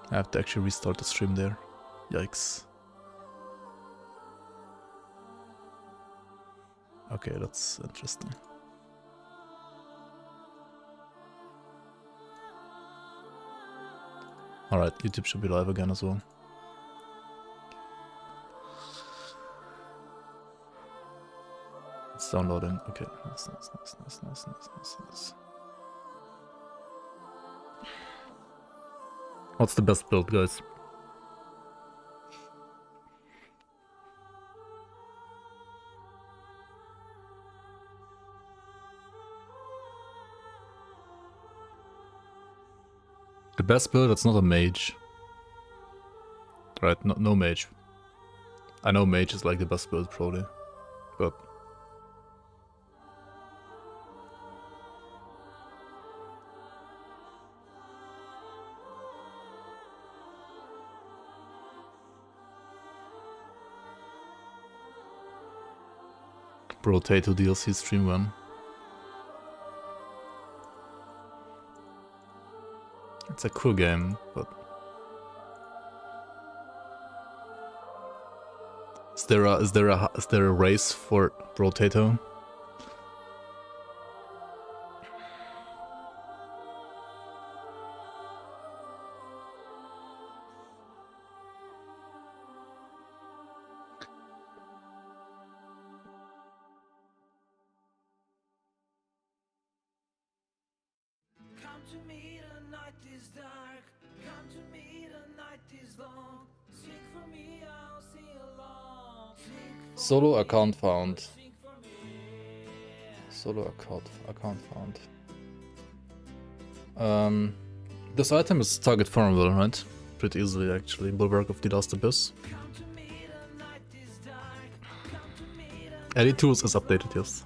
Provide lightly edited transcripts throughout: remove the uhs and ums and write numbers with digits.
I have to actually restart the stream there. Yikes. Okay, that's interesting. Alright, YouTube should be live again as well. It's downloading. Okay, nice. What's the best build, guys? The best build, it's not a mage. Right, no mage. I know mage is like the best build probably, but... Potato DLC stream 1. It's a cool game, but... Is there a race for Potato? Solo account found. Solo account found. This item is target farmable, right? Pretty easily actually. Bulwark of the Last Abyss. Edit tools is updated, yes.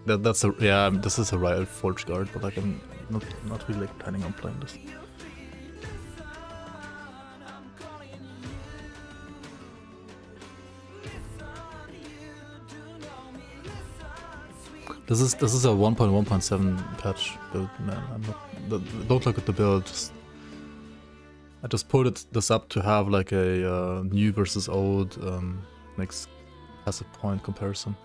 That's a yeah. This is a Riot Forge guard, but like I'm not really like, planning on playing this. This is a 1.1.7 patch build, man. I'm not. Don't look at the build. I just pulled this up to have like a new versus old next passive point comparison.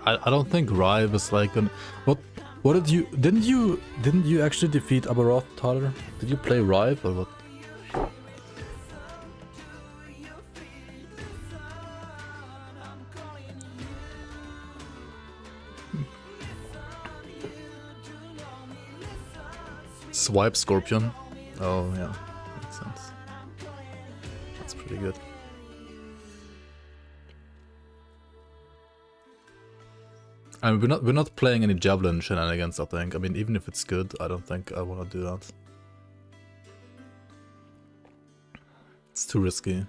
I don't think Rive is like an what did you didn't you actually defeat Abberoth, Tyler? Did you play Rive or what? Swipe Scorpion. Oh yeah, makes sense. That's pretty good. I mean, we're not playing any Javelin shenanigans, I think. I mean, even if it's good, I don't think I want to do that. It's too risky.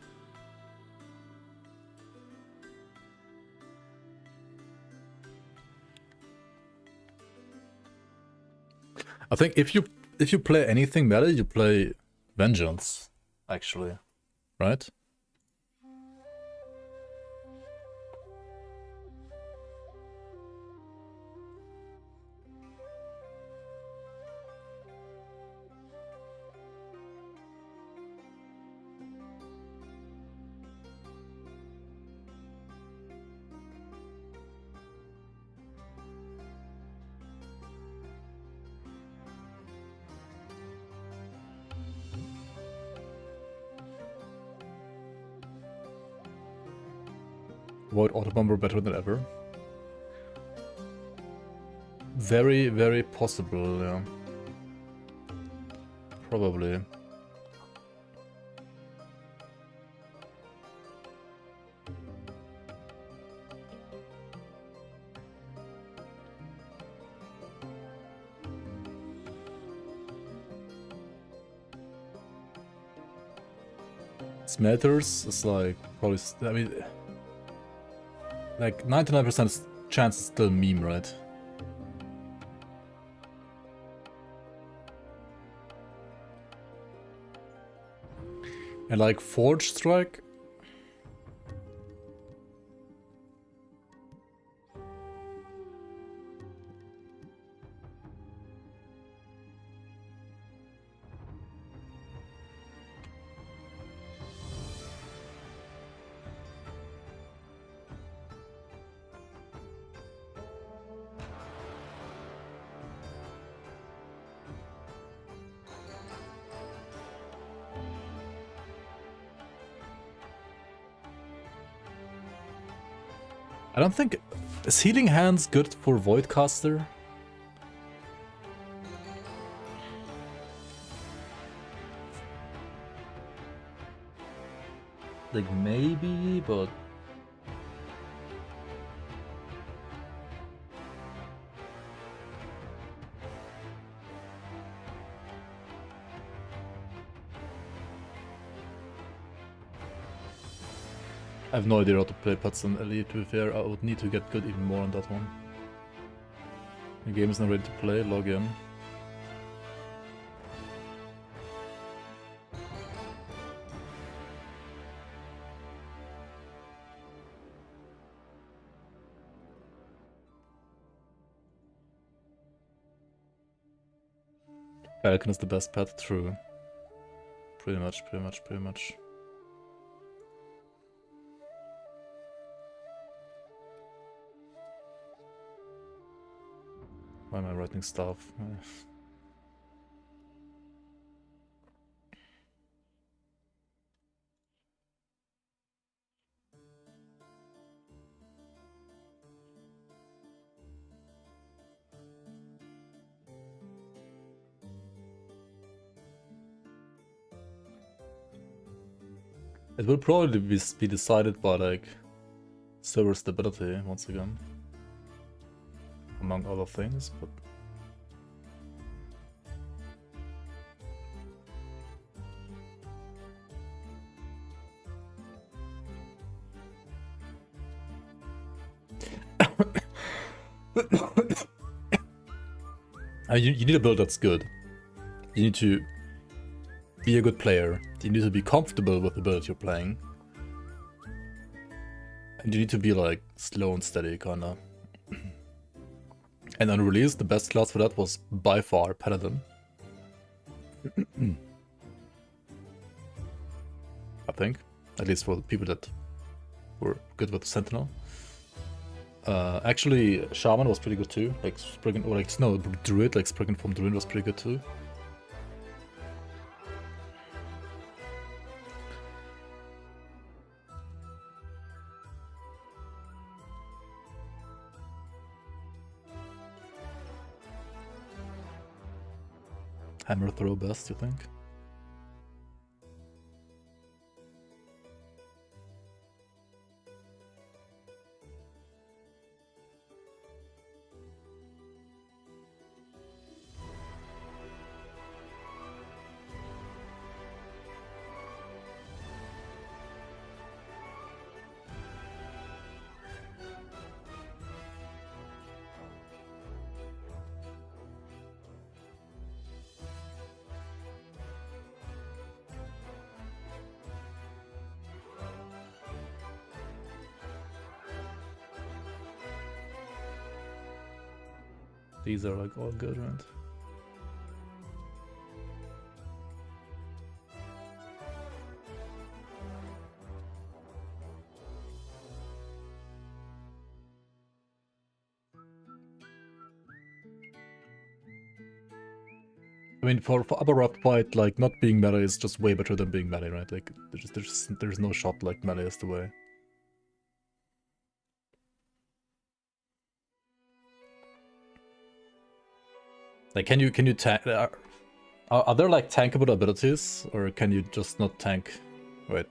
I think if you play anything meta, you play Vengeance, actually, right? Void Autobomber better than ever? Very, very possible, yeah. Probably. Smelters is like probably, I mean, like 99% chance is still meme, right? And like Forge Strike, I don't think... Is Healing Hands good for Voidcaster? Like, maybe, but... I have no idea how to play Pets and Elite, to be fair. I would need to get good even more on that one. The game is not ready to play, log in. Falcon is the best pet, true. Pretty much. Why am I writing stuff? It will probably be decided by like server stability once again, among other things, but you need a build that's good. You need to be a good player. You need to be comfortable with the build you're playing. And you need to be like slow and steady, kinda. And on release, the best class for that was by far Paladin. I think. At least for the people that were good with Sentinel. Actually, Shaman was pretty good too. Like Spriggan, or like no, Druid, like Spriggan from Druid was pretty good too. Hammer throw best, you think? These are like all good, right? I mean, for Abberoth fight, like not being melee is just way better than being melee, right? Like there's no shot like melee is the way. Like, can you tank? Are there like tankable abilities, or can you just not tank? Wait.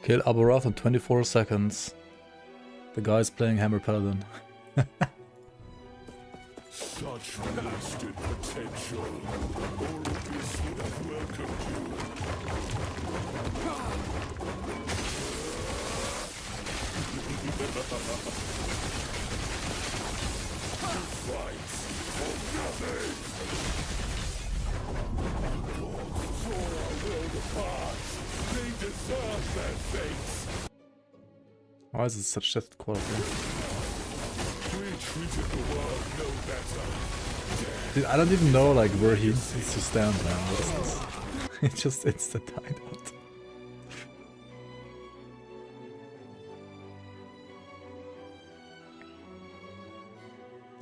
Kill Abberoth in 24 seconds. The guy's playing Hammer Paladin. Such wasted potential. Orbis would have welcomed you. Fights for nothing. Dogs soar our world apart. They deserve their fates. Why is it such shit quality? We treated the world no better. Dude, I don't even know like where he needs to stand now. What is this? It just instant died out.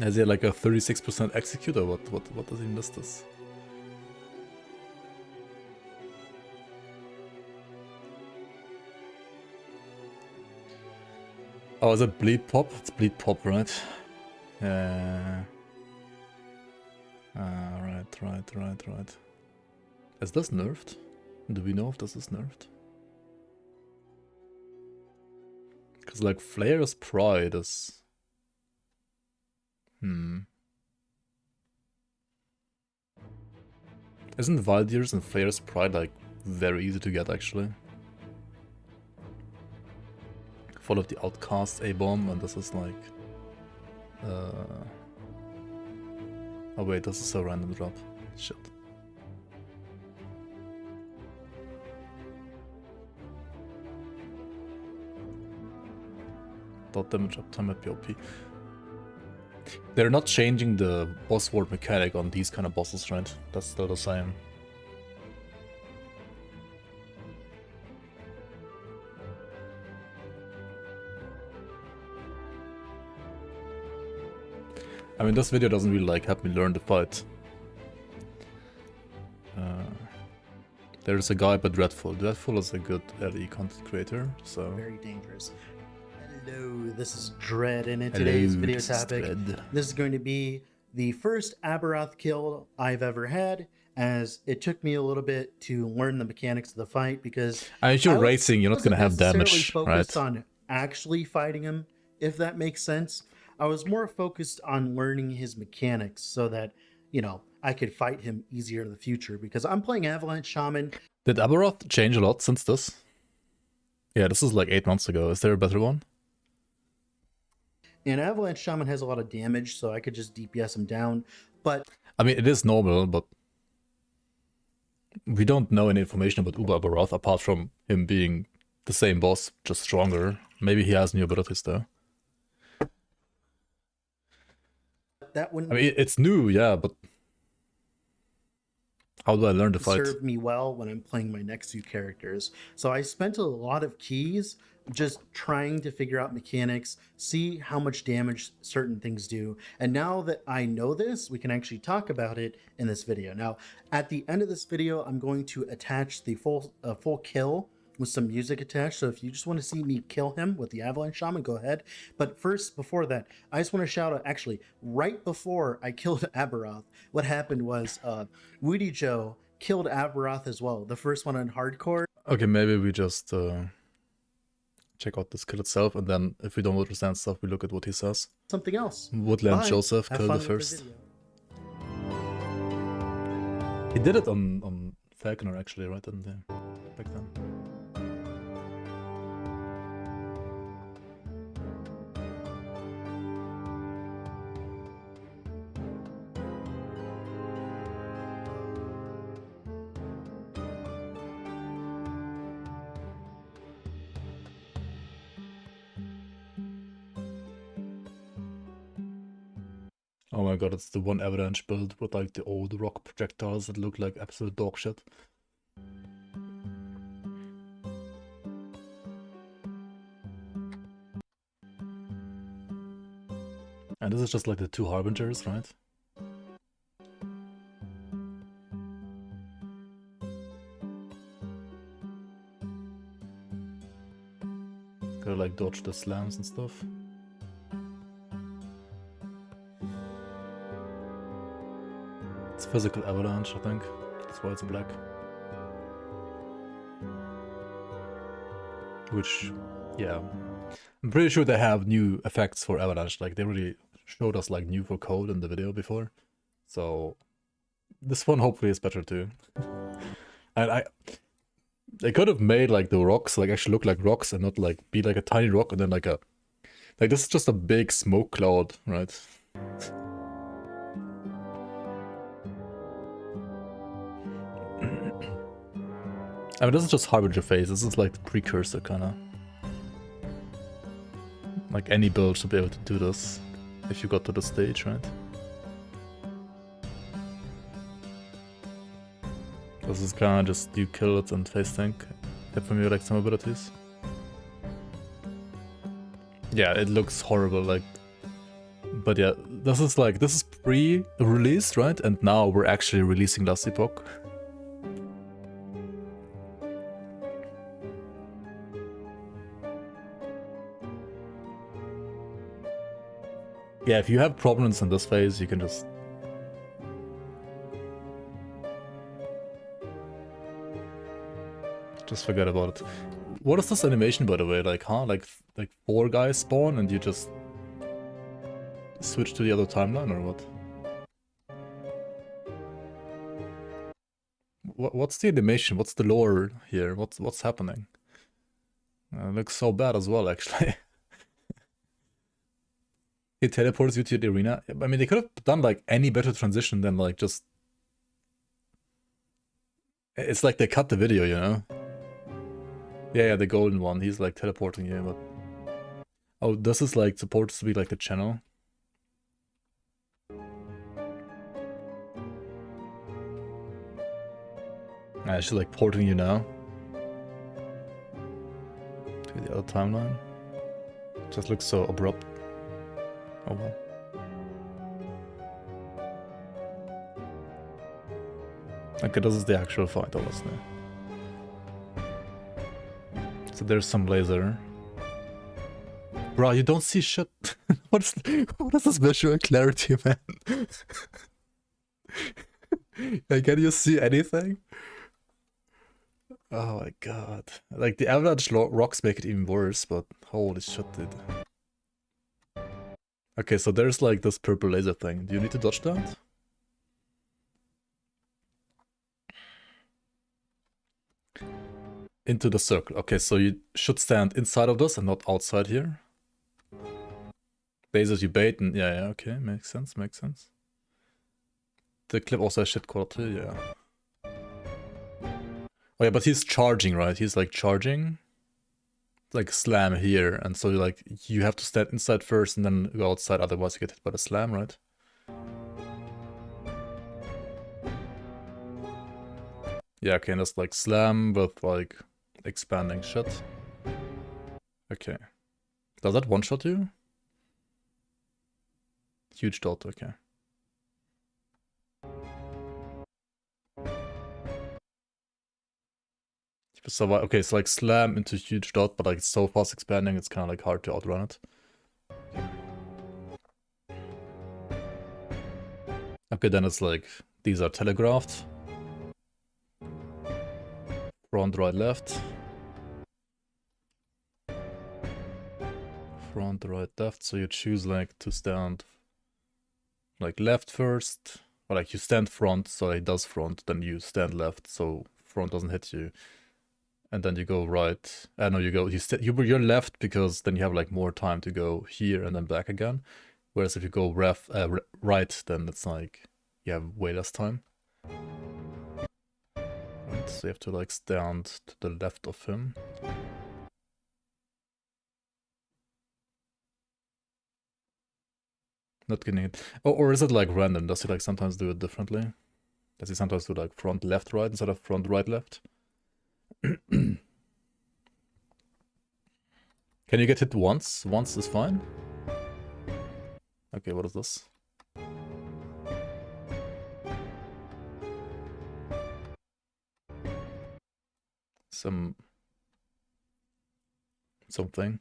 Has he like a 36% execute or what does he miss this? Oh, is it bleed pop? It's bleed pop, right? Right. Is this nerfed? Do we know if this is nerfed? Because like Flair's Pride is... Isn't Valdir's and Flair's Pride like very easy to get actually? Full of the Outcast A-bomb, and this is like... Oh wait, this is a random drop. Shit. Dot damage uptime might be OP. They're not changing the boss ward mechanic on these kind of bosses, right? That's still the same. I mean, this video doesn't really like help me learn the fight. There's a guy but Dreadful. Dreadful is a good LE content creator, so... Very dangerous. Hello, this is Dread, and in today's video topic, this is going to be the first Abberoth kill I've ever had, as it took me a little bit to learn the mechanics of the fight, because... if you're racing, you're not going to have damage, right? Focused on actually fighting him, if that makes sense. I was more focused on learning his mechanics so that, you know, I could fight him easier in the future, because I'm playing Avalanche Shaman. Did Abberoth change a lot since this? Yeah, this is like 8 months ago. Is there a better one? And Avalanche Shaman has a lot of damage, so I could just DPS him down. But I mean, it is normal, but we don't know any information about Uber Abberoth apart from him being the same boss, just stronger. Maybe he has new abilities though. that wouldn't... I mean, it's new, yeah, but how do I learn to fight? Serve me well when I'm playing my next few characters. So I spent a lot of keys just trying to figure out mechanics, see how much damage certain things do. And now that I know this, we can actually talk about it in this video. Now, at the end of this video, I'm going to attach the full kill with some music attached. So if you just want to see me kill him with the Avalanche Shaman, go ahead. But first, before that, I just want to shout out, actually, right before I killed Abberoth, what happened was Woody Joe killed Abberoth as well. The first one on hardcore. Okay, maybe we just check out the skill itself, and then if we don't understand stuff, we look at what he says. Something else. Woodland Bye. Joseph Have killed fun the with first. video. He did it on Falconer actually, right? Didn't he? Back then. Oh my god, it's the one Avalanche build with like the old rock projectiles that look like absolute dog shit. And this is just like the two Harbingers, right? Gotta like dodge the slams and stuff. It's physical avalanche, I think. That's why it's black. Which, yeah. I'm pretty sure they have new effects for avalanche. Like, they really showed us like new for code in the video before. So, this one hopefully is better too. And they could have made like the rocks like actually look like rocks and not like be like a tiny rock and then like a... Like, this is just a big smoke cloud, right? I mean, this is just Harbinger phase. This is like the precursor, kinda. Like, any build should be able to do this if you got to the stage, right? This is kinda just you kill it and face tank. Get from you like some abilities. Yeah, it looks horrible, like... But yeah, this is pre-release, right? And now we're actually releasing last Epoch. Yeah, if you have problems in this phase, you can just... Just forget about it. What is this animation, by the way? Like, huh? Like 4 guys spawn and you just... switch to the other timeline, or what? What's the animation? What's the lore here? What's happening? It looks so bad as well, actually. It teleports you to the arena. I mean, they could have done like any better transition than like just... It's like they cut the video, you know? Yeah, the golden one. He's like teleporting you, but... Oh, this is like supposed to be like the channel. I should like porting you now. To the other timeline. Just looks so abrupt. Oh well. Okay, this is the actual fight, obviously. So there's some laser. Bro, you don't see shit. what is this visual clarity, man? Like, can you see anything? Oh my god. Like, the avalanche rocks make it even worse, but holy shit, dude. Okay, so there's like this purple laser thing. Do you need to dodge that? Into the circle. Okay, so you should stand inside of this and not outside here. Lasers you bait and... Yeah, okay, makes sense, makes sense. The clip also has shit quality, yeah. Oh yeah, but he's charging, right? He's like charging. Like slam here, and so like you have to stand inside first and then go outside, otherwise you get hit by the slam, right? Yeah, okay, and that's like slam with like expanding shit. Okay. Does that one-shot you? Huge dot, okay. Survive. Okay, it's like slam into huge dot, but like it's so fast expanding, it's kind of like hard to outrun it. Okay, then it's like these are telegraphed. Front, right, left. Front, right, left. So you choose like to stand like left first, or like you stand front, so it does front. Then you stand left, so front doesn't hit you. And then you go right. No, you're left because then you have like more time to go here and then back again. Whereas if you go right, then it's like you have way less time. Right, so you have to like stand to the left of him. not getting it. Or is it like random? Does he like sometimes do it differently? Does he sometimes do like front left right instead of front right left? Can you get hit once? Once is fine? Okay, what is this? Something.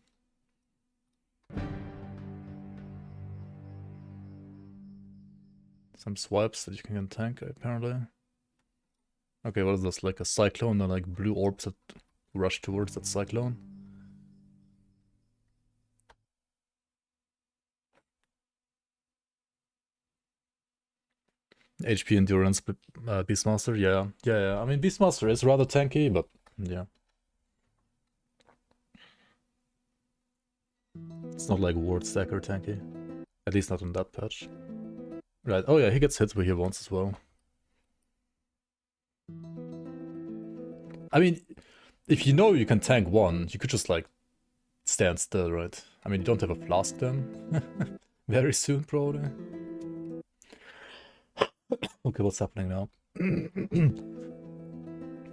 Some swipes that you can tank, apparently. Okay, what is this? Like a cyclone and like blue orbs that rush towards that cyclone? HP endurance, Beastmaster, yeah. I mean, Beastmaster is rather tanky, but yeah. It's not like ward stacker tanky. At least not in that patch. Right, oh yeah, he gets hit here once as well. I mean, if you know you can tank one, you could just like stand still, right? I mean, you don't have a flask then. Very soon, probably. Okay, what's happening now?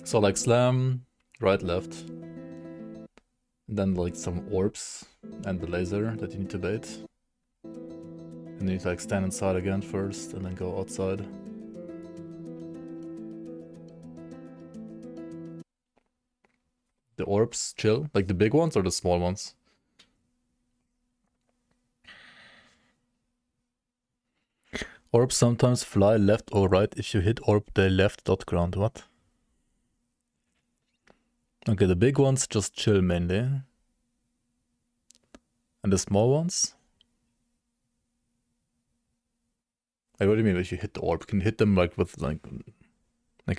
So like slam, right, left. And then like some orbs and the laser that you need to bait. And you need to like stand inside again first and then go outside. The orbs chill, like the big ones or the small ones? Orbs sometimes fly left or right if you hit orb the left dot ground. What? Okay, the big ones just chill mainly. And the small ones? Like, what do you mean if you hit the orb? Can you hit them like with like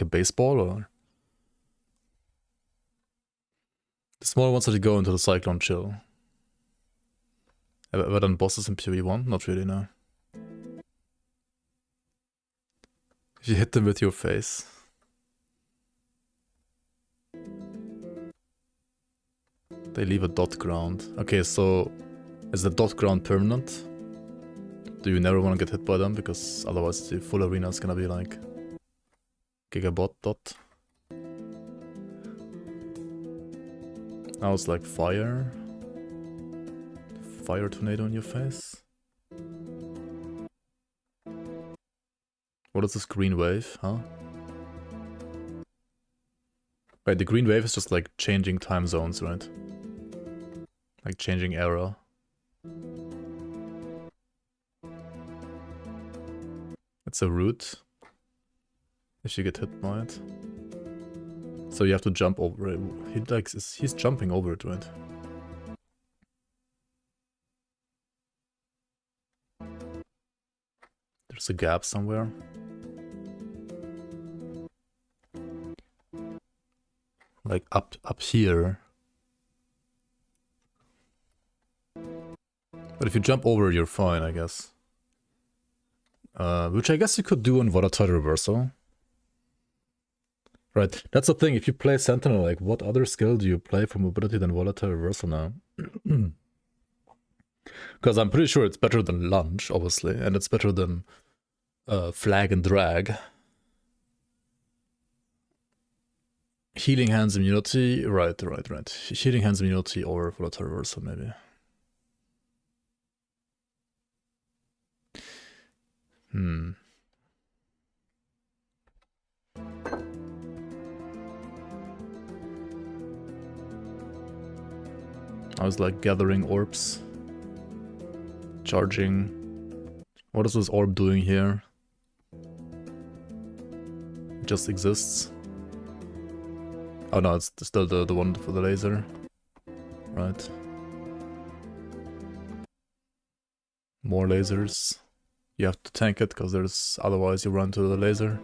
a baseball or? The small ones that go into the cyclone chill. Have I ever done bosses in PvE1? Not really, no. If you hit them with your face. They leave a dot ground. Okay, so is the dot ground permanent? Do you never want to get hit by them? Because otherwise the full arena is gonna be like gigabot dot. Now it's like fire. Fire tornado in your face. What is this green wave, huh? Right, the green wave is just like changing time zones, right? Like changing era. It's a root. If you get hit by it. So you have to jump over it. He's jumping over it, right? There's a gap somewhere. Like up here. But if you jump over, you're fine, I guess. Which I guess you could do on Volatile Reversal. Right, that's the thing. If you play Sentinel, like, what other skill do you play for mobility than Volatile Reversal now? Because I'm pretty sure it's better than Lunge, obviously, and it's better than Flag and Drag. Healing Hands immunity, right. Healing Hands immunity or Volatile Reversal, maybe. I was like gathering orbs. Charging. What is this orb doing here? It just exists. Oh no, it's still the one for the laser. Right. More lasers. You have to tank it, because there's otherwise you run to the laser.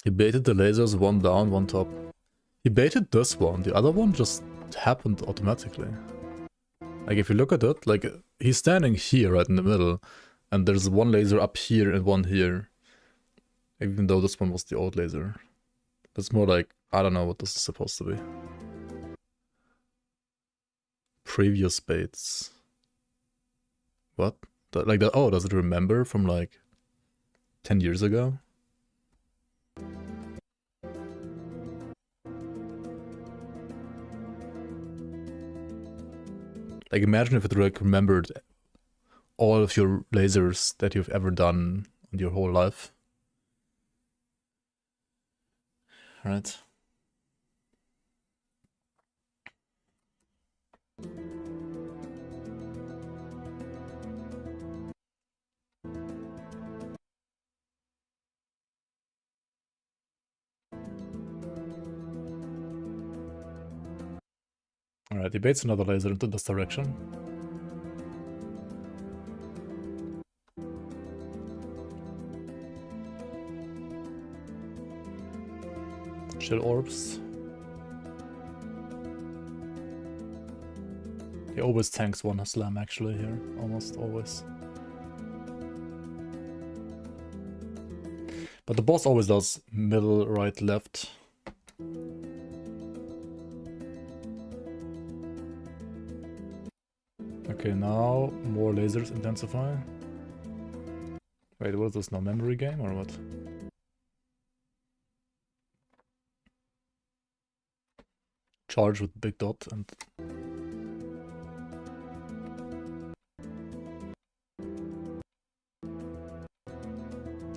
He baited the lasers, one down, one top. He baited this one, the other one just happened automatically. Like if you look at it, like he's standing here right in the middle, and there's one laser up here and one here. Even though this one was the old laser. That's more like, I don't know what this is supposed to be. Previous baits. What? Like that? Oh, does it remember from like 10 years ago? Like imagine if it like remembered all of your lasers that you've ever done in your whole life. Right? Alright, he baits another laser into this direction. Chill orbs. He always tanks one slam actually here, almost always. But the boss always does middle, right, left. Okay, now more lasers intensify. Wait, what is this, no memory game or what? Charge with big dot and...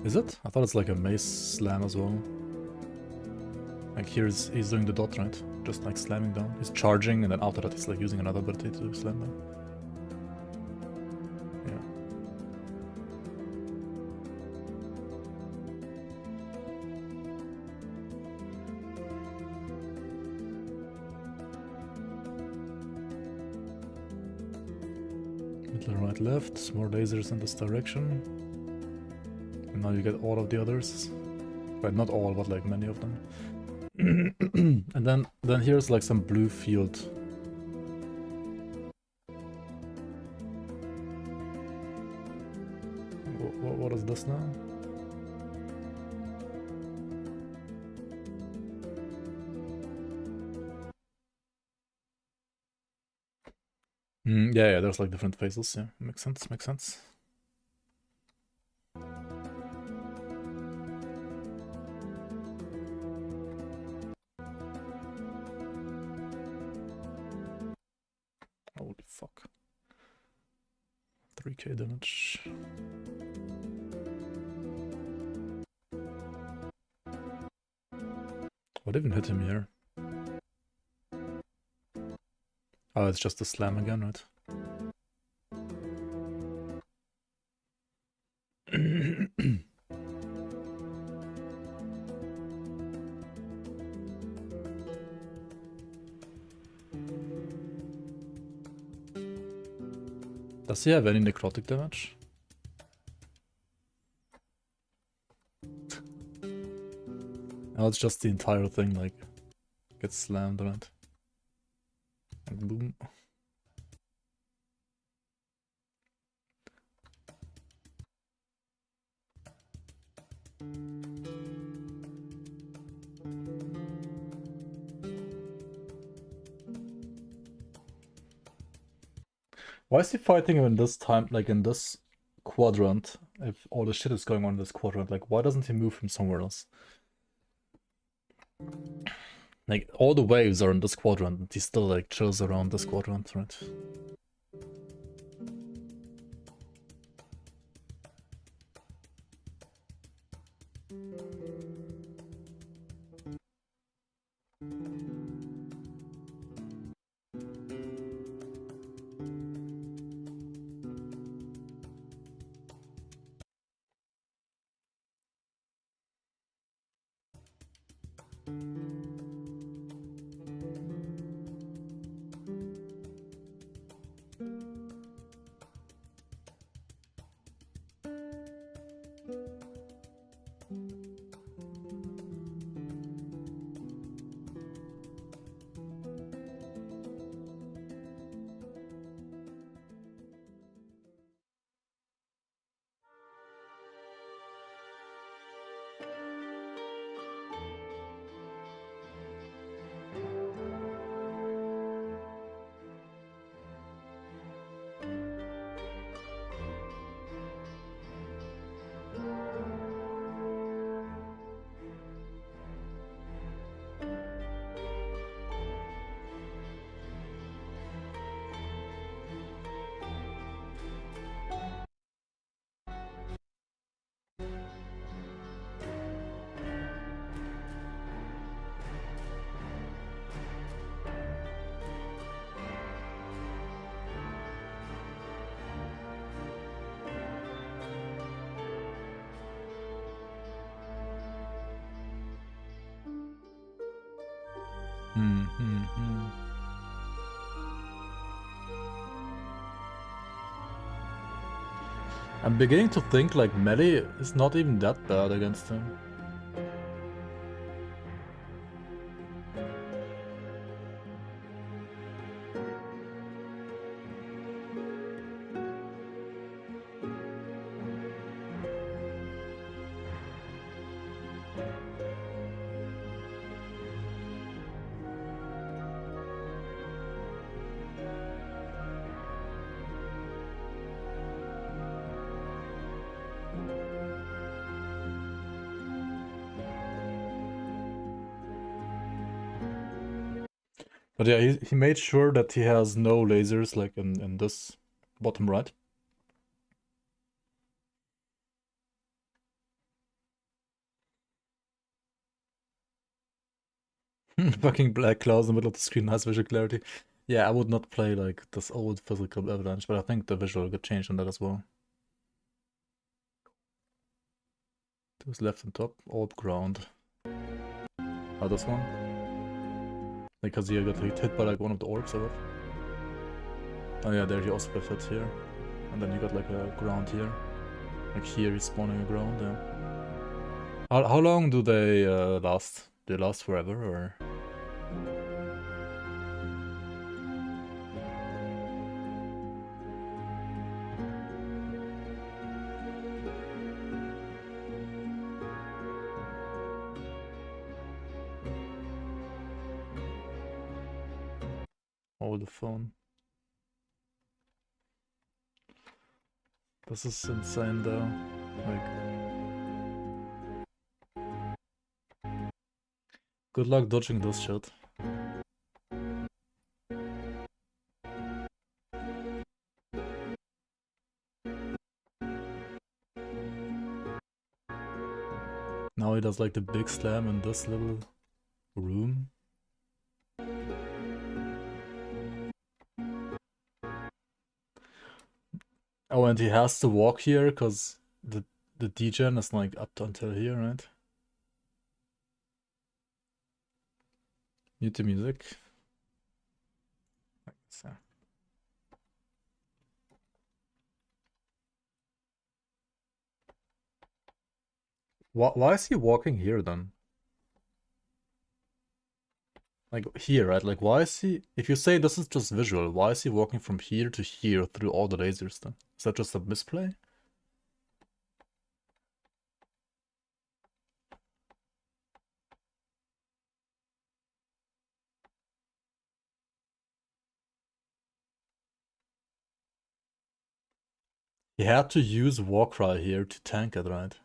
Is it? I thought it's like a mace slam as well. Like he's doing the dot, right? Just like slamming down. He's charging and then after that he's like using another ability to slam down. Yeah. Middle, right, left. More lasers in this direction. And now you get all of the others. But not all, but like many of them. And then here's like some blue field. What is this now? Yeah, there's like different phases, yeah. Makes sense, makes sense. Holy fuck. 3k damage. What even hit him here? Oh, it's just a slam again, right? Does he have any necrotic damage? Oh, it's just the entire thing, like, gets slammed, right? And boom. Why is he fighting him in this time, like in this quadrant, if all the shit is going on in this quadrant? Like, why doesn't he move from somewhere else? Like, all the waves are in this quadrant, and he still, like, chills around this quadrant, right? I'm beginning to think like melee is not even that bad against him. But yeah, he made sure that he has no lasers like in this bottom right. Fucking black clouds in the middle of the screen, nice visual clarity. Yeah, I would not play like this old physical avalanche, but I think the visual got changed on that as well. To his left and top, orb ground. Oh, this one? Like Kazuya got hit by like one of the orbs or what? Oh yeah, there he also got hit here. And then you got like a ground here. Like here he's spawning a ground, yeah. How long do they last? Do they last forever or? Oh, the phone. This is insane though. Like, good luck dodging this shit. Now he does like the big slam in this little room. Oh, and he has to walk here because the degen is like up to until here, right? Mute the music. Like so. Why is he walking here then? Like here, right? Like why is he... If you say this is just visual, why is he walking from here to here through all the lasers then? Is that just a misplay? He had to use Warcry here to tank it, right?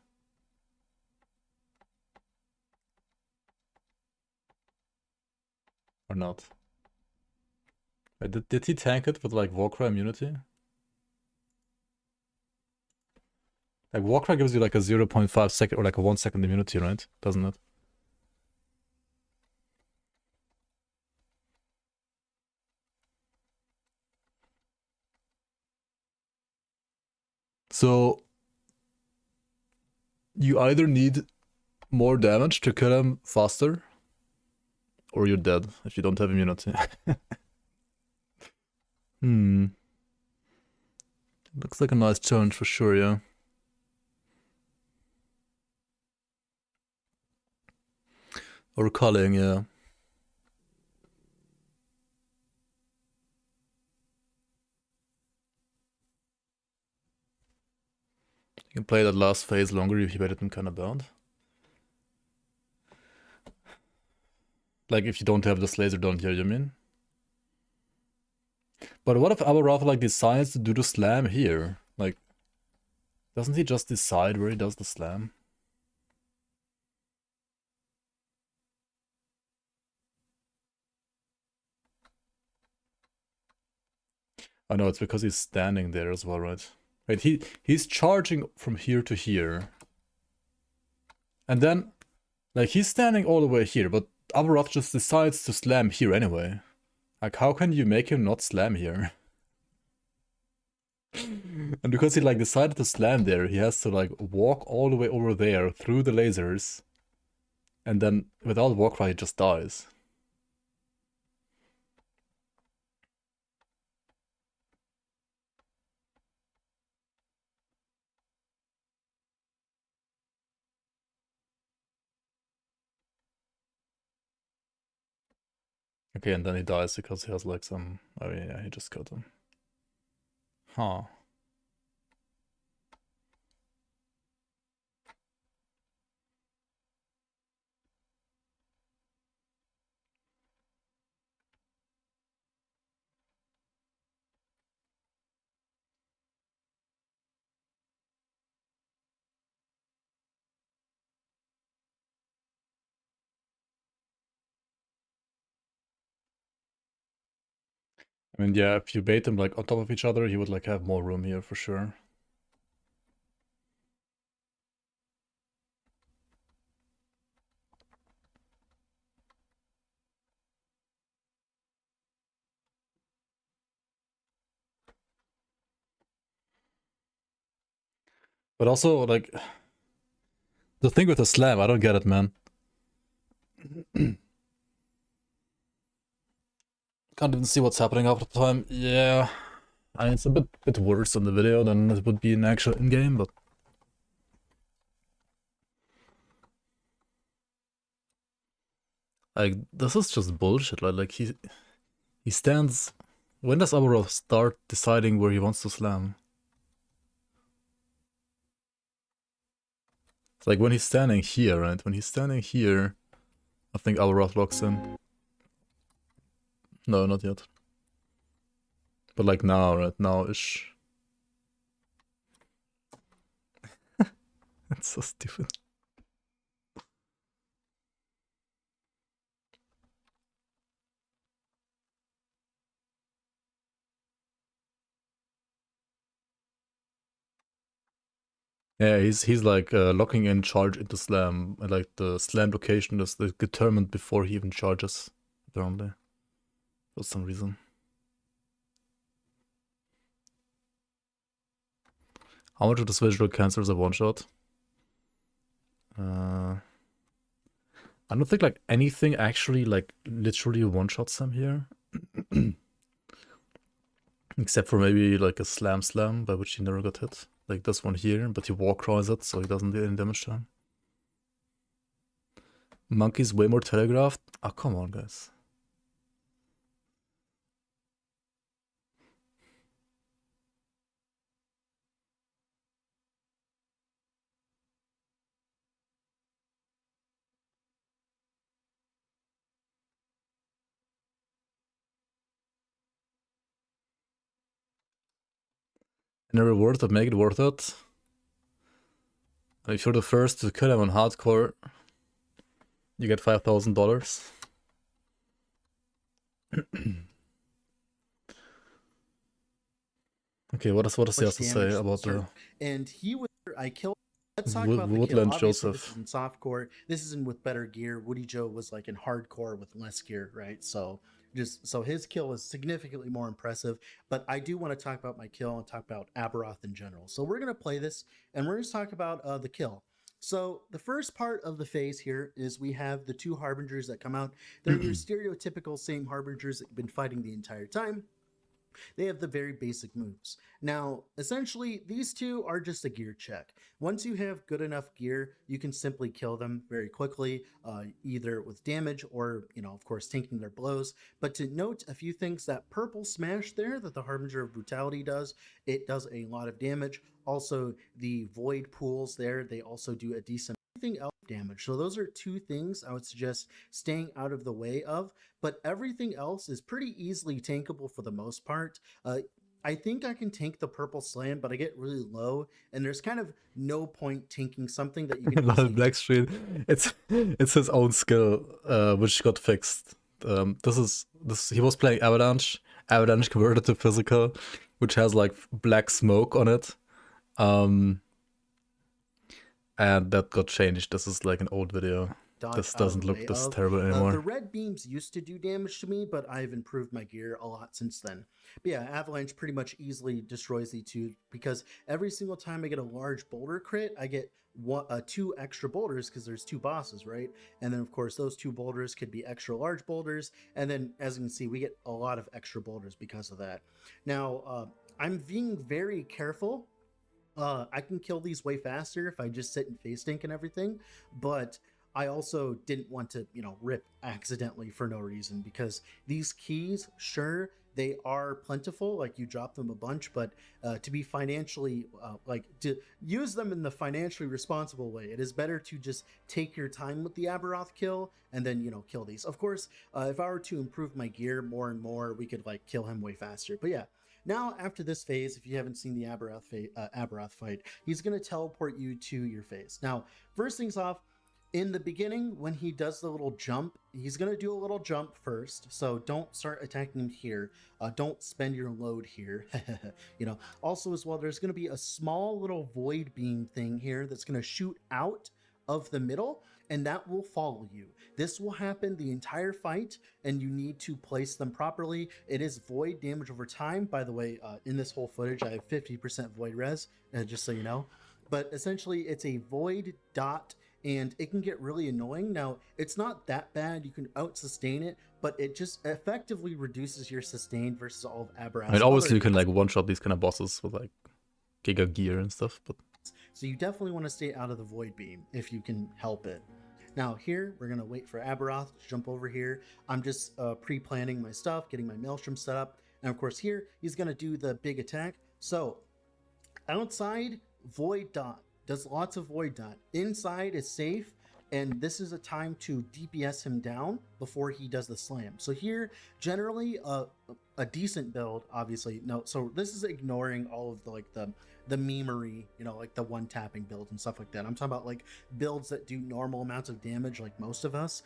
Or not? Did he tank it with like Warcry immunity? Like Warcry gives you like a 0.5 second or like a 1 second immunity, right? Doesn't it? So you either need more damage to kill him faster, or you're dead if you don't have immunity. Looks like a nice challenge for sure, yeah. Or culling, yeah. You can play that last phase longer if you made it in kind of bound. Like if you don't have this laser down here, you mean? But what if Abberoth like decides to do the slam here? Like, doesn't he just decide where he does the slam? Oh no, it's because he's standing there as well, right? Right, he's charging from here to here. And then, like, he's standing all the way here, but Abberoth just decides to slam here anyway. Like, how can you make him not slam here? And because he, like, decided to slam there, he has to, like, walk all the way over there through the lasers. And then, without Warcry, he just dies. Okay, and then he dies because he has like some... Oh yeah, he just killed him. Huh. I mean, yeah, if you bait them like on top of each other, he would like have more room here for sure. But also, like, the thing with the slam, I don't get it, man. Can't even see what's happening half the time. Yeah, I mean, it's a bit worse in the video than it would be in actual in-game, but... Like, this is just bullshit, like he stands... When does Abberoth start deciding where he wants to slam? It's like when he's standing here, right? When he's standing here, I think Abberoth locks in. No, not yet. But like now, right? Now-ish. It's so stupid. Yeah, he's like locking in charge into slam, and like the slam location is like, determined before he even charges, apparently, for some reason. How much of this visual cancer is a one shot? I don't think like anything actually like literally one shots him here, except for maybe like a slam by which he never got hit. Like this one here, but he war cries it, so he doesn't do any damage to him. Monkey's way more telegraphed? Oh, come on, guys. And a reward that make it worth it? If you're the first to kill him on hardcore, you get $5,000. Okay, what does he have to say about the... And he was... I killed... Let's talk about the kill. Woodland Obviously, Joseph. this is in softcore. This is in with better gear. Woody Joe was like in hardcore with less gear, right? So his kill is significantly more impressive. But I do want to talk about my kill and talk about Abberoth in general. So we're gonna play this, and we're gonna talk about the kill. So the first part of the phase here is we have the two harbingers that come out. They're your stereotypical same harbingers that you've been fighting the entire time. They have the very basic moves. Now, essentially, these two are just a gear check. Once you have good enough gear, you can simply kill them very quickly, either with damage or, of course, tanking their blows. But to note a few things, that purple smash there that the Harbinger of Brutality does, it does a lot of damage. Also, the void pools there, they also do a decent else damage. So those are two things I would suggest staying out of the way of, but everything else is pretty easily tankable for the most part. I think I can tank the purple slam, but I get really low, and there's kind of no point tanking something that you can easily... Black Street. It's his own skill, which got fixed. He was playing Avalanche. Avalanche converted to physical, which has like black smoke on it. And that got changed. This is like an old video. This doesn't look this terrible anymore. The red beams used to do damage to me, but I've improved my gear a lot since then. But yeah, Avalanche pretty much easily destroys the two, because every single time I get a large boulder crit, I get two extra boulders, because there's two bosses, right? And then of course those two boulders could be extra large boulders, and then as you can see, we get a lot of extra boulders because of that. Now, I'm being very careful. I can kill these way faster if I just sit and face tank and everything, but I also didn't want to, rip accidentally for no reason, because these keys, sure, they are plentiful, like you drop them a bunch, but to be financially, to use them in the financially responsible way, it is better to just take your time with the Abberoth kill and then, kill these. Of course, if I were to improve my gear more and more, we could like kill him way faster. But yeah, now after this phase, if you haven't seen the Abberoth fight, he's going to teleport you to your phase. Now, first things off, in the beginning, when he does the little jump, he's going to do a little jump first. So don't start attacking him here. Don't spend your load here. Also as well, there's going to be a small little void beam thing here that's going to shoot out of the middle, and that will follow you. This will happen the entire fight, and you need to place them properly. It is void damage over time. By the way, in this whole footage, I have 50% void res, just so you know. But essentially, it's a void dot, and it can get really annoying. Now, it's not that bad. You can out-sustain it, but it just effectively reduces your sustain versus all of Abberoth's. I mean, obviously you can like one-shot these kind of bosses with like Giga Gear and stuff, but... So you definitely want to stay out of the void beam if you can help it. Now here, we're going to wait for Abberoth to jump over here. I'm just pre-planning my stuff, getting my Maelstrom set up. And of course here, he's going to do the big attack. So outside, void dot. Does lots of void dot. Inside is safe, and this is a time to DPS him down before he does the slam. So here, generally a decent build, obviously. No, so this is ignoring all of the memery, like the one tapping build and stuff like that. I'm talking about like builds that do normal amounts of damage like most of us.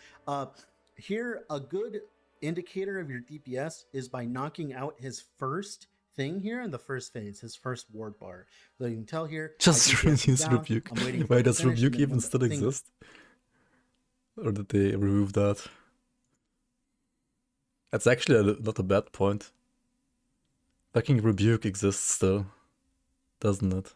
Here, a good indicator of your DPS is by knocking out his first thing here in the first phase, his first ward bar. So you can tell here, just use Rebuke. Wait, does Rebuke even still exist? Or did they remove that? That's actually not a bad point. Fucking Rebuke exists still, doesn't it?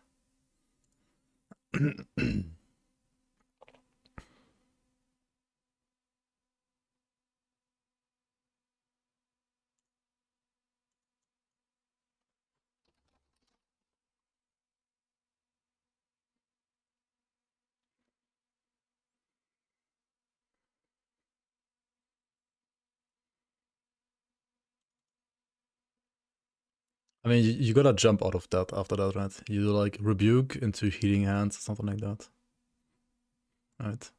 I mean, you gotta jump out of that after that, right? You do like Rebuke into Healing Hands or something like that. Right.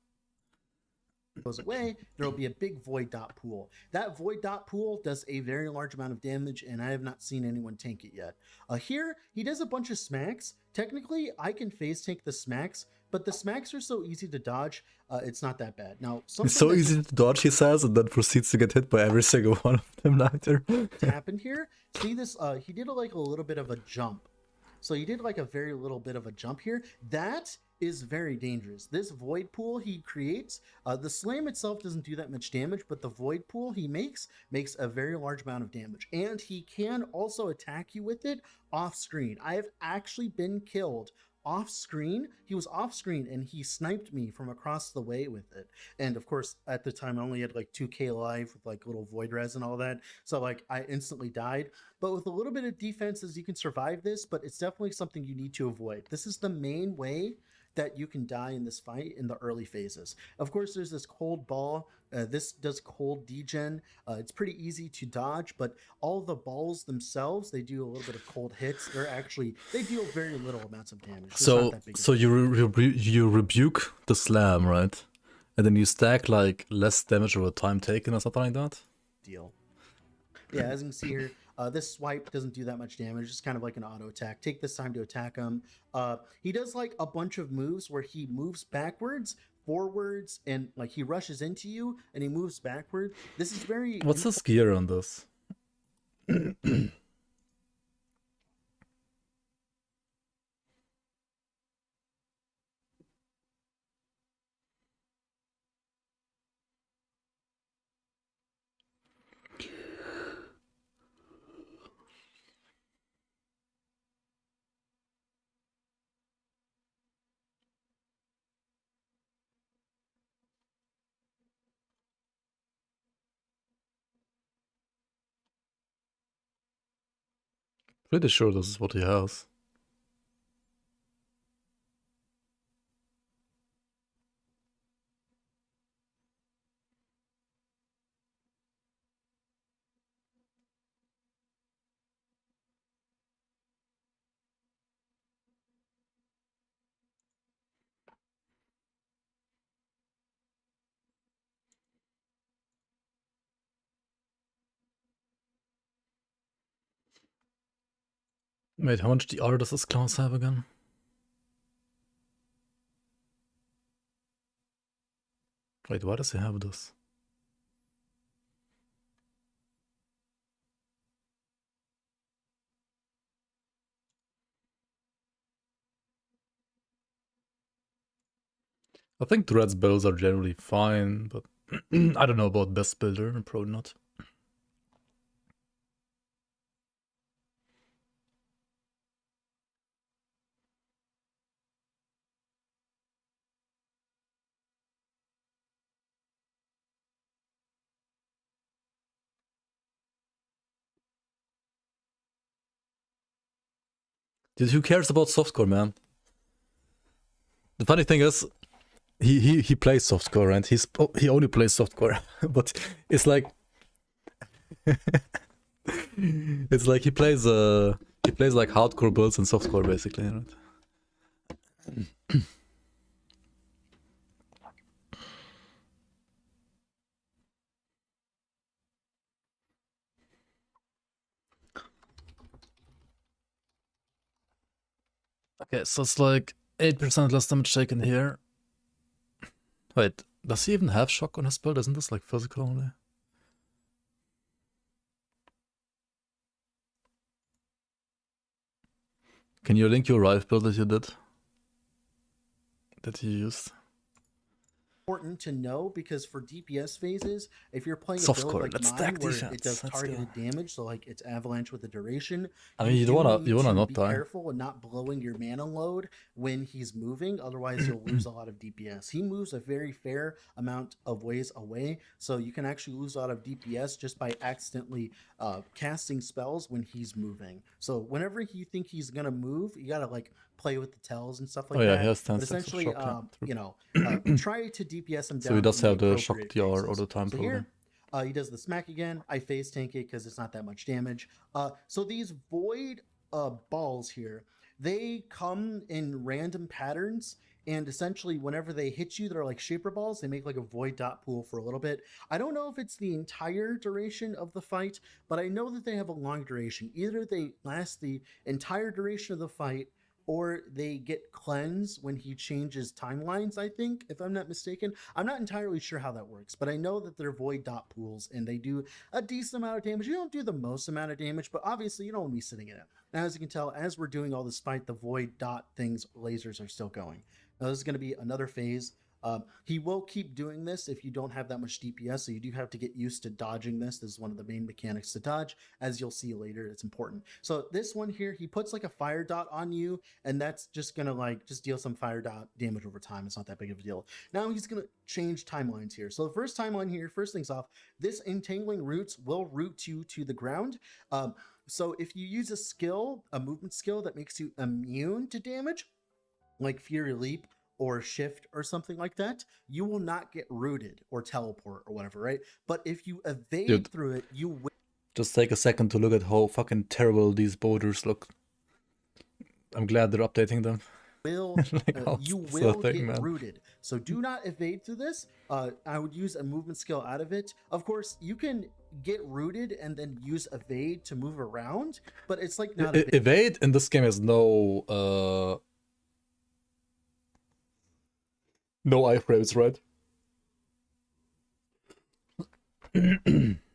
Goes away, there will be a big void dot pool. That void dot pool does a very large amount of damage, and I have not seen anyone tank it yet. Here, he does a bunch of smacks. Technically, I can phase tank the smacks, but the smacks are so easy to dodge, it's not that bad. Now, it's so easy to dodge, he says, and then proceeds to get hit by every single one of them later. Happened here, see this, he did like a little bit of a jump. So he did like a very little bit of a jump here. That is very dangerous. This void pool he creates, the slam itself doesn't do that much damage, but the void pool he makes a very large amount of damage. And he can also attack you with it off screen. I have actually been killed off screen. He was off screen and he sniped me from across the way with it. And of course, at the time I only had like 2k life with like little void res and all that, so like I instantly died. But with a little bit of defenses, you can survive this, but it's definitely something you need to avoid. This is the main way that you can die in this fight in the early phases. Of course, there's this cold ball. This does cold degen. It's pretty easy to dodge, but all the balls themselves, they do a little bit of cold hits. They deal very little amounts of damage. So you rebuke the slam, right? And then you stack like less damage over time taken or something like that? Deal. Yeah, as you can see here, this swipe doesn't do that much damage. It's kind of like an auto attack. Take this time to attack him. He does like a bunch of moves where he moves backwards, forwards, and like he rushes into you and he moves backward. This is very... What's the gear on this? Pretty sure this is what he has. Wait, how much DR does this class have again? Wait, why does he have this? I think Dread's builds are generally fine, but I don't know about best builder, probably not. Dude, who cares about softcore, man? The funny thing is, he plays softcore and he only plays softcore, but it's like it's like he plays like hardcore builds and softcore basically, right? Okay, so it's like 8% less damage taken here. Wait, does he even have shock on his build? Isn't this like physical only? Can you link your Rive build that you did? That you used? Important to know because for DPS phases, if you're playing a Softcore, build like let's mine stack where defense. it does Let's targeted go. damage, so like it's avalanche with a duration, I mean, you wanna not be die. careful and not blowing your mana load when he's moving, otherwise you'll lose a lot of DPS. He moves a very fair amount of ways away, so you can actually lose a lot of DPS just by accidentally casting spells when he's moving. So whenever you think he's gonna move, you gotta like play with the tells and stuff like Oh yeah, that. he has 10 But stacks of essentially, shock, yeah. you know, try to DPS him down. So he does in have the shock appropriate DR all phases. the time, So probably. here, he does the smack again. I phase tank it because it's not that much damage. So these void balls here, they come in random patterns. And essentially, whenever they hit you, they're like shaper balls. They make like a void dot pool for a little bit. I don't know if it's the entire duration of the fight, but I know that they have a long duration. Either they last the entire duration of the fight, or they get cleansed when he changes timelines, I think, if I'm not mistaken. I'm not entirely sure how that works, but I know that they're void dot pools and they do a decent amount of damage. You don't do the most amount of damage, but obviously you don't want to be sitting in it. Now, as you can tell, as we're doing all this fight, the void dot things, lasers are still going. Now, this is going to be another phase. He will keep doing this if you don't have that much DPS, so you do have to get used to dodging this. This is one of the main mechanics to dodge, as you'll see later. It's important. So this one here, he puts like a fire dot on you, and that's just gonna like just deal some fire dot damage over time. It's not that big of a deal. Now he's gonna change timelines here. So the first timeline here, first things off, this entangling roots will root you to the ground. So if you use a skill, a movement skill that makes you immune to damage, like Fury Leap or Shift or something like that, you will not get rooted or teleport or whatever, right? But if you evade through it, you will. Just take a second to look at how fucking terrible these borders look. I'm glad they're updating them. Like, you will get rooted. So do not evade through this. I would use a movement skill out of it. Of course, you can get rooted and then use evade to move around, but it's like not evade in this game has no iframes, right?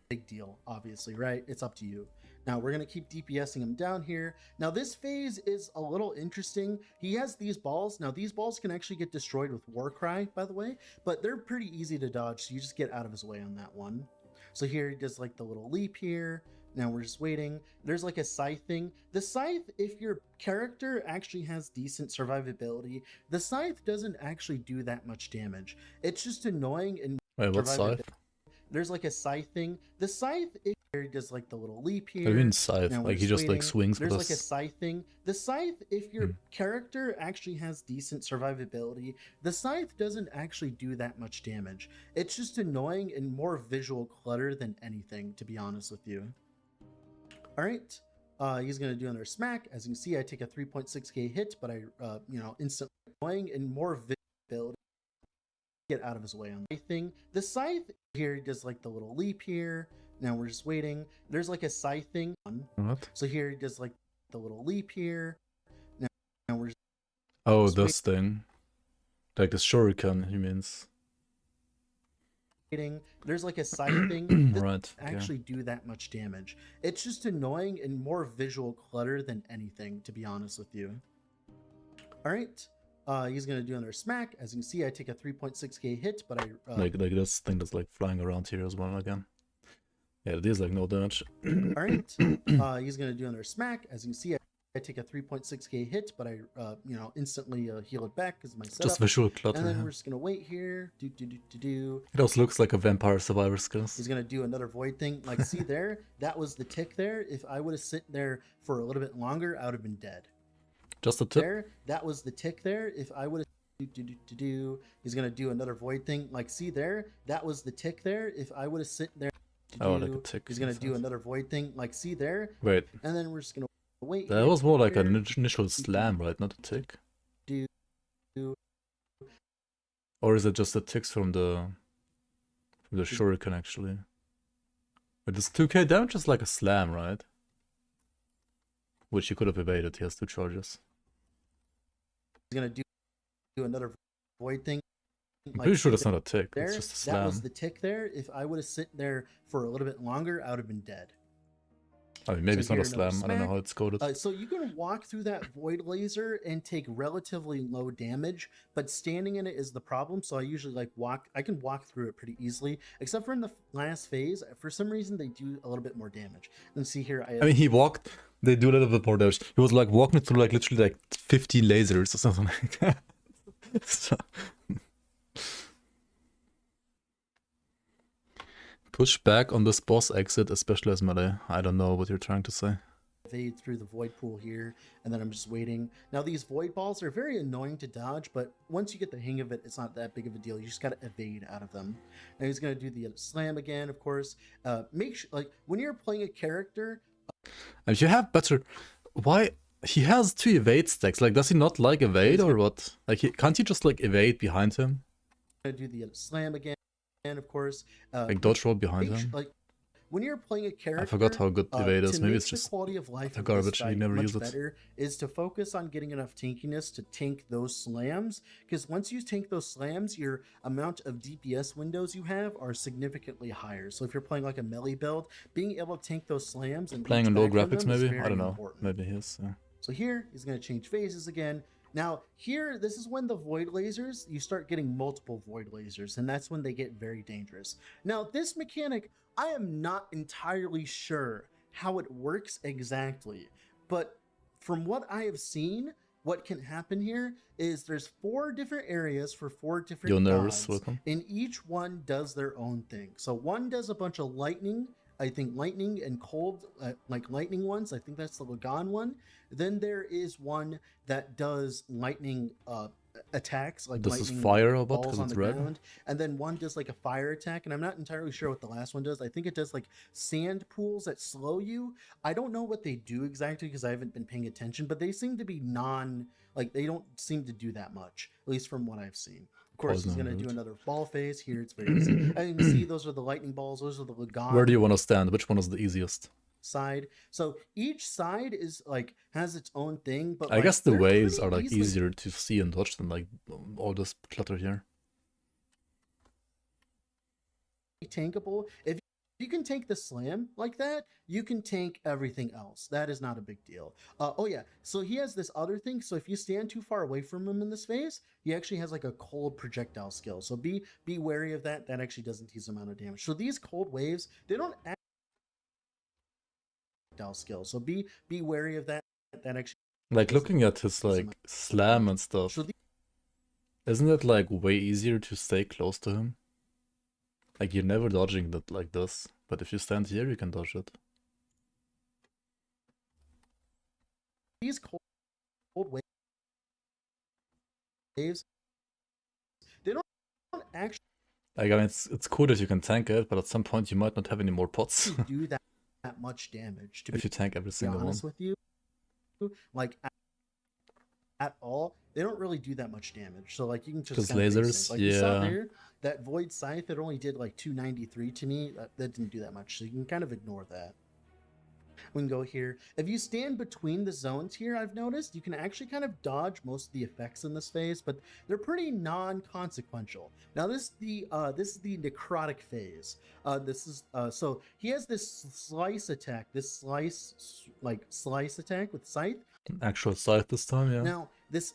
Big deal, obviously, right? It's up to you. Now we're going to keep DPSing him down here. Now this phase is a little interesting. He has these balls. Now these balls can actually get destroyed with Warcry, by the way, but they're pretty easy to dodge, so you just get out of his way on that one. So here he does like the little leap here. Now we're just waiting. There's like a scythe thing. The scythe, if your character actually has decent survivability, the scythe doesn't actually do that much damage. It's just annoying and wait, what scythe? There's like a scythe thing. The scythe, if he does like the little leap here. I mean scythe, like he just waiting. Like swings. There's like a scythe thing. The scythe, if your character actually has decent survivability, the scythe doesn't actually do that much damage. It's just annoying and more visual clutter than anything, to be honest with you. All right, he's gonna do another smack. As you can see, I take a 3.6k hit, but I, instantly annoying and more visibility. Get out of his way on the thing. The scythe here, he does like the little leap here. Now we're just waiting. There's like a scythe thing. What? So here he does like the little leap here. Now we're Oh, just this thing. Like the shuriken, he means. waiting. There's like a side thing. This Right, okay. actually do that much damage. It's just annoying and more visual clutter than anything, to be honest with you. All right. He's gonna do another smack. As you can see, I take a 3.6k hit, but I Like this thing that's like flying around here as well again. Yeah, it is like no damage. all right. He's gonna do another smack. As you can see, I take a 3.6k hit, but I instantly heal it back because my setup. Just visual clutter. And then Yeah. we're just gonna wait here. Do. It also looks like a vampire survivor skills. He's gonna do another void thing. Like, see there? That was the tick there. If I would have sit there for a little bit longer, I would have been dead. Just a tip. There, that was the tick there. If I would have he's gonna do another void thing. Like, see there? That was the tick there. If I would have sit there. Oh, like a tick. He's gonna do another void thing. Like, see there? Wait. And then we're just gonna wait. That was more like an initial slam, right? Not a tick. Do. Or is it just the ticks from the shuriken actually? But this 2k damage is like a slam, right? Which he could have evaded. He has 2 charges. He's gonna do another void thing. I'm pretty sure that's not a tick. There, It's just a that slam. was the tick there. If I would have sit there for a little bit longer, I would have been dead. I mean, maybe So it's not a here, another slam. I don't know smack. how it's coded. So you can walk through that void laser and take relatively low damage, but standing in it is the problem. So I usually I can walk through it pretty easily, except for in the last phase. For some reason, they do a little bit more damage. And see here, I mean, he walked. They do a little bit more damage. He was like walking through like literally like 50 lasers or something like that. So... Push back on this boss exit, especially as melee. I don't know what you're trying to say. evade through the void pool here, and then I'm just waiting. Now these void balls are very annoying to dodge, but once you get the hang of it, it's not that big of a deal. You just gotta evade out of them. Now he's gonna do the slam again, of course. Make sure, like, when you're playing a character, If you have better, why he has 2 evade stacks? Like, does he not like evade or what? Like, can't you just like evade behind him? gonna do the slam again, of course. Like dodge roll behind him? Like, when you're playing a character, I forgot how good evade is. to Maybe make it's the just quality of life the of this garbage. I fight never much use it. better is to focus on getting enough tankiness to tank those slams, because once you tank those slams, your amount of DPS windows you have are significantly higher. So if you're playing like a melee build, being able to tank those slams and Playing reach in low back from graphics, them is maybe? I very don't know. important. Maybe he is. Yeah. So here he's going to change phases again. Now here, this is when the void lasers, you start getting multiple void lasers, and that's when they get very dangerous. Now this mechanic, I am not entirely sure how it works exactly, but from what I have seen, what can happen here is there's 4 different areas for 4 different You're nervous, gods, welcome. and each one does their own thing. So one does a bunch of lightning, I think lightning and cold, like lightning ones. I think that's the Lagan one. Then there is one that does lightning attacks, like This is lightning fire or what? balls Because on it's the red? ground. And then one does like a fire attack, and I'm not entirely sure what the last one does. I think it does like sand pools that slow you. I don't know what they do exactly because I haven't been paying attention, but they seem to be like they don't seem to do that much, at least from what I've seen. Of course, he's going to do another ball phase. Here it's very easy. And you can see those are the lightning balls. Those are the Lagan Where do you want to stand? Which one is the easiest? side. So each side is like has its own thing, but I like, guess the they're waves pretty are like easily easier to see and dodge than like all this clutter here. tankable. If you can tank the slam like that, you can tank everything else. That is not a big deal. Oh yeah, so he has this other thing. So if you stand too far away from him in this phase, he actually has like a cold projectile skill. So be wary of that. That actually doesn't tease amount of damage. So these cold waves, they don't act projectile skill. So be wary of that. That actually Like looking at his like slam and stuff, so isn't it like way easier to stay close to him? Like you're never dodging that like this, but if you stand here, you can dodge it. these cold waves, they don't actually Like I mean, it's cool that you can tank it, but at some point you might not have any more pots do that much damage. To if you tank every be single one. honest with you, like at all, they don't really do that much damage. So like you can just Just send basic. lasers? Like you saw Yeah. there, that void scythe, it only did like 293 to me. That didn't do that much, so you can kind of ignore that. We can go here. If you stand between the zones here, I've noticed you can actually kind of dodge most of the effects in this phase, but they're pretty non-consequential. Now this is the necrotic phase. So he has this slice attack, this slice attack with scythe. Actual scythe this time, yeah. Now this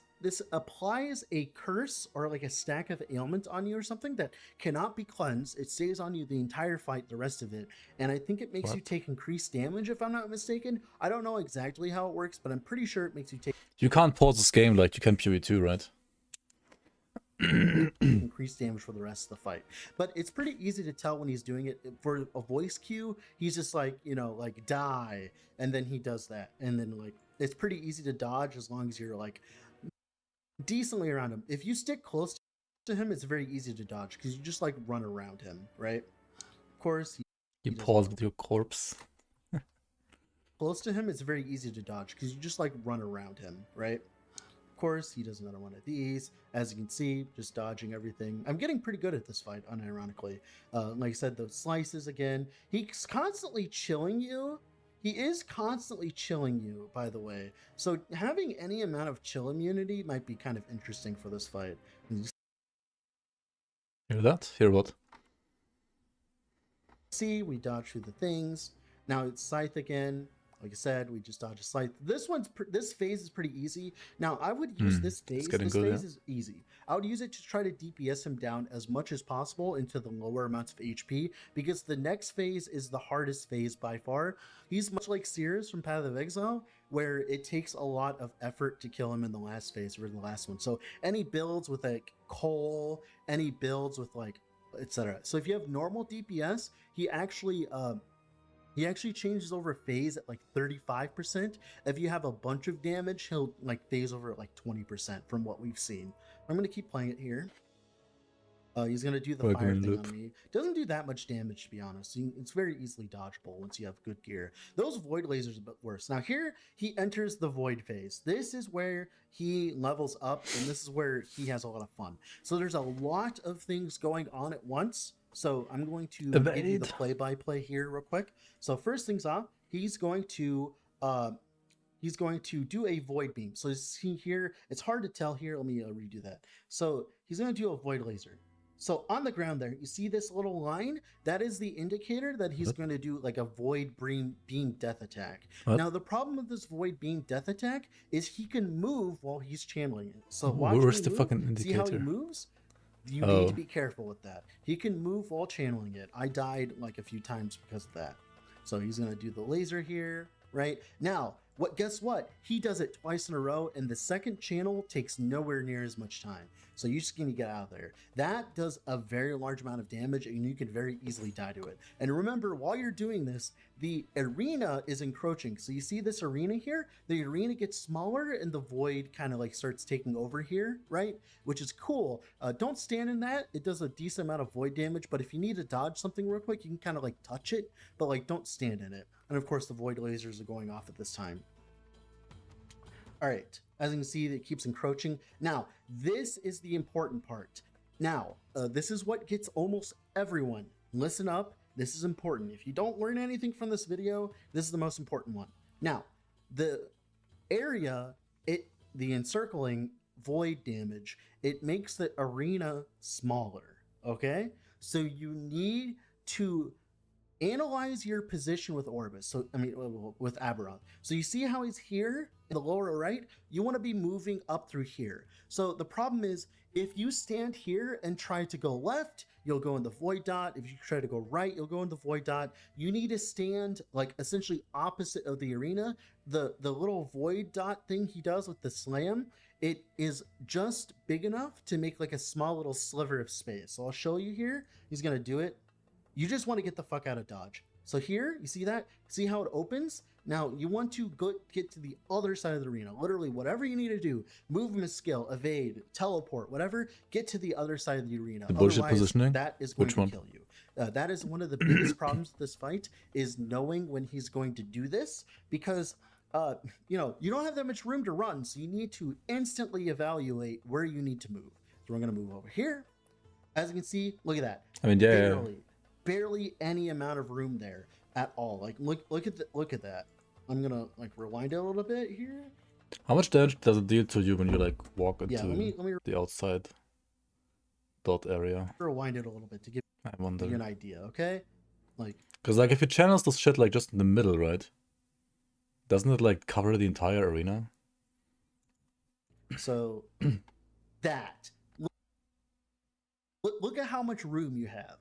applies a curse or like a stack of ailment on you or something that cannot be cleansed. It stays on you the entire fight, the rest of it, and I think it makes you take increased damage if I'm not mistaken. I don't know exactly how it works, but I'm pretty sure it makes you take You can't pause this game like you can PoE2, right? increased damage for the rest of the fight. But it's pretty easy to tell when he's doing it. For a voice cue, he's just like, you know, like die, and then he does that, and then like it's pretty easy to dodge as long as you're like decently around him. If you stick close to him, it's very easy to dodge because you just like run around him, right? Of course, You pause with your corpse. close to him, it's very easy to dodge because you just like run around him, right? Of course, he does another one of these. As you can see, just dodging everything. I'm getting pretty good at this fight, unironically. Like I said, the slices again. He's constantly chilling you. He is constantly chilling you, by the way. So having any amount of chill immunity might be kind of interesting for this fight. Hear that? Hear what? See, we dodge through the things. Now it's scythe again. Like I said, we just dodge a scythe. This phase is pretty easy. Now I would use this phase. This phase is easy. I would use it to try to DPS him down as much as possible into the lower amounts of HP, because the next phase is the hardest phase by far. He's much like Sears from Path of Exile, where it takes a lot of effort to kill him in the last phase or in the last one. So any builds with like coal, any builds with like etc. So if you have normal DPS, he actually changes over phase at like 35%. If you have a bunch of damage, he'll like phase over at like 20% from what we've seen. I'm going to keep playing it here. He's going to do the fire thing on me. Doesn't do that much damage, to be honest. It's very easily dodgeable once you have good gear. Those void lasers are a bit worse. Now here, he enters the void phase. This is where he levels up, and this is where he has a lot of fun. So there's a lot of things going on at once. So I'm going to give you the play-by-play here real quick. So first things off, he's going to do a void beam. So you see here, it's hard to tell here. Let me redo that. So he's going to do a void laser. So on the ground there, you see this little line? That is the indicator that he's going to do like a void beam death attack. Now the problem with this void beam death attack is he can move while he's channeling it. So watch where's the move. fucking indicator? See how he moves? You need to be careful with that. He can move while channeling it. I died like a few times because of that. So he's going to do the laser here, right? Now, guess what? He does it twice in a row, and the second channel takes nowhere near as much time. So you just need to get out of there. That does a very large amount of damage, and you can very easily die to it. And remember, while you're doing this, the arena is encroaching. So you see this arena here? The arena gets smaller, and the void kind of like starts taking over here, right? Which is cool. Don't stand in that. It does a decent amount of void damage, but if you need to dodge something real quick, you can kind of like touch it, but like don't stand in it. And of course, the void lasers are going off at this time. All right, as you can see, it keeps encroaching. Now, this is the important part. Now, this is what gets almost everyone. Listen up, this is important. If you don't learn anything from this video, this is the most important one. Now, the area, the encircling void damage, it makes the arena smaller, okay? So you need to analyze your position with Orbis. So, I mean, with Abberoth. So you see how he's here in the lower right? You want to be moving up through here. So the problem is, if you stand here and try to go left, you'll go in the void dot. If you try to go right, you'll go in the void dot. You need to stand like essentially opposite of the arena. The little void dot thing he does with the slam, it is just big enough to make like a small little sliver of space. So I'll show you here. He's going to do it. You just want to get the fuck out of dodge. So here, you see that? See how it opens? Now, you want to get to the other side of the arena. Literally, whatever you need to do, movement skill, evade, teleport, whatever, get to the other side of the arena. The bullshit Otherwise, positioning? that is going to kill you. That is one of the biggest problems with this fight, is knowing when he's going to do this, because you know, you don't have that much room to run, so you need to instantly evaluate where you need to move. So we're going to move over here. As you can see, look at that. I mean, yeah. Barely. barely any amount of room there at all. Like look at that. I'm gonna like rewind it a little bit here. How much damage does it deal to you when you like walk into Yeah, let me the outside dot area? rewind it a little bit to give I you wonder. an idea, okay? Like, Because like if you channels this shit like just in the middle, right? Doesn't it like cover the entire arena? so that look at how much room you have.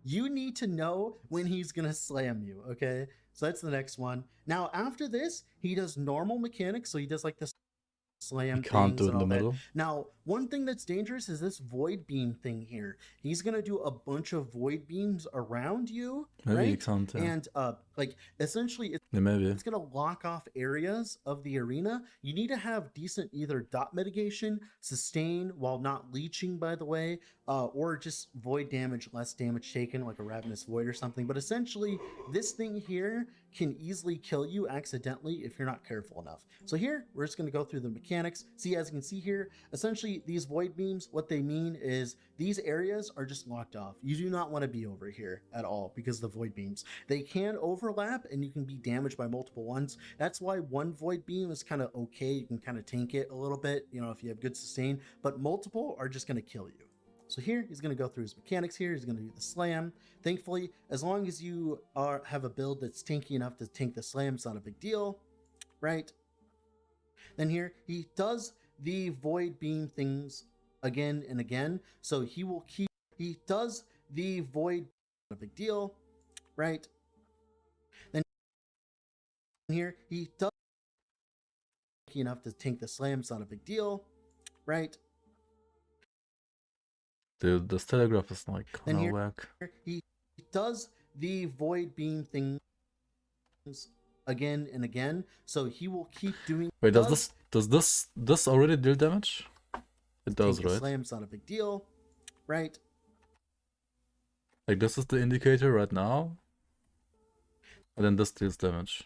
You need to know when he's gonna slam you, okay? So that's the next one. Now after this, he does normal mechanics, so he does like the slam You can't things do it and in the all that. middle. Now, one thing that's dangerous is this void beam thing here. He's gonna do a bunch of void beams around you, Maybe right? you can't, yeah. And like essentially Yeah, maybe. it's gonna lock off areas of the arena. You need to have decent either dot mitigation, sustain while not leeching, by the way, or just void damage, less damage taken, like a ravenous void or something. But essentially, this thing here can easily kill you accidentally if you're not careful enough. So here, we're just gonna go through the mechanics. See, as you can see here, essentially these void beams, what they mean is these areas are just locked off. You do not want to be over here at all because of the void beams. They can overlap and you can be damaged by multiple ones. That's why one void beam is kind of okay. You can kind of tank it a little bit, you know, if you have good sustain, but multiple are just going to kill you. So here, he's going to go through his mechanics here. He's going to do the slam. Thankfully, as long as you have a build that's tanky enough to tank the slam, it's not a big deal, right? Then here, he does the void beam things again and again. So he does the void, not a big deal, right? Then here, he does enough to tank the slam, it's not a big deal, right? Dude, this telegraph is like Then here, whack. he does the void beam things again and again. So he will keep doing. Wait, does this already deal damage? It does, right? Slam's not a big deal, right? Like this is the indicator right now, and then this deals damage.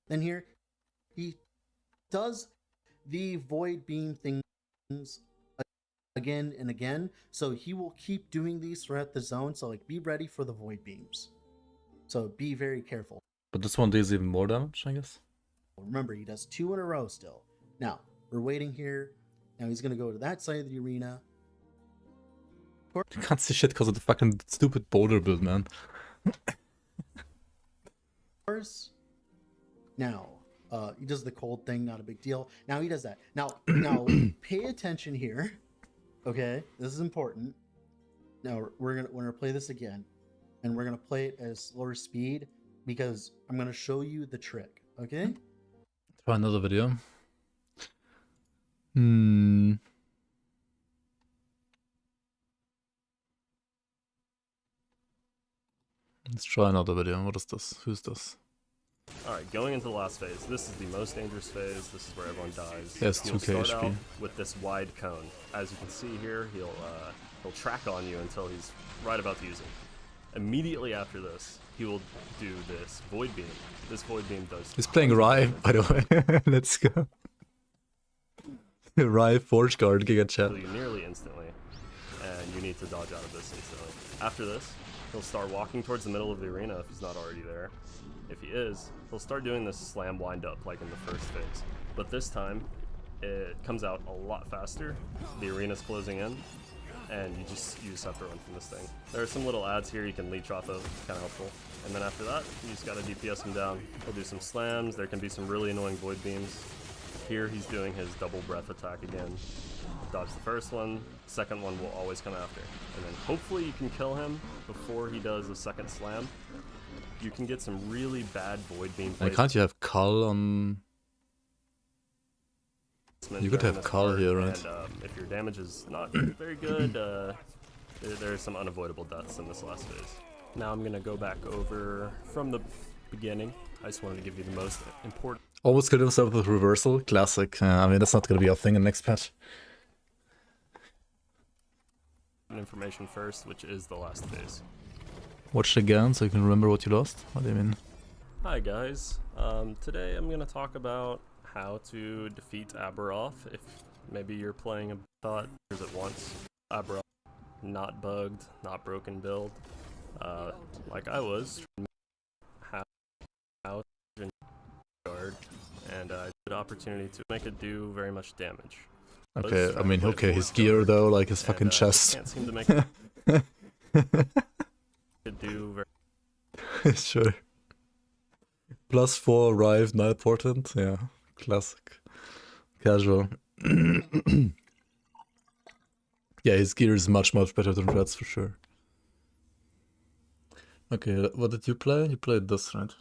Then here, he does the void beam things again and again. So he will keep doing these throughout the zone. So like, be ready for the void beams. So be very careful. But this one deals even more damage, I guess. Remember, he does 2 in a row still. Now, we're waiting here. Now he's going to go to that side of the arena. You can't see shit because of the fucking stupid boulder build, man. Now, he does the cold thing, not a big deal. Now he does that. Now, pay attention here. Okay, this is important. Now we're gonna play this again, and we're gonna play it at slower speed because I'm gonna show you the trick. Okay. Try another video. Let's try another video. What is this? Who's this? Alright, going into the last phase. This is the most dangerous phase. This is where everyone dies. He has He'll 2k start HP. out with this wide cone. As you can see here, he'll track on you until he's right about to use it. Immediately after this, he will do this void beam. This void beam does. He's playing Rye, by the way. Let's go. Rye Forge Guard Giga Chat. Kill you nearly instantly, and you need to dodge out of this instantly. After this, he'll start walking towards the middle of the arena if he's not already there. If he is, he'll start doing this slam wind up like in the first phase. But this time, it comes out a lot faster. The arena's closing in, and you just have to run from this thing. There are some little ads here you can leech off of, kind of helpful. And then after that, you just gotta DPS him down. He'll do some slams. There can be some really annoying void beams. Here he's doing his double breath attack again. Dodge the first one, second one will always come after. And then hopefully you can kill him before he does the second slam. You can get some really bad void beam Like, can't you have Cull on... You could have Cull here, right? And if your damage is not very good, there are some unavoidable deaths in this last phase. Now I'm going to go back over from the beginning. I just wanted to give you the most important Always kill himself with reversal. Classic. I mean, that's not going to be a thing in the next patch. information first, which is the last phase. Watch it again so you can remember what you lost. What do you mean? Hi guys, today I'm going to talk about how to defeat Abberoth if Maybe you're playing a thought at once. Abberoth, not bugged, not broken build. Like I was, half out and guard, and I had the opportunity to make it do very much damage. Okay, I mean, okay, his gear though, like his fucking chest. Can't seem to make it do very. Sure. +4 Rive Night Portent, yeah, classic. Casual. Yeah, his gear is much better than Red's for sure. Okay, what did you play? You played this, right?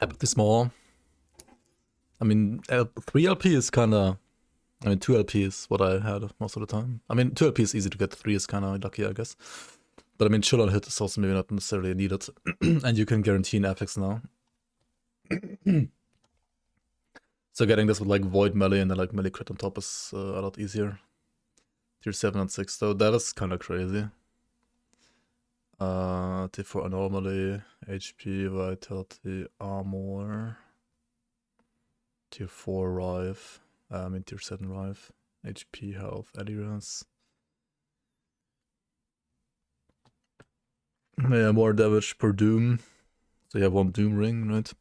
Epoch is small. I mean, 3 LP is kinda... I mean, 2 LP is what I had most of the time. I mean, 2 LP is easy to get, 3 is kinda lucky, I guess. But I mean, chill on hit is also maybe not necessarily needed. And you can guarantee an FX now. So getting this with like Void Melee and then like Melee Crit on top is a lot easier. Tier 7 and 6 though, that is kinda crazy. Tier 4 Anomaly, HP, Vitality, Armor. Tier 4 Rive, I mean Tier 7 Rive, HP, Health, Adherence. Yeah, more damage per Doom. So you have 1 Doom ring, right?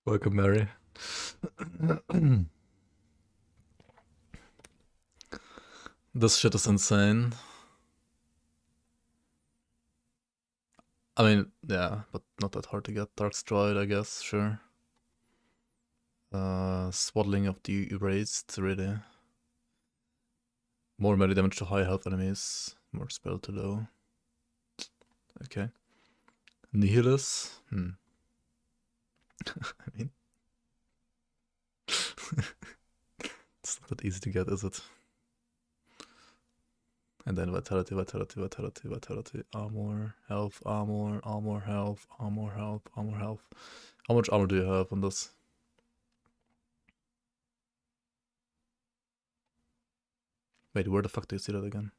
Welcome, Mary. This shit is insane. I mean, yeah, but not that hard to get. Dark Stride, I guess, sure. Swaddling of the Erased, really. More melee damage to high health enemies. More spell to low. Okay. Nihilus. I mean... it's not that easy to get, is it? And then Vitality, Vitality, Vitality, Vitality, Armor, Health, Armor, Armor, Health, Armor, Health, Armor, Health. How much armor do you have on this? Wait, where the fuck do you see that again?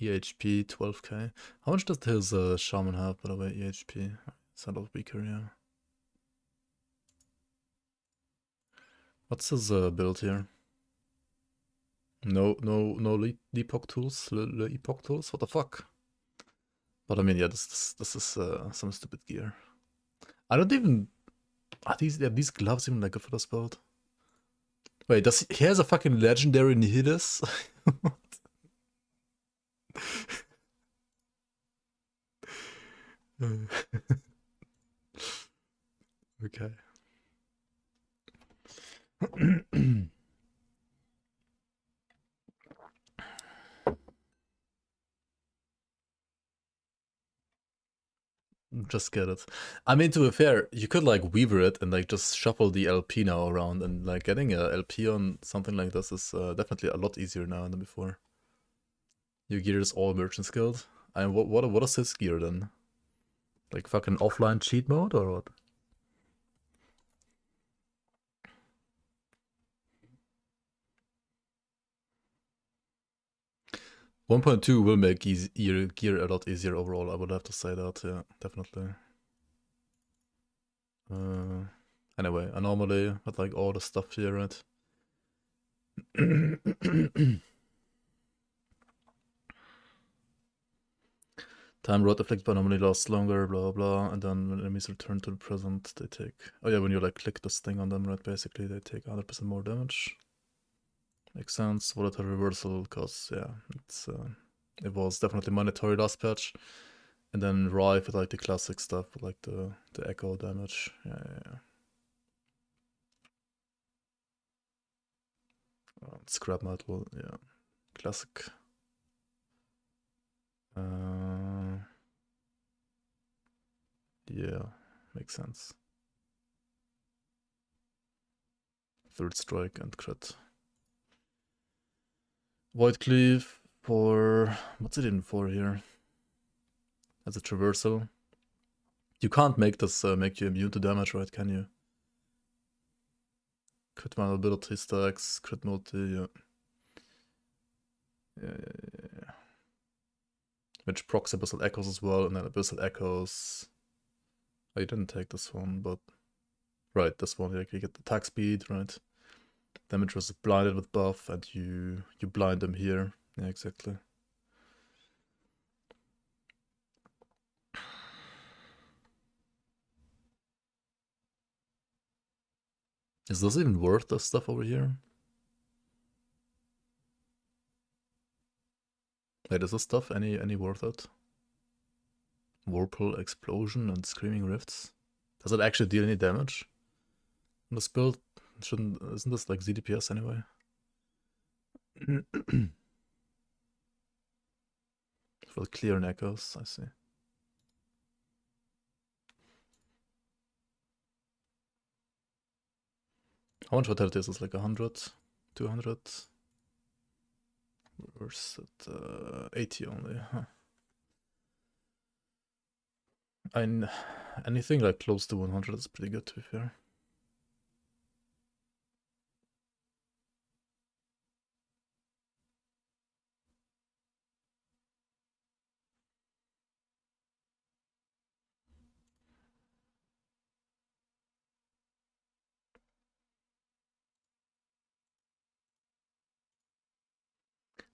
EHP, 12k. How much does his Shaman have, by the way, EHP? It's a lot weaker, yeah. What's his build here? No Epoch tools? Epoch tools? What the fuck? But I mean, yeah, this is some stupid gear. I don't even... Are these gloves even like good for this build? Wait, he has a fucking legendary Nihilus? What? Okay. Just get it. I mean, to be fair, you could like Weaver it and like just shuffle the LP now around, and like getting a LP on something like this is definitely a lot easier now than before. Your gear is all merchant skilled. And what is his gear then? Like fucking offline cheat mode or what? .2 will make your gear a lot easier overall, I would have to say that, yeah, definitely. Anyway, Anomaly, but like all the stuff here, right? Time rot afflicted by anomaly lasts longer, blah blah, and then when enemies return to the present, they take... Oh yeah, when you like click this thing on them, right, basically they take 100% more damage. Makes sense. Volatile reversal, because yeah, it was definitely mandatory last patch. And then Rive with like the classic stuff, with, like the echo damage. Yeah. Scrap metal, yeah, classic. Yeah, makes sense. Third strike and crit. Void Cleave for... What's it in for here? As a traversal. You can't make this make you immune to damage, right? Can you? Crit vulnerability stacks, crit multi, yeah. Yeah. which procs Abyssal Echoes as well, and then Abyssal Echoes. Oh, you didn't take this one, but right, this one, like you get the attack speed, right? Damage was blinded with buff, and you blind them here. Yeah, exactly. Is this even worth this stuff over here? Wait, is this stuff any worth it? Whirlpool Explosion and Screaming Rifts? Does it actually deal any damage in this build? Isn't this like ZDPS anyway? For clear and echoes, I see. How much vitality is this? Like 100? 200? Or is it 80 only? Huh. Anything like close to 100 is pretty good, to be fair.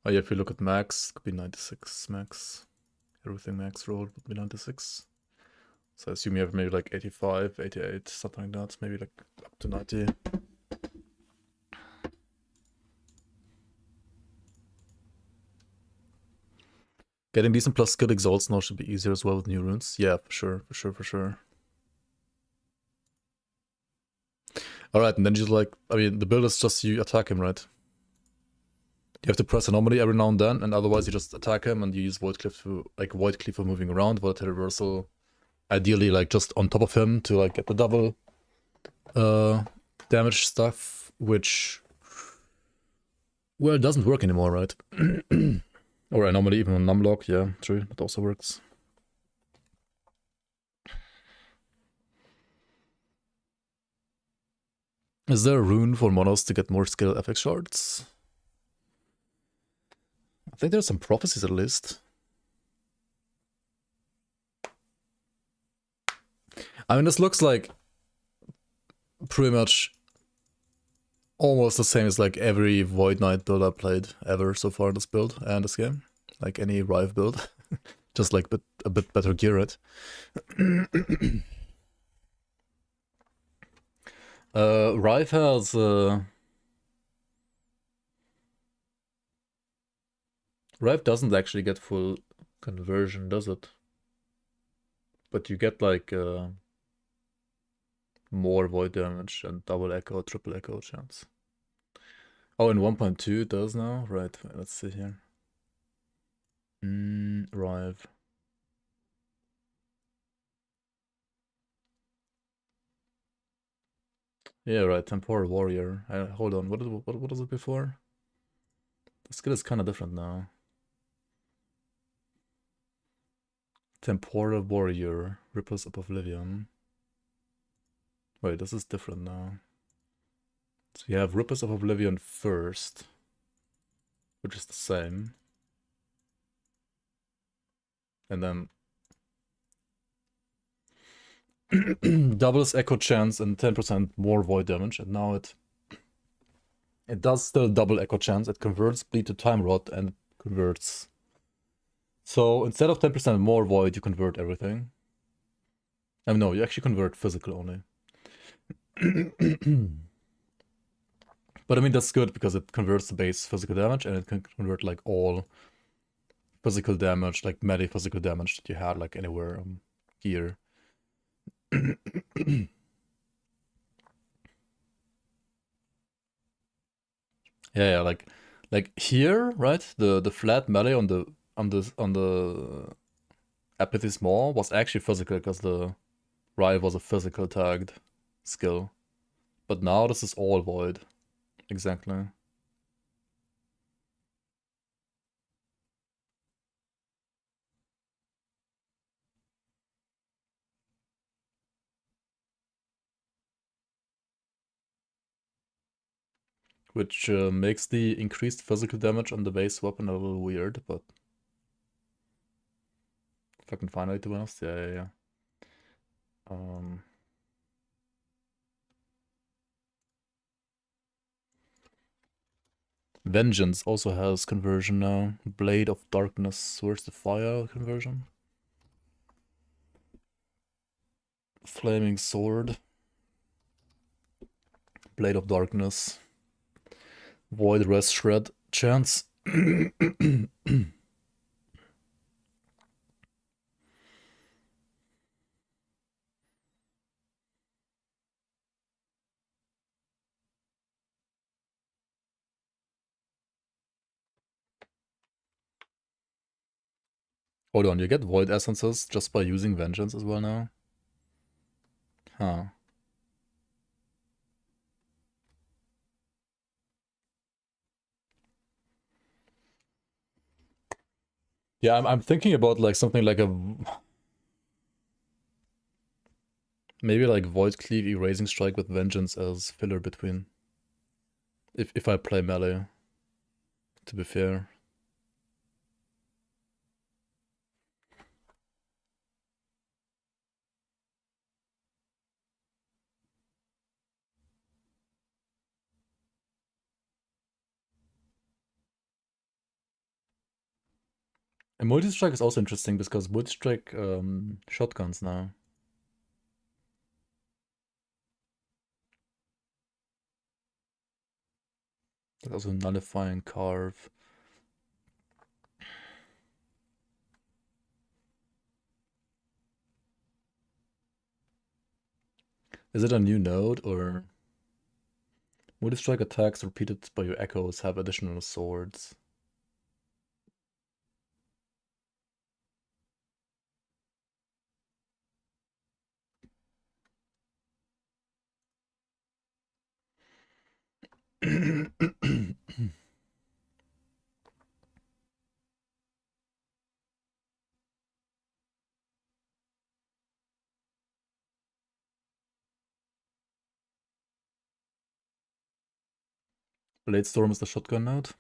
Oh yeah, if you look at max, it could be 96 max. Everything max rolled would be 96. So I assume you have maybe like 85, 88, something like that. Maybe like up to 90. Getting decent plus good exalts now should be easier as well with new runes. Yeah, for sure. Alright, and then you like, I mean, the build is just you attack him, right? You have to press anomaly every now and then, and otherwise you just attack him and you use Void Cleave for moving around, Volatile Reversal. Ideally, like just on top of him to like get the double damage stuff, which, well, it doesn't work anymore, right? Or anomaly even on Numlock, yeah, true, that also works. Is there a rune for monos to get more skill FX shards? I think there's some prophecies at least. I mean, this looks like pretty much almost the same as like every Void Knight build I played ever so far in this build and this game. Like any Rive build. Just like a bit better gear, right? Rive has Rive doesn't actually get full conversion, does it? But you get like more void damage and double echo, triple echo chance. Oh, in 1.2 it does now? Right, let's see here. Rive. Yeah, right, Temporal Warrior. Hold on, what was it before? The skill is kind of different now. Temporal Warrior, Ripples of Oblivion. Wait, this is different now. So you have Ripples of Oblivion first, which is the same. And then doubles echo chance and 10% more void damage, and now it does still double echo chance. It converts bleed to time rot and converts. So instead of 10% more void, you convert everything. I mean, no, you actually convert physical only. But I mean, that's good because it converts the base physical damage and it can convert like all physical damage, like melee physical damage that you had like anywhere here. Yeah, like here, right? The flat melee on the Apathy's Maw was actually physical because the Rive was a physical tagged skill. But now this is all void. Exactly. Which makes the increased physical damage on the base weapon a little weird, but If I can find it, to be honest. Yeah. Vengeance also has conversion now. Blade of Darkness. Where's the fire conversion? Flaming Sword. Blade of Darkness. Void Rest Shred. Chance. Hold on, you get Void Essences just by using Vengeance as well now? Huh. Yeah, I'm thinking about like something like a... Maybe like Void Cleave Erasing Strike with Vengeance as filler between. If I play melee, to be fair. And multi-strike is also interesting because multi-strike shotguns now. There's also nullifying carve. Is it a new node or... Multi-strike attacks repeated by your echoes have additional swords. Blade Storm is the shotgun node.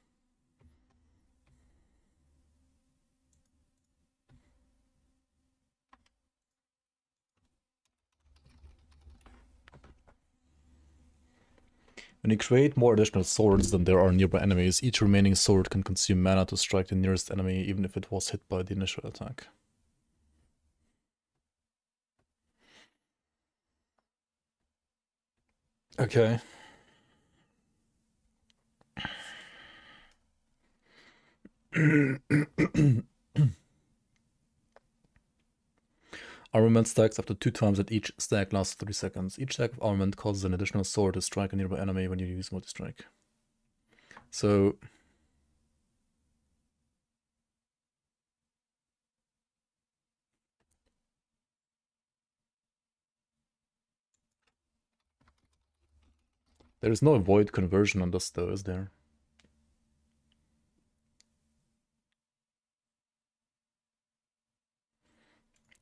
When you create more additional swords than there are nearby enemies, each remaining sword can consume mana to strike the nearest enemy, even if it was hit by the initial attack. Okay. Armament stacks after 2 times at each stack lasts 30 seconds. Each stack of armament causes an additional sword to strike a nearby enemy when you use multi-strike. So... There is no void conversion on this though, is there?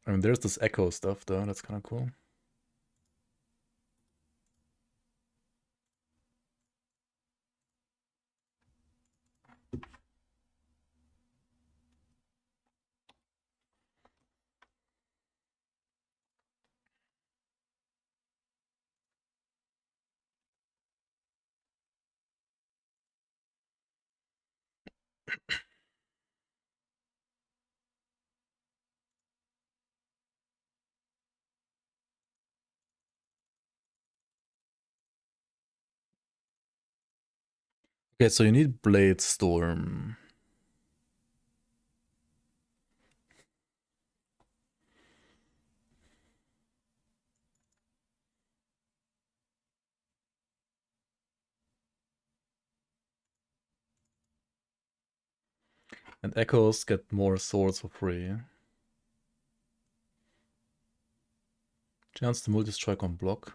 I mean, there's this echo stuff though, that's kind of cool. Okay, so you need Blade Storm. And echoes get more swords for free. Chance to multi-strike on block.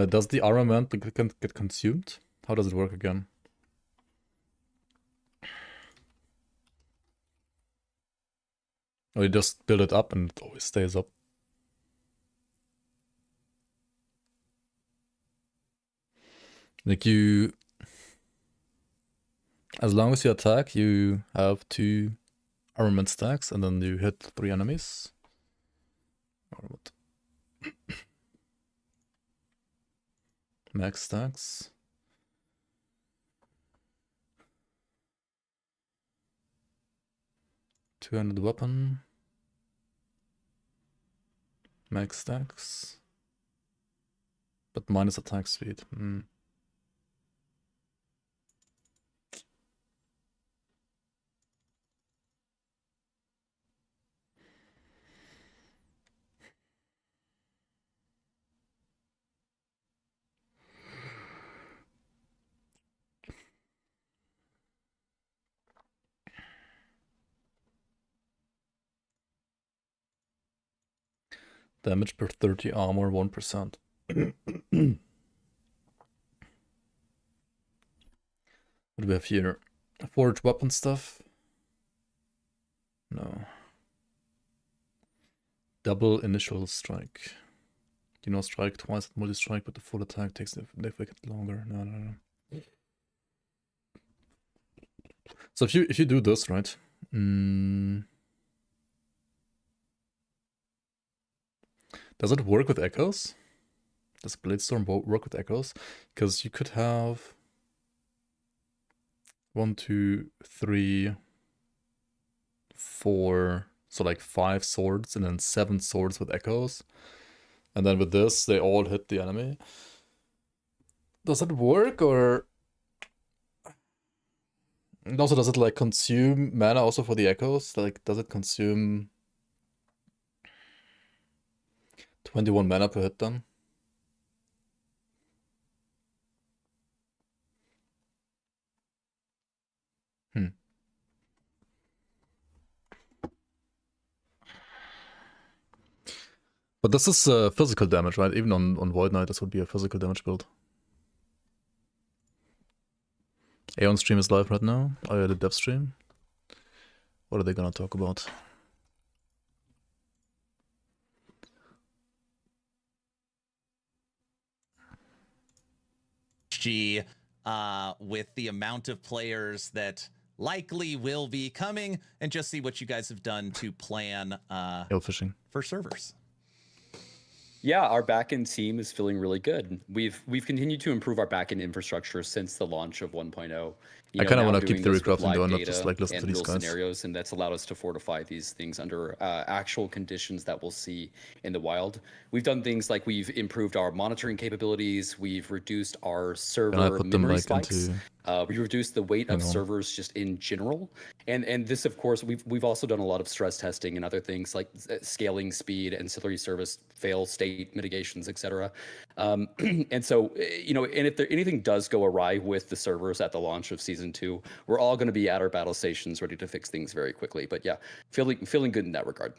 Does the armament get consumed? How does it work again? Or you just build it up and it always stays up. Like you, as long as you attack, you have 2 armament stacks, and then you hit 3 enemies. Or what? Max stacks. $200 weapon. Max stacks. But minus attack speed. Damage per 30 armor, 1%. What do we have here? Forge weapon stuff? No. Double initial strike. Do not strike twice at multi-strike, but the full attack takes significantly longer. No. So if you do this, right? Does it work with echoes? Does Bladestorm work with echoes? Because you could have 1, 2, 3, 4, so like 5 swords and then 7 swords with echoes. And then with this, they all hit the enemy. Does it work, or... And also, does it like consume mana also for the echoes? Like, does it consume 21 mana per hit then? But this is physical damage, right? Even on Void Knight, this would be a physical damage build. Aeon stream is live right now. Oh yeah, the dev stream. What are they gonna talk about? With the amount of players that likely will be coming, and just see what you guys have done to plan fishing for servers. Yeah, our backend team is feeling really good. We've continued to improve our backend infrastructure since the launch of 1.0. I kind of want to keep Theorycrafting though, not just like listen to these guys. Scenarios, and that's allowed us to fortify these things under actual conditions that we'll see in the wild. We've done things like we've improved our monitoring capabilities. We've reduced our server memory spikes. We reduced the weight of servers just in general, and this, of course, we've also done a lot of stress testing and other things like scaling speed, ancillary service fail state mitigations, etc. And so, and if anything does go awry with the servers at the launch of Season 2, we're all going to be at our battle stations ready to fix things very quickly. But yeah, feeling good in that regard.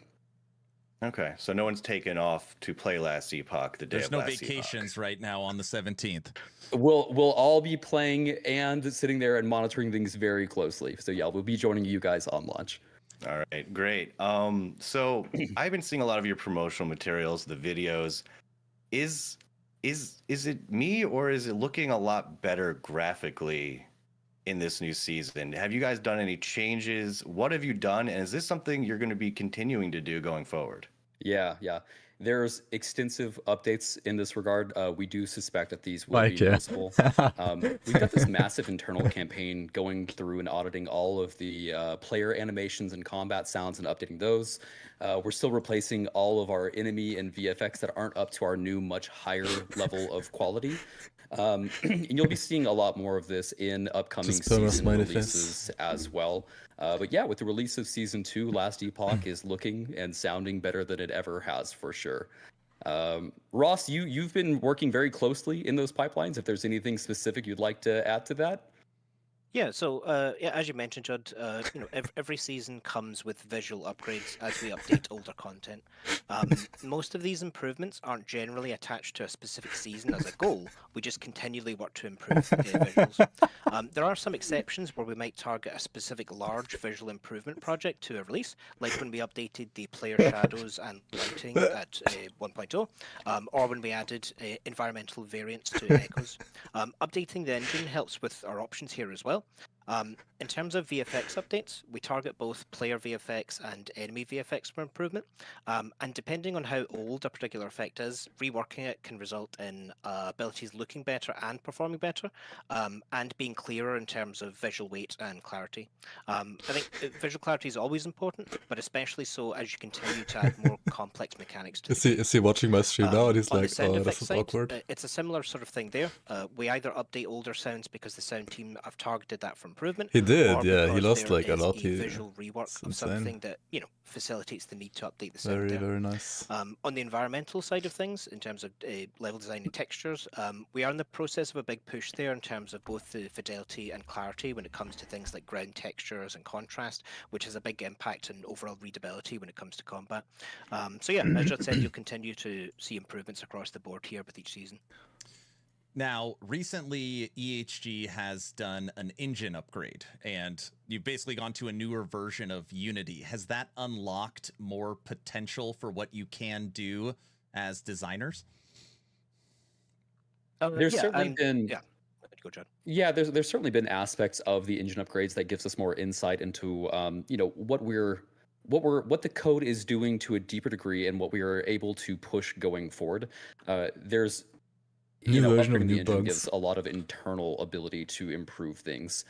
Okay, so no one's taken off to play last Epoch the day There's of no last vacations Epoch. Right now on the 17th. We'll all be playing and sitting there and monitoring things very closely. So yeah, we'll be joining you guys on launch. All right, great. So I've been seeing a lot of your promotional materials, the videos. Is it me, or is it looking a lot better graphically in this new season? Have you guys done any changes? What have you done? And is this something you're going to be continuing to do going forward? Yeah. There's extensive updates in this regard. We do suspect that these will be noticeable. We've got this massive internal campaign going through and auditing all of the player animations and combat sounds and updating those. We're still replacing all of our enemy and VFX that aren't up to our new, much higher level of quality. And you'll be seeing a lot more of this in upcoming season releases as well. But yeah, with the release of Season 2, Last Epoch is looking and sounding better than it ever has, for sure. Ross, you've been working very closely in those pipelines. If there's anything specific you'd like to add to that? Yeah, so yeah, as you mentioned, Judd, every season comes with visual upgrades as we update older content. Most of these improvements aren't generally attached to a specific season as a goal. We just continually work to improve visuals. There are some exceptions where we might target a specific large visual improvement project to a release, like when we updated the player shadows and lighting at 1.0, or when we added environmental variants to echoes. Updating the engine helps with our options here as well. In terms of VFX updates, we target both player VFX and enemy VFX for improvement. And depending on how old a particular effect is, reworking it can result in abilities looking better and performing better, and being clearer in terms of visual weight and clarity. I think visual clarity is always important, but especially so as you continue to add more complex mechanics to the game. Is he watching my stream now? And he's On the like, sound oh, effects this is side, awkward. it's a similar sort of thing there. We either update older sounds because the sound team have targeted that for improvement. He did, or yeah. He because lost there like a is lot. visual rework It's of insane. something that facilitates the need to update the sound. Very, there. very nice. On the environmental side of things, in terms of level design and textures, we are in the process of a big push there in terms of both the fidelity and clarity when it comes to things like ground textures and contrast, which has a big impact on overall readability when it comes to combat. So yeah, as Judd said, you'll continue to see improvements across the board here with each season. Now, recently, EHG has done an engine upgrade, and you've basically gone to a newer version of Unity. Has that unlocked more potential for what you can do as designers? There's certainly been... Yeah. Go, John. Yeah, there's certainly been aspects of the engine upgrades that gives us more insight into what the code is doing to a deeper degree and what we are able to push going forward. There's upgrading the engine gives a lot of internal ability to improve things.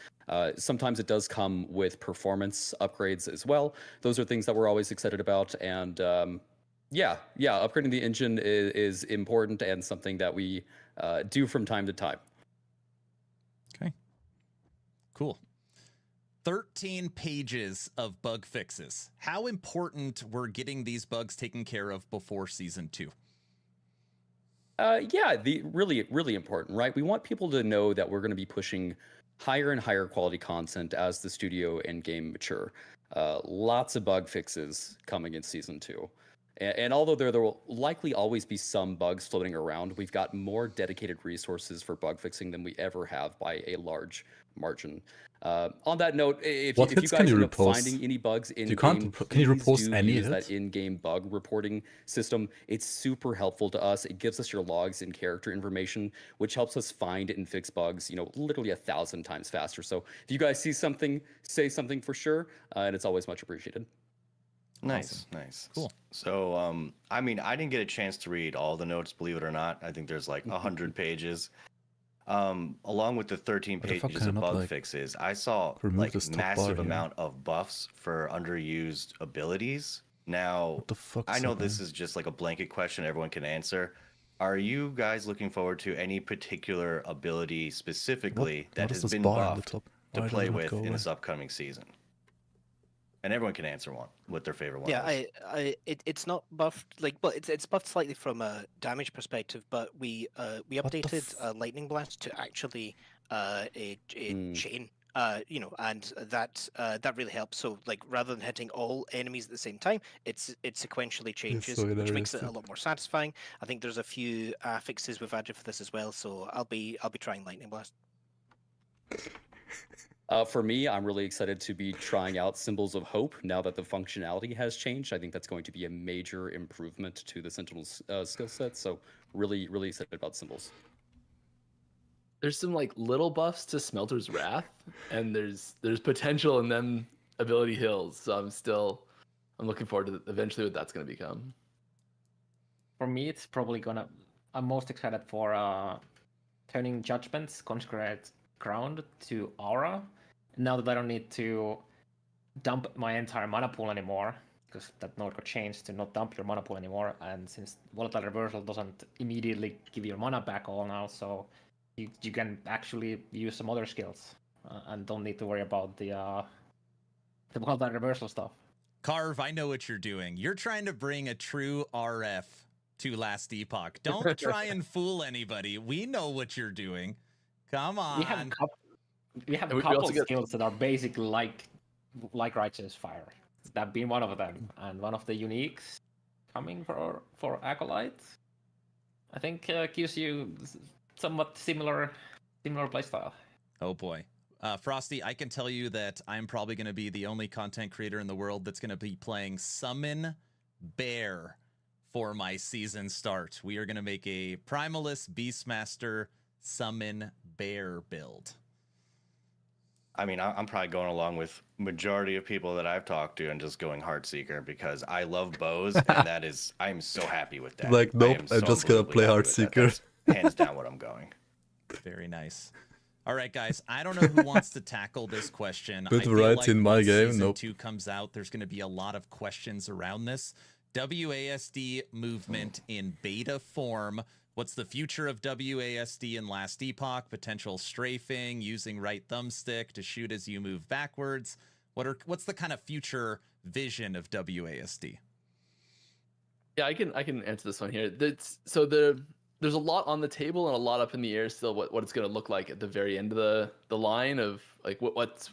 Sometimes it does come with performance upgrades as well. Those are things that we're always excited about. And upgrading the engine is important and something that we do from time to time. Okay. Cool. 13 pages of bug fixes. How important were getting these bugs taken care of before Season 2? Really important, right? We want people to know that we're going to be pushing higher and higher quality content as the studio and game mature. Lots of bug fixes coming in Season 2. And although there will likely always be some bugs floating around, we've got more dedicated resources for bug fixing than we ever have by a large margin. On that note, if you guys end up finding any bugs in game, can you repost any use that in-game bug reporting system. It's super helpful to us. It gives us your logs and character information, which helps us find and fix bugs, literally 1,000 times faster. So if you guys see something, say something for sure, and it's always much appreciated. Nice. Cool. So, I didn't get a chance to read all the notes, believe it or not. I think there's like 100 pages. Along with the 13 pages of bug fixes, I saw like massive amount of buffs for underused abilities. Now, I know this is just like a blanket question everyone can answer. Are you guys looking forward to any particular ability specifically that has been buffed to play with in this upcoming season? And everyone can answer what their favorite one is. Yeah, it's not buffed it's buffed slightly from a damage perspective, but we updated Lightning Blast to actually a chain, and that really helps. So rather than hitting all enemies at the same time, it sequentially changes, which makes it a lot more satisfying. I think there's a few fixes we've added for this as well, so I'll be trying Lightning Blast. For me, I'm really excited to be trying out Symbols of Hope now that the functionality has changed. I think that's going to be a major improvement to the Sentinel's skill set. So really, really excited about Symbols. There's some little buffs to Smelter's Wrath, and there's potential in them ability hills. So I'm looking forward to eventually what that's going to become. For me, it's probably I'm most excited for turning Judgment's Consecrated Ground to Aura. Now that I don't need to dump my entire mana pool anymore, because that node got changed to not dump your mana pool anymore, and since Volatile Reversal doesn't immediately give your mana back all now, so you can actually use some other skills and don't need to worry about the Volatile Reversal stuff. Carve, I know what you're doing. You're trying to bring a true RF to Last Epoch. Don't try and fool anybody. We know what you're doing. Come on. We have And a we also couple get- skills that are basic like Righteous Fire. That being one of them, and one of the uniques coming for Acolyte, I think gives you somewhat similar playstyle. Oh boy. Frosty, I can tell you that I'm probably going to be the only content creator in the world that's going to be playing Summon Bear for my season start. We are going to make a Primalist Beastmaster Summon Bear build. I mean, I'm probably going along with majority of people that I've talked to and just going Heartseeker because I love bows and that is, I'm so happy with that. Like, I nope, am I'm so just gonna unbelievably play happy with that. Heartseeker. That's hands down what I'm going. Very nice. All right, guys. I don't know who wants to tackle this question. Put I feel variety like in my once game, Season nope. 2 comes out, there's going to be a lot of questions around this. WASD movement in beta form. What's the future of WASD in Last Epoch? Potential strafing, using right thumbstick to shoot as you move backwards. What's the kind of future vision of WASD? Yeah, I can answer this one here. There's a lot on the table and a lot up in the air still. What it's going to look like at the very end of the line of like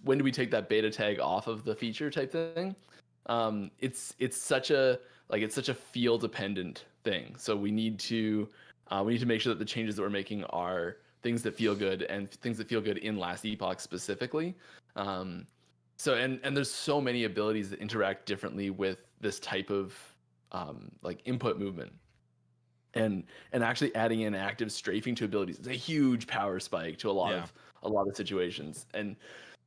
when do we take that beta tag off of the feature type thing? It's such a feel dependent thing. So we need to make sure that the changes that we're making are things that feel good and things that feel good in Last Epoch specifically. So there's so many abilities that interact differently with this type of like input movement. And actually adding in active strafing to abilities is a huge power spike to a lot of situations. And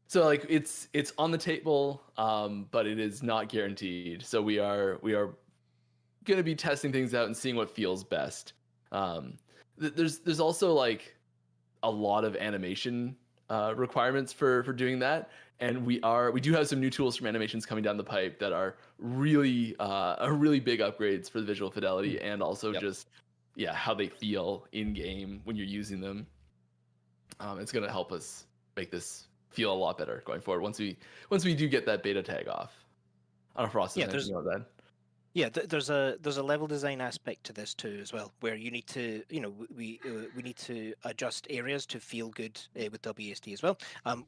so like it's on the table, but it is not guaranteed. So we are going to be testing things out and seeing what feels best. There's also like a lot of animation requirements for doing that, and we do have some new tools from animations coming down the pipe that are really big upgrades for the visual fidelity and also just how they feel in game when you're using them. It's going to help us make this feel a lot better going forward once we do get that beta tag off. I don't know if Ross has anything about that. Yeah, there's a level design aspect to this too as well, where you need to, we need to adjust areas to feel good with WASD as well.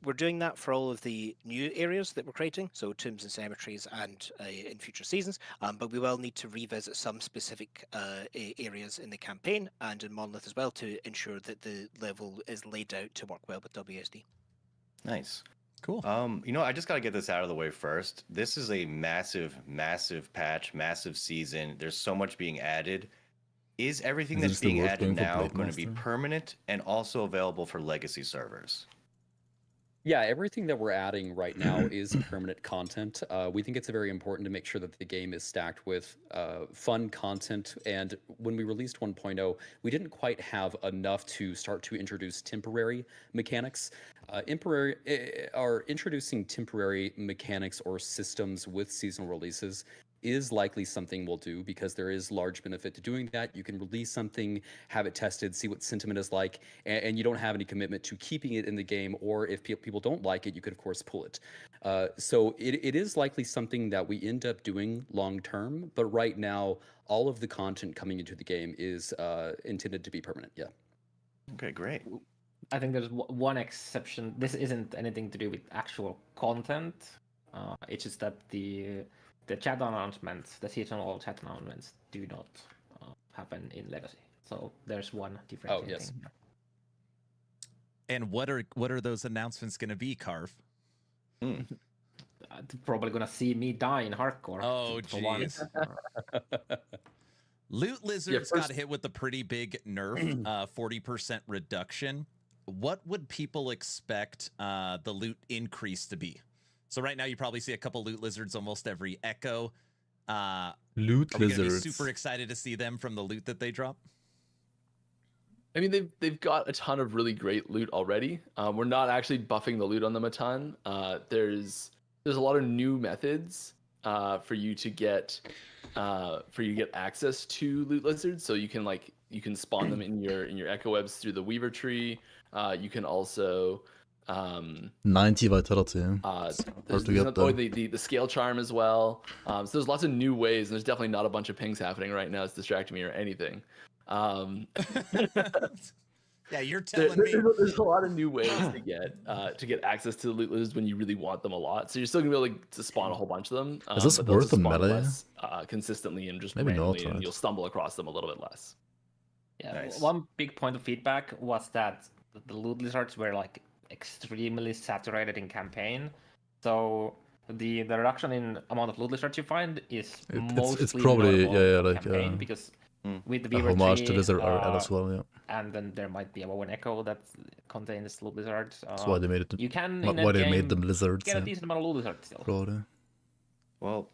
We're doing that for all of the new areas that we're creating, so tombs and cemeteries, and in future seasons. But we will need to revisit some specific areas in the campaign and in Monolith as well to ensure that the level is laid out to work well with WASD. Nice. Cool. I just got to get this out of the way first. This is a massive, massive patch, massive season. There's so much being added. Is everything that's being added now going to be permanent and also available for legacy servers? Yeah, everything that we're adding right now is permanent content. We think it's very important to make sure that the game is stacked with fun content. And when we released 1.0, we didn't quite have enough to start to introduce temporary mechanics. Introducing temporary mechanics or systems with seasonal releases is likely something we'll do because there is large benefit to doing that. You can release something, have it tested, see what sentiment is like, and you don't have any commitment to keeping it in the game, or if people don't like it, you could of course pull it. So it is likely something that we end up doing long term, but right now all of the content coming into the game is intended to be permanent. Yeah. Okay, great. I think there's one exception. This isn't anything to do with actual content. It's just that the chat announcements, the seasonal chat announcements, do not happen in Legacy. So there's one different thing. Yes. And what are those announcements going to be, Carve? Probably gonna see me die in hardcore. Oh, jeez. Loot Lizards got hit with a pretty big nerf, 40% reduction. What would people expect the loot increase to be? So right now you probably see a couple Loot Lizards almost every echo. Loot are we Lizards. gonna be super excited to see them from the loot that they drop? I mean, they've got a ton of really great loot already. We're not actually buffing the loot on them a ton. There's a lot of new methods for you to get access to Loot Lizards. So you can spawn them in your echo webs through the Weaver tree. You can also 90 vitality. The scale charm as well. So there's lots of new ways, and there's definitely not a bunch of pings happening right now. It's distracting me or anything. Yeah, you're telling me. There's a lot of new ways to get access to the loot lizards when you really want them a lot. So you're still gonna be able to spawn a whole bunch of them. Is this but they'll worth just a spawn melee? less consistently and just Maybe not, randomly, and right? you'll stumble across them a little bit less. Yeah, Nice. one big point of feedback was that the loot lizards were like extremely saturated in campaign. So the reduction in amount of loot lizards you find is mostly it's probably notable in like campaign because with the a Beaver homage tree, to Lizard are as well. Yeah, and then there might be a Woe and Echo that contains loot lizards. that's why they made it. You can Why they made them in-game lizards. get a Yeah. decent amount of loot lizards still. Probably. Well,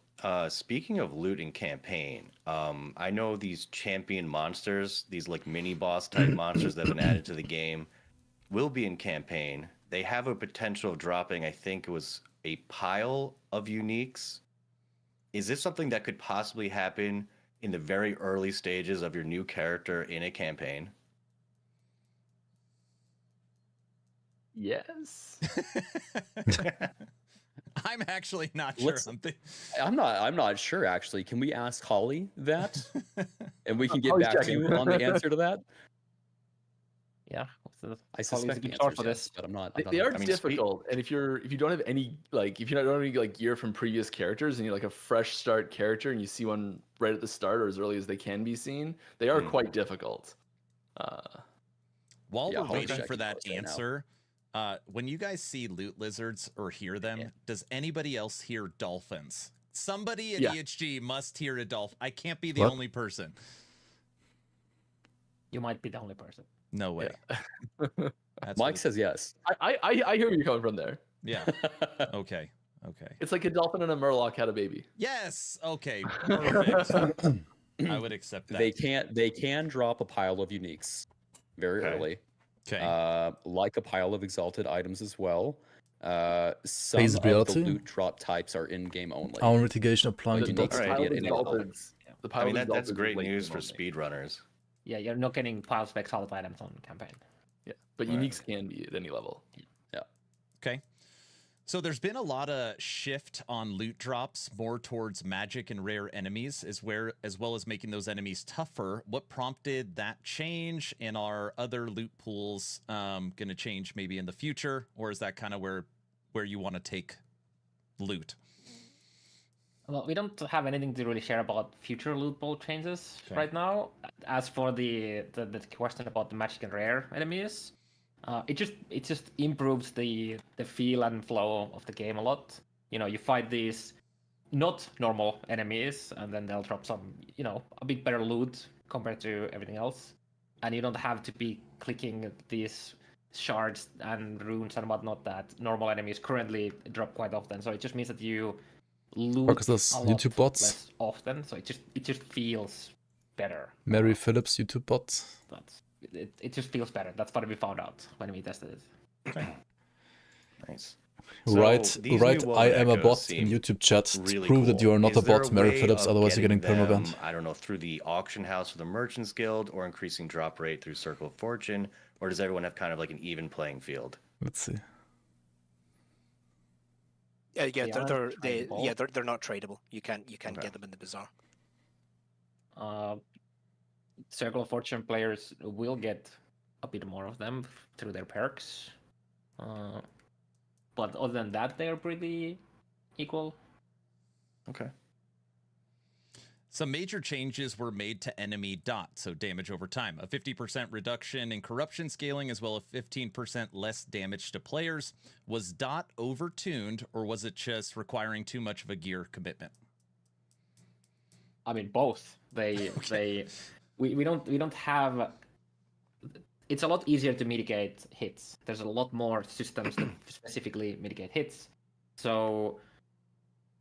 speaking of loot in campaign, I know these champion monsters, these like mini boss type monsters that have been added to the game, will be in campaign. They have a potential of dropping, I think it was a pile of uniques. Is this something that could possibly happen in the very early stages of your new character in a campaign? Yes. I'm actually not sure. I'm not sure actually. Can we ask Holly that, and we can get Holly's back to checking. you on the answer to that? Yeah, I suspect the good answer for is this. yes, but I'm not. They are I mean, difficult, and if you don't have any if you don't have any like gear from previous characters, and you're like a fresh start character, and you see one right at the start or as early as they can be seen, they are quite difficult. While Yeah, we're I'll waiting check for it that out right now. answer, when you guys see loot lizards or hear them, does anybody else hear dolphins? Somebody at EHG must hear a dolphin. I can't be the What? only person. You might be the only person. No way. That's Mike what says yes. I hear where you're coming from there. Yeah. Okay. Okay. It's like a dolphin and a murloc had a baby. Yes. Okay. Perfect. I would accept that. They can drop a pile of uniques very Okay. early. Okay. Like a pile of exalted items as well. Some Phase of the reality? loot drop types are in game only. Armor mitigation applying But to uniques dots. Alright. can Pile be of at any level. exalteds- the pile I mean, of that's exalteds is great late news game for only. speedrunners. Yeah, you're not getting piles of exalted items on campaign. Yeah, but Right. uniques can be at any level. Okay. So there's been a lot of shift on loot drops more towards magic and rare enemies as well as making those enemies tougher. What prompted that change, and are other loot pools going to change maybe in the future, or is that kind of where you want to take loot? Well, we don't have anything to really share about future loot pool changes right now. As for the question about the magic and rare enemies, it just improves the feel and flow of the game a lot. You know, you fight these not normal enemies, and then they'll drop some, a bit better loot compared to everything else, and you don't have to be clicking these shards and runes and whatnot that normal enemies currently drop quite often. So it just means that you loot Fuck is this? a lot YouTube bots? less often, so it just feels better. Mary Phillips YouTube bot. It just feels better. That's what we found out when we tested it. Nice. Right, So these right. new I am a Woe bot seem in YouTube chat to really prove that you cool. are not Is a there bot, Mary way Phillips. of Otherwise, you're getting them, permabanned. I don't know, through the auction house or the Merchants Guild, or increasing drop rate through Circle of Fortune, or does everyone have kind of like an even playing field? Let's see. Yeah, They aren't tradable. they're not tradable. You can't Okay. get them in the bazaar. Circle of Fortune players will get a bit more of them through their perks. But other than that, they are pretty equal. Okay. Some major changes were made to enemy dot, so damage over time. A 50% reduction in corruption scaling, as well as 15% less damage to players. Was dot overtuned, or was it just requiring too much of a gear commitment? I mean, both. We don't have. It's a lot easier to mitigate hits. There's a lot more systems that specifically mitigate hits. So,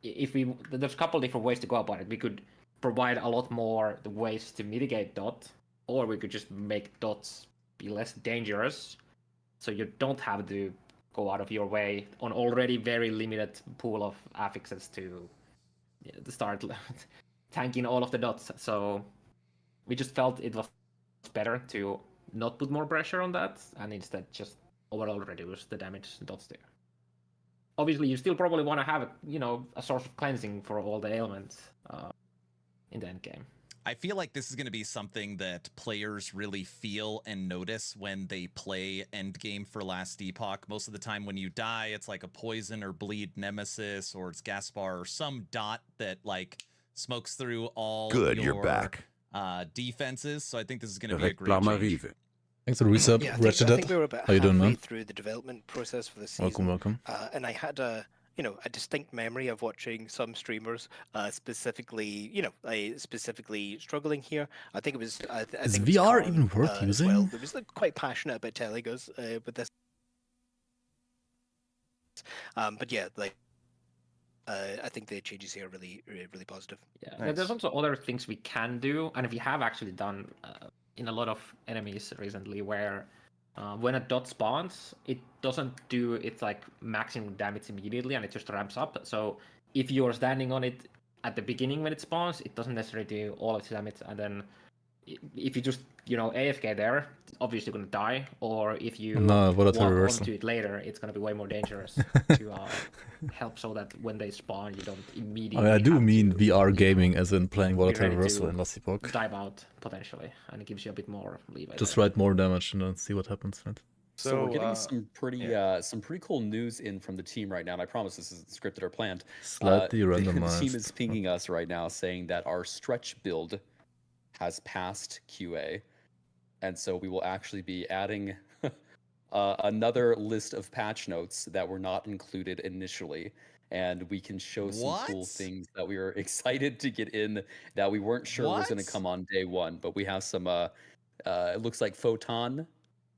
there's a couple different ways to go about it. We could provide a lot more ways to mitigate dot, or we could just make dots be less dangerous, so you don't have to go out of your way on already very limited pool of affixes to start tanking all of the dots. So we just felt it was better to not put more pressure on that, and instead just overall reduce the damage dots do. Obviously, you still probably want to have a source of cleansing for all the ailments in the end game. I feel like this is going to be something that players really feel and notice when they play endgame for Last Epoch. Most of the time when you die, it's like a poison or bleed nemesis, or it's Gaspar or some dot that like smokes through all Good, your you're back. defenses. So I think this is going to be a great change. Thanks for the reset, Yeah, I Wretched. think we were about How you doing, halfway man? through the development process for the season. Welcome. And I had a distinct memory of watching some streamers specifically struggling here. I think it was. I Is think it was VR Khan, even worth as using? well. It was quite passionate about telling us with this. But yeah, like I think the changes here are really positive. Yeah, Nice. there's also other things we can do, and we have actually done in a lot of enemies recently, where when a dot spawns, it doesn't do its like maximum damage immediately, and it just ramps up. So if you're standing on it at the beginning when it spawns, it doesn't necessarily do all its damage, and then if you just AFK there, it's obviously going to die. Or if you No, walk reversal. onto it later, it's going to be way more dangerous to help, so that when they spawn, you don't immediately. I do have mean to, VR gaming, as in playing volatile ready reversal to in Last Epoch. dive out potentially, and it gives you a bit more leeway. Just there. write more damage and then see what happens. Right? So we're getting some pretty cool news in from the team right now, and I promise this isn't scripted or planned. Slightly The randomized. team is pinging us right now saying that our stretch build has passed QA, and so we will actually be adding another list of patch notes that were not included initially, and we can show some cool things that we were excited to get in that we weren't sure was going to come on day one, but we have some it looks like Photon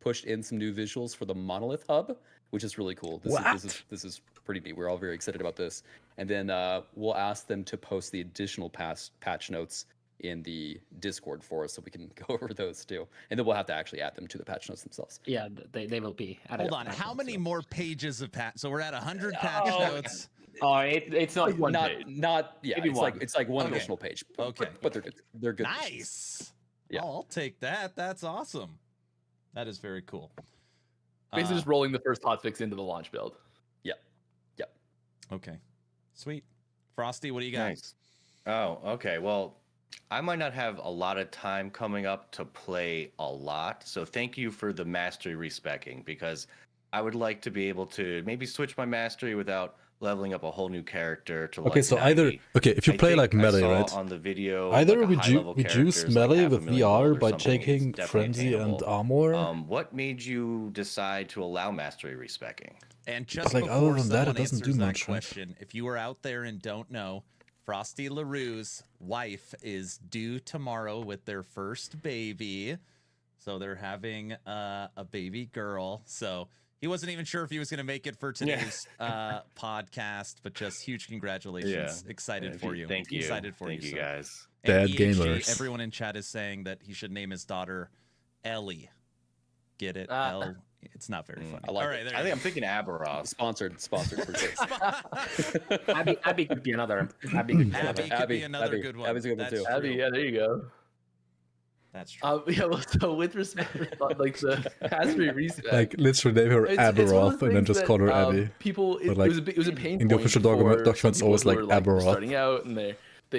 pushed in some new visuals for the Monolith Hub, which is really cool. This is pretty neat. We're all very excited about this. And then we'll ask them to post the additional patch notes in the Discord for us, so we can go over those too. And then we'll have to actually add them to the patch notes themselves. Yeah, they will be added. Hold on, how many more pages of patch? So we're at 100 patch notes. Oh, it's not one page. Maybe it's like one additional page. Okay. But they're good. They're good. Nice. Yeah. Oh, I'll take that. That's awesome. That is very cool. Basically, just rolling the first hotfix into the launch build. Yep. Okay. Sweet. Frosty, what do you got? Nice. Oh, okay. Well, I might not have a lot of time coming up to play a lot, so thank you for the mastery respecking, because I would like to be able to maybe switch my mastery without leveling up a whole new character to Okay, like so 90. if you play like melee, right? On the video, either like reduce melee with VR by taking frenzy and armor. What made you decide to allow mastery respecking? And just like, before other than that, it someone doesn't do answers that much, right? question, if you are out there and don't know, Frosty LaRue's wife is due tomorrow with their first baby. So they're having a baby girl. So he wasn't even sure if he was going to make it for today's podcast, but just huge congratulations. Excited for you. Thank you. Excited for Thank you, so. guys. And Dad EHG, gamers. everyone in chat is saying that he should name his daughter Ellie. Get it? It's not very funny. I like All right, it. I think I'm thinking Abberoth. Sponsored for this. Abby could be another. Abby could be another good one. Abby's a good one too. Abby, yeah, there you go. That's true. Yeah, well, so with respect to like the mastery respect, Like literally name her it's one of Abberoth the and then things just call her that, Abby. People, But, like, it was a pain in the point official for documents, some it's people always who like are, Abberoth. starting out, and they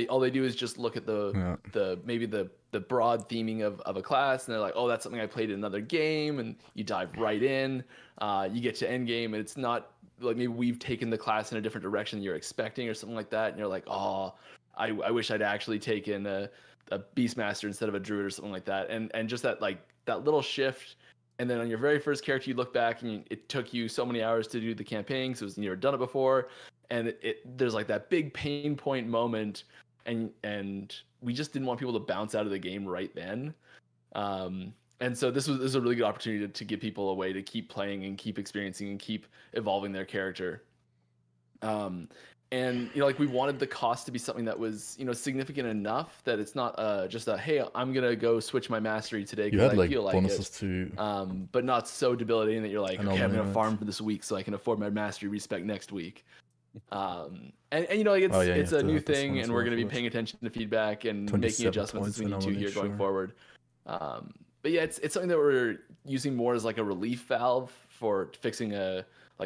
all they do is just look at the Yeah. maybe the broad theming of a class, and they're like, oh, that's something I played in another game, and you dive right in. You get to end game, and it's not like maybe we've taken the class in a different direction than you're expecting, or something like that, and you're like, oh, I wish I'd actually taken a Beastmaster instead of a Druid or something like that, and just that little shift. And then on your very first character, you look back and it took you so many hours to do the campaign because you've never done it before, and there's like that big pain point moment, and we just didn't want people to bounce out of the game right then. And so this was a really good opportunity to give people a way to keep playing and keep experiencing and keep evolving their character. And like we wanted the cost to be something that was significant enough that it's not just a hey, I'm gonna go switch my mastery today You had because I like feel like bonuses it. to But not so debilitating that you're like, okay, I'm gonna right. farm for this week so I can afford my mastery respect next week. And it's a new thing, and we're gonna be paying attention to feedback and making adjustments as we need to here going forward. But yeah, it's something that we're using more as like a relief valve for fixing a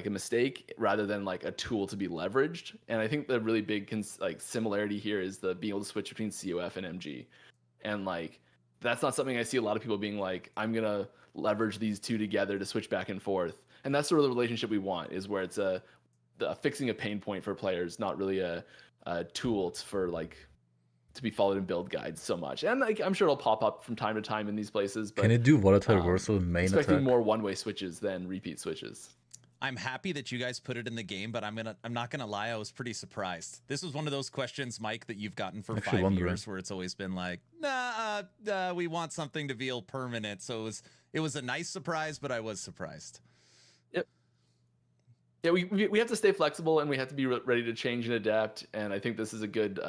mistake rather than like a tool to be leveraged. And I think the really big similarity here is the being able to switch between COF and MG. and like that's not something I see a lot of people being like, I'm gonna leverage these two together to switch back and forth. And that's sort of the relationship we want, is where it's fixing a pain point for players, not really a tool for like to be followed in build guides so much. And like I'm sure it'll pop up from time to time in these places. But Can it do volatile reversal main expecting attack? more one-way switches than repeat switches. I'm happy that you guys put it in the game, but I'm not gonna lie, I was pretty surprised. This was one of those questions, Mike, that you've gotten for 5 years, where it's always been like, nah, we want something to feel permanent. So it was a nice surprise, but I was surprised. Yep. Yeah, we have to stay flexible, and we have to be ready to change and adapt. And I think this is a good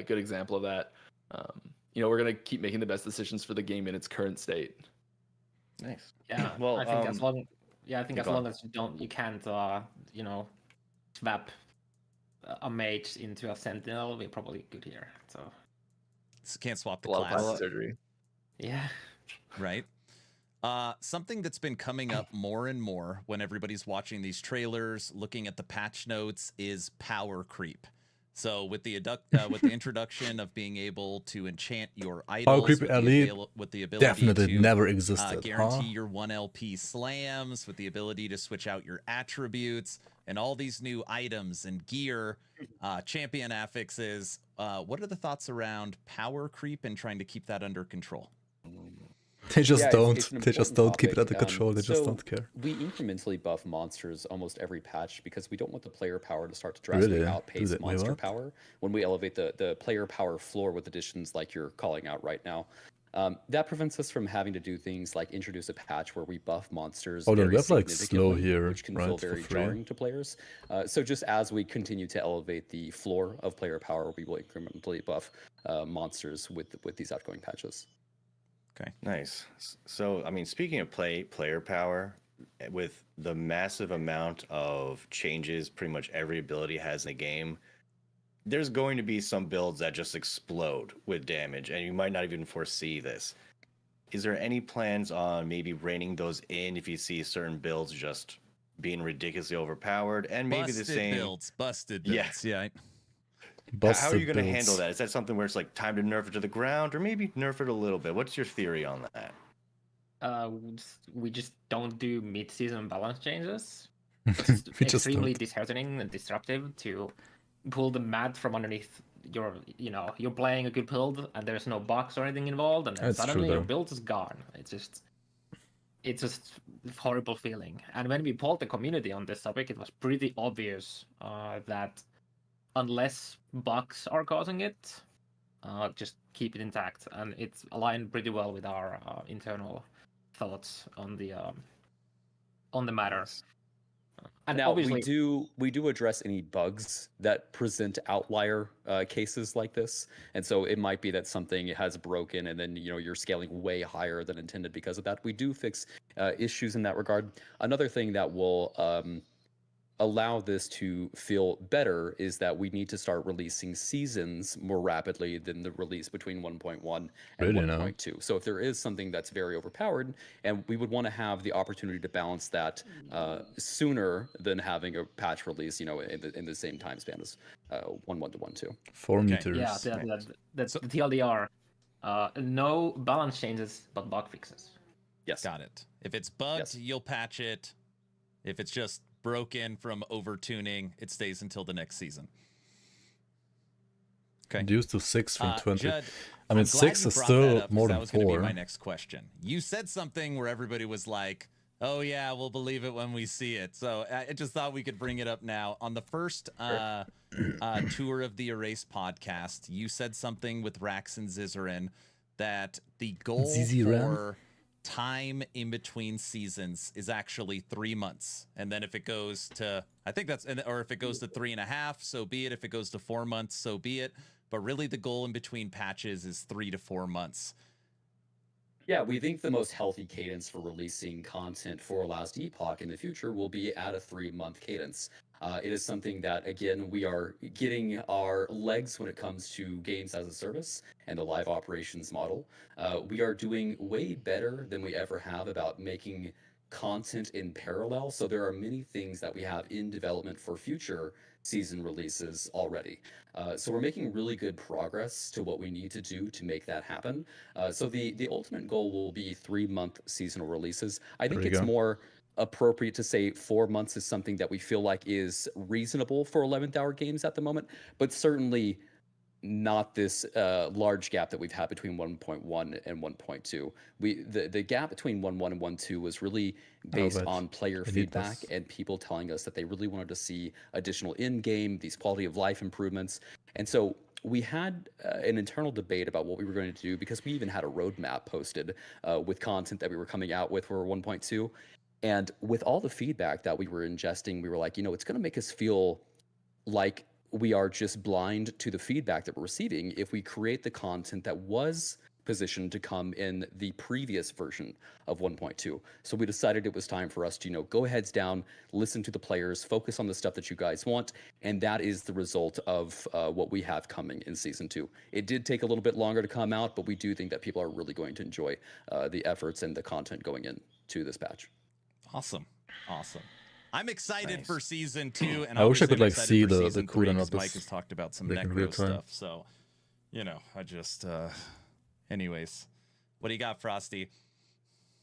example of that. We're gonna keep making the best decisions for the game in its current state. Nice. Yeah. Well, I think as long as you can't swap a mage into a sentinel, we're probably good here. So can't swap the a lot class. of surgery. Yeah. Right. Something that's been coming up more and more when everybody's watching these trailers, looking at the patch notes, is power creep. So with the introduction of being able to enchant your idols, power creep elite with the ability definitely to never existed. Guarantee your 1 LP slams, with the ability to switch out your attributes, and all these new items and gear, champion affixes. What are the thoughts around power creep and trying to keep that under control? They just don't. It's They just don't keep it topic. under control. They just So don't care. We incrementally buff monsters almost every patch because we don't want the player power to start to drastically outpace monster power. When we elevate the player power floor with additions like you're calling out right now, that prevents us from having to do things like introduce a patch where we buff monsters. Oh, then we very have like slow significantly, here, which can right? feel For very free. jarring to players. So just as we continue to elevate the floor of player power, we will incrementally buff monsters with these outgoing patches. Okay. Nice. So, I mean, speaking of player power, with the massive amount of changes pretty much every ability has in the game, there's going to be some builds that just explode with damage, and you might not even foresee this. Is there any plans on maybe reining those in if you see certain builds just being ridiculously overpowered, and maybe the same busted builds, yeah. How are you going to handle that? Is that something where it's like time to nerf it to the ground, or maybe nerf it a little bit? What's your theory on that? We just don't do mid-season balance changes. It's extremely disheartening and disruptive to pull the mat from underneath you're playing a good build and there's no box or anything involved, and then suddenly your build is gone. It's just a horrible feeling. And when we polled the community on this topic, it was pretty obvious that unless bugs are causing it, just keep it intact, and it's aligned pretty well with our internal thoughts on the matter. And now obviously, we do address any bugs that present outlier cases like this, and so it might be that something has broken, and then you're scaling way higher than intended because of that. We do fix issues in that regard. Another thing that will allow this to feel better is that we need to start releasing seasons more rapidly than the release between 1.1 and 1.2. So if there is something that's very overpowered, and we would want to have the opportunity to balance that sooner than having a patch release, in the same time span as 1.1 to 1.2. 4 meters. Yeah, that's the TLDR. No balance changes, but bug fixes. Yes. Got it. If it's bugged, you'll patch it. If it's just broken from overtuning, it stays until the next season. Okay. Reduced to 6 from 20. Judd, I mean, I'm glad 6 you is brought still that up, more than that was going to be 4. my next question. You said something where everybody was like, "Oh yeah, we'll believe it when we see it." So I just thought we could bring it up now. On the first tour of the Erase podcast, you said something with Rax and Zizarin that the goal for time in between seasons is actually 3 months, and then if it goes to, I think that's, or if it goes to 3.5, so be it. If it goes to 4 months, so be it. But really, the goal in between patches is 3 to 4 months. Yeah, we think the most healthy cadence for releasing content for Last Epoch in the future will be at a 3-month cadence. It is something that, again, we are getting our legs when it comes to games as a service and the live operations model. We are doing way better than we ever have about making content in parallel. So there are many things that we have in development for future season releases already. So we're making really good progress to what we need to do to make that happen. So the ultimate goal will be 3-month seasonal releases. I think There you it's go. more appropriate to say 4 months is something that we feel like is reasonable for 11th hour games at the moment, but certainly not this large gap that we've had between 1.1 and 1.2. The gap between 1.1 and 1.2 was really based wait. on player I need feedback this. and people telling us that they really wanted to see additional in-game, these quality of life improvements. And so we had an internal debate about what we were going to do, because we even had a roadmap posted with content that we were coming out with for 1.2. And with all the feedback that we were ingesting, we were like, it's going to make us feel like we are just blind to the feedback that we're receiving if we create the content that was positioned to come in the previous version of 1.2. So we decided it was time for us to, go heads down, listen to the players, focus on the stuff that you guys want, and that is the result of what we have coming in Season 2. It did take a little bit longer to come out, but we do think that people are really going to enjoy the efforts and the content going into this patch. Awesome. I'm excited Nice. for Season 2, and I wish I obviously could, I'm like, excited see for the Season 3, cooldown of 'cause Mike this, has talked about some like, in real necro time. stuff. So, I just, anyways, what do you got, Frosty?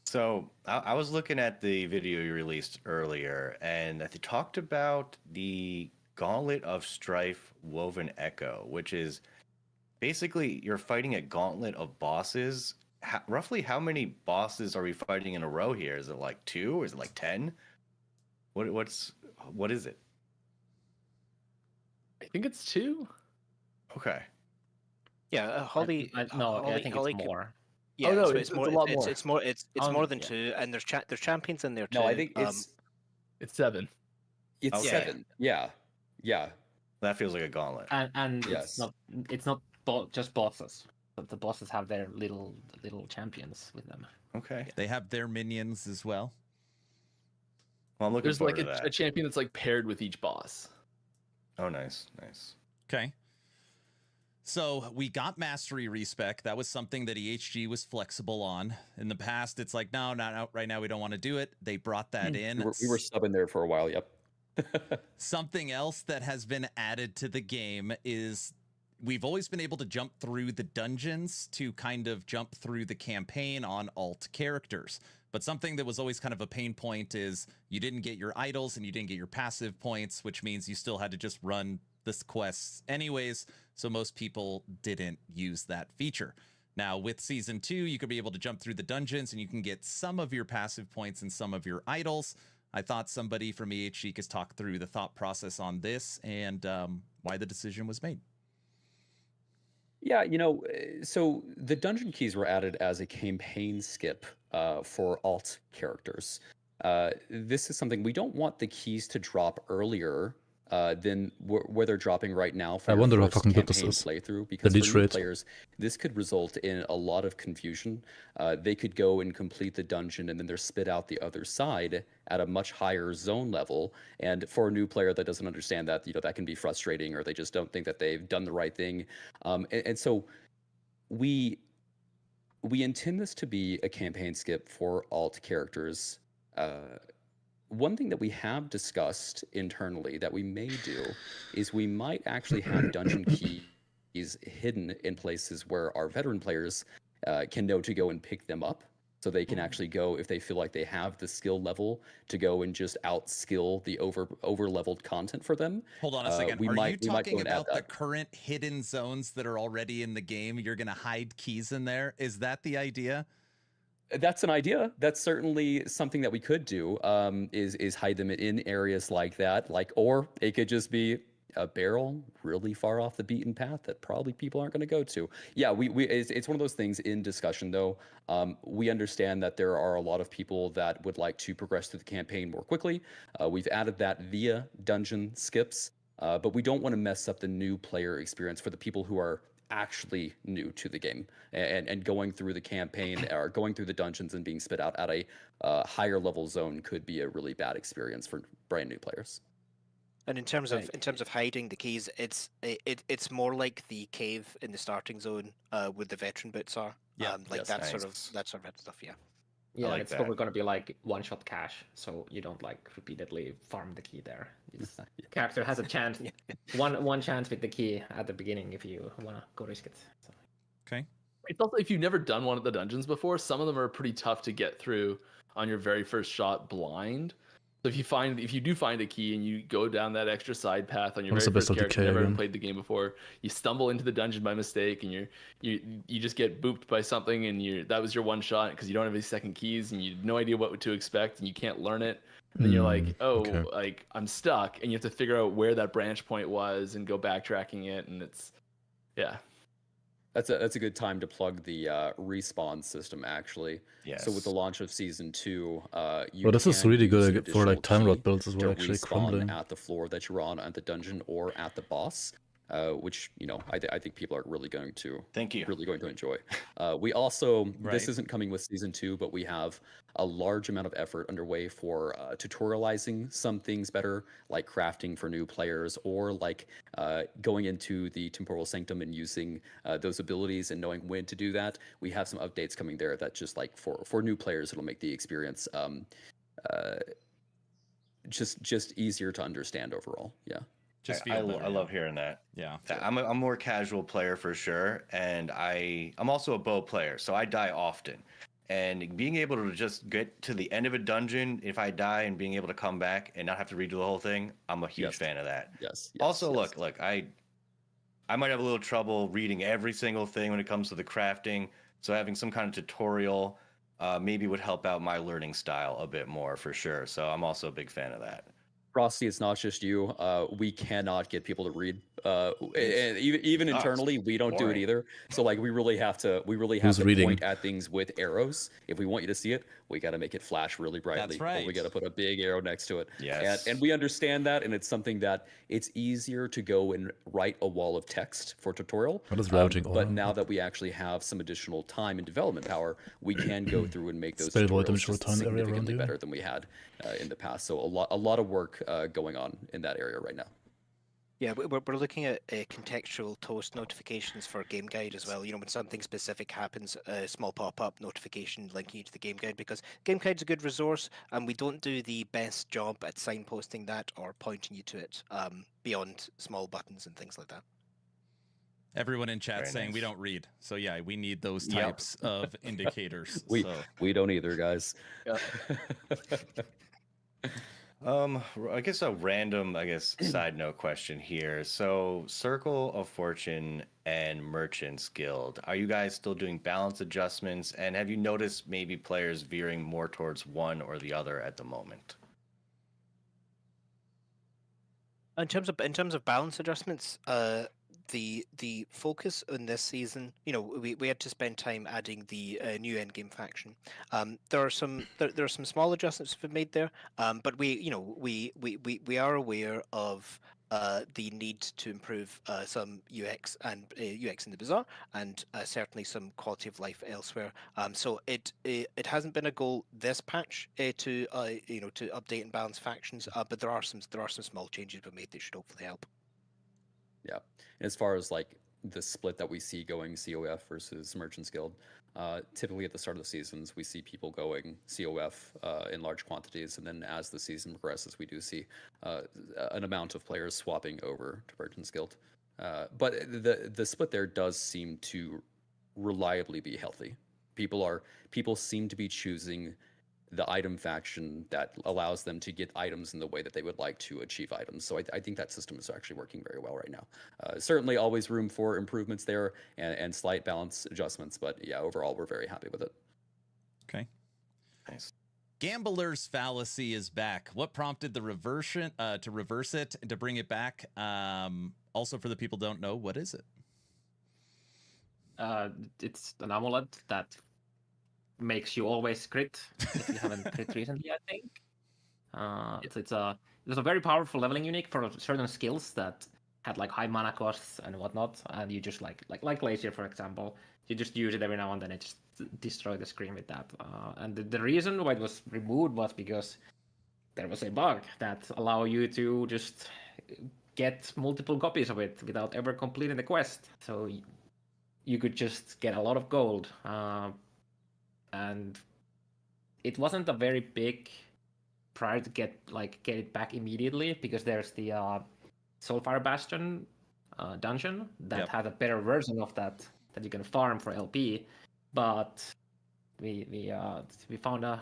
So I was looking at the video you released earlier, and they talked about the Gauntlet of Strife Woven Echo, which is basically you're fighting a gauntlet of bosses. Roughly how many bosses are we fighting in a row here? Is it like 2 or is it like 10? What is it? I think it's 2. Okay. Yeah, Holly. No, I think Holly it's could- more. Yeah, no, so it's a lot more. It's more. It's Um, more than yeah. 2, and there's champions in there too. No, I think It's 7. it's Okay. 7. Yeah. That feels like a gauntlet. And Yes. it's not just bosses. But the bosses have their little champions with them. Okay. They have their minions as well. Well, I'm looking There's forward like to a that. champion that's like paired with each boss. Oh, nice. Okay. So we got mastery respec. That was something that EHG was flexible on. In the past, it's like, no, not right now. We don't want to do it. They brought that in. We were subbing there for a while. Yep. Something else that has been added to the game is we've always been able to jump through the dungeons to kind of jump through the campaign on alt characters. But something that was always kind of a pain point is you didn't get your idols and you didn't get your passive points, which means you still had to just run this quests anyways. So most people didn't use that feature. Now with Season 2, you could be able to jump through the dungeons and you can get some of your passive points and some of your idols. I thought somebody from EHG could talk through the thought process on this and why the decision was made. Yeah, so the dungeon keys were added as a campaign skip for alt characters. This is something we don't want the keys to drop earlier than where they're dropping right now for I your wonder how first fucking good this campaign is. playthrough, because leech for new rate. players, this could result in a lot of confusion. They could go and complete the dungeon and then they're spit out the other side at a much higher zone level. And for a new player that doesn't understand that, that can be frustrating, or they just don't think that they've done the right thing. And so we intend this to be a campaign skip for alt characters. One thing that we have discussed internally that we may do is we might actually have dungeon keys hidden in places where our veteran players can know to go and pick them up. So they can actually go, if they feel like they have the skill level, to go and just outskill the over-leveled content for them. Hold on a second. Are you might go talking and add about the that. current hidden zones that are already in the game? You're going to hide keys in there? Is that the idea? That's an idea. That's certainly something that we could do, is hide them in areas like that. Or it could just be a barrel really far off the beaten path that probably people aren't going to go to. Yeah, it's one of those things in discussion, though. We understand that there are a lot of people that would like to progress through the campaign more quickly. We've added that via dungeon skips, but we don't want to mess up the new player experience for the people who are actually new to the game and going through the campaign or going through the dungeons and being spit out at a higher level zone could be a really bad experience for brand new players. And in terms of hiding the keys, it's more like the cave in the starting zone where the veteran boots are. Yeah, like yes, that nice. sort of stuff. Yeah. Yeah, like it's that. probably gonna be like one-shot cash, so you don't like repeatedly farm the key there. It's, character has a chance, one chance with the key at the beginning if you wanna go risk it. So. Okay. It's also, if you've never done one of the dungeons before, some of them are pretty tough to get through on your very first shot blind. So if you do find a key and you go down that extra side path on your What's very the best first of character, decay never again? played the game before, you stumble into the dungeon by mistake, and you just get booped by something, and that was your one shot because you don't have any second keys and you have no idea what to expect and you can't learn it. And then you're like, okay. like I'm stuck, and you have to figure out where that branch point was and go backtracking it, and it's That's a good time to plug the respawn system, actually. Yes. So with the launch of season 2, you Well, this is can really use an good for like additional time rot key builds as well, to actually respawn crumbling. at the floor that you're on at the dungeon or at the boss, which I think people are really going to enjoy. We also this isn't coming with season 2, but we have a large amount of effort underway for tutorializing some things better, like crafting for new players, or like going into the temporal sanctum and using those abilities and knowing when to do that. We have some updates coming there that just like for new players, it'll make the experience just easier to understand overall. Yeah. Just I love hearing that. Yeah. I'm a more casual player for sure, and I'm also a bow player, so I die often. And being able to just get to the end of a dungeon, if I die, and being able to come back and not have to redo the whole thing, I'm a huge fan of that. Yes. Also, look, I might have a little trouble reading every single thing when it comes to the crafting, so having some kind of tutorial maybe would help out my learning style a bit more for sure. So I'm also a big fan of that. Frosty, it's not just you. We cannot get people to read. And even internally, we don't do it either. So like, we really have to point at things with arrows. If we want you to see it, we got to make it flash really brightly. That's right. Or we got to put a big arrow next to it. Yes. And we understand that, and it's something that it's easier to go and write a wall of text for tutorial. What is routing but now that we actually have some additional time and development power, we can go through and make those Spell void tutorials damage just return area around significantly you. better than we had in the past. So a lot of work going on in that area right now. Yeah, we're looking at contextual toast notifications for Game Guide as well. You know, when something specific happens, a small pop-up notification linking you to the Game Guide, because Game Guide's a good resource, and we don't do the best job at signposting that or pointing you to it beyond small buttons and things like that. Everyone in chat Very saying nice. we don't read. So yeah, we need those types of indicators. We don't either, guys. I guess a random, side note question here. So, Circle of Fortune and Merchants Guild, are you guys still doing balance adjustments? And have you noticed maybe players veering more towards one or the other at the moment? In terms of balance adjustments, the focus in this season, you know, we had to spend time adding the new endgame faction. There are some small adjustments we've made there, but we are aware of the need to improve some UX and UX in the bazaar, and certainly some quality of life elsewhere. So it hasn't been a goal this patch to update and balance factions, but there are some small changes we made that should hopefully help. Yeah. And as far as like the split that we see going COF versus Merchants Guild, typically at the start of the seasons, we see people going COF in large quantities. And then as the season progresses, we do see an amount of players swapping over to Merchants Guild. But the split there does seem to reliably be healthy. People seem to be choosing the item faction that allows them to get items in the way that they would like to achieve items. So I think that system is actually working very well right now. Certainly always room for improvements there and slight balance adjustments, but yeah, overall we're very happy with it. Okay. Nice. Gambler's fallacy is back. What prompted the reversion to reverse it and to bring it back? Also, for the people who don't know, what is it? It's an amulet that makes you always crit if you haven't crit recently, I think. It's a very powerful leveling unique for certain skills that had like high mana costs and whatnot, and you just like Glacier, for example, you just use it every now and then. It just destroy the screen with that. And the reason why it was removed was because there was a bug that allow you to just get multiple copies of it without ever completing the quest. So you could just get a lot of gold. And it wasn't a very big prior to get it back immediately, because there's the Soulfire Bastion dungeon that had a better version of that you can farm for LP, but we found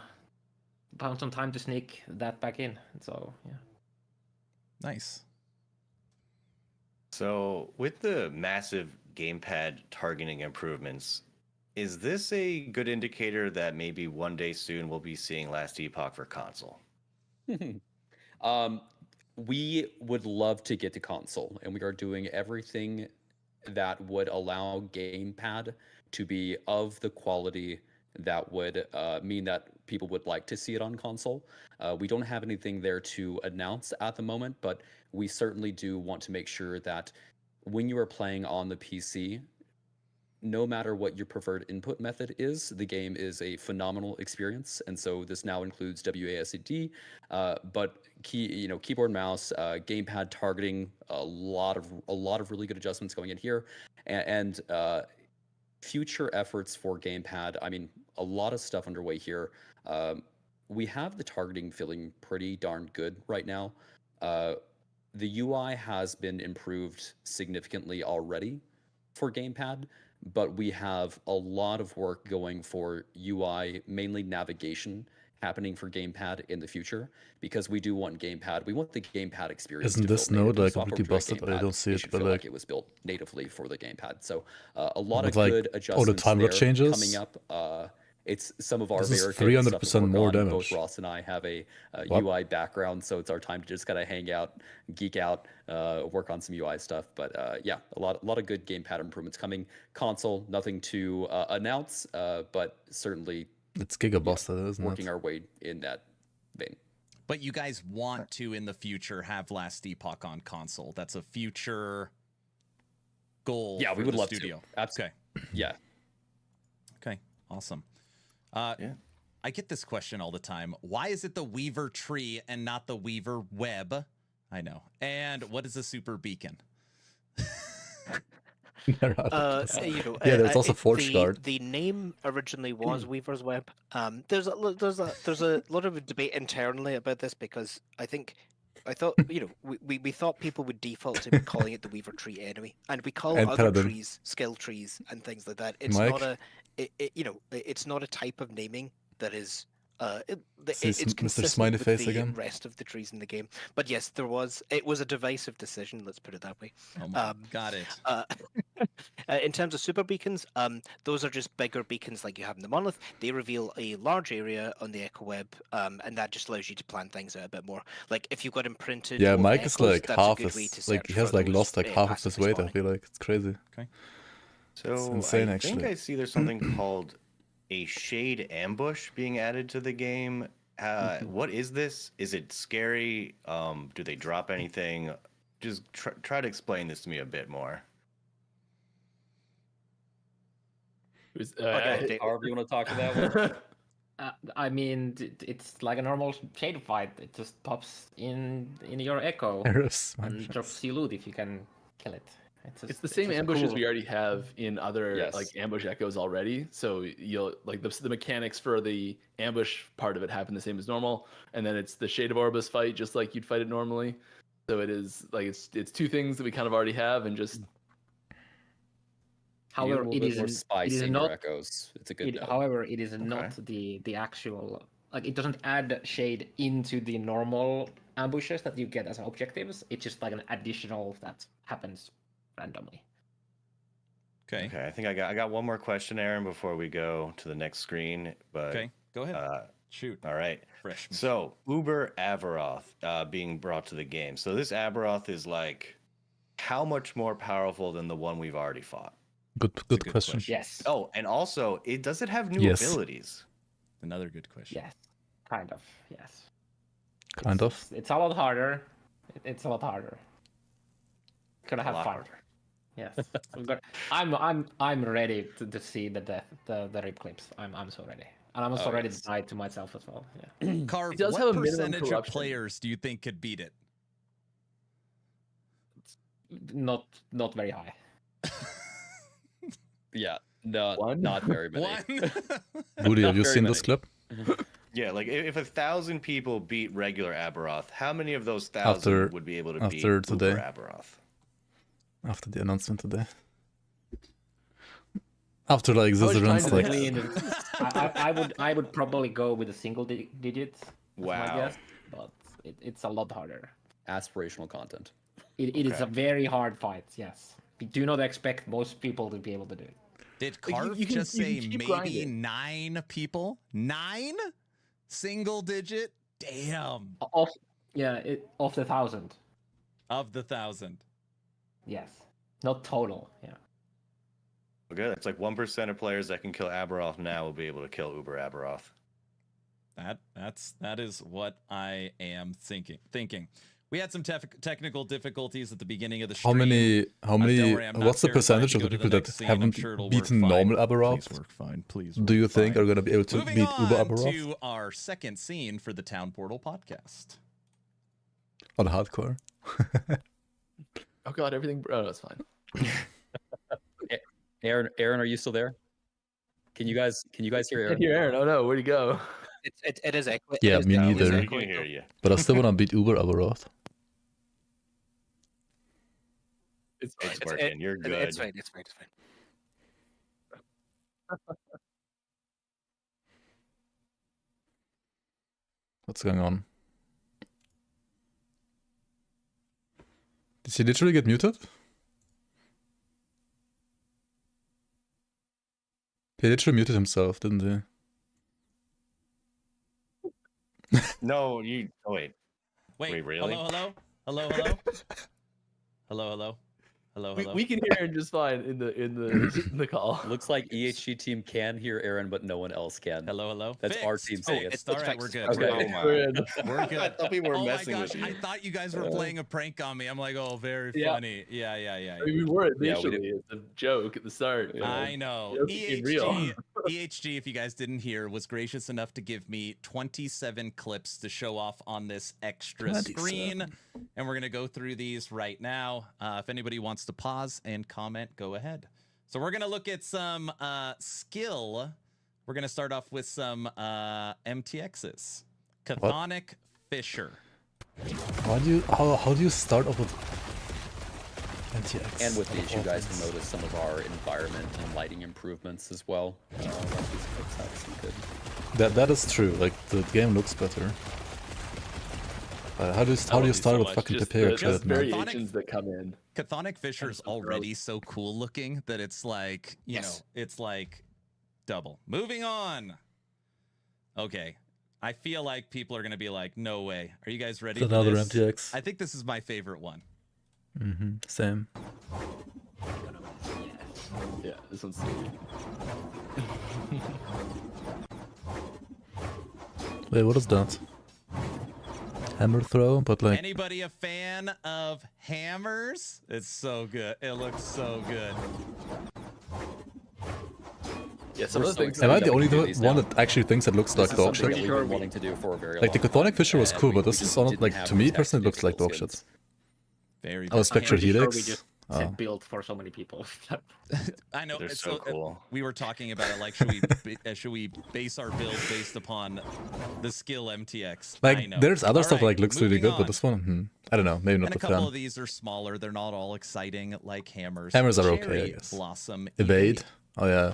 some time to sneak that back in. So yeah. Nice. So, with the massive gamepad targeting improvements, is this a good indicator that maybe one day soon we'll be seeing Last Epoch for console? We would love to get to console, and we are doing everything that would allow gamepad to be of the quality that would mean that people would like to see it on console. We don't have anything there to announce at the moment, but we certainly do want to make sure that when you are playing on the PC, no matter what your preferred input method is, the game is a phenomenal experience. And so this now includes WASD, but keyboard, mouse, gamepad targeting, a lot of really good adjustments going in here, and future efforts for gamepad. I mean, a lot of stuff underway here. We have the targeting feeling pretty darn good right now. The UI has been improved significantly already for gamepad, but we have a lot of work going for UI, mainly navigation, happening for gamepad in the future, because we do want gamepad. We want the gamepad experience. Isn't to this feel node natively like completely busted? I don't see It it, should but feel like it was built natively for the gamepad. So a lot of with, like, good all the adjustments time there rate changes, coming up. It's some of our this is very favorite stuff to 300% work more on. damage. Both Ross and I have a What? UI background, so it's our time to just kind of hang out, geek out, work on some UI stuff. But yeah, a lot of good gamepad improvements coming. Console, nothing to announce, but certainly It's giga busted, isn't working it? our way in that vein. But you guys want to, in the future, have Last Epoch on console. That's a future goal. Yeah, we for would the love studio. to. Absolutely. Yeah. Okay, awesome. Yeah. I get this question all the time. Why is it the Weaver tree and not the Weaver web? I know. And what is a super beacon? There's also Forge Guard. The name originally was Weaver's Web. There's a lot of debate internally about this, because I thought we thought people would default to calling it the Weaver tree anyway, and we call And other Paladin. trees skill trees and things like that. It's Mike? not it's not a type of naming that is See it's Mr. consistent Smiley with Face the again? rest of the trees in the game. But yes, it was a divisive decision. Let's put it that way. Oh my, got it. In terms of super beacons, those are just bigger beacons like you have in the monolith. They reveal a large area on the echo web, and that just allows you to plan things out a bit more. Like if you've got imprinted. Yeah, old Mike is echoes, like that's a half good way his, to like he search has for like those, lost like half of passive his weight. I respawning. feel like it's crazy. So insane, I actually. think I see there's something called a shade ambush being added to the game. What is this? Is it scary? Do they drop anything? Just try to explain this to me a bit more. However you want to talk to that one. I mean, it's like a normal shade fight. It just pops in your echo Eris, and drops you loot if you can kill it. It's the same just ambushes cool. we already have in other Yes. like ambush echoes already. So you'll like the mechanics for the ambush part of it happen the same as normal, and then it's the Shade of Orbis fight just like you'd fight it normally. So it is like it's two things that we kind of already have, and just However, a little it bit is more spice it is in not. your echoes. It's a good note. However, it is not the actual, like, it doesn't add shade into the normal ambushes that you get as objectives. It's just like an additional that happens randomly. Okay. Okay, I think I got one more question, Aaron, before we go to the next screen. But Okay, go ahead. Shoot. All right. Fresh. So Uber Abberoth being brought to the game. So this Abberoth is like how much more powerful than the one we've already fought? Good question. Yes. Oh, and also, does it have new Yes. abilities? Another good question. Yes. Kind of. Yes. Kind of. It's a lot harder. It's a lot harder. Gonna have lot fun. harder. Yes. I'm ready to see the rip clips. I'm so ready. And I'm also ready to die to myself as well. Yeah. Carve, It does what have a minimum percentage of corruption. players do you think could beat it? Not very high. Yeah, no, One? not very many. One? Woody, have you Very seen many. this clip? Yeah, like if 1,000 people beat regular Abberoth, how many of those 1,000 would be able to beat Uber Abberoth? After the announcement today. After like I was trying Zizerans, to like think- I would probably go with a single digit. That's my Wow. guess, but it's a lot harder. Aspirational content. It is a very hard fight. Yes, do not expect most people to be able to do it. Did Like, Carve you can- just you can say keep maybe grinding. 9 people? 9? Single digit? Damn. Of the 1,000. Of the 1,000. Yes, not total. Yeah. Good. It's like 1% of players that can kill Abberoth now will be able to kill Uber Abberoth. That is what I am thinking. We had some technical difficulties at the beginning of the stream. how many don't worry, I'm not what's the terrified percentage to of go the to people that next scene. I'm haven't sure it'll work beaten fine. normal Abberoth? Please work fine. Please Do you work think fine. are gonna be able to Moving beat Uber on Abberoth to our second scene for the Town Portal podcast. on hardcore? Oh god, everything. Oh, no, it's fine. Aaron, are you still there? Can you guys hear I Aaron? hear Aaron. Oh no, where'd he go? It is echoing. Yeah, me We neither. can hear you. But I still wanna beat Uber Abberoth. It's fine. It's working. You're good. It's fine. It's fine. What's going on? Did he literally get muted? He literally muted himself, didn't he? No, you. Oh, wait. Wait, really? Hello. Hello. We can hear Aaron just fine in the call. Looks like EHG team can hear Aaron, but no one else can. Hello. That's our Fixed. team saying it. It's all right. We're good. Okay. Oh, my. We're in. We're good. I thought people were Oh messing my with gosh, you. I thought you guys were playing a prank on me. I'm like, oh, very Yeah. funny. Yeah. I mean, we were Yeah, we initially. did. It's a joke at the start. I know. It became real. EHG, if you guys didn't hear, was gracious enough to give me 27 clips to show off on this extra 27. screen. And we're going to go through these right now. If anybody wants to pause and comment, go ahead. So we're going to look at some skill. We're going to start off with some MTXs. Chthonic Fisher. How do you start off with MTX? And with these, you guys will notice some of our environment and lighting improvements as well. Like these clips have some good. That is true. Like the game looks better. How do you start with fucking Papyrus? Just man? variations that come in. Chthonic Fisher is already so cool looking that it's like, you know, it's like double. Moving on. Okay. I feel like people are going to be like, no way. Are you guys ready for Another this? MTX. I think this is my favorite one. Same. Yeah, this one's sweet. Wait, what is that? Hammer throw, but like Anybody a fan of hammers? It's so good. It looks so good. Yeah, some of the things. am I that the we only can do these one now. that actually thinks it looks like This is dog something shit? that we've been wanting to do for a very Like the long Chthonic time, Fisher was and cool, we but this just is on didn't like have to the me tech personally to looks do like full dog skins. shit. Very Oh, Spectre I'm pretty sure we Helix. just Oh. said build for so many people. I know. They're it's so cool. We were talking about it. Like, should we base our build based upon the skill MTX? I Like know. there's other All stuff right, like looks really moving good, on. but this one, I don't know, maybe not And a the couple fan. of these are smaller. They're not all exciting like hammers. Hammers are okay, I Cherry guess. Blossom Evade. Oh yeah,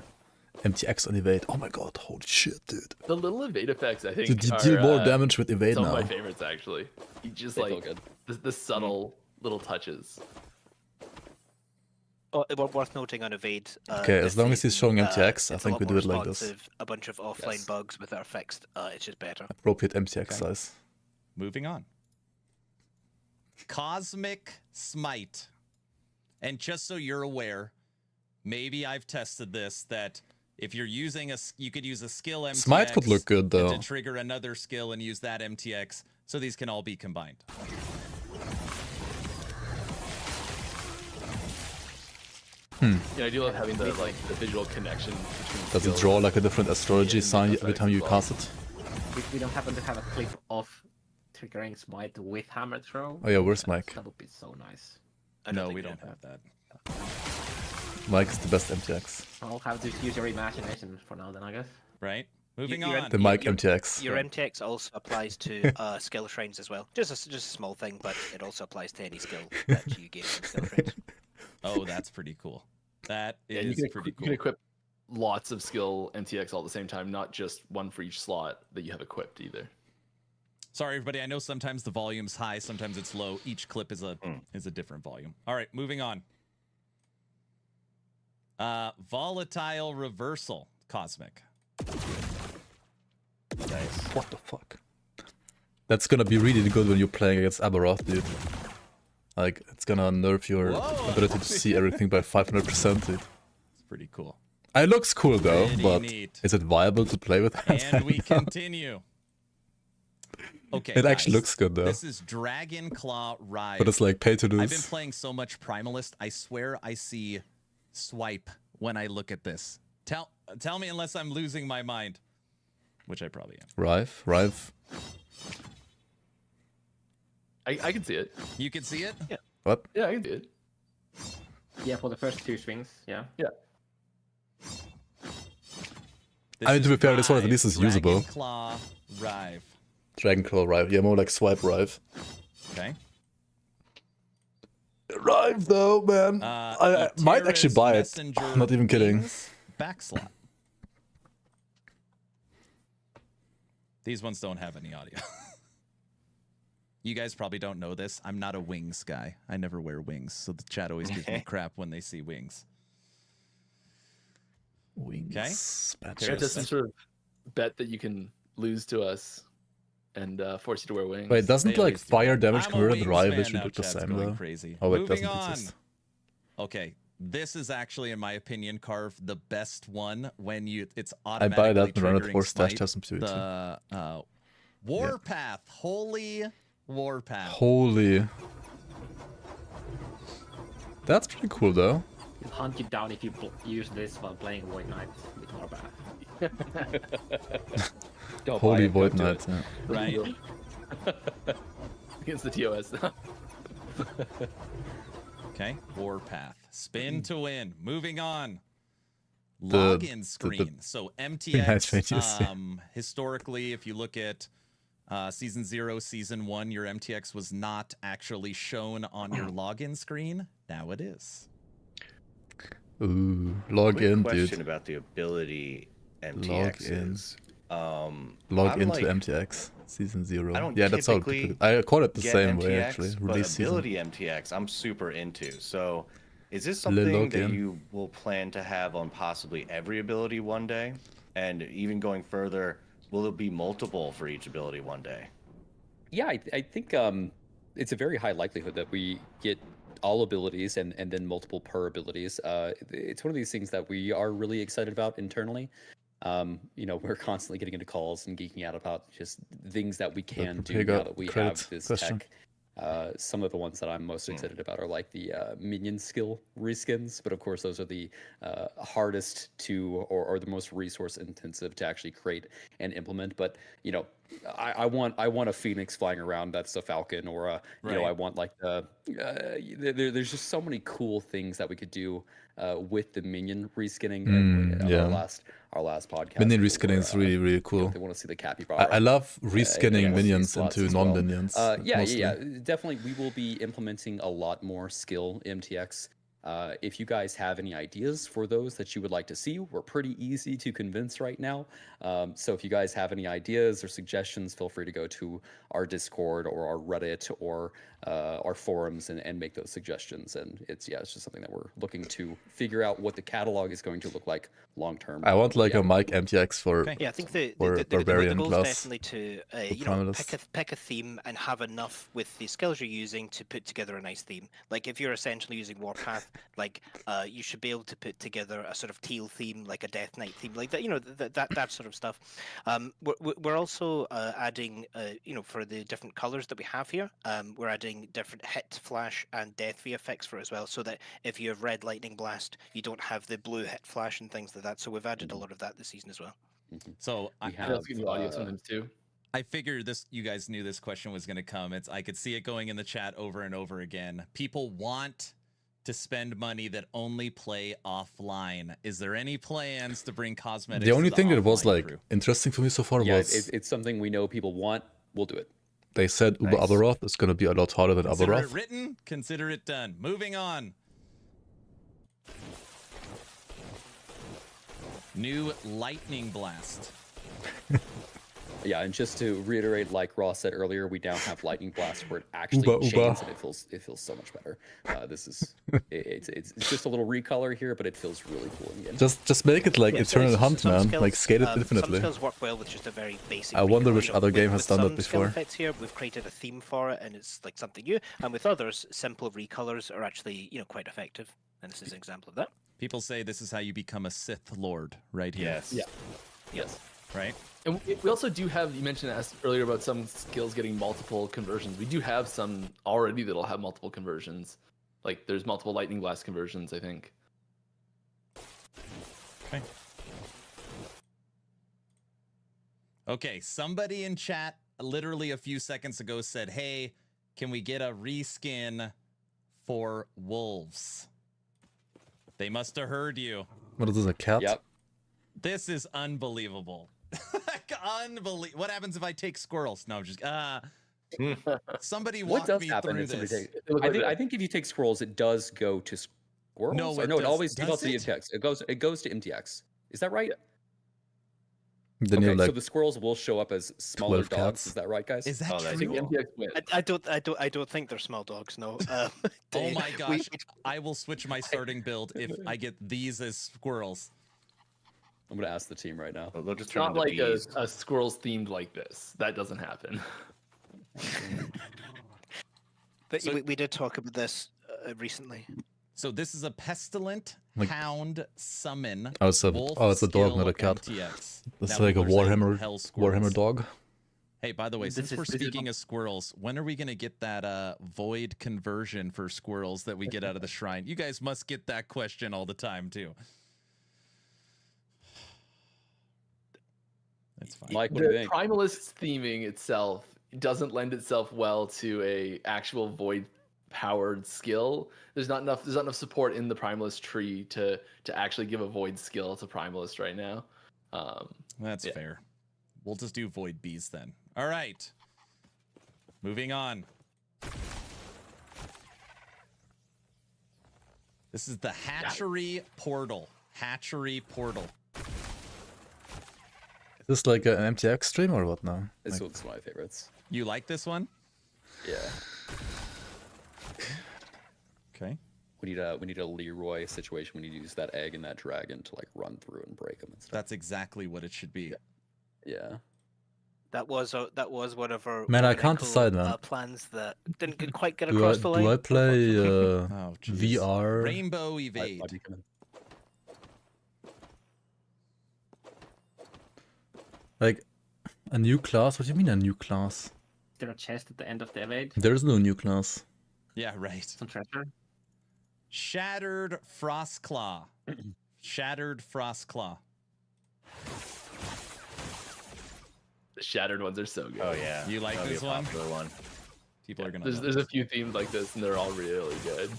MTX on evade. Oh my god, holy shit, dude. The little evade effects, I think, You deal are, more damage with evade some now. of my favorites actually. You just They feel like good. the subtle little touches. Oh, worth noting on evade. Okay, as this long as he's showing season, MTX, I it's a think lot we do more it like this. responsive. A bunch of offline Yes. bugs with are fixed. It's just better. Appropriate MTX size. Moving on. Cosmic Smite. And just so you're aware, maybe I've tested this, that if you're using you could use a skill MTX Smite would look good though. to trigger another skill and use that MTX, so these can all be combined. Yeah, I do love having the visual connection between Does it skills. draw like a different astrology and sign every cosmetics time as you well. cast it? We don't happen to have a clip of triggering smite with hammer throw. Oh yeah, where's Mike? That would be so nice. No, we don't have that. Mike's the best MTX. I'll have to use your imagination for now then, I guess. Right? Moving Your on. The Mike MTX. Your MTX also applies to skill shrines as well. Just a small thing, but it also applies to any skill that you gain from skill shrines. Oh, that's pretty cool. That Yeah, is you can, pretty you cool. can equip lots of skill MTX all at the same time, not just one for each slot that you have equipped either. Sorry, everybody. I know sometimes the volume's high, sometimes it's low. Each clip is a different volume. All right, moving on. Volatile reversal cosmic. Nice. What the fuck? That's gonna be really good when you're playing against Abberoth, dude. Like, it's gonna nerf your ability to see everything by 500%, dude. It's pretty cool. It looks cool though, Pretty but neat. is it viable to play with that? And we continue. Okay, It actually guys, looks good though. This is Dragon Claw Rise. But it's like pay to I've been lose. playing so much Primalist, I swear I see swipe when I look at this. Tell me unless I'm losing my mind, which I probably am. Rive. I can see it. You can see it? Yeah. What? Yeah, I can see it. Yeah, for the first 2 swings, yeah. Yeah. This I mean, to is be fair, this one at Rive, least is usable. Dragon Claw Rive. Dragon Claw Rive. Yeah, more like swipe Rive. Okay. Rive though, man. I might actually buy it. I'm not even kidding. Backslot. These ones don't have any audio. You guys probably don't know this. I'm not a wings guy. I never wear wings, so the chat always gives me crap when they see wings. Wings. Okay. Yeah, just some sort of bet that you can lose to us and force you to wear wings. Wait, doesn't They like always do fire that. damage I'm a converted wings Rive fan literally now, look the chat's same going though? crazy. Oh wait, Moving doesn't on. exist. Okay, this is actually, in my opinion, Carve, the best one when it's I automatically buy that and run it triggering for stash smite. test and purity. The Warpath, Holy Warpath. Holy. That's pretty cool though. It'll hunt you down if you use this while playing Void Knight with Warpath. Don't buy Holy it, Void don't do Knight. it. Right. Against the TOS. Okay, Warpath. Spin to win. Moving on. The- Login the- screen. So Nice MTX, changes, yeah. historically, if you look at Season 0, Season 1, your MTX was not actually shown on your login screen. Now it is. Ooh, log Quick in, question dude. about the ability MTXs. Log I'm into like- MTX Season 0. I don't Yeah, that's how typically I call it the get same way MTX, actually. but Release season. ability MTX, I'm super into. So, is this Little something that login. you will plan to have on possibly every ability one day? And even going further, will it be multiple for each ability one day? Yeah, I think it's a very high likelihood that we get all abilities and then multiple per abilities. It's one of these things that we are really excited about internally. We're constantly getting into calls and geeking out about just things that we can do now that we have this tech. Some of the ones that I'm most excited about are like the minion skill reskins, but of course those are the hardest to or the most resource intensive to actually create and implement. But I want a phoenix flying around that's a falcon, or I want like there's just so many cool things that we could do with the minion reskinning. Our last podcast. Minion reskinning is really, really cool. They want to see the capybara. I love reskinning and minions slots into as well. non-minions. Yeah. Definitely, we will be implementing a lot more skill MTX. If you guys have any ideas for those that you would like to see, we're pretty easy to convince right now. So if you guys have any ideas or suggestions, feel free to go to our Discord or our Reddit or our forums and make those suggestions. And it's just something that we're looking to figure out what the catalog is going to look like long term. I want like a mic MTX for Yeah, I think the barbarian goal is class. definitely to Primalist. pick a theme and have enough with the skills you're using to put together a nice theme. Like if you're essentially using Warpath, like you should be able to put together a sort of teal theme, like a Death Knight theme, like that, that sort of stuff. We're also adding, for the different colors that we have here, we're adding different hit, flash, and death V effects for it as well, so that if you have red lightning blast, you don't have the blue hit flash and things like that. So we've added a lot of that this season as well. So I have the audio sometimes too. I figured you guys knew this question was going to come. I could see it going in the chat over and over again. People want to spend money that only play offline. Is there any plans to bring cosmetics? The only to thing that was offline like crew? interesting for me so far Yeah, was it's something we know people want. We'll do it. they said Uber Nice. Abberoth is going to be a lot harder than Consider it Abberoth. written, consider it done. Moving on. New lightning blast. Yeah, and just to reiterate, like Ross said earlier, we now have Lightning Blast where it actually Uba. chains, and it feels so much better. This is it's just a little recolor here, but it feels really cool in the end. Just make it like Yeah, Eternal some Hunt, man. skills, like scale it some infinitely. skills work well with just a very basic. I wonder which recolor. other game has with done that some skill before. effects here, we've created a theme for it, and it's like something new. And with others, simple recolors are actually quite effective. And this is an example of that. People say this is how you become a Sith Lord, right here. Yes. Yeah. Yes. Right? And we also do have, you mentioned earlier about some skills getting multiple conversions. We do have some already that'll have multiple conversions. Like there's multiple lightning blast conversions, I think. Okay. Okay, somebody in chat literally a few seconds ago said, hey, can we get a reskin for wolves? They must have heard you. What is this, a cat? Yep. This is unbelievable. Unbelievable. What happens if I take squirrels? No, just somebody What walk does me happen through if somebody this. takes? I think if you take squirrels, it does go to squirrels. No, Or it no, it does- always does defaults to it? MTX. It goes to MTX. Is that right? Then Okay, you're like so the squirrels will show up as smaller 12 dogs. cats. Is that right, guys? Is that Oh, that's true? cool. MTX win. I don't think they're small dogs. No. Oh They- my we- gosh. I will switch my starting build if I get these as squirrels. I'm gonna ask the team right now. They'll just It's turn not into like bees. a squirrels themed like this. That doesn't happen. But So- we did talk about this recently. So this is a pestilent Like- hound summon. Oh, it's a wolf it's a dog, skill not a cat. MTX. It's Now, like a we're saying Warhammer hell squirrels. Warhammer dog. Hey, by the way, This since is- we're this is- speaking of squirrels, when are we gonna get that void conversion for squirrels that we get out of the shrine? You guys must get that question all the time too. That's fine. Mike, what do you The think? Primalist theming itself doesn't lend itself well to a actual void powered skill. There's not enough support in the Primalist tree to actually give a void skill to Primalist right now. That's Yeah. fair. We'll just do void bees then. All right. Moving on. This is the hatchery portal. Hatchery portal. Is this like an MTX stream or what now? This Like, one's one of my favorites. You like this one? Yeah. Okay. We need a Leroy situation. We need to use that egg and that dragon to like run through and break them and stuff. That's exactly what it should be. Yeah. That was one of our Man, I can't initial, decide, man. plans that didn't quite get do across the line. I play Oh, jeez. VR? Rainbow Evade. Might be coming. Like a new class? What do you mean a new class? Is there a chest at the end of the evade? There is no new class. Yeah, right. Some treasure? Shattered Frostclaw. Shattered Frostclaw. The shattered ones are so good. Oh yeah. You like That'll be this a one? popular one. People are gonna. There's love there's a this. few themes like this, and they're all really good.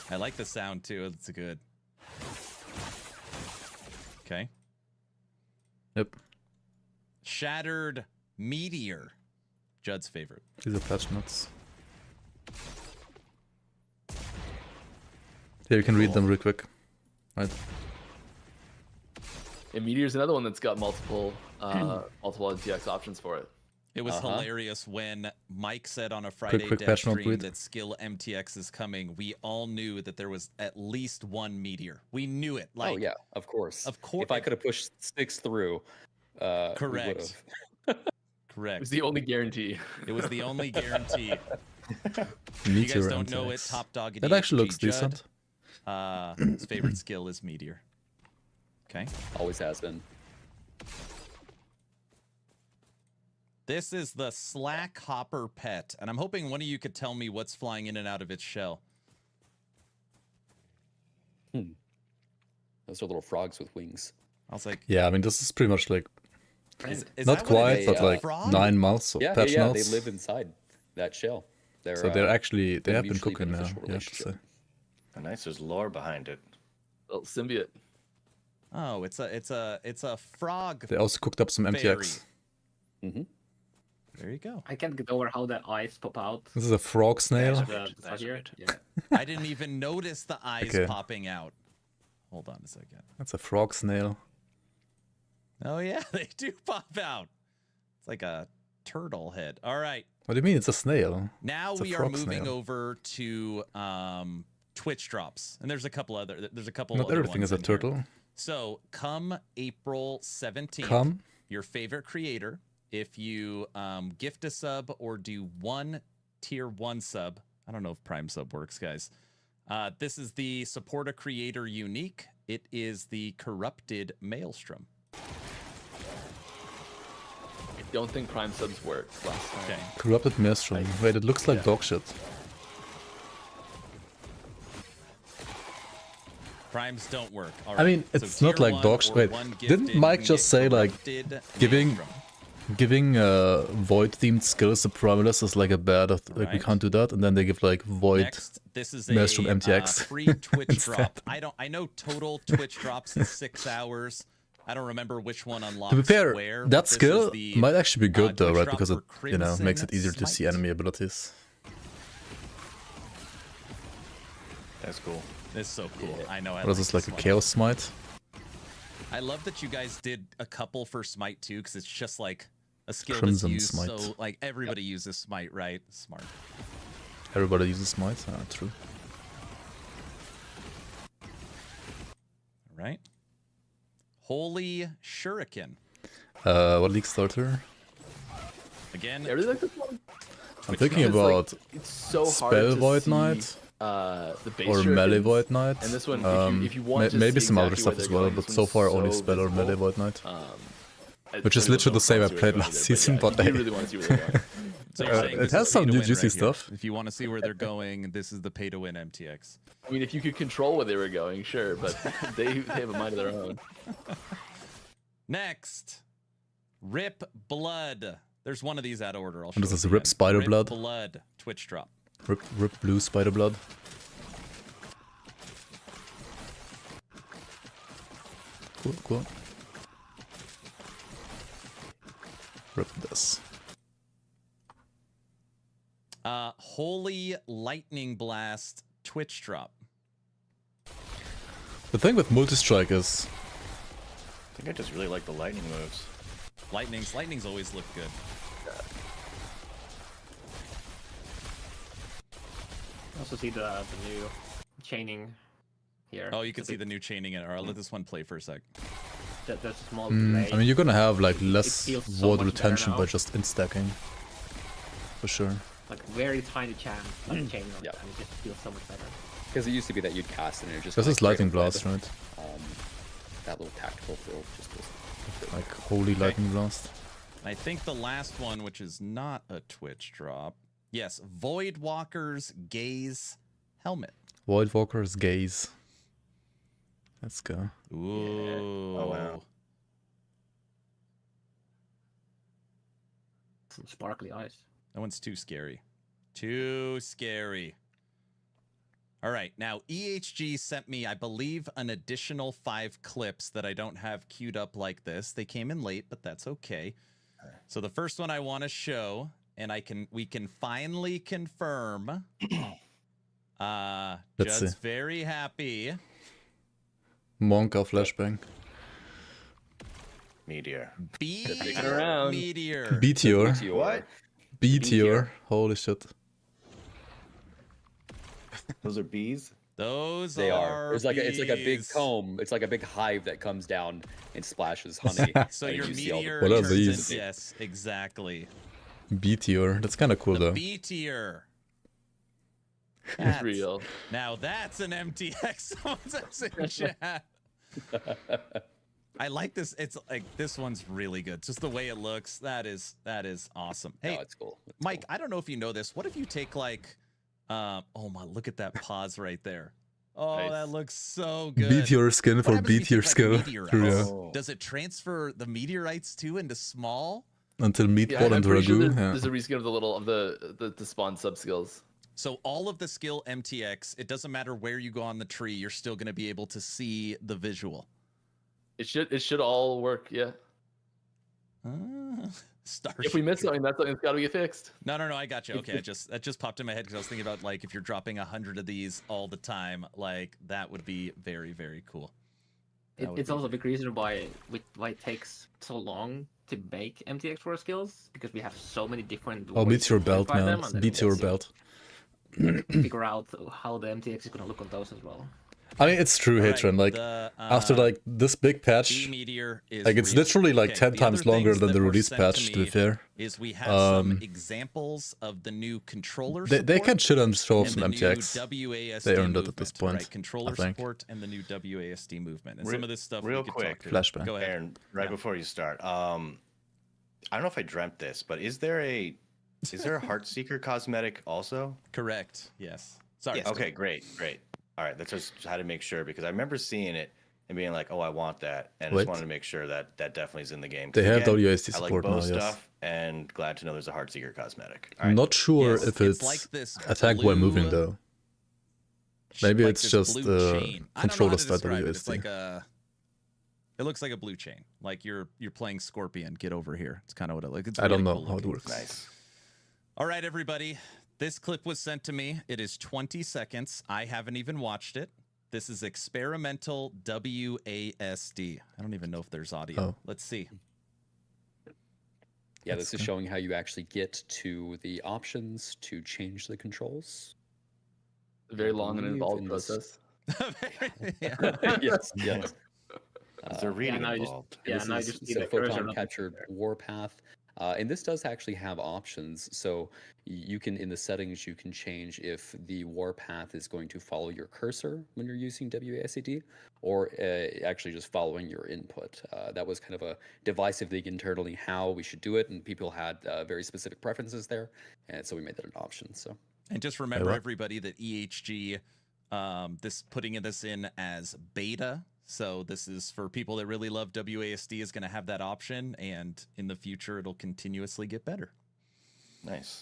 I like the sound too. It's good. Okay. Yep. Shattered Meteor. Judd's favorite. These are patch notes. Here you can read them real quick. Right. And Meteor's another one that's got multiple MTX options for it. It was Uh-huh. hilarious when Mike said on a Friday quick dev patch note stream read. that skill MTX is coming. We all knew that there was at least one meteor. We knew it. Like, Oh yeah, of course. Of course. If I could have pushed 6 through, we Correct. would've. It Correct. was the only guarantee. It was the only guarantee. If you Meteor guys don't know it, MTX. top dog. at That actually looks EXG Judd, decent. His favorite skill is meteor. Okay. Always has been. This is the Slack Hopper pet, and I'm hoping one of you could tell me what's flying in and out of its shell. Those are little frogs with wings. I was like, Yeah, I mean this is pretty much like is not that what it quite, is? but A like frog? 9 months of Yeah, patch yeah, notes. they live inside that shell. So they're actually they they're have been mutually cooking now. beneficial You have to say. relationship. And nice, there's lore behind it. Well, symbiote. Oh, it's a frog. They also cooked up some MTX. Mm-hmm. There you go. I can't get over how the eyes pop out. This is a frog snail. Those are good. Yeah. I didn't even notice the eyes Okay. popping out. Hold on a second. That's a frog snail. Oh yeah, they do pop out. It's like a turtle head. All right. What do you mean? It's a snail. Now It's a we are frog moving snail. over to Twitch drops, and there's a couple Not other everything ones is a in here. turtle. So come April 17th, Come. your favorite creator, if you gift a sub or do one tier 1 sub, I don't know if Prime sub works, guys. This is the support a creator unique. It is the corrupted Maelstrom. I don't think Prime subs worked last time. Okay. Corrupted Maelstrom. Wait, it looks like dog shit. Primes don't work. All I right. mean, So it's not tier like one dog shit. or Wait, one didn't gifted, Mike you just can say get like corrupted giving Maelstrom. void themed skills to Primalist is like a bad like we Right. can't do that, and then they give like void. Next, this is Maelstrom a MTX free Twitch instead. drop. I know total Twitch drops is 6 hours. I don't remember which one unlocks To be fair, where. but that this is skill the, might actually be good though, Twitch right? drop Because it for makes it Crimson easier to see Smite. enemy abilities. That's cool. It's so cool. I know. I What is this, like this a one. Chaos Smite? I love that you guys did a couple for Smite too, because it's just like a skill Crimson that's used Smite. so like everybody uses Smite, right? Smart. Everybody uses Smite. True. All right. Holy Shuriken. What Leaguestarter? Again, I really like this one. I'm thinking Because, like, about it's so hard Spell to Void see, Knight the base or Melee shurikens. Void Knight. And this one, if you May- want to maybe see some other exactly stuff where as they're well, going, but this so one's far only so Spell or visible. Melee Void Knight. Which is I literally the don't same know I if played you're last going season, either, but you really want to see where they're going. So you're saying it this has is some pay to new win juicy right here. stuff. If you want to see where they're going, this is the pay to win MTX. I mean, if you could control where they were going, sure, but they have a mind of their own. Next, Rip Blood. There's one of these out of order. I'll show And this it is to you Rip again. Spider Rip Blood. Blood Twitch drop. Rip Blue Spider Blood. Cool, cool. Rip this. Holy Lightning Blast Twitch drop. The thing with Multistrike is I think I just really like the lightning moves. Lightnings always look good. Also see the new chaining here. Oh, you can see the new chaining in it. All right, let this one play for a sec. There's a small delay. I mean, you're gonna have like less feels so ward much better retention now. by just instacking. For sure. Like very tiny chance of chaining on Yeah. it, and it just feels so much better. Because it used to be that you'd cast and it just. This kinda is Lightning cradle Blast, fed. right? That little tactical throw just goes. Like Holy Lightning Blast. I think the last one, which is not a Twitch drop. Yes, Voidwalker's Gaze Helmet. Voidwalker's Gaze. Let's go. Ooh. Oh, wow. Some sparkly eyes. That one's too scary. Too scary. All right, now EHG sent me, I believe, an additional 5 clips that I don't have queued up like this. They came in late, but that's okay. So the first one I want to show, and we can finally confirm. Let's Judd's see. very happy. Monka Flashbang. Meteor. around. Meteor. Meteor. What? Meteor. Holy shit. Those are bees? Those They are. It's like a big bees. comb. It's like a big hive that comes down and splashes honey. So and your you see all the meteor What are turns these? in- yes, exactly. Meteor. That's kind of cool The though. B tier. It's real. Now that's an MTX. Someone says in chat. I like this. It's like this one's really good. Just the way it looks. That is awesome. Hey, No, it's cool. It's Mike, cool. I don't know if you know this. What if you take like, oh my, look at that pause right there. Oh, Nice. that looks so good. Meteor skin What for happens if you Meteor take, skill. like, meteorites? Yeah. Oh. Does it transfer the meteorites too into small? until meat Yeah, ball I'm into pretty sure ragu. there's a reskin of the little of the spawn sub skills. So all of the skill MTX, it doesn't matter where you go on the tree, you're still going to be able to see the visual. It should all work. Yeah. If we miss something, that's something that's got to get fixed. No, I got you. Okay, that just popped in my head because I was thinking about like if you're dropping 100 of these all the time, like that would be very, very cool. It's also a big reason why it takes so long to make MTX4 skills, because we have so many different Oh, ways meteor to belt, modify man. them, and then Meteor let's belt. figure out how the MTX is going to look on those as well. I mean, it's true, Hatron. Like, after like this big patch, like it's literally like 10 times longer than the release patch, to be fair. Is we have some examples of the new controller support. They can shit on show off and some the MTX. new WASD They earned it at movement, this point, right? Controller I think. support and the new WASD movement. And some of this stuff real we could quick. talk to. Flashback. Go ahead. Aaron, right before you start, I don't know if I dreamt this, but is there a Heartseeker cosmetic also? Correct. Yes. Sorry. Yeah. Okay, great. All right, that's just how to make sure, because I remember seeing it and being like, "Oh, I want that," and I just wanted to make sure that definitely is in the game. They have WASD I like support both now, yes. stuff, and glad to know there's a Heartseeker cosmetic. I'm not sure Yes, if it's it's like this attack while moving blue- though. Maybe like it's this just blue chain. I don't know how controller to style describe it. It's WASD. like a. It looks like a blue chain. Like you're playing Scorpion. Get over here. It's kind of what it looks. It's I don't really know cool how it looking. works. Nice. All right, everybody. This clip was sent to me. It is 20 seconds. I haven't even watched it. This is experimental WASD. I don't even know if there's audio. Oh. Let's see. Yeah, this is showing how you actually get to the options to change the controls. A very long and believe involved in this- process. yes. Is there reading now you involved? Yeah, This now I is just see so the cursor photon on- captured warpath. And this does actually have options. So you can, in the settings, you can change if the warpath is going to follow your cursor when you're using WASD, or actually just following your input. That was kind of a divisive thing internally how we should do it, and people had very specific preferences there, and so we made that an option. So. And just remember, everybody, that EHG, putting this in as beta. So this is for people that really love WASD, is going to have that option, and in the future it'll continuously get better. Nice.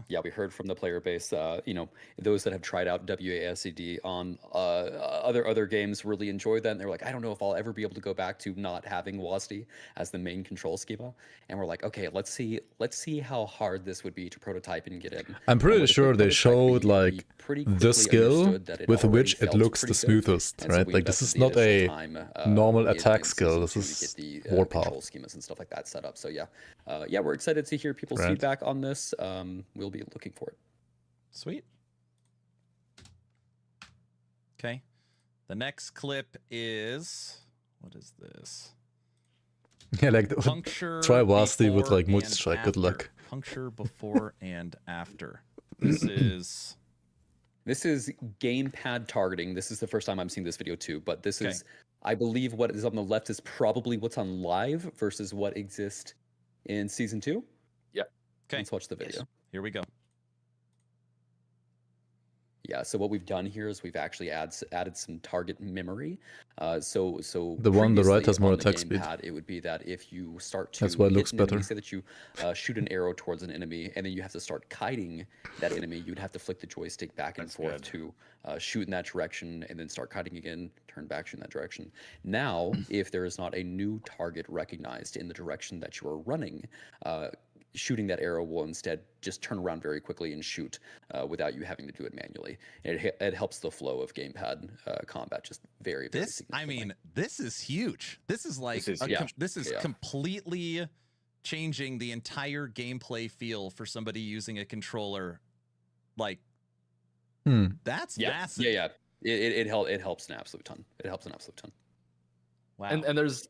Yeah, we heard from the player base. Those that have tried out WASD on other games really enjoyed that. And they're like, I don't know if I'll ever be able to go back to not having WASD as the main control schema. And we're like, okay, let's see how hard this would be to prototype and get in. I'm pretty with sure the they prototype, showed we like pretty the quickly skill understood that it with already which it felt looks the pretty good. smoothest, And so right? we Like this is invested not the a additional time, normal in attack skill. Season This 2 to is get the warpath. control schemas and stuff like that set up. So yeah, we're excited to hear people's Right. feedback on this. We'll be looking for it. Sweet. Okay. The next clip is, what is this? Yeah, like Puncture try WASD with before like and multi-strike. Good after. luck. Puncture before and after. This is Gamepad targeting. This is the first time I'm seeing this video too, but this Okay. is, I believe what is on the left is probably what's on live versus what exists in season 2. Yeah. Okay. Let's watch the video. Here we go. Yeah, so what we've done here is we've actually added some target memory. So The one on the right previously has more on the attack speed. gamepad, it would be that if you start to That's why it hit looks an enemy, better. say that you shoot an arrow towards an enemy, and then you have to start kiting that enemy, you'd have to flick the joystick back and That's forth good. to shoot in that direction, and then start kiting again, turn back, shoot in that direction. Now, if there is not a new target recognized in the direction that you are running, shooting that arrow will instead just turn around very quickly and shoot without you having to do it manually. It helps the flow of gamepad combat just very, very significantly. This is huge. This is like This is huge. completely changing the entire gameplay feel for somebody using a controller. Like that's massive. Yeah. It helps an absolute ton. It helps an absolute ton. Wow. And there's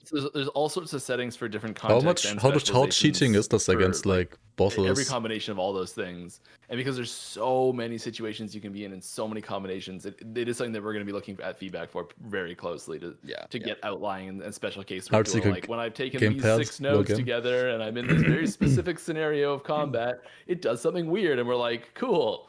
all sorts of settings for different How contexts. much how cheating is this against like bosses? Every combination of all those things, and because there's so many situations you can be in and so many combinations, it is something that we're going to be looking at feedback for very closely to get outlying and special case where people are like, when I've taken these Gamepad 6 nodes login. together and I'm in this very specific scenario of combat, it does something weird, and we're like, cool.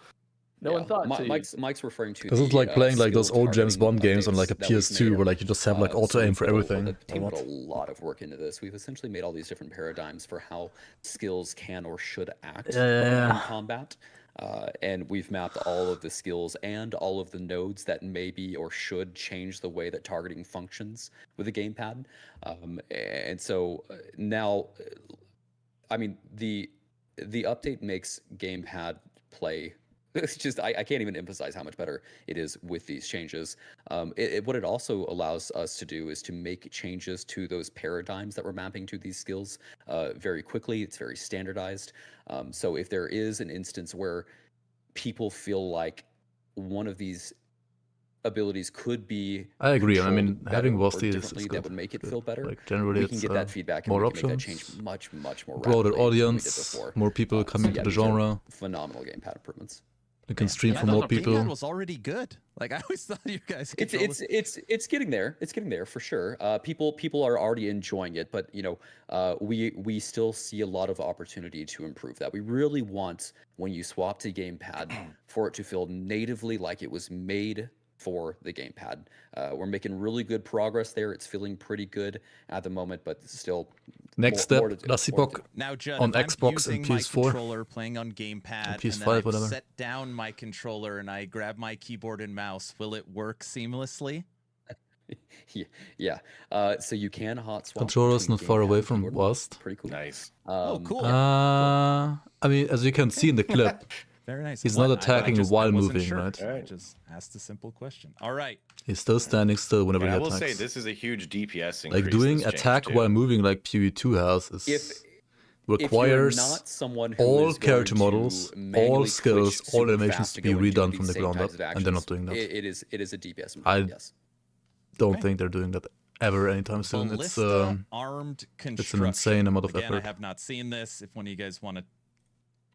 No one thought to. Mike's referring to. This is like playing like those old James Bond games on like a PS2 where like you just have like auto aim for everything. The team put a lot of work into this. We've essentially made all these different paradigms for how skills can or should act in combat. And we've mapped all of the skills and all of the nodes that maybe or should change the way that targeting functions with the gamepad. And so now, I mean, the update makes gamepad play. It's just I can't even emphasize how much better it is with these changes. What it also allows us to do is to make changes to those paradigms that we're mapping to these skills very quickly. It's very standardized. So if there is an instance where people feel like one of these abilities could be, I agree. I mean, having WASD is good. That would make it feel better. Like generally, we can get that feedback and more we can options, make that change much more broader rapidly audience, than we did before. more people coming to the genre. Phenomenal gamepad improvements. You can stream for I more thought people. Gamepad was already good. Like I always thought you guys. It's getting there. It's getting there for sure. People are already enjoying it, but you know, we still see a lot of opportunity to improve that. We really want when you swap to gamepad for it to feel natively like it was made for the gamepad. We're making really good progress there. It's feeling pretty good at the moment, but still. Next step, Epoch now, Judd, on if Xbox I'm and using PS4, my controller, playing on gamepad, PS5, and then I whatever. set down my controller and I grab my keyboard and mouse, will it work seamlessly? Yeah. So you can hot swap. Controller's not far away from WASD. Pretty cool. Nice. Oh, cool. I mean, as you can see in the clip, Very nice. he's not attacking while moving, sure. right? I just asked a simple question. All right. He's still standing still whenever And he I will attacks. say this is a huge DPS increase. Like doing this change, attack too. while moving like PoE2 has is requires if you're not someone who all is character going to models, manually all switch skills, all super animations fast to to be go and do redone these from the same ground up, types of and they're not actions, doing that. It is a DPS I improvement, yes. don't think they're doing that ever anytime soon. Ballista armed It's an insane amount of Again, effort. I have not seen this. If one of you guys want to.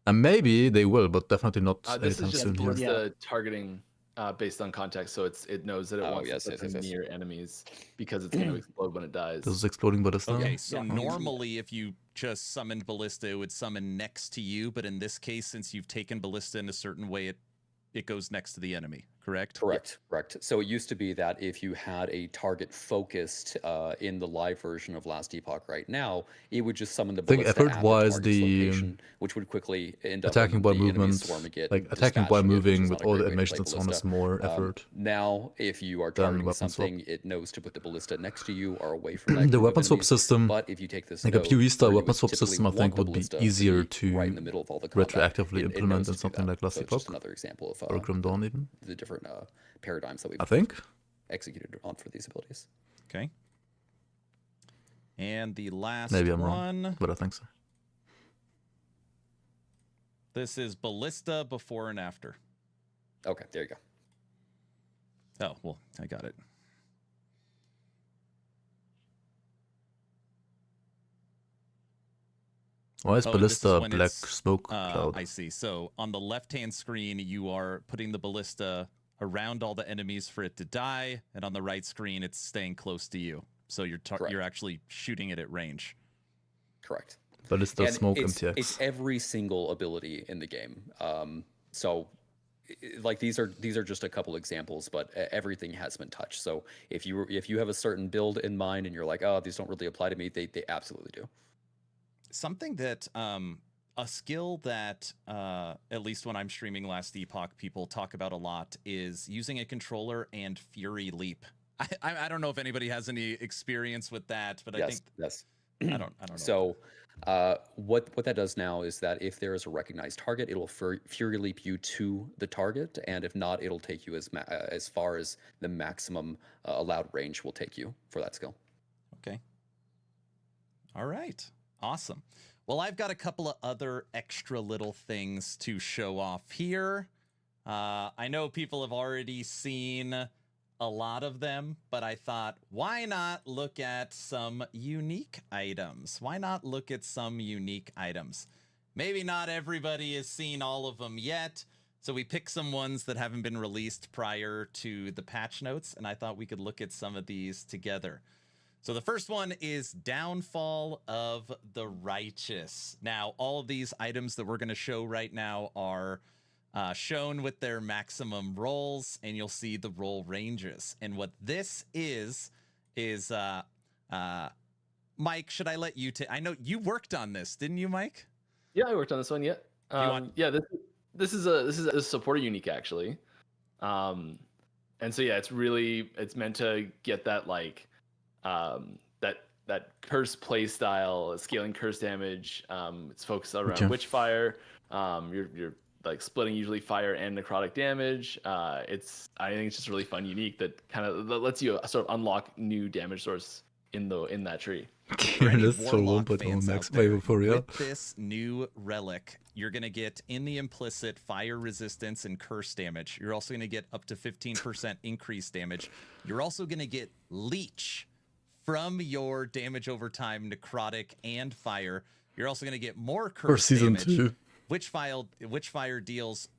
And maybe they will, but definitely not This anytime is just soon here. the targeting based on context, so it knows that it wants yes, to yes, put yes. near enemies because it's going to explode when it dies. This is exploding ballista. Okay, so normally if you just summoned ballista, it would summon next to you, but in this case, since you've taken ballista in a certain way, it goes next to the enemy, correct? Correct. So it used to be that if you had a target focused in the live version of Last Epoch right now, it would just summon the ballista effort at wise, the target's the location, which would quickly end up attacking in while the enemy movement, swarm and get like attacking while dispatched, which moving is with not a all great the way to play animations on is ballista. more effort. Now, if you are than targeting weapon swap. something, it knows to put the ballista next to you or away from that The group of weapon swap enemies. system, But if you take this like a node, PoE style where you weapon swap typically system, I want think the would be ballista easier be to right in the middle of all the combat, retroactively it implement knows than to do something that. like Last So it's just Epoch another example of or Grim Dawn even. the different paradigms that we've I think. executed on for these abilities. Okay. And the last Maybe I'm one. wrong, but I think so. This is ballista before and after. Okay, there you go. Oh, well, I got it. Why is Oh, this is ballista when black it's, smoke cloud? I see. So on the left-hand screen, you are putting the ballista around all the enemies for it to die, and on the right screen, it's staying close to you. So you're actually shooting it at range. Correct. Ballista And smoke it's, MTX. it's every single ability in the game. So like these are just a couple examples, but everything has been touched. So if you have a certain build in mind and you're like, oh, these don't really apply to me, they absolutely do. Something that a skill that at least when I'm streaming Last Epoch, people talk about a lot is using a controller and Fury Leap. I don't know if anybody has any experience with that, but I think I don't know. So what that does now is that if there is a recognized target, it will Fury Leap you to the target, and if not, it'll take you as far as the maximum allowed range will take you for that skill. Okay. All right. Awesome. Well, I've got a couple of other extra little things to show off here. I know people have already seen a lot of them, but I thought, why not look at some unique items? Why not look at some unique items? Maybe not everybody has seen all of them yet, so we picked some ones that haven't been released prior to the patch notes, and I thought we could look at some of these together. So the first one is Downfall of the Righteous. Now, all of these items that we're going to show right now are shown with their maximum rolls, and you'll see the roll ranges. And what this is Mike, should I let you take? I know you worked on this, didn't you, Mike? Yeah, I worked on this one. Yeah. Yeah. This is a supporter unique actually. And so yeah, it's meant to get that like that curse play style, scaling curse damage. It's focused around Witchfire. You're like splitting usually fire and necrotic damage. I think it's just really fun, unique that kind of lets you sort of unlock new damage source in that tree. With this new relic, you're going to get in the implicit fire resistance and curse damage. You're also going to get up to 15% increased damage. You're also going to get leech from your damage over time, necrotic and fire. You're also going to get more curse damage. Season 2. Witchfire deals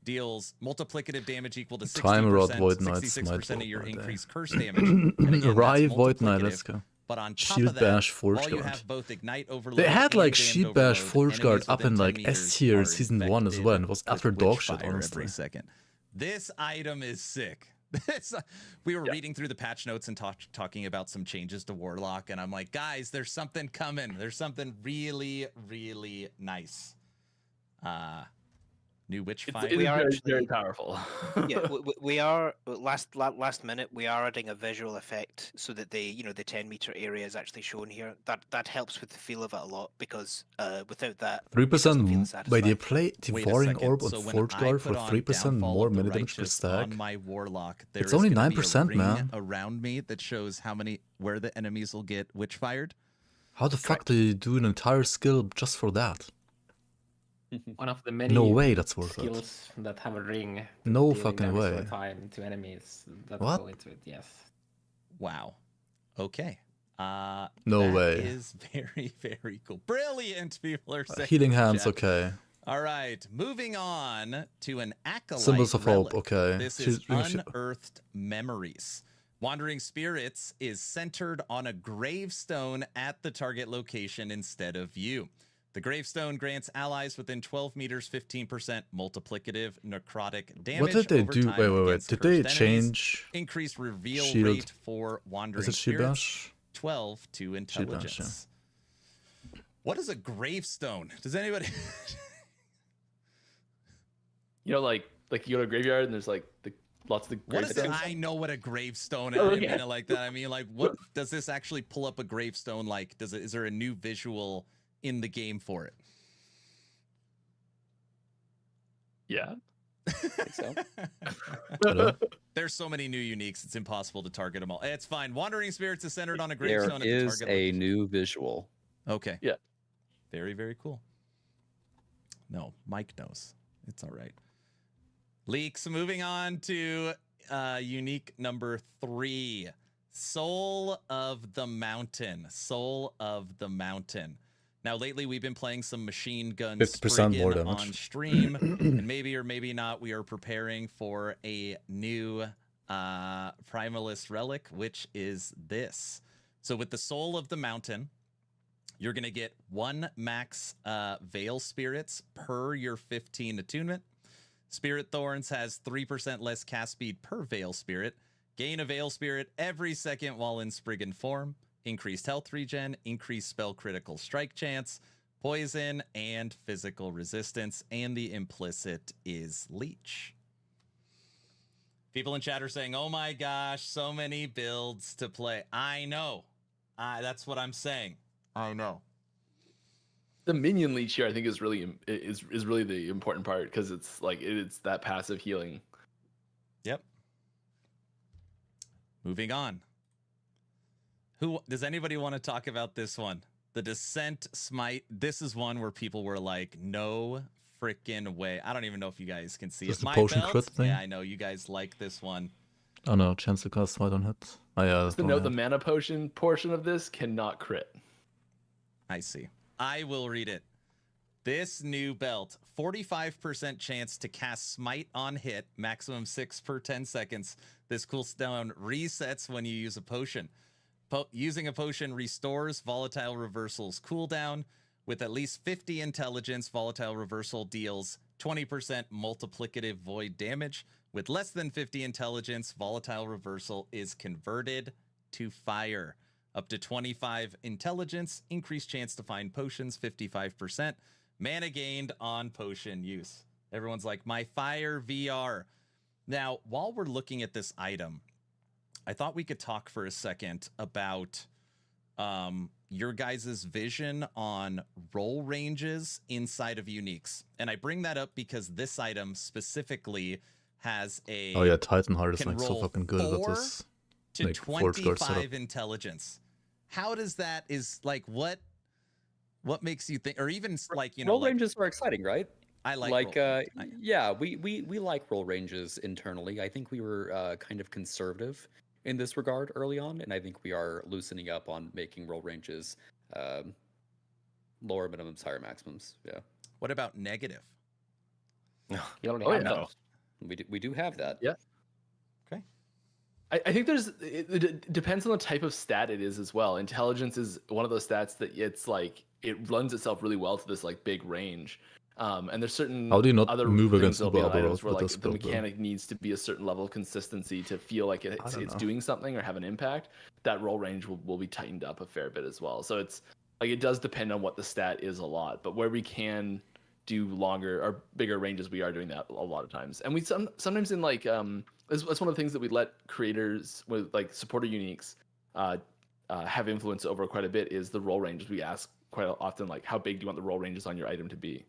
deals multiplicative damage equal to 60%, Timer Void Knight, 66% of your increased curse damage. And again, Rye Void Knight, let's go. But on top Shield of that, Bash Forge while you Guard. have both Ignite Overload They had and like Damned Shield Bash Overload, Forge Guard enemies up in within like 10 meters S tier are season 1 as infected well. It was utter with dog shit, Witchfire honestly. every second. This item is sick. We were reading through the patch notes and talking about some changes to Warlock, and I'm like, guys, there's something coming. There's something really, really nice. New Witchfire. We are very powerful. Yeah, we are last minute. We are adding a visual effect so that the 10-meter area is actually shown here. That helps with the feel of it a lot, because without that, 3%. Wait, you play Wait a Devouring second. Orb on So when Forge I Guard put for on 3% Downfall more of the melee damage per Righteous stack? on my Warlock, It's there is only gonna be a 9%, ring man. around me that shows where the enemies will get Witchfired. How the fuck do you do an entire skill just for that? One of the many No way that's worth it. skills that have a ring. No dealing fucking damage way. over time to enemies that What? go into it. Yes. Wow. Okay. No that way. is very, very cool. Brilliant, people are saying. Healing Hands, Chat. okay. All right, moving on to an acolyte Symbols of relic. Hope, okay. This is Unearthed Memories. Wandering Spirits is centered on a gravestone at the target location instead of you. The gravestone grants allies within 12 meters 15% multiplicative necrotic damage. What did they over do? time Wait. against Did they cursed enemies. change Increased reveal Shield? rate for Wandering Is it Shield Spirits? Bash? 12 to intelligence. What is a gravestone? Does anybody? Like you go to a graveyard and there's like lots of the What is it? gravestones. I know what a gravestone is. Oh, I okay. mean it like that. I mean, like, what does this actually pull up a gravestone like? Is there a new visual in the game for it? Yeah. I think so. Hello? There's so many new uniques, it's impossible to target them all. It's fine. Wandering Spirits is centered on a There gravestone at the is target a location. new visual. Okay. Yeah. Very, very cool. No, Mike knows. It's all right. Leaks, moving on to unique number 3. Soul of the Mountain. Soul of the Mountain. Now, lately, we've been playing some machine gun 50% more Spriggan damage. on stream, and maybe or maybe not, we are preparing for a new Primalist relic, which is this. So with the Soul of the Mountain, you're going to get 1 max Veil Spirits per your 15 attunement. Spirit Thorns has 3% less cast speed per Veil Spirit. Gain a Veil Spirit every second while in Spriggan form. Increased health regen, increased spell critical strike chance, poison, and physical resistance. And the implicit is Leech. People in chat are saying, oh my gosh, so many builds to play. I know. That's what I'm saying. I know. The minion leech here, I think, is really the important part, because it's like it's that passive healing. Yep. Moving on. Who does anybody want to talk about this one? The Descent Smite. This is one where people were like, no freaking way. I don't even know if you guys can see Just it. the My potion belt? crit thing? Yeah, I know you guys like this one. Oh no, chance to cast Smite on hit. Oh yeah, Just to note, the mana potion portion of this cannot crit. I see. I will read it. This new belt, 45% chance to cast Smite on hit, maximum 6 per 10 seconds. This cooldown resets when you use a potion. Using a potion restores volatile reversals cooldown. With at least 50 intelligence, volatile reversal deals 20% multiplicative void damage. With less than 50 intelligence, volatile reversal is converted to fire. Up to 25 intelligence, increased chance to find potions, 55%. Mana gained on potion use. Everyone's like, my fire VR. Now, while we're looking at this item, I thought we could talk for a second about your guys' vision on roll ranges inside of uniques. And I bring that up because this item specifically has a... Oh yeah, Titanheart is can like so roll fucking good at 4 this. to Like, forward guard setup. 25 intelligence. How does that is like what makes you think, or even like, you know, roll like, ranges are exciting, right? I like roll. Yeah, we like roll ranges internally. I think we were kind of conservative in this regard early on, and I think we are loosening up on making roll ranges lower minimums, higher maximums. Yeah. What about negative? You only Oh, have yeah. those. We do have that. Yeah. Okay. I think it depends on the type of stat it is as well. Intelligence is one of those stats that it's like it lends itself really well to this like big range. And there's certain How do you not other move things against that'll be on Abberoth items where with like this the build, though? mechanic needs to be a certain level of consistency to feel like it's know. doing something or have an impact. That roll range will be tightened up a fair bit as well. So it's like it does depend on what the stat is a lot, but where we can do longer or bigger ranges, we are doing that a lot of times. And we sometimes in like that's one of the things that we let creators with like supporter uniques have influence over quite a bit is the roll ranges. We ask quite often like how big do you want the roll ranges on your item to be?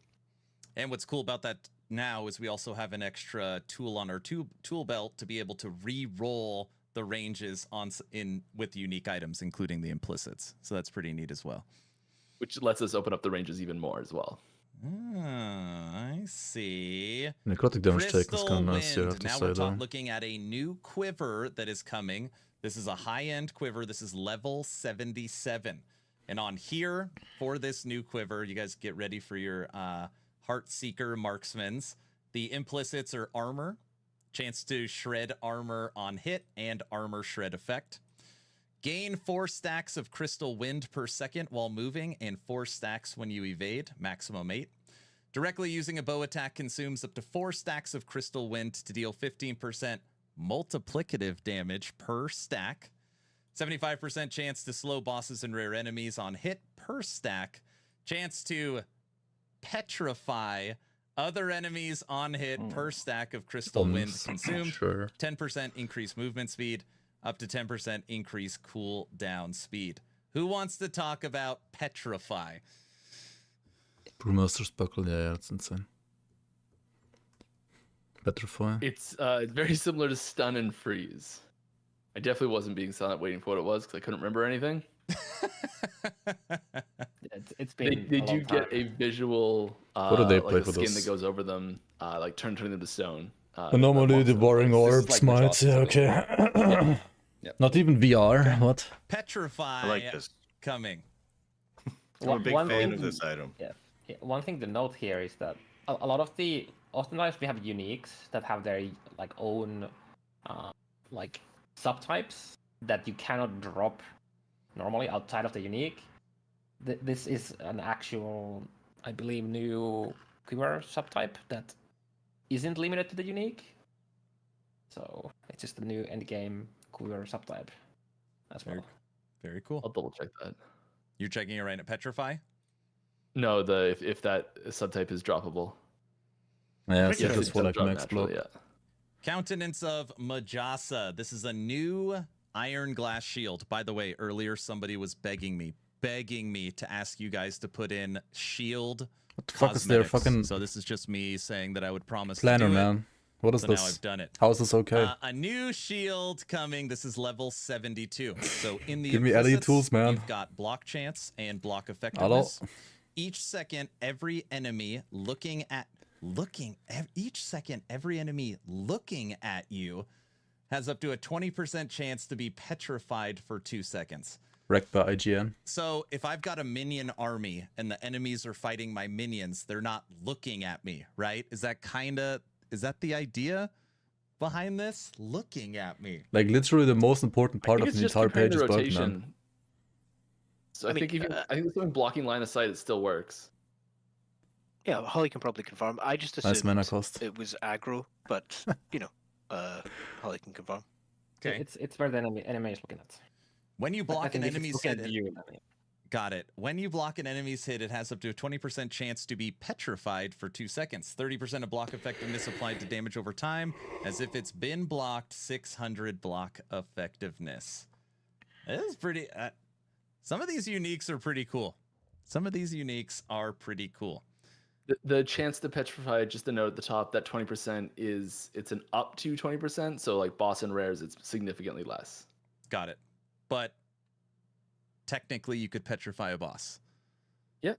And what's cool about that now is we also have an extra tool on our tool belt to be able to re-roll the ranges with unique items, including the implicits. So that's pretty neat as well. Which lets us open up the ranges even more as well. I see. Necrotic damage taken is Crystal kind of nice, you Wind. have to Now say we're though. looking at a new quiver that is coming. This is a high-end quiver. This is level 77. And on here, for this new quiver, you guys get ready for your Heartseeker marksmans. The implicits are armor. Chance to shred armor on hit and armor shred effect. Gain 4 stacks of Crystal Wind per second while moving and 4 stacks when you evade, maximum 8. Directly using a bow attack consumes up to 4 stacks of Crystal Wind to deal 15% multiplicative damage per stack. 75% chance to slow bosses and rare enemies on hit per stack. Chance to petrify other enemies on hit per stack of Crystal Wind consumed. Sure. 10% increase movement speed. Up to 10% increase cooldown speed. Who wants to talk about petrify? Brewmaster's Buckle, yeah, that's insane. Petrify. It's very similar to stun and freeze. I definitely wasn't being silent waiting for what it was because I couldn't remember anything. It's been They a do long get time. a visual What do they play like a for skin this? that goes over them, like turning into stone. Anomaly, devouring This is orbs, like mites, yeah, Majora's okay. Yep. Not even VR, what? Petrify I like this. coming. I'm a big One fan thing- of this item. Yeah. One thing to note here is that a lot of the oftentimes we have uniques that have their like own like subtypes that you cannot drop normally outside of the unique. This is an actual, I believe, new quiver subtype that isn't limited to the unique. So it's just a new endgame quiver subtype as well. Very cool. I'll double check that. You're checking it right at Petrify? No, if that subtype is droppable. Yeah, it's Yes, just it for does like drop max block. naturally, yeah. Countenance of Majasa. This is a new iron glass shield. By the way, earlier somebody was begging me to ask you guys to put in shield. What the fuck is their cosmetics. fucking So this is just me saying that I would promise planner, to do it. man? What is So this? now I've done it. How is this okay? A new shield coming. This is level 72. So in the Give me LED implicits, tools, man. You've got block chance and block effectiveness. Hello? Each second, every enemy looking at you has up to a 20% chance to be petrified for 2 seconds. Wrecked by IGN. So if I've got a minion army and the enemies are fighting my minions, they're not looking at me, right? Is that the idea behind this? Looking at me. Like literally the most important part I of think the it's just entire comparing page the is bugged, rotation. man. So I think if I think with something blocking line of sight, it still works. Yeah, Holly can probably confirm. I just Nice mana assumed cost. it was aggro, but Holly can confirm. Okay. It's where the enemy is looking at. When you I block an think if it's enemy's looking hit, at you, I mean. got it. When you block an enemy's hit, it has up to a 20% chance to be petrified for 2 seconds. 30% of block effectiveness applied to damage over time, as if it's been blocked. 600 block effectiveness. This is pretty. Some of these uniques are pretty cool. The chance to petrify, just a note at the top, that 20% it's an up to 20%. So like boss and rares, it's significantly less. Got it. But technically, you could petrify a boss. Yep.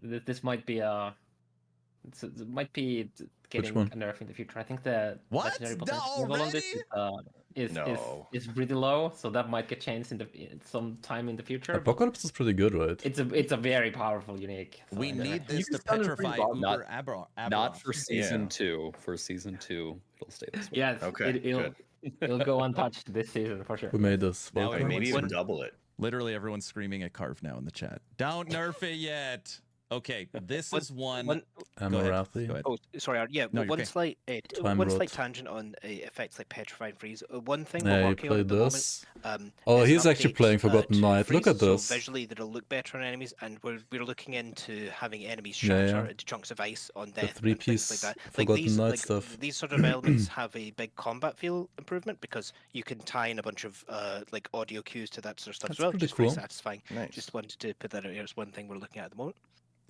This might be it might be getting one? a nerf in the future. I think the What? legendary No, potential level on this No. is really low, so that might get changed in some time in the future. but Apocalypse is pretty good, right? it's a very powerful unique. So We need You this can to stun and freeze petrify boss. Uber Abberoth. Not for season Yeah. 2. For season 2, it'll stay this way. yeah, Okay, good. it'll go untouched this season for sure. Who made this? Now Welcome. Maybe even When- double it. Literally everyone's screaming at Carve now in the chat. Don't nerf it yet. Okay, this is one. Go ahead. Amarathi. Go ahead. Oh, sorry. Yeah, No, you're one okay. slight Time one rot. slight tangent on effects like petrify and freeze. One thing Yeah, we're you working on played at the this. moment. Oh, is he's an actually update, playing Forgotten to Knight. Look freeze, at this. So visually, that'll look better on enemies, and we're looking into having enemies Yeah, shatter yeah. into chunks of ice on The death. and things three-piece like that. Forgotten these, Knight stuff. These sort of elements have a big combat feel improvement because you can tie in a bunch of like audio cues to that sort of stuff That's as well, pretty which is very cool. satisfying. Nice. Just wanted to put that out here as one thing we're looking at the moment.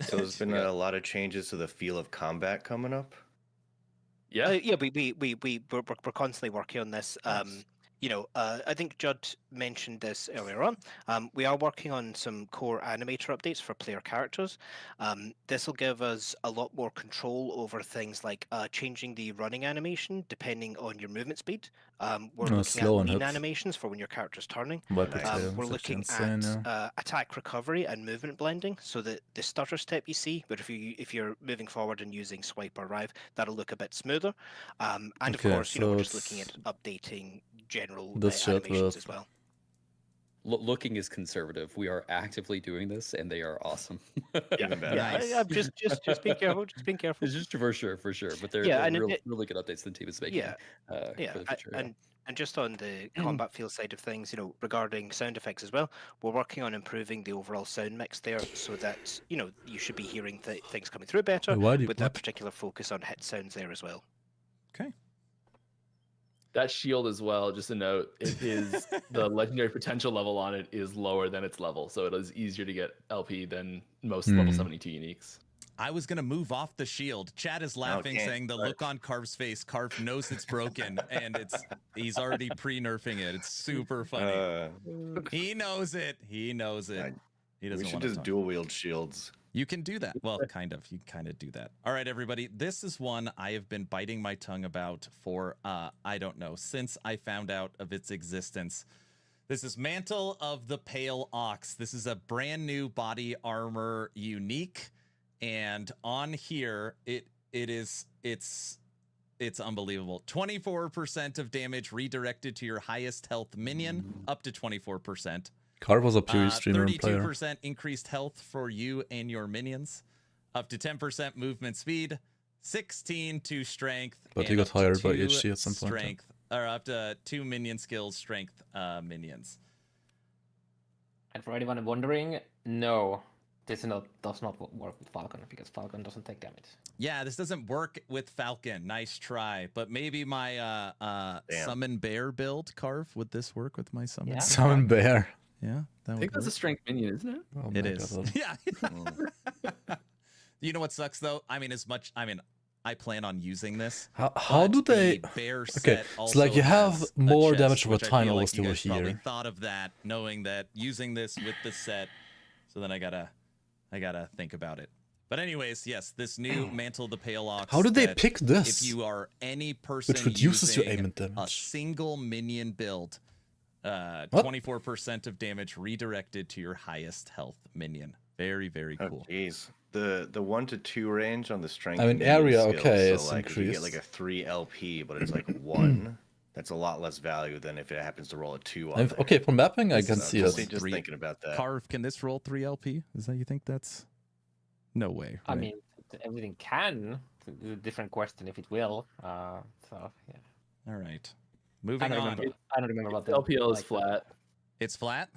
So there's been a lot of changes to the feel of combat coming up. Yeah. Yeah, we're constantly working on this. I think Judd mentioned this earlier on. We are working on some core animator updates for player characters. This will give us a lot more control over things like changing the running animation depending on your movement speed. We're looking slow at on lean hits. animations for when your character's turning. Viper Nice. tail. We're It's actually looking insane, at yeah. attack recovery and movement blending, so that the stutter step you see, but if you're moving forward and using swipe or rive, that'll look a bit smoother. And of Okay, course, so we're just looking it's at updating general this shit animations with- as well. Looking is conservative. We are actively doing this, and they are awesome. Even better. Nice. I'm just being careful. Just being careful. It's just for sure. But they're, Yeah, they're and really good updates the team is making Yeah, for the future. Yeah. and just on the combat feel side of things, regarding sound effects as well, we're working on improving the overall sound mix there, so that you should be hearing things coming through better, Why do you- with what? that particular focus on hit sounds there as well. Okay. That shield as well, just a note, it is the legendary potential level on it is lower than its level. So it is easier to get LP than most level 72 uniques. I was gonna move off the shield. Chad is laughing, can't. saying the look on Carv's face. Carv knows it's broken, and he's already pre-nerfing it. It's super funny. He knows it. He knows it. I- He we doesn't should want to just talk. dual wield shields. You can do that. Well, kind of. You kind of do that. All right, everybody. This is one I have been biting my tongue about for, I don't know, since I found out of its existence. This is Mantle of the Pale Ox. This is a brand new body armor unique. And on here, it's unbelievable. 24% of damage redirected to your highest health minion, up to 24%. Carve was a pure streamer and player. 32% increased health for you and your minions, up to 10% movement speed, 16 to strength. But he and got up to hired by 2 HG at some point, yeah. Strength, or up to 2 minion skills strength minions. And for anyone wondering, no, this does not work with Falcon because Falcon doesn't take damage. Yeah, this doesn't work with Falcon. Nice try. But maybe my summon bear build, Carve, would this work with my summon? Yeah. Summon bear. Yeah, that I would think that's a work. strength minion, isn't it? Oh It my is. God. Yeah. You know what sucks though? I plan on using this. How but do they? the bear Okay, set so like also you have has a more chest, damage over which I time feel like almost you over guys probably here. thought of that, knowing that using this with the set. So then I gotta think about it. But anyways, yes, this new Mantle of the Pale Ox. How did they that pick this? If you are any person Which reduces your using aim and a damage. single minion build, 24% of damage redirected to your highest health minion. Very, very Oh cool. jeez. The 1 to 2 range on the strength. I mean, minion area, skills, okay, so it's like if you get increased. like a 3 LP, but it's like 1. That's a lot less value than if it happens to roll a 2 on there. Okay, for mapping, I can So see just, it. just thinking about that. Carve, can this roll 3 LP? Is that you think that's No way. I right? mean, everything can. It's a different question if it will. So yeah. All right. I Moving don't on. remember. I don't remember what the LPL is like, flat. It's flat?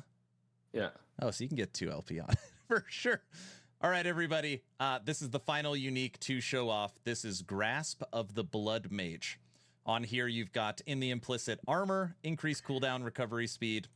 Yeah. Oh, so you can get 2 LP on it for sure. All right, everybody. This is the final unique to show off. This is Grasp of the Blood Mage. On here, you've got in the implicit armor, increased cooldown, recovery speed,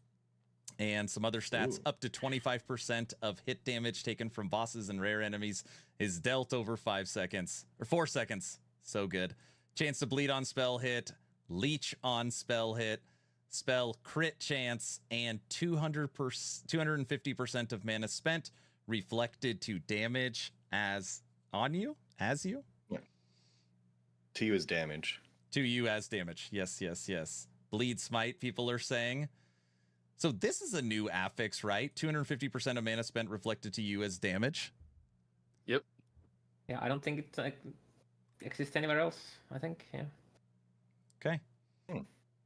and some other stats. Up to 25% of hit damage taken from bosses and rare enemies is dealt over 5 seconds or 4 seconds. So good. Chance to bleed on spell hit, leech on spell hit, spell crit chance, and 250% of mana spent reflected to damage as you. To you as damage. To you as damage. Yes, yes, yes. Bleed smite, people are saying. So this is a new affix, right? 250% of mana spent reflected to you as damage. Yep. Yeah, I don't think it exists anywhere else. I think. Yeah. Okay.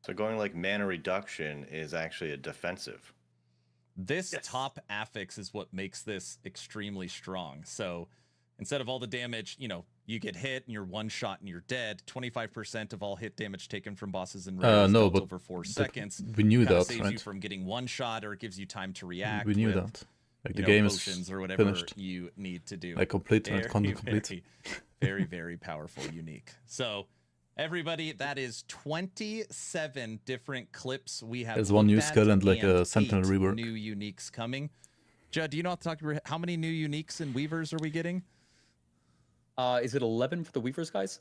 So going like mana reduction is actually a defensive. This top affix is what makes this extremely strong. So instead of all the damage, you get hit and you're one shot and you're dead. 25% of all hit damage taken from bosses and rares no, dealt but over 4 seconds. we knew Kinda that, saves right? you from getting one shot, or it gives you time to react. We knew with, that. Like the game is potions or whatever finished. you need to do. Like complete and Very, content complete. very, very, very powerful, unique. So everybody, that is 27 different clips we have. There's one new looked at skill and like a and Sentinel 8 rework. new uniques coming. Judd, do you know off the top of your head, how many new uniques and weavers are we getting? Is it 11 for the Weavers, guys?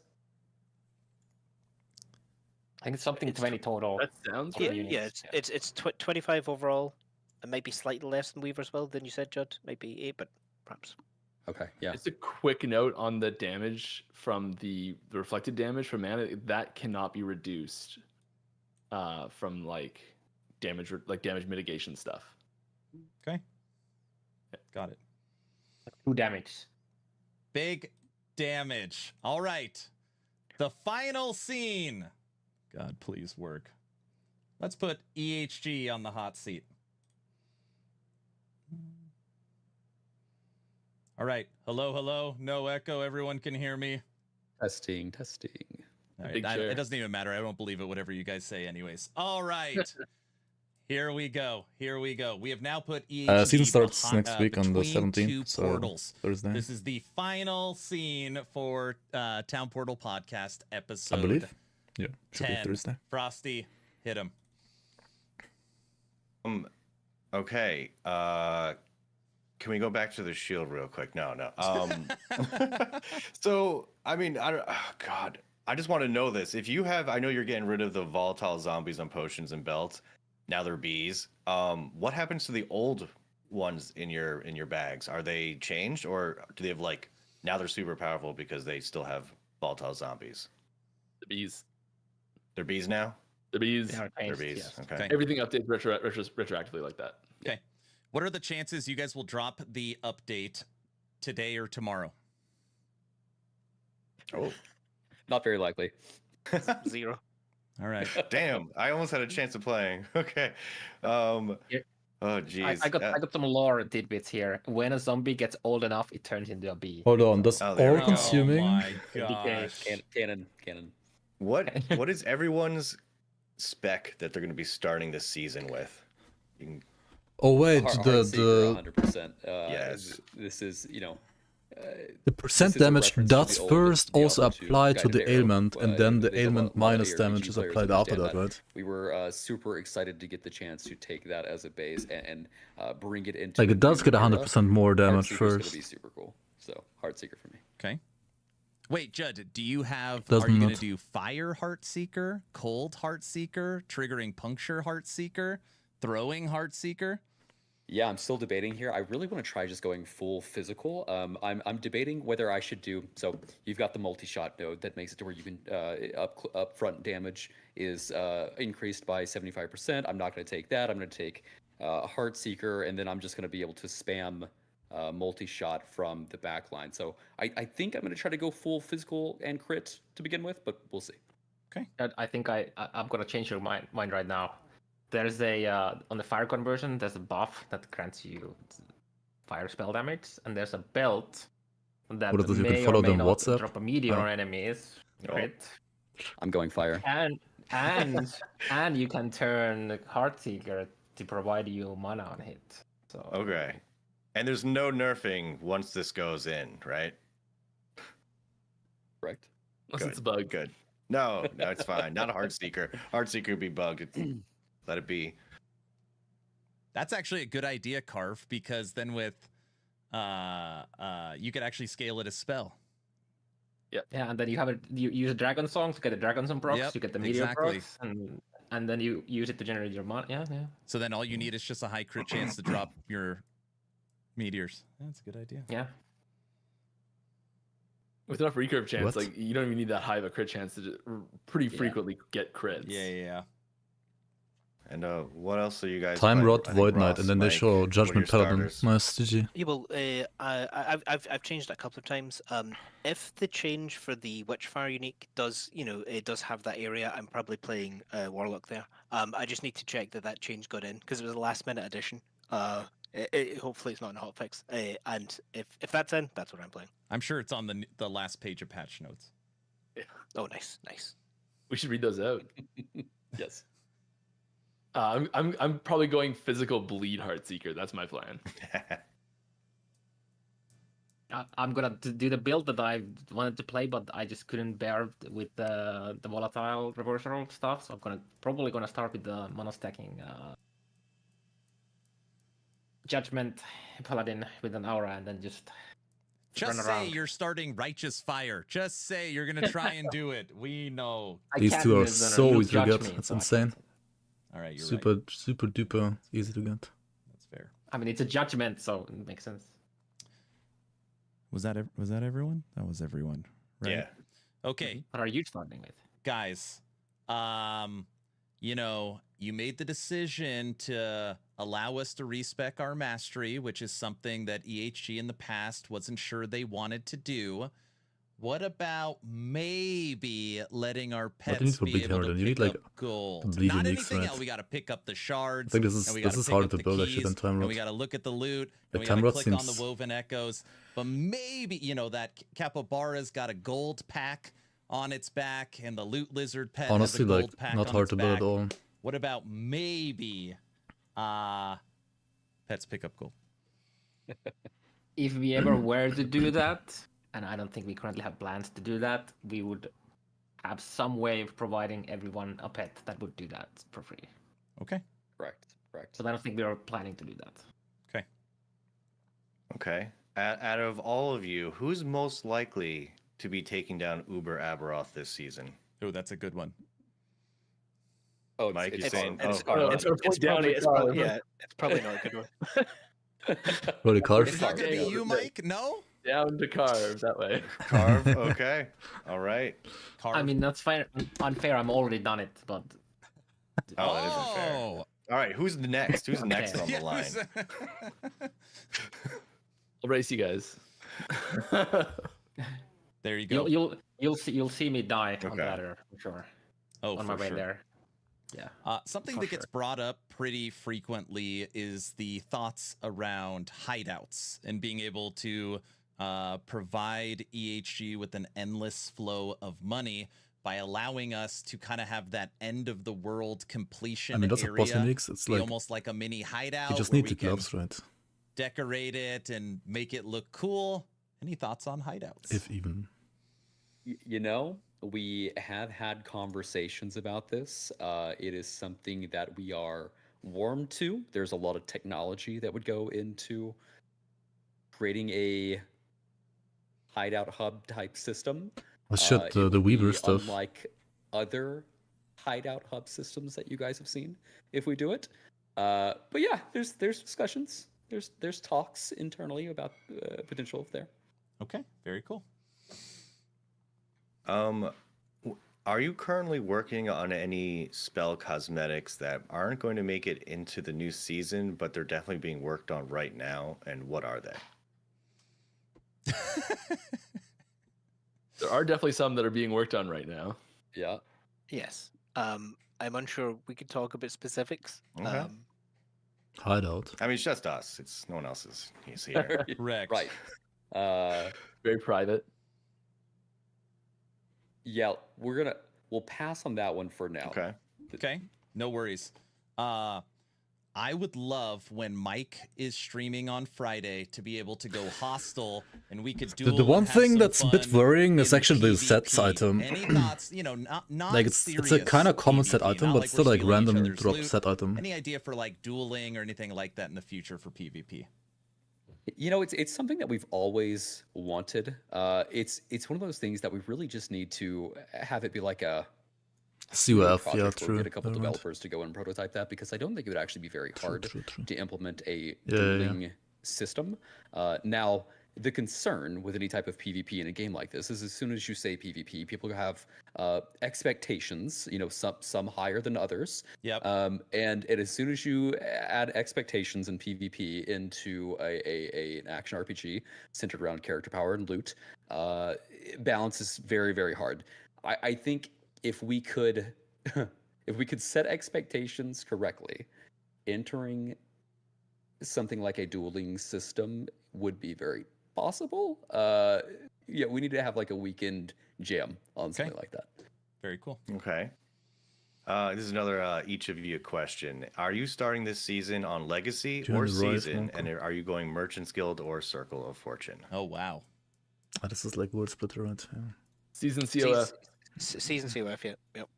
I think it's something 20 total. That sounds Yeah, right. yeah, it's 25 overall. It might be slightly less than Weaver's Will than you said, Judd. Maybe 8, but perhaps. Okay, yeah. Just a quick note on the damage from the reflected damage from mana. That cannot be reduced from damage mitigation stuff. Okay. Got it. 2 damage. Big damage. All right. The final scene. God, please work. Let's put EHG on the hot seat. All right. Hello, hello. No echo. Everyone can hear me. Testing. All right. Big chair. It doesn't even matter. I don't believe it, whatever you guys say anyways. All right. Here we go. We have now put EHG Season starts next week on the between 17th, two so portals. Thursday. This is the final scene for Town Portal Podcast episode. I believe. Yeah, should 10. be Thursday. Frosty, hit him. Okay. Can we go back to the shield real quick? No. So, I mean, God, I just want to know this. If you have, I know you're getting rid of the volatile zombies on potions and belts. Now they're bees. What happens to the old ones in your bags? Are they changed, or do they have now they're super powerful because they still have volatile zombies? The bees. They're bees now. The bees. They are They're changed, bees. yes. Okay. Everything updates retroactively like that. Okay. What are the chances you guys will drop the update today or tomorrow? Oh, Not very likely. 0. All right. damn! I almost had a chance of playing. Okay. Oh, jeez. I got some lore tidbits here. When a zombie gets old enough, it turns into a bee. Hold on, that's Oh, there we go. all-consuming. Oh my DK. gosh. Canon. What is everyone's spec that they're going to be starting this season with? You can, Oh wait, Heartseeker, the 100%. Yes. This is the percent this is a damage reference to does the old first Diablo also 2 apply to Guided the Arrow. ailment, and then the I think a ailment lot of minus the damage RPG is players applied after understand that, right? We were super excited to get the chance to take that as a base and bring it into Like a it does new get era. 100% more damage Heartseeker's gonna be first. super cool. So Heartseeker for me. Okay. Wait, Judd, do you have, Does are you going to not. do Fire Heartseeker, Cold Heartseeker, Triggering Puncture Heartseeker, Throwing Heartseeker? Yeah, I'm still debating here. I really want to try just going full physical. I'm debating whether I should do so. You've got the multi-shot node that makes it to where you can upfront damage is increased by 75%. I'm not going to take that. I'm going to take Heartseeker, and then I'm just going to be able to spam multi-shot from the back line. So I think I'm going to try to go full physical and crit to begin with, but we'll see. I think I'm gonna change your mind right now. There's a on the fire conversion, there's a buff that grants you fire spell damage, and there's a belt that What is it, you can may follow or may them not WhatsApp? drop a meteor Oh. on enemies. Oh. Crit. I'm going fire. And you can turn Heartseeker to provide you mana on hit. So Okay. And there's no nerfing once this goes in, right? Correct. Unless it's a Good, bug. Good. No, it's fine. Not a Heartseeker. Heartseeker would be bugged. Let it be. That's actually a good idea, Carve, because then with you could actually scale it as spell. yeah, and then you use a dragon song to get the dragon song procs, Yep, you get the meteor exactly. procs, and then you use it to generate your mana. Yeah. So then all you need is just a high crit chance to drop your meteors. That's a good idea. Yeah. With enough recurve chance, What? like you don't even need that high of a crit chance to just pretty frequently get crits. Yeah. And what else are you guys Time playing? Rod, I think Void Knight, Ross, and then they Mike, show what are Judgment your Paladin. starters? Nice, GG. Yeah, well, I've changed it a couple of times. If the change for the Witchfire unique does, it does have that area, I'm probably playing Warlock there. I just need to check that change got in because it was a last minute addition. Hopefully it's not in hotfix. And if that's in, that's what I'm playing. I'm sure it's on the last page of patch notes. Oh, nice. We should read those out. Yes. I'm probably going physical bleed Heartseeker. That's my plan. I'm gonna do the build that I wanted to play, but I just couldn't bear with the volatile reversal stuff. So I'm probably gonna start with the monostacking Judgment Paladin with an aura, and then just Just run say around. you're starting Righteous Fire. Just say you're gonna try and do it. We know. I These can't two are use the so Luke easy to judge get. me, That's so I insane. can't. All right, you're Super, right. super duper easy to get. That's fair. I mean, it's a judgment, so it makes sense. Was that everyone? That was everyone, right? Yeah. Okay, What are you starting with? guys. You made the decision to allow us to respec our mastery, which is something that EHG in the past wasn't sure they wanted to do. What about maybe letting our do you need pets for be Bleed able Hammer to then? You need, pick like, up gold? the Bleed Not Uniques, anything right? else. We got to pick up the shards. I think this and we is gotta pick harder up to the build actually keys, than Time and Rod. we got to look at the loot. The And we Time got to Rod click on the seems- woven echoes. But maybe that capybara's got a gold pack on its back, and the loot lizard pet Honestly, has a like, gold pack not on hard its to build back. at all. What about maybe pets pick up gold? If we ever were to do that, and I don't think we currently have plans to do that, we would have some way of providing everyone a pet that would do that for free. Okay. Correct. So I don't think we are planning to do that. Okay. Okay. Out of all of you, who's most likely to be taking down Uber Abberoth this season? Oh, that's a good one. Oh, Mike, you're it's saying, It's oh, probably it's probably not a good one. Bro, the Carve? It's not gonna be Yeah, you, Mike. No. Down to carve that way. Carve. Okay. All right. Carve. I mean, that's unfair. I'm already done it, but Oh, that isn't fair. All right. Who's the next? Who's next on the line? I'll race you guys. There you go. you'll see me die on Okay. ladder for sure. Oh, On my for way sure. there. Yeah. Something For that gets sure. brought up pretty frequently is the thoughts around hideouts and being able to provide EHG with an endless flow of money by allowing us to kind of have that end of the world completion I mean, that's a area. cosmetics. It's Be like, almost like a mini hideout. you just where need we the can gloves, right? decorate it and make it look cool. Any thoughts on hideouts? If even. We have had conversations about this. It is something that we are warm to. There's a lot of technology that would go into creating a hideout hub type system. Oh shit, It the would be Weaver stuff. Unlike other hideout hub systems that you guys have seen, if we do it. But yeah, there's discussions. There's talks internally about potential there. Okay, very cool. Are you currently working on any spell cosmetics that aren't going to make it into the new season, but they're definitely being worked on right now? And what are they? There are definitely some that are being worked on right now. Yeah. Yes. I'm unsure we could talk about specifics. Okay. Hideout. I mean, it's just us. It's no one else is here. Correct. Right. Very private. Yeah, we'll pass on that one for now. Okay. Okay, no worries. I would love when Mike is streaming on Friday to be able to go hostile and we could duel. The one and have thing some that's a bit fun worrying is in actually the PvP. sets item. Any thoughts? You know, not Like it's a kind of common set item, not but like still we're like stealing each random other's drop loot. set item. Any idea for like dueling or anything like that in the future for PvP? You know, it's something that we've always wanted. It's one of those things that we really just need to have it be like a CUF, project yeah, where true. we get a couple Never mind. developers to go and prototype that, because I don't think it would actually be very hard True. to implement a Yeah. dueling system. Now, the concern with any type of PvP in a game like this is as soon as you say PvP, people have expectations, you know, some higher than others. Yep. And as soon as you add expectations in PvP into an action RPG centered around character power and loot, balance is very, very hard. I think if we could set expectations correctly, entering something like a dueling system would be very possible. Yeah, we need to have like a weekend jam on something like that. Very cool. Okay. This is another each of you question. Are you starting this season on Legacy Join or the Rise, Season? Monko. And are you going Merchant's Guild or Circle of Fortune? Oh wow. This is like word splitter, right? Yeah. Season COF. Season COF, yeah. Yep.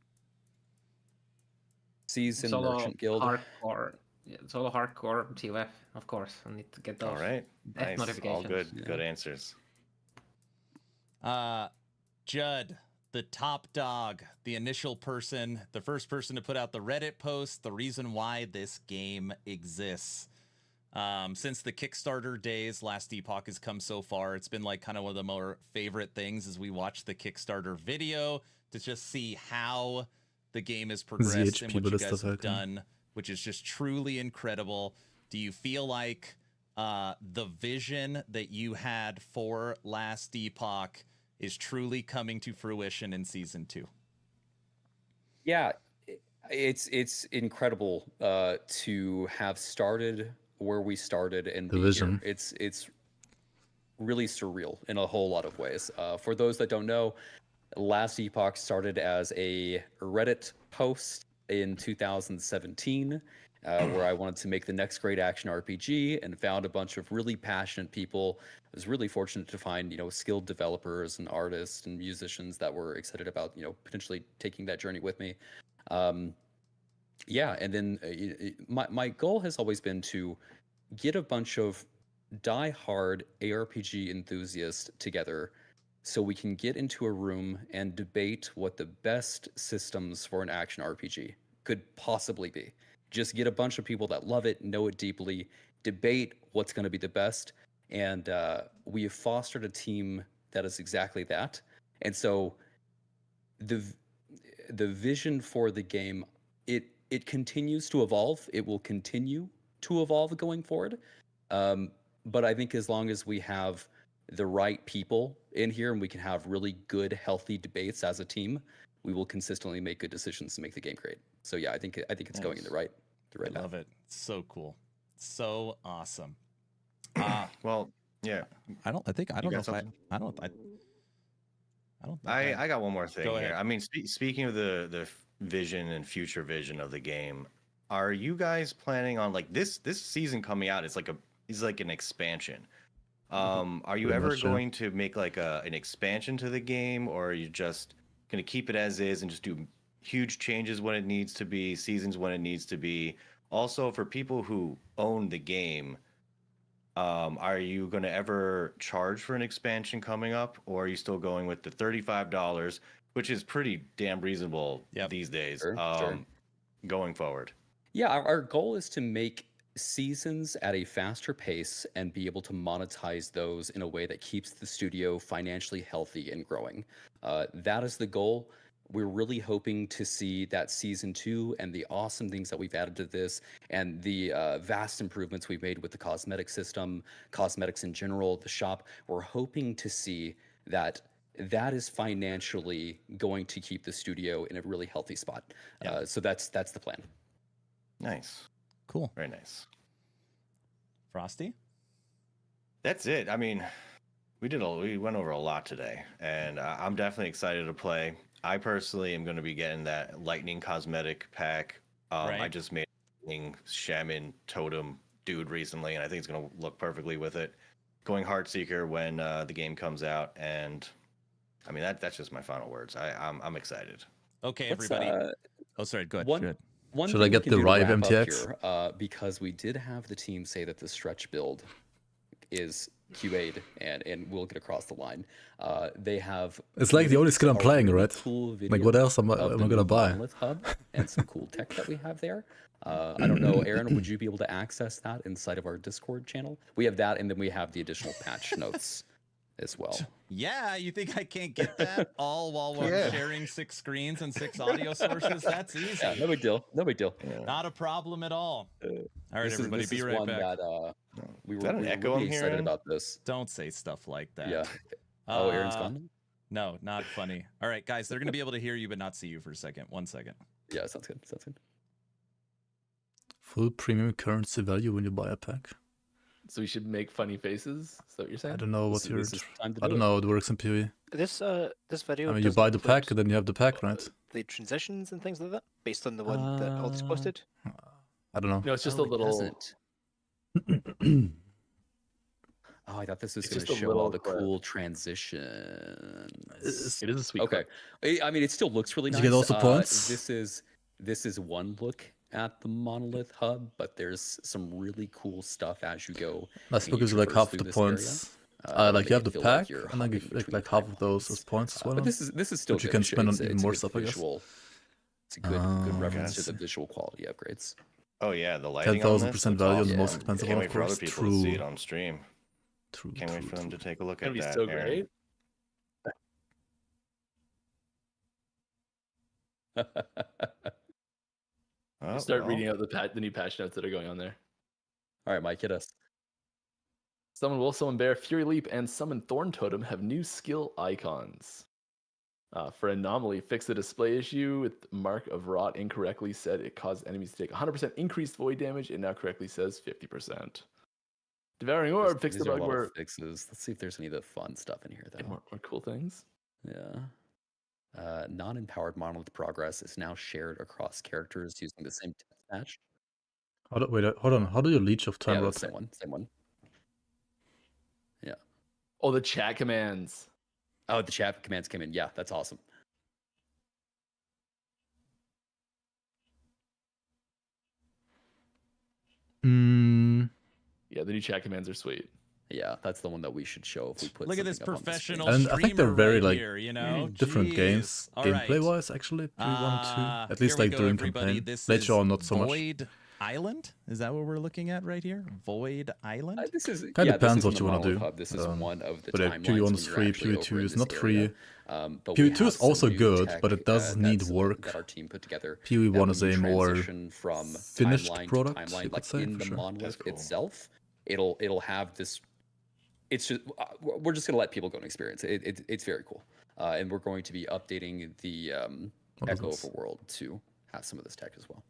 Season Solo Merchant Guild. hardcore. Yeah, solo hardcore TOF, of course. I need to get those. All right. Death Nice. All notifications. good. Yeah. Good answers. Judd, the top dog, the initial person, the first person to put out the Reddit post, the reason why this game exists. Since the Kickstarter days, Last Epoch has come so far. It's been like kind of one of the more favorite things as we watch the Kickstarter video to just see how the game has progressed and HP what you ballista guys have fighting. done, which is just truly incredible. Do you feel like the vision that you had for Last Epoch is truly coming to fruition in season 2? Yeah, it's incredible to have started where we started and The be vision. here. It's really surreal in a whole lot of ways. For those that don't know, Last Epoch started as a Reddit post in 2017, where I wanted to make the next great action RPG and found a bunch of really passionate people. I was really fortunate to find, you know, skilled developers and artists and musicians that were excited about, you know, potentially taking that journey with me. Yeah, and then my goal has always been to get a bunch of die-hard ARPG enthusiasts together so we can get into a room and debate what the best systems for an action RPG could possibly be. Just get a bunch of people that love it, know it deeply, debate what's going to be the best, and we have fostered a team that is exactly that. And so the vision for the game, it continues to evolve. It will continue to evolve going forward. But I think as long as we have the right people in here and we can have really good, healthy debates as a team, we will consistently make good decisions to make the game great. So yeah, I think it's going in the right I path. love it. So cool. So awesome. Well, yeah. I don't got know. something? I got one more thing Go here. ahead. I mean, speaking of the vision and future vision of the game, are you guys planning on like this season coming out? It's like an expansion. Are you Pretty ever much, yeah. going to make like an expansion to the game, or are you just going to keep it as is and just do huge changes when it needs to be, seasons when it needs to be? Also, for people who own the game, are you going to ever charge for an expansion coming up, or are you still going with the $35, which is pretty damn reasonable these days, Sure. going forward? Yeah, our goal is to make seasons at a faster pace and be able to monetize those in a way that keeps the studio financially healthy and growing. That is the goal. We're really hoping to see that season 2 and the awesome things that we've added to this and the vast improvements we've made with the cosmetic system, cosmetics in general, the shop. We're hoping to see that is financially going to keep the studio in a really healthy spot. So that's the plan. Nice. Cool. Very nice. Frosty? That's it. I mean, we went over a lot today, and I'm definitely excited to play. I personally am going to be getting that lightning cosmetic pack. Right. I just made a shaman totem dude recently, and I think it's going to look perfectly with it. Going Heartseeker when the game comes out, and I mean that's just my final words. I'm excited. Okay, Let's, everybody. Oh, sorry. Go ahead. One, Go ahead. one Should thing I we get can the do to Rive wrap up MTX? here, because we did have the team say that the stretch build is QA'd and will get across the line. They have. It's like the only skill I'm a playing, really right? Cool Like, video what else am I of the gonna new buy? Monolith Hub and some cool tech that we have there. I don't know, Aaron, would you be able to access that inside of our Discord channel? We have that, and then we have the additional patch notes as well. Yeah, you think I can't get that all while we're sharing 6 screens and 6 audio sources? That's easy. Yeah, no big deal. No big deal. Not a problem at all. All right, everybody, be right one back. that we Is were, that an we were echo really I'm excited hearing? about this. Don't say stuff like that. Yeah. Oh, Aaron's gone? No, not funny. All right, guys, they're going to be able to hear you but not see you for a second. 1 second. Yeah, sounds good. Sounds good. Full premium currency value when you buy a pack. So we should make funny faces? Is that what you're saying? I don't know what This you're. is the time to I do don't it. know how it works in PoE. This video. I mean, you doesn't buy the include, pack and then you have the pack, right? The transitions and things like that, based on the one that Aldous posted. I don't know. No, it's just Oh, a it little. doesn't. Oh, I thought this was It's going to just a show all little the clip. cool transitions. It is a sweet. Okay. clip. I mean, it still looks really Did nice. you get also points? This is one look at the Monolith Hub, but there's some really cool stuff as you go. Let's and you give you like traverse half through the this area. points. That'll Like make you have it the feel pack, you're and then hopping give between like half of timelines. those as points as well. But this is still Which you good. can It spend on shows even it's a more good stuff, I guess. visual. It's a good reference to the visual quality upgrades. Oh yeah, the lighting on this 10,000% looks value on the awesome. most expensive Can't one, wait of for other course. people to see it on stream. True. Can't wait for them to take a look It's at gonna be that. so Aaron. great. Oh, Start well. reading out the new patch notes that are going on there. All right, Mike, hit us. Summon Wolf, Summon Bear, Fury Leap, and Summon Thorn Totem have new skill icons. For Anomaly, fix the display issue with Mark of Rot incorrectly said it caused enemies to take 100% increased void damage. It now correctly says 50%. Devouring Orb, fix the These are a bug lot of where... fixes. Let's see if there's any of the fun stuff in here, though. More cool things. Yeah. Non-empowered monolith progress is now shared across characters using the same text match. Wait, hold on. How do you leech of time Yeah, the rot? same one. Same one. Yeah. Oh, the chat commands. Oh, the chat commands came in. Yeah, that's awesome. Yeah, the new chat commands are sweet. Yeah, that's the one that we should show if we put. Look at this something up on the screen. professional And I think they're streamer very right like here, you know? different Jeez. games, All gameplay right. wise. Actually, PoE 1 2. At least Here we like go, during everybody. campaign. This Later is on, not so much. Void Island? Is that what we're looking at right here? Void Island? This is Kind of depends this what isn't you the want to Monolith do. Hub. This is one of the But timelines PoE 1 when is you're free, actually PoE 2 over in is this not area. free. But PoE we 2 is have some also new good, tech, but it does need that's, work. that our team put together. PoE that 1 when is you a more transition from finished timeline product, to you timeline, could like say, in for the sure. monolith cool. itself, it'll have this. It's just we're just gonna let people go and experience it. It's very cool, and we're going to be updating the What is Echo this? Overworld to have some of this tech as well.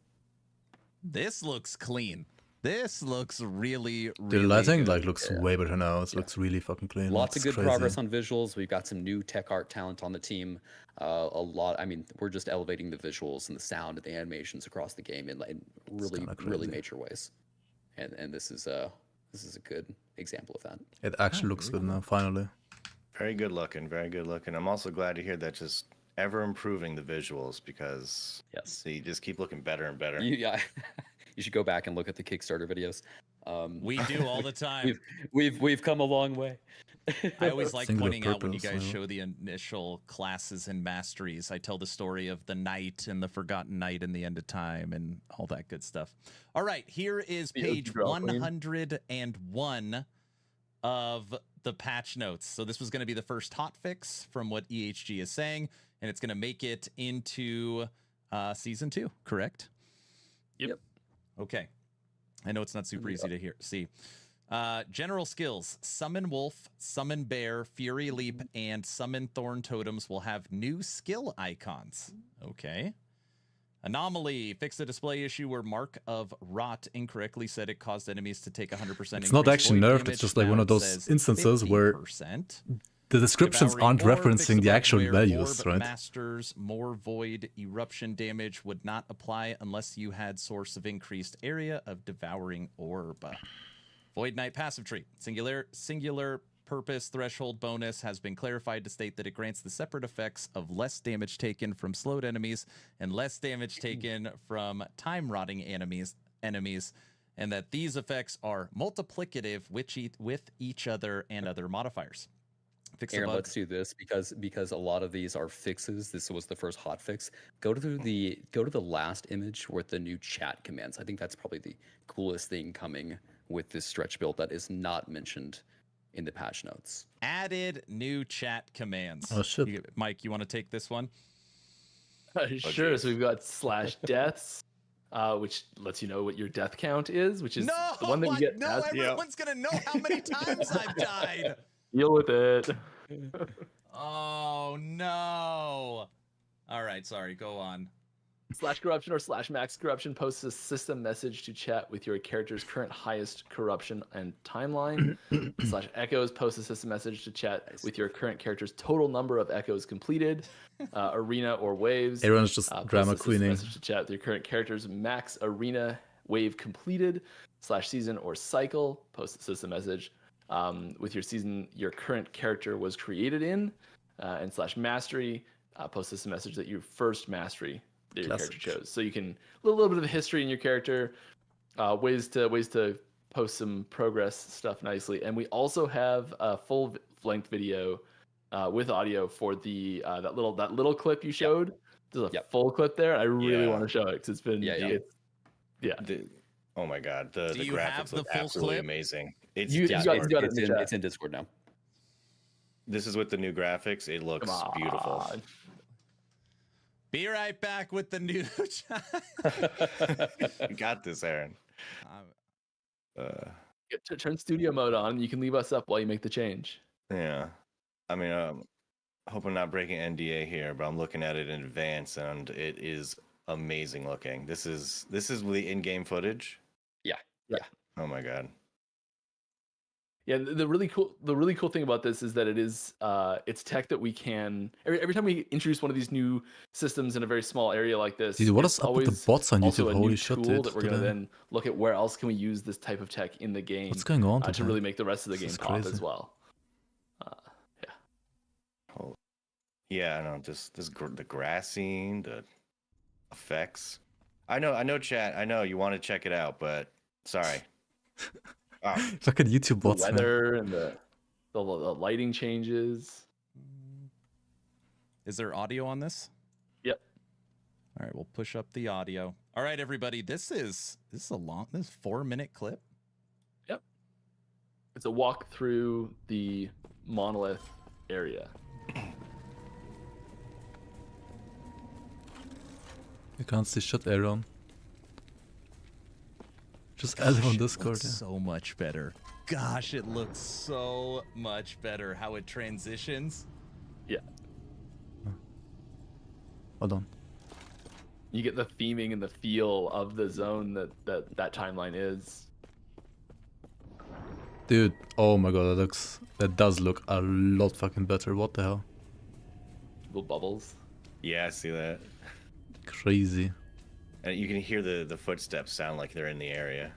This looks clean. This looks really, The really lighting good. like looks Yeah. way better now. It looks really fucking clean. Lots of It's good crazy. progress on visuals. We've got some new tech art talent on the team. A lot. I mean, we're just elevating the visuals and the sound and the animations across the game in really, kinda really crazy. major ways. And this is a good example of that. It actually looks good now. Finally. Very good looking, very good looking. I'm also glad to hear that just ever improving the visuals because Yes. they just keep looking better and better. Yeah. You should go back and look at the Kickstarter videos. We do all the time. We've come a long way. I always like Singular pointing out when you purpose, guys yeah. show the initial classes and masteries. I tell the story of the knight and the forgotten knight in the end of time and all that good stuff. All right, here is page 101 of the patch notes. So this was going to be the first hotfix from what EHG is saying, and it's going to make it into season 2, correct? Yep. Okay. I know it's not super easy to see. General skills: Summon Wolf, Summon Bear, Fury Leap, and Summon Thorn Totems will have new skill icons. Okay. Anomaly. Fix the display issue where Mark of Rot incorrectly said it caused enemies to take 100% It's not actually void nerfed, damage. it's just like Now one it of those says instances where 50%. the descriptions Devouring aren't Orb. Fix referencing the bug actual where values, Orb right? Masters more void eruption damage would not apply unless you had source of increased area of Devouring Orb. Void Knight passive trait. Singular purpose threshold bonus has been clarified to state that it grants the separate effects of less damage taken from slowed enemies and less damage taken from time rotting enemies, and that these effects are multiplicative with each other and other modifiers. Fix the Aaron, bug. let's do this because a lot of these are fixes. This was the first hot fix. Go to the last image with the new chat commands. I think that's probably the coolest thing coming with this stretch build that is not mentioned in the patch notes. Added new chat commands. Oh, shit. Mike, you want to take this one? Sure. geez. So we've got /deaths, which lets you know what your death count is, which is the one that you get. No, everyone's gonna know how many times I've died. Deal with it. Oh no! All right, sorry. Go on. /corruption or /max corruption posts a system message to chat with your character's current highest corruption and timeline. /echoes posts a system message to chat with your current character's total number of echoes completed. Arena or waves. Everyone's just drama posts a system queening. message to chat with your current character's max arena wave completed. /season or cycle posts a system message with your season your current character was created in. And /mastery posts a system message that your first mastery that your character chose. So you can a little bit of history in your character, ways to post some progress stuff nicely, and we also have a full length video with audio for the that little clip you showed. There's a full clip there. I really want to show it because it's been Oh my god, the Do you graphics have the look full absolutely clip? amazing. It's It's in Discord now. This is with the new graphics. It looks beautiful. Be right back with the new You got this, Aaron. Turn studio mode on. You can leave us up while you make the change. Yeah, I mean, I hope I'm not breaking NDA here, but I'm looking at it in advance, and it is amazing looking. This is the in-game footage. Yeah. Oh my god. Yeah, the really cool thing about this is that it is it's tech that we can every time we introduce one of these new systems in a very small area like this. Dude, what it's is up with the always bots on also YouTube? a Holy new shit, tool dude. that we're gonna then look at where else can we use this type of tech in the game. What's going on to today? really make the rest of the game This is pop crazy. as well. Yeah, I know. Just the grassing, the effects. I know, chat. I know you want to check it out, but sorry. Look at YouTube The bots, man. weather and the lighting changes. Is there audio on this? Yep. All right, we'll push up the audio. All right, everybody, this is a 4-minute clip. Yep. It's a walk through the monolith area. You can't see shit, Aaron. Just add it on Discord. Yeah. So much better. Gosh, it looks so much better how it transitions. Yeah. Hold on. You get the theming and the feel of the zone that timeline is. Dude, oh my god, that does look a lot fucking better. What the hell? Little bubbles. Yeah, I see that. Crazy. And you can hear the footsteps sound like they're in the area.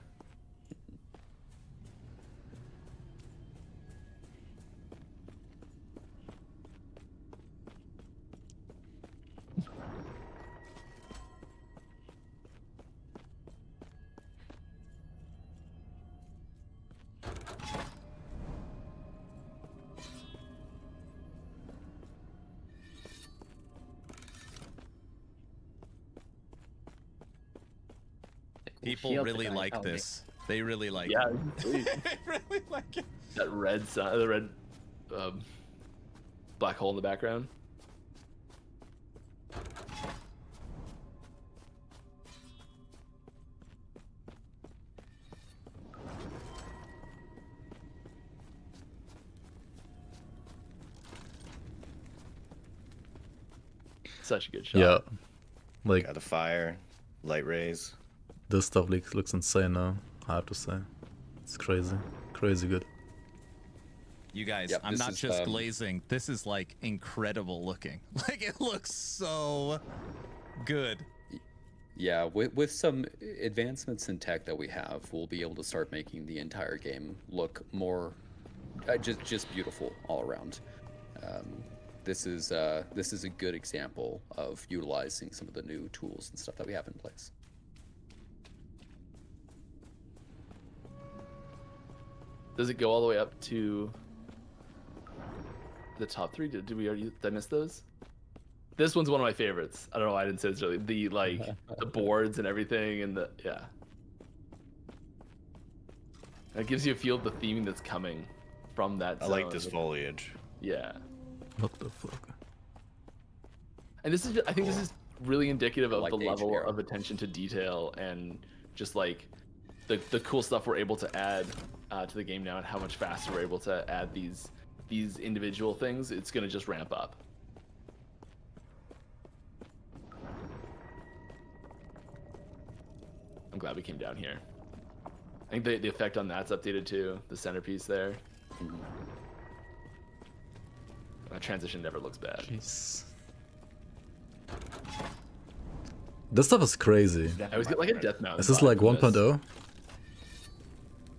People Shield really the guy, like tell me. this. They really like Yeah, it. They really like it. that red sign, the red black hole in the background. Such a good shot. Yeah. Like Got the fire, light rays. this stuff looks insane now. I have to say, it's crazy, crazy good. You guys, Yep, I'm this not is, just glazing. This is like incredible looking. Like it looks so good. Yeah, with some advancements in tech that we have, we'll be able to start making the entire game look more just beautiful all around. This is a good example of utilizing some of the new tools and stuff that we have in place. Does it go all the way up to the top 3? Did I miss those? This one's one of my favorites. I don't know why I didn't say this earlier. The the boards and everything and yeah. It gives you a feel of the theming that's coming from that I like this foliage. Yeah. What the fuck? And this is I think this is really indicative of like the the level HDR. of attention to detail and just like the cool stuff we're able to add to the game now and how much faster we're able to add these individual things. It's gonna just ramp up. I'm glad we came down here. I think the effect on that's updated too. The centerpiece there. That transition never looks bad. Jeez. This stuff is crazy. I always get like a Death Mountain. Is this vibe like from this. 1.0?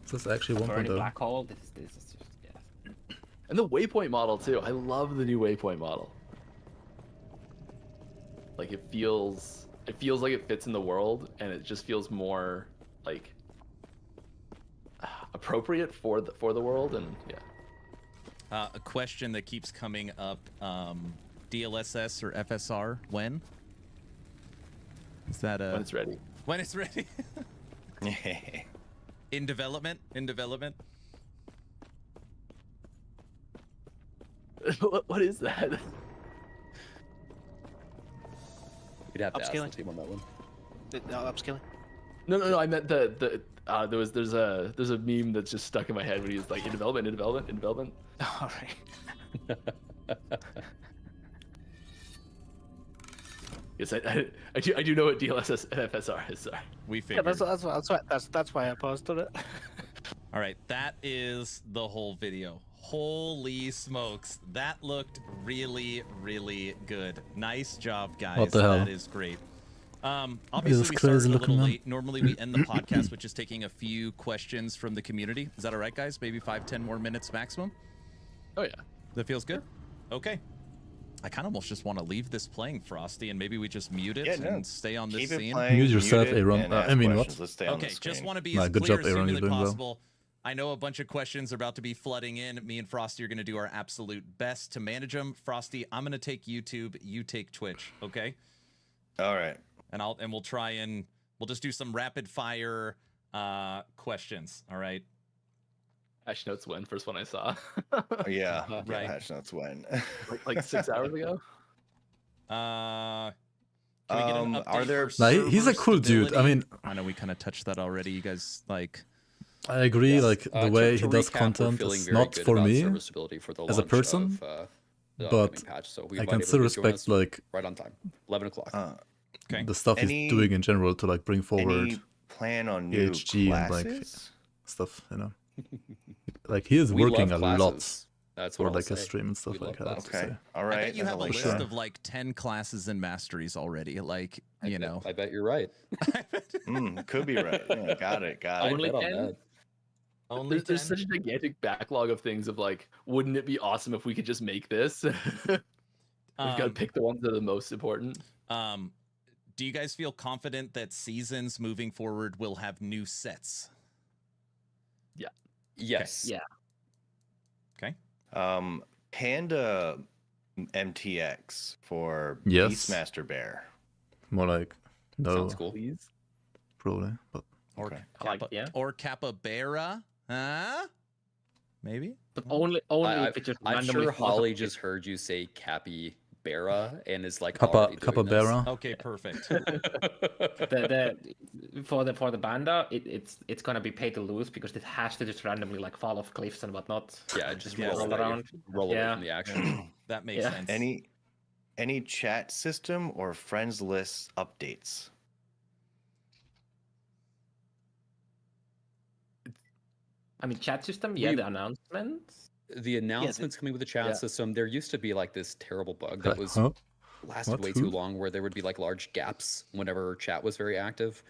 Is this actually Burning 1.0? black hole. This is just yeah. And the waypoint model too. I love the new waypoint model. Like it feels like it fits in the world, and it just feels more like appropriate for the world, and yeah. A question that keeps coming up: DLSS or FSR? When? Is that When it's ready. When it's ready? In development. In development. What is that? We'd have to ask the Upscaling? team on that one. Upscaling? No. I meant there's a meme that's just stuck in my head when he's like in development. All right. Yes, I do know what DLSS and FSR is. Sorry. We Yeah, figured. that's why I paused on it. All right, that is the whole video. Holy smokes, that looked really, really good. Nice job, guys. What the hell? That is great. Obviously, This we crazy started a little looking man. late. Normally, we end the podcast with just taking a few questions from the community. Is that all right, guys? Maybe 5-10 more minutes maximum? Oh yeah. That feels good? Okay. I kind of almost just want to leave this playing, Frosty, and maybe we just mute it Yeah, no. and stay on this Keep it scene. playing. Mute yourself, mute it, Aaron. and I ask mean, what? questions. Let's stay on Okay, the just screen. want to be Nah, as good clear job, as Aaron, humanly you're doing well. possible. I know a bunch of questions are about to be flooding in. Me and Frosty are going to do our absolute best to manage them. Frosty, I'm going to take YouTube. You take Twitch, okay? All right. And we'll try and we'll just do some rapid fire questions. All right. Patch notes when first one I saw. Yeah. Right. Patch notes when. like 6 hours ago. Can we get an Are update there- for Nah, he's a server cool dude. I stability? mean, I know we kind of touched that already. You guys like. I agree. Yes. Like the To- way to he does recap, we're content feeling is very not good for about me serviceability for the as a launch person, of, the but upcoming patch, so we I invite can still everybody to join respect us like right on time, 11 o'clock. Okay. the stuff Any- he's doing in general to like bring forward Any plan on new EHG and like classes? stuff, you know. Like he is We working love a lot classes. That's what for I'll like a say. stream and stuff We like love that. classes. to Okay. say. All I right. bet you have a like list sure. of like 10 classes and masteries already. Like, you know. I bet you're right. Could be right. Yeah, got it. I Only bet on 10? that. Only There's such a gigantic backlog of things of like, wouldn't it be awesome if we could just make this? We've got to pick the ones that are the most important. Do you guys feel confident that seasons moving forward will have new sets? Yes. Yeah. Okay. Panda MTX for Yes. Beastmaster Bear. More like no, Sounds cool. Please. probably, but Or Okay. Like, yeah. or capybara? Huh? Maybe. But only if it just I'm randomly sure falls Holly apart. just heard you say capybara and is like Kappa already doing this. Capybara. Okay, perfect. For the banda, it's gonna be pay to lose because it has to just randomly like fall off cliffs and whatnot. Yeah, just Yeah, roll roll away, around. roll away Yeah. from the action. That makes Yeah. sense. any chat system or friends list updates? I mean, chat system, yeah, We- the announcements. The announcements coming with the chat yeah. system, there used to be like this terrible bug that was Huh? lasted What? way Who? too long, where there would be like large gaps whenever chat was very active.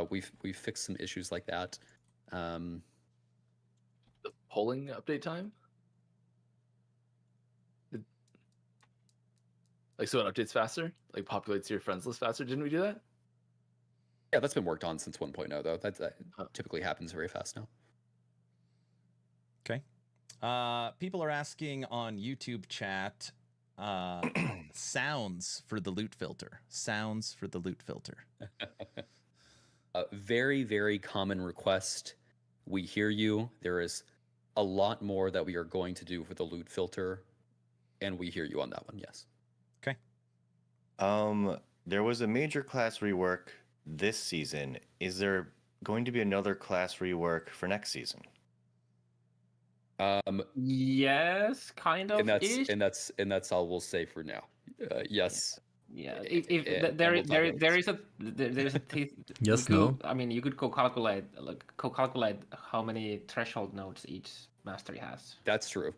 We've fixed some issues like that. The polling update time. Like, so it updates faster, like populates your friends list faster. Didn't we do that? Yeah, that's been worked on since 1.0 though. That Oh. typically happens very fast now. Okay. People are asking on YouTube chat sounds for the loot filter. Sounds for the loot filter. Very, very common request. We hear you. There is a lot more that we are going to do for the loot filter, and we hear you on that one. Yes. Okay. There was a major class rework this season. Is there going to be another class rework for next season? Yes, kind of. And that's all we'll say for now. Yes. Yeah, and there we'll talk about is a Yes, you no. could- I mean, you could calculate how many threshold nodes each mastery has. That's true.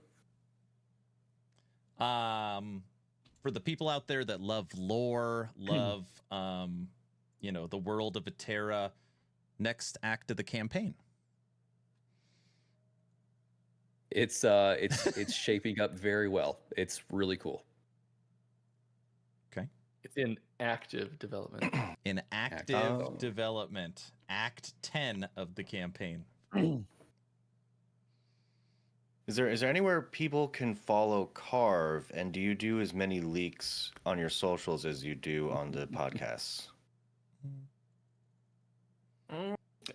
For the people out there that love lore, love the world of Atera, next act of the campaign. It's shaping up very well. It's really cool. Okay. It's in active development. In active Oh. development, Act 10 of the campaign. Is there anywhere people can follow Carve, and do you do as many leaks on your socials as you do on the podcasts?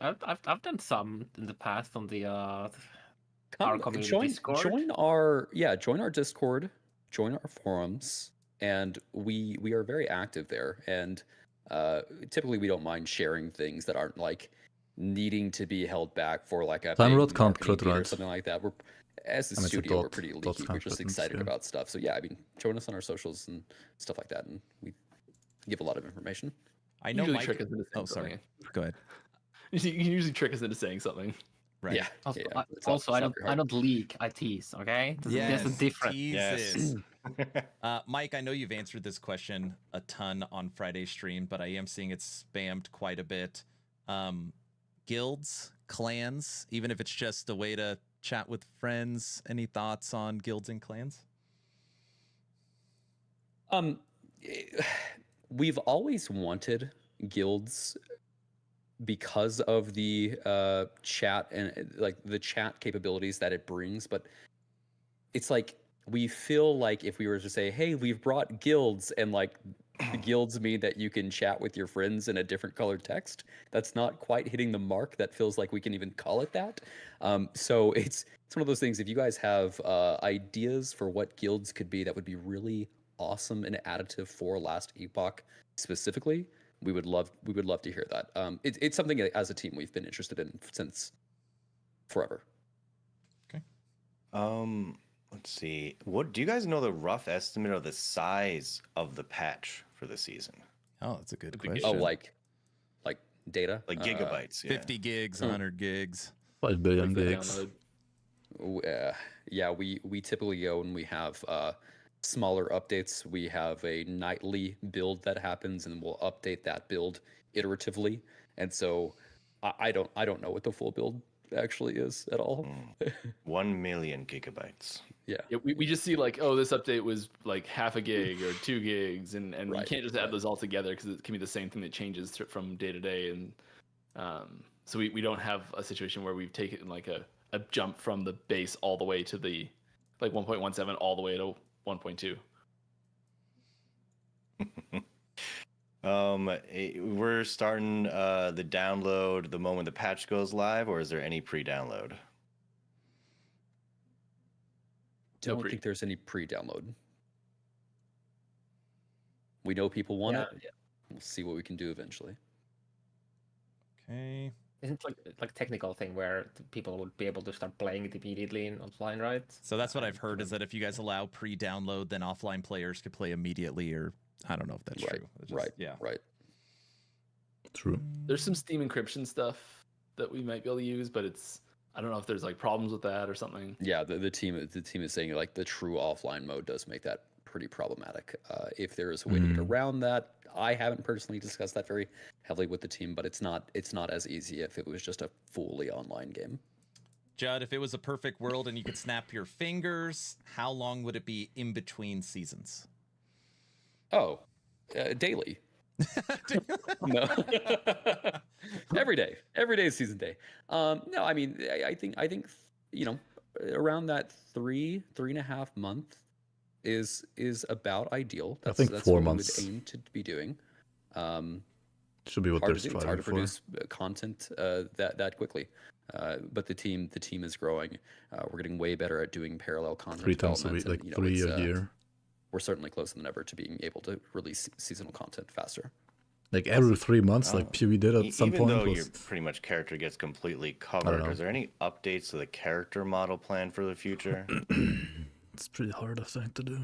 I've done some in the past on the our Come, community join Discord. join our Discord, join our forums, and we are very active there. And typically we don't mind sharing things that aren't like needing to be held back for like a Time big Road can't marketing put beat or right. something like that. We're as a I mean, it's a studio, we're dot- pretty dots leaky. We're can't just buttons, excited yeah. about stuff. So yeah, I mean, join us on our socials and stuff like that, and we give a lot of information. I know Usually Mike. trick us into saying Oh, sorry. something. Go ahead. You can usually trick us into saying something. Right. Yeah. Also, yeah, I, it's not- also it's I not don't very I hard. don't leak. I tease. Okay, there's a difference. Teases. Mike, I know you've answered this question a ton on Friday's stream, but I am seeing it spammed quite a bit. Guilds, clans, even if it's just a way to chat with friends. Any thoughts on guilds and clans? We've always wanted guilds because of the chat and like the chat capabilities that it brings, but it's like we feel like if we were to say, hey, we've brought guilds, and like the guilds mean that you can chat with your friends in a different colored text, that's not quite hitting the mark that feels like we can even call it that. So it's one of those things. If you guys have ideas for what guilds could be, that would be really awesome and additive for Last Epoch specifically, we would love to hear that. It's something that, as a team, we've been interested in since forever. Let's see. What do you guys know the rough estimate of the size of the patch for the season? Oh, that's a good big question. Oh, like data, Like gigabytes, yeah. 50 gigs, 100 gigs. 5 billion Quick gigs. download. Yeah, we typically go and we have smaller updates. We have a nightly build that happens, and we'll update that build iteratively. And so I don't know what the full build actually is at all. 1 million gigabytes. Yeah. Yeah, we just see like, oh, this update was like half a gig or 2 gigs, and you Right, can't just add right. those all together because it can be the same thing that changes from day to day, and so we don't have a situation where we've taken like a jump from the base all the way to the like 1.17 all the way to 1.2. We're starting the download the moment the patch goes live, or is there any pre-download? Don't think there's any pre-download. We know people want it. Yeah. We'll see what we can do eventually. Okay. Isn't it like a technical thing where people would be able to start playing it immediately in offline, right? So that's what I've heard is that if you guys allow pre-download, then offline players could play immediately, or I don't know if that's Right, true. It's right, yeah. right. True. There's some Steam encryption stuff that we might be able to use, but I don't know if there's like problems with that or something. Yeah, the team is saying like the true offline mode does make that pretty problematic. If there is a way to get around that, I haven't personally discussed that very heavily with the team, but it's not as easy if it was just a fully online game. Judd, if it was a perfect world and you could snap your fingers, how long would it be in between seasons? Oh, daily. No. Every day is season day. No, I mean, I think around that 3.5 month is about ideal. I think that's 4 what months. we would aim to be doing. Should be what Hard they're to do. It's striving hard to for. produce content that quickly. But the team is growing. We're getting way better at doing parallel content. 3 times a development, week, and, like 3 a year. We're certainly closer than ever to being able to release seasonal content faster. Like every 3 months, like PewDiePie did at some Even point. though Was... your pretty much character gets completely covered, know. is there any updates to the character model plan for the future? It's pretty hard, I think, to do.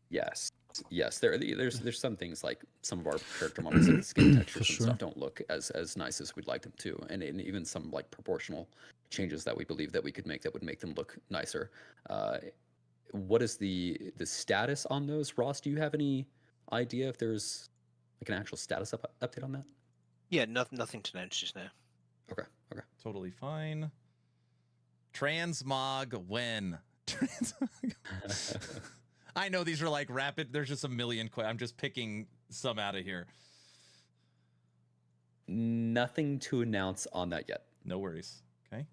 Yes. There's some things like some of our character models, like the skin textures and sure. stuff, don't look as nice as we'd like them to, and even some like proportional changes that we believe that we could make that would make them look nicer. What is the status on those, Ross? Do you have any idea if there's like an actual status update on that? Yeah, nothing to announce just now. Okay. Totally fine. Transmog when? I know these are like rapid. There's just a million. I'm just picking some out of here. Nothing to announce on that yet. No worries. Okay.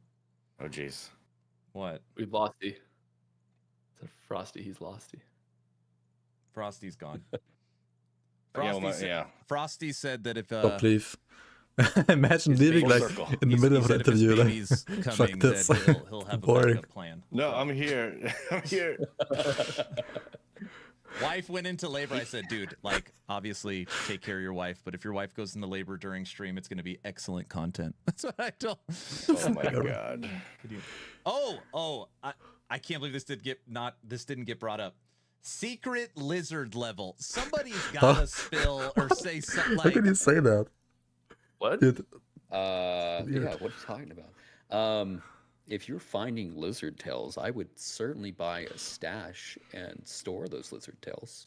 Oh, jeez. What? We've losty. It's a Frosty. He's losty. Frosty's gone. Yeah. Frosty said that if Stop, leave. Imagine leaving like in the middle of an interview. Like, fuck this. He'll have a Boring. backup plan. No, I'm here. I'm here. Wife went into labor. I said, dude, like, obviously take care of your wife, but if your wife goes into labor during stream, it's going to be excellent content. That's what I told. Oh my god. I can't believe this didn't get brought up. Secret lizard level. Somebody's gotta spill or say something like. How can you say that? What? Dude. Yeah, what are you talking about? If you're finding lizard tails, I would certainly buy a stash and store those lizard tails,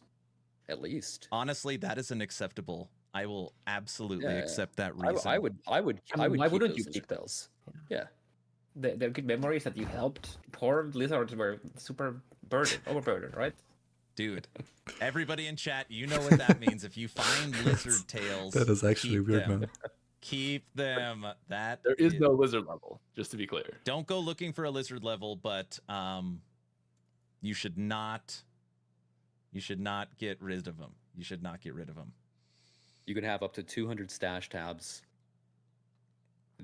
at least. Honestly, that is unacceptable. I will absolutely accept that reason. I would why keep wouldn't those you lizard keep them? tails. Yeah. They're good memories that you helped. Poor lizards were super overburdened, right? Dude, everybody in chat, you know what that means. If you find lizard tails, That is actually keep weird, them. man. Keep them. There is no lizard level, just to be clear. Don't go looking for a lizard level, but you should not get rid of them. You should not get rid of them. You can have up to 200 stash tabs.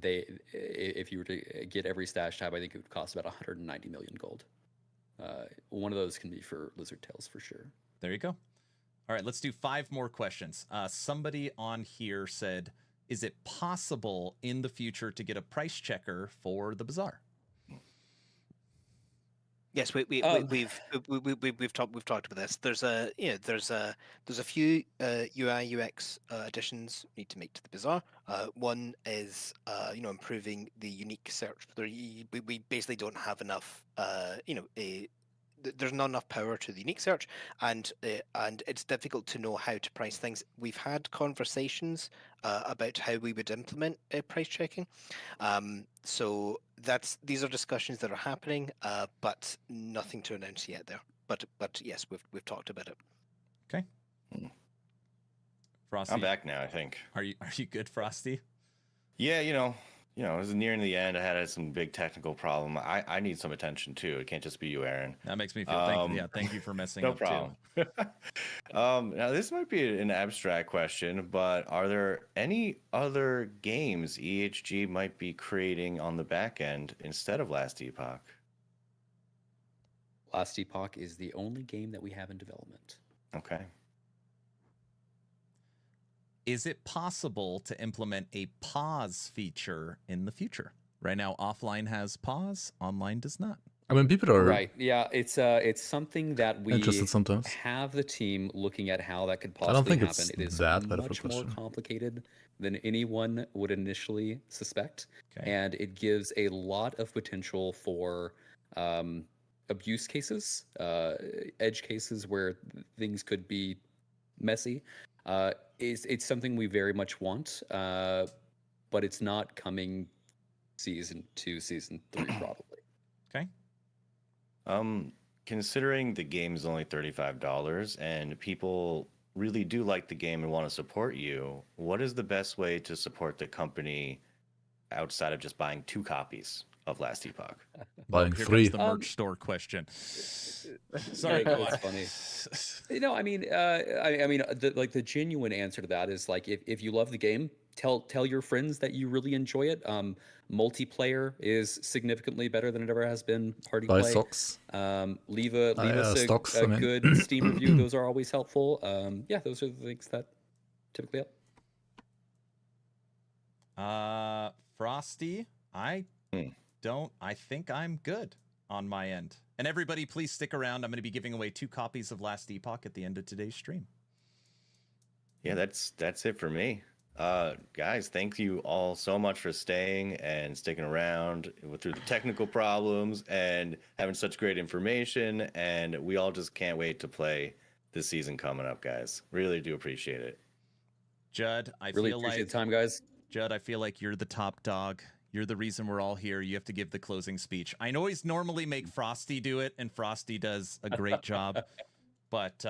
If you were to get every stash tab, I think it would cost about 190 million gold. One of those can be for lizard tails for sure. There you go. All right, let's do 5 more questions. Somebody on here said, is it possible in the future to get a price checker for the bazaar? Yes, we've talked about this. There's a few UI UX additions we need to make to the bazaar. One is improving the unique search. We basically don't have enough there's not enough power to the unique search, and it's difficult to know how to price things. We've had conversations about how we would implement price checking. So these are discussions that are happening, but nothing to announce yet there. But yes, we've talked about it. Okay. Frosty, I'm back now, I think. Are you good, Frosty? Yeah, it was nearing the end. I had some big technical problem. I need some attention too. It can't just be you, Aaron. That makes me feel. Thank you for messing No up problem. too. Now this might be an abstract question, but are there any other games EHG might be creating on the back end instead of Last Epoch? Last Epoch is the only game that we have in development. Okay. is it possible to implement a pause feature in the future? Right now, offline has pause, online does not. I mean, people are Right. Yeah. It's something that we interested sometimes. have the team looking at how that could I don't possibly think happen. it's It is that bad of a much more question. complicated than anyone would initially suspect, Okay. and it gives a lot of potential for abuse cases, edge cases where things could be messy. It's something we very much want, but it's not coming season 2, season 3 probably. Okay. Considering the game is only $35 and people really do like the game and want to support you, what is the best way to support the company outside of just buying 2 copies of Last Epoch? Buying Here 3. comes the merch store question. Sorry, go on. That's funny. I mean, the genuine answer to that is like if you love the game, tell your friends that you really enjoy it. Multiplayer is significantly better than it ever has been. Party Buy play. socks. Leave us stocks, a I mean. good Steam review. Those are always helpful. Yeah, those are the things that typically help. Frosty, I think I'm good on my end. And everybody, please stick around. I'm going to be giving away 2 copies of Last Epoch at the end of today's stream. Yeah, that's it for me. Guys, thank you all so much for staying and sticking around through the technical problems and having such great information. And we all just can't wait to play this season coming up, guys. Really do appreciate it. Judd, I Really feel appreciate like the time, guys. Judd, I feel like you're the top dog. You're the reason we're all here. You have to give the closing speech. I always normally make Frosty do it, and Frosty does a great job. But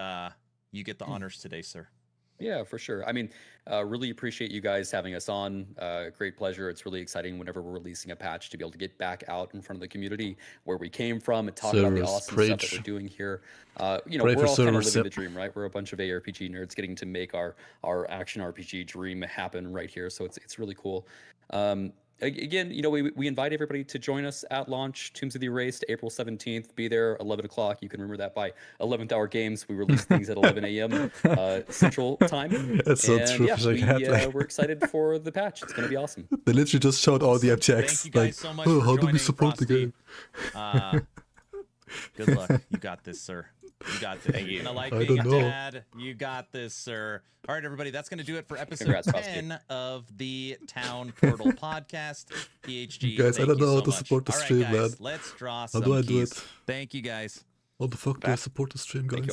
you get the honors today, sir. Yeah, for sure. I mean, really appreciate you guys having us on. Great pleasure. It's really exciting whenever we're releasing a patch to be able to get back out in front of the community where we came from and talk about the awesome stuff that we're doing here. We're all kind of living the dream, right? We're a bunch of ARPG nerds getting to make our action RPG dream happen right here. So it's really cool. Again, we invite everybody to join us at launch, Tombs of the Erased, April 17th. Be there, 11 o'clock. You can remember that by 11th Hour Games. We release things at 11 a.m. Central Time. That's so true. We're excited for the patch. It's going to be awesome. They literally just showed all the FTX. Thank you guys so much for how do we joining, support the Frosty. game? Good luck. You got this, sir. You got this. You're gonna like being a dad. You got this, sir. All right, everybody. That's gonna do it for episode Congrats, 10 of the Town Portal podcast. PHG. Guys, I don't know how to much. support the All right, stream, guys, man. Let's draw How some do I do keys. it? Thank you, guys. How the fuck do I support the stream, guys? Thank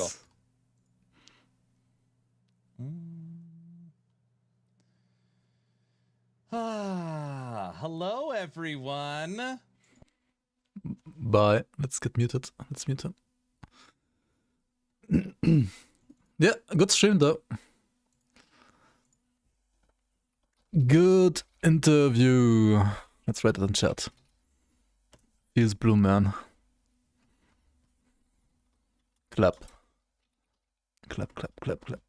you all. Hello, everyone. Bye. Let's get muted. Let's mute him. Yeah, good stream though. Good interview. Let's write it in chat. Here's Blue Man. Clap. Clap, clap, clap, clap.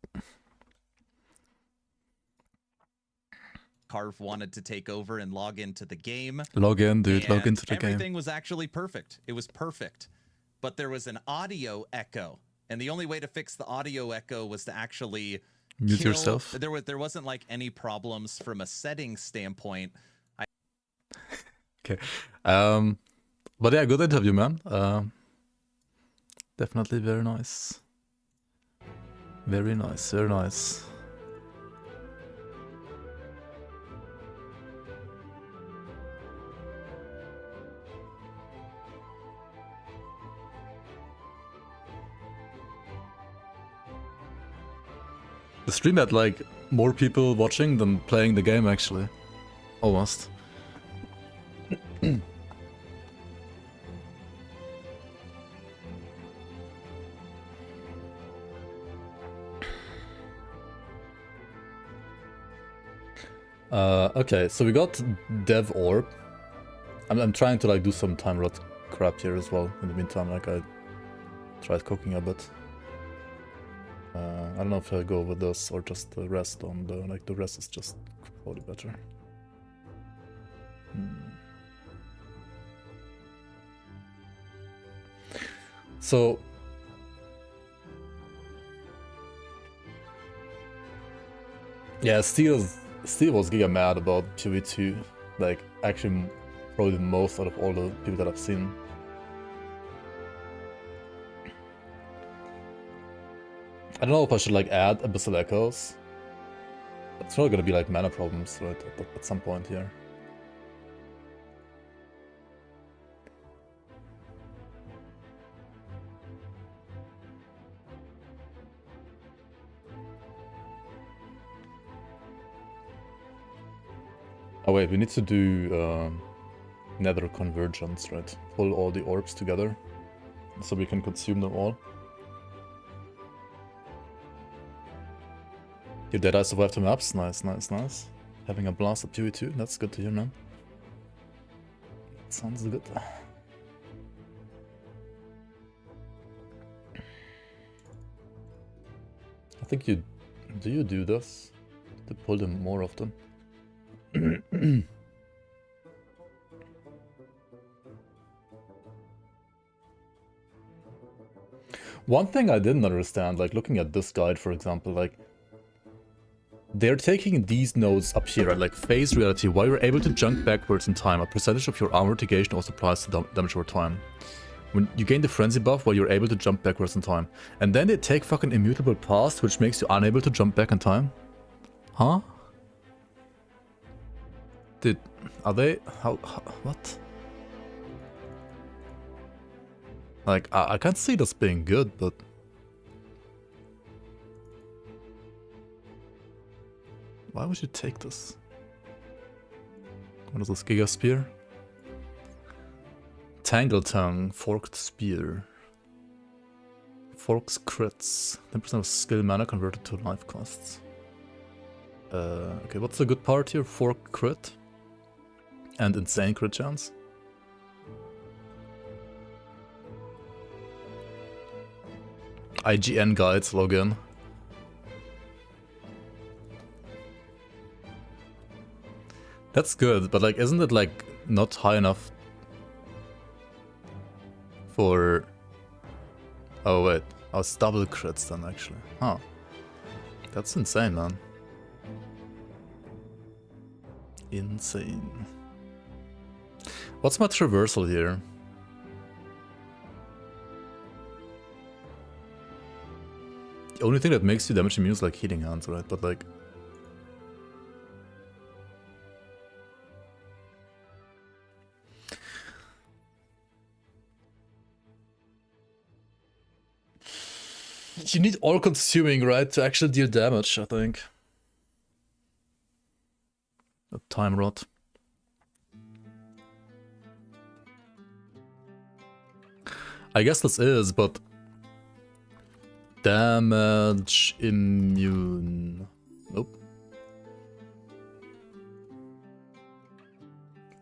Carve wanted to take over and log into the game. Log in, dude. Log into the game. Everything was actually perfect. It was perfect. But there was an audio echo. And the only way to fix the audio echo was to actually mute yourself. There wasn't like any problems from a settings standpoint. Okay. But yeah, good interview, man. Definitely very nice. Very nice, very nice. The stream had like more people watching than playing the game actually. Almost. Okay, so we got Dev Orb. I'm trying to like do some time rot crap here as well. In the meantime, like I tried cooking a bit. I don't know if I go with this or just the rest on the like the rest is just probably better. So Yeah, Steel was giga mad about PoE2. Like, actually, probably the most out of all the people that I've seen. I don't know if I should like add Abyssal Echoes. It's probably gonna be like mana problems, right, at some point here. Oh wait, we need to do Nether Convergence, right? Pull all the orbs together, so we can consume them all. Your Dead Eye survived the maps, nice, nice, nice. Having a blast at PoE2, that's good to hear, man. Sounds good. I think you do this to pull them more often. One thing I didn't understand, like looking at this guide, for example, like they're taking these nodes up here, right? Like phase reality, while you're able to jump backwards in time, a percentage of your armor mitigation also applies to damage over time. When you gain the frenzy buff while you're able to jump backwards in time. And then they take fucking immutable past, which makes you unable to jump back in time? Huh? Are they, what? Like, I can't see this being good, but... Why would you take this? What is this, Giga Spear? Tangle Tongue, Forked Spear. Forks crits. 10% of skill mana converted to life costs. Okay, what's the good part here? Fork crit. And insane crit chance. IGN guides login. That's good, but like, isn't it like not high enough for... Oh wait, I was double crits then actually. Huh. That's insane, man. Insane. What's my traversal here? The only thing that makes you damage immune is like healing hands, right? But like... You need all-consuming, right, to actually deal damage, I think. A time rot. I guess this is, but... Damage immune. Nope.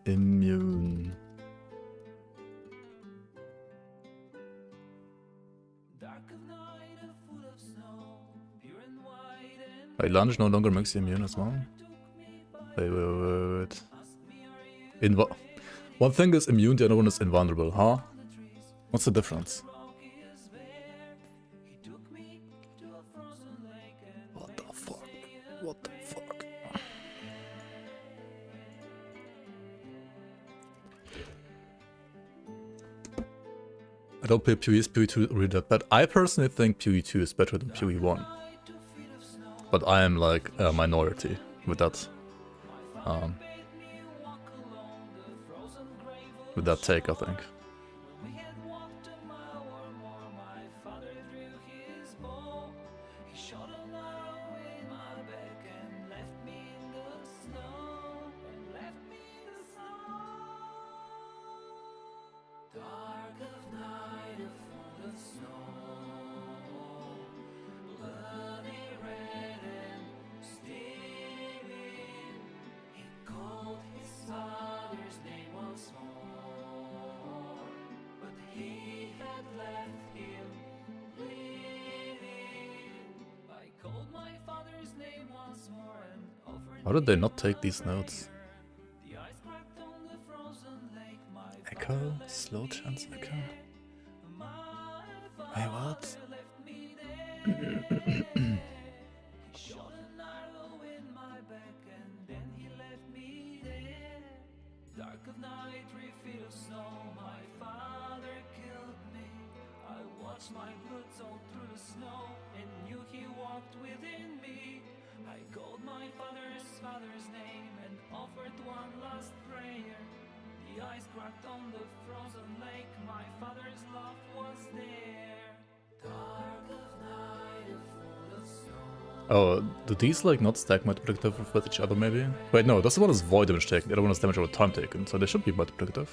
Immune. Wait, lunge no longer makes you immune as well? Wait. One thing is immune, the other one is invulnerable, huh? What's the difference? What the fuck? What the fuck? I don't play PoE, is PoE2 really that bad? I personally think PoE2 is better than PoE1. But I am like a minority with that take, I think. How did they not take these notes? Echo? Slow chance echo? Wait, what? Oh, do these like not stack multiplicative with each other maybe? Wait, no, this one is void damage taken, the other one is damage over time taken, so they should be multiplicative.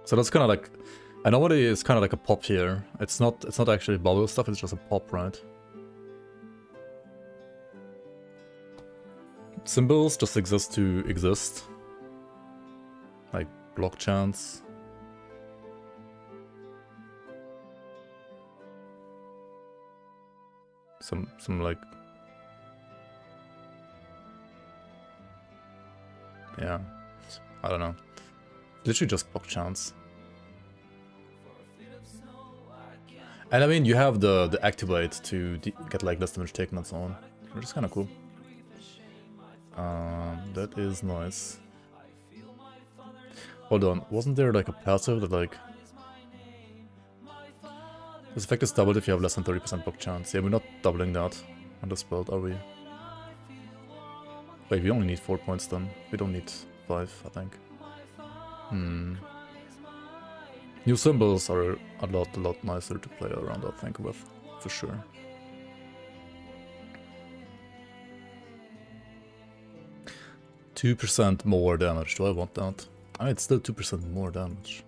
So that's kind of like, I know what it is, kind of like a pop here. It's not actually bubble stuff. It's just a pop, right? Symbols just exist to exist, like block chance. Some like, yeah, I don't know. Literally just block chance. And I mean, you have the activate to get like less damage taken and so on, which is kind of cool. That is nice. Hold on, wasn't there like a passive that like... This effect is doubled if you have less than 30% block chance. Yeah, we're not doubling that on this build, are we? Wait, we only need 4 points then. We don't need 5, I think. New symbols are a lot nicer to play around, I think, with, for sure. %2 more damage, do I want that? I mean, it's still 2% more damage.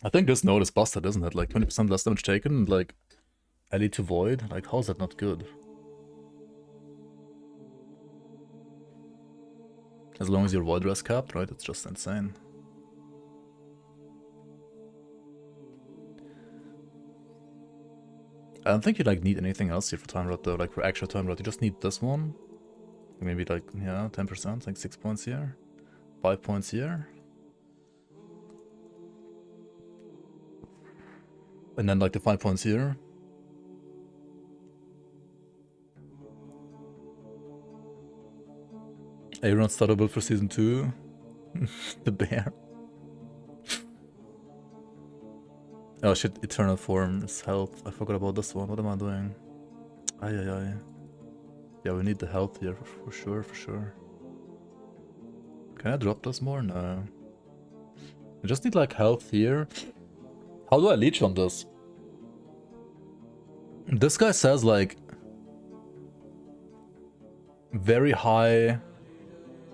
I think this node is busted, isn't it? Like 20% less damage taken, and like LE to void? Like, how is that not good? As long as your void res capped, right? It's just insane. I don't think you like need anything else here for time rot though, like for extra time rot. You just need this one. Maybe like, yeah, 10%, like 6 points here. 5 points here. And then like the 5 points here. Aaron started build for season 2. The bear. Oh shit, eternal form is health. I forgot about this one. What am I doing? Ay. Yeah, we need the health here for sure. Can I drop this more? No. I just need like health here. How do I leech on this? This guy says like very high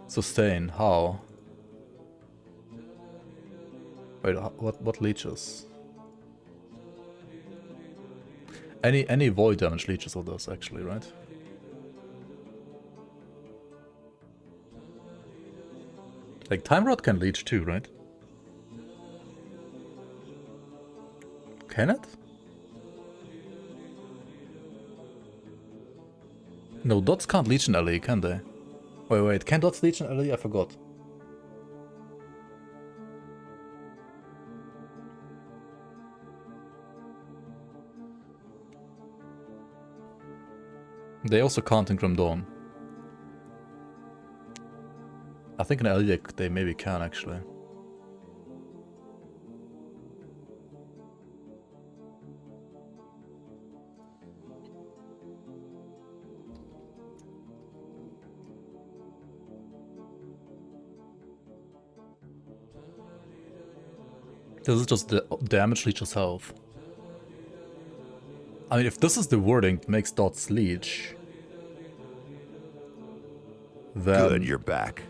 sustain. How? Wait, what leeches? Any void damage leeches all those actually, right? Like time rot can leech too, right? Can it? No, dots can't leech in LE, can they? Wait, can dots leech in LE? I forgot. They also can't in Grim Dawn. I think in LE they maybe can actually. This is just the damage leech's health. I mean, if this is the wording that makes dots leech, then Good, you're back.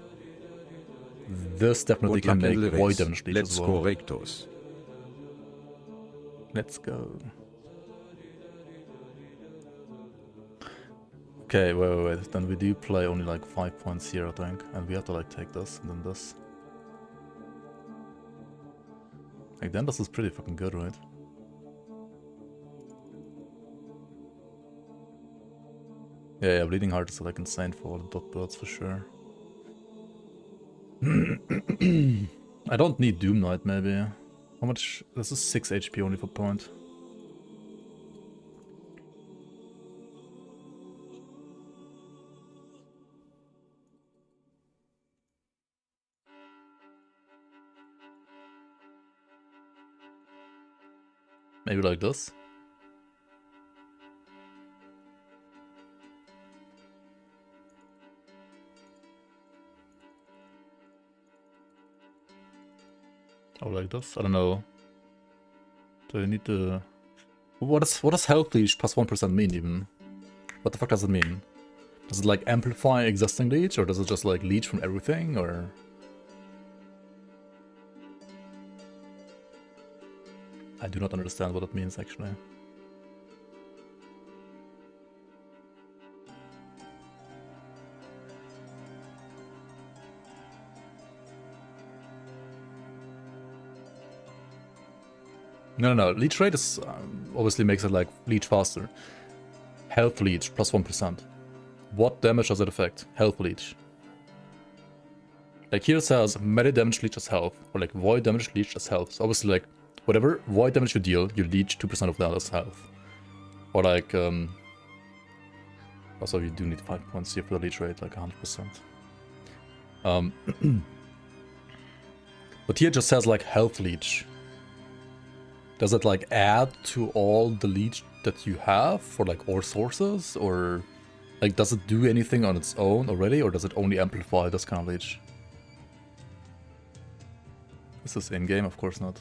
This definitely can make void damage leech Let's as well. correctos. Let's go. Okay, wait. Then we do play only like 5 points here, I think, and we have to like take this and then this. Like, then this is pretty fucking good, right? Yeah, Bleeding Heart is like insane for all the dot builds for sure. I don't need Doom Knight, maybe. How much? This is 6 HP only for point. Maybe like this. Or like this. I don't know. Do you need the... What does health leech plus 1% mean even? What the fuck does it mean? Does it like amplify existing leech, or does it just like leech from everything, or? I do not understand what it means actually. No. Leech rate is obviously makes it like leech faster. Health leech plus 1%. What damage does it affect? Health leech. Like here it says melee damage leech as health, or like void damage leech as health. So obviously like whatever void damage you deal, you leech 2% of that as health. Or like also you do need 5 points here for the leech rate, like 100%. But here it just says like health leech. Does it like add to all the leech that you have for like ore sources, or like does it do anything on its own already, or does it only amplify this kind of leech? This is in game, of course not.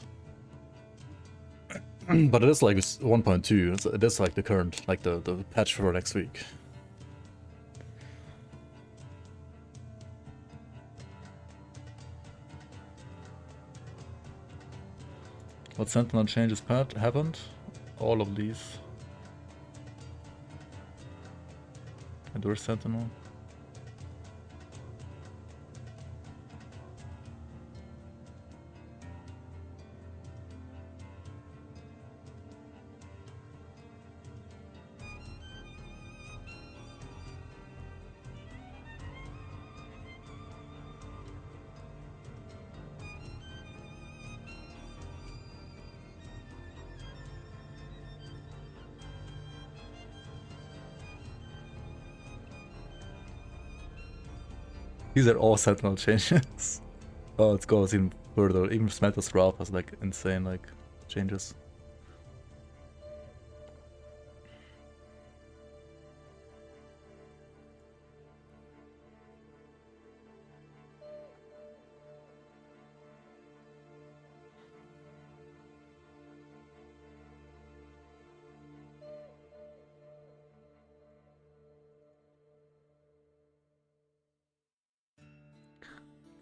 But it is like 1.2. It is like the current, like the patch for next week. What Sentinel changes happened? All of these. Endure Sentinel. These are all Sentinel changes. Oh, it goes even further. Even Smelter's Wrath has like insane like changes.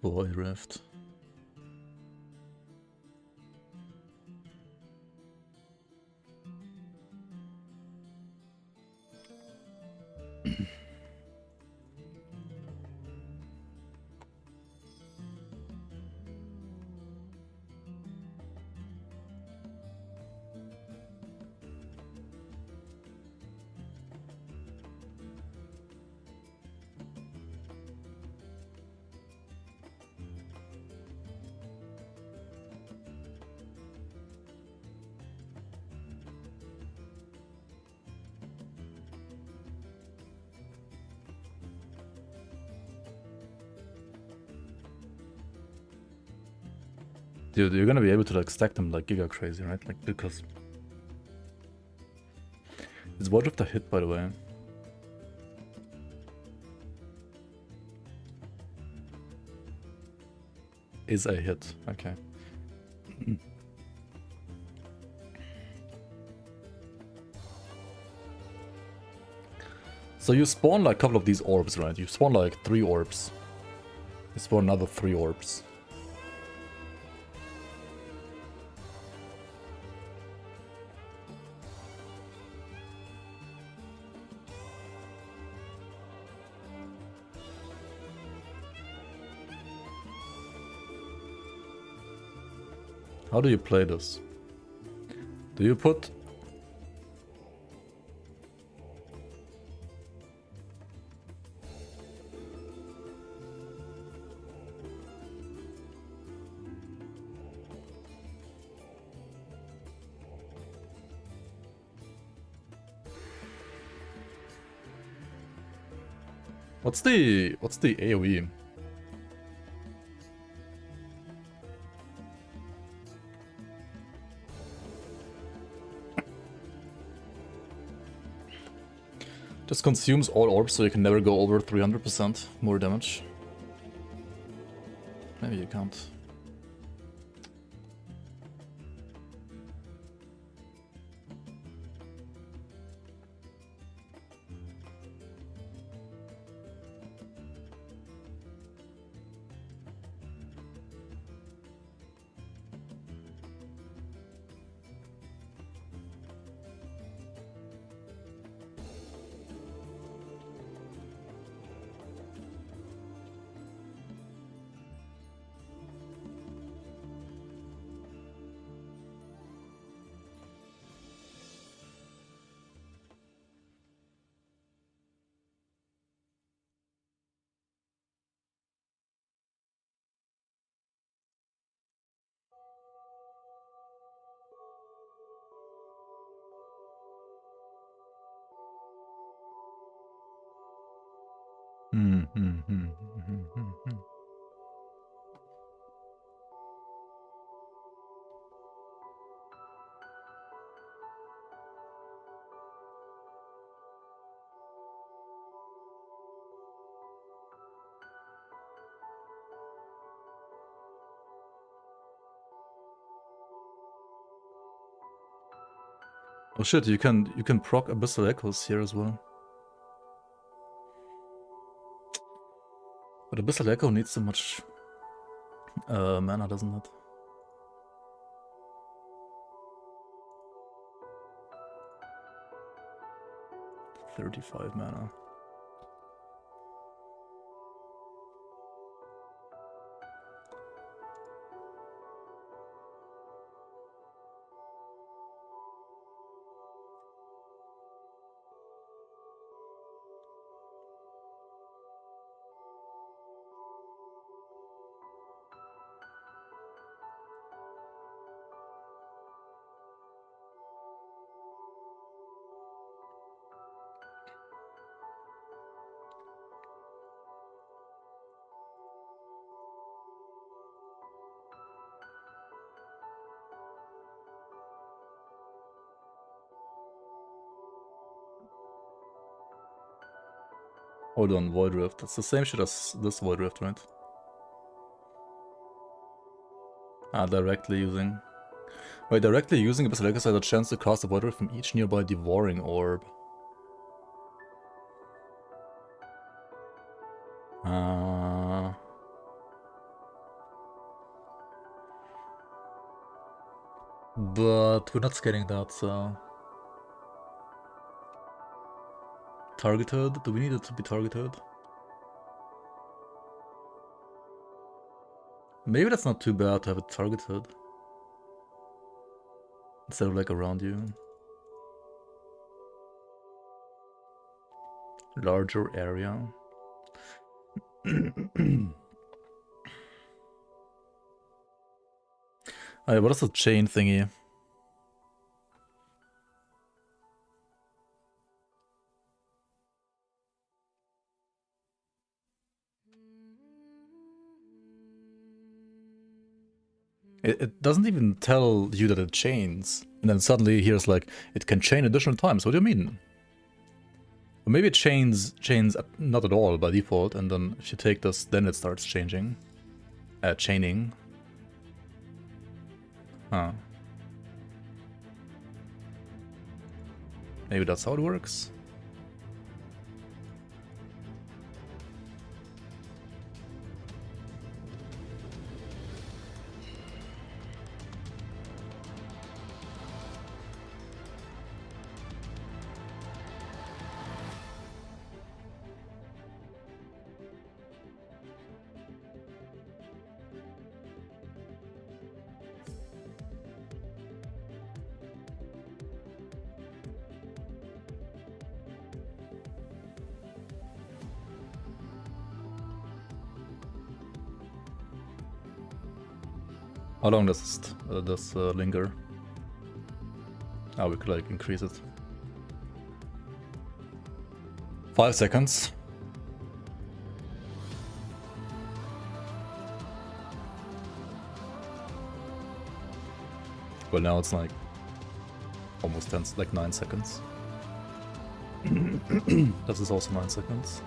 Void Rift. Dude, you're gonna be able to like stack them like giga crazy, right? Like because is Void Rift a hit, by the way? Is a hit, okay. So you spawn like a couple of these orbs, right? You spawn like 3 orbs. You spawn another 3 orbs. How do you play this? Do you put... What's the AoE? Just consumes all orbs so you can never go over 300% more damage. Maybe you can't. Oh shit, you can proc Abyssal Echoes here as well. But Abyssal Echo needs so much mana, doesn't it? $35 mana. Hold on, Void Rift. That's the same shit as this Void Rift, right? Ah, directly using... Wait, directly using Abyssal Echoes has a chance to cast a Void Rift from each nearby Devouring Orb. But we're not scaling that, so... Targeted? Do we need it to be targeted? Maybe that's not too bad to have it targeted. Instead of like around you. Larger area. Alright, what is the chain thingy? It doesn't even tell you that it chains. And then suddenly here's like, it can chain additional times. What do you mean? Or maybe it chains not at all by default, and then if you take this, then it starts changing. Chaining. Huh. Maybe that's how it works. How long does this linger? Ah, we could like increase it. 5 seconds. Well, now it's like almost 10, like 9 seconds. This is also 9 seconds.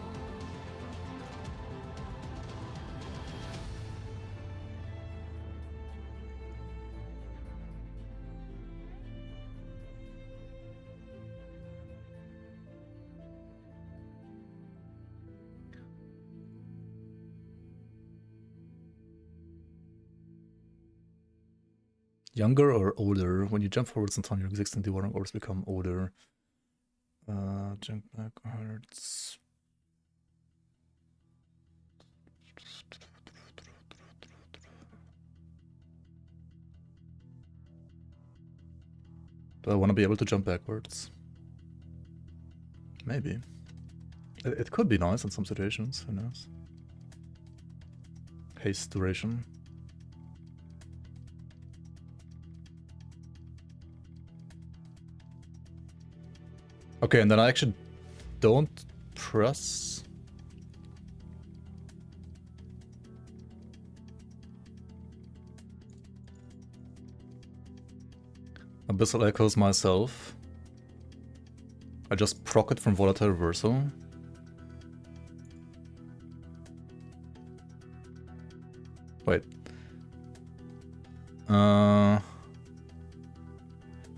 Younger or older? When you jump forwards in time, your existing devouring orbs become older. Jump backwards. Do I want to be able to jump backwards? Maybe. It could be nice in some situations, who knows? Haste duration. Okay, and then I actually don't press. Abyssal Echoes myself. I just proc it from Volatile Reversal. Wait.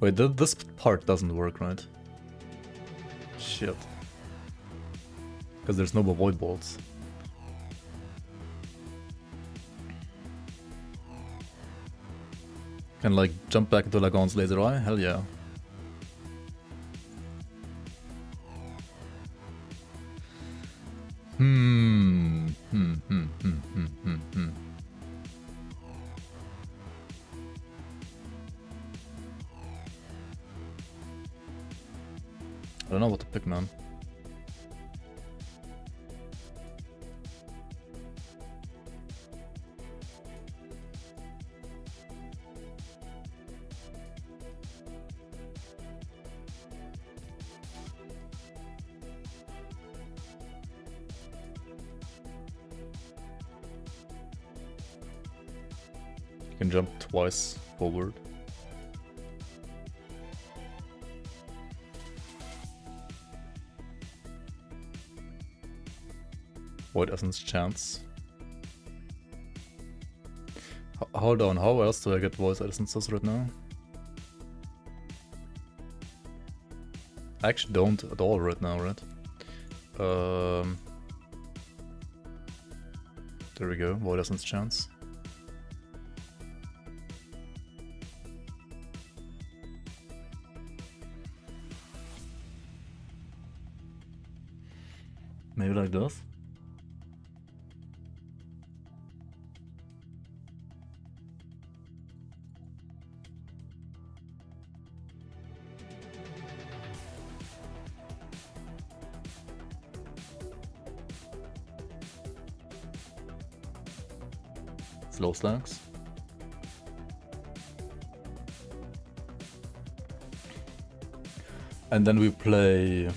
Wait, this part doesn't work, right? Shit. Because there's no more void bolts. Can like jump back into Lagon's laser eye? Hell yeah. I don't know what to pick, man. You can jump twice forward. Void Essence chance. Hold on, how else do I get Void Essences right now? I actually don't at all right now, right? There we go, Void Essence chance. Maybe like this? Slow slugs. And then we play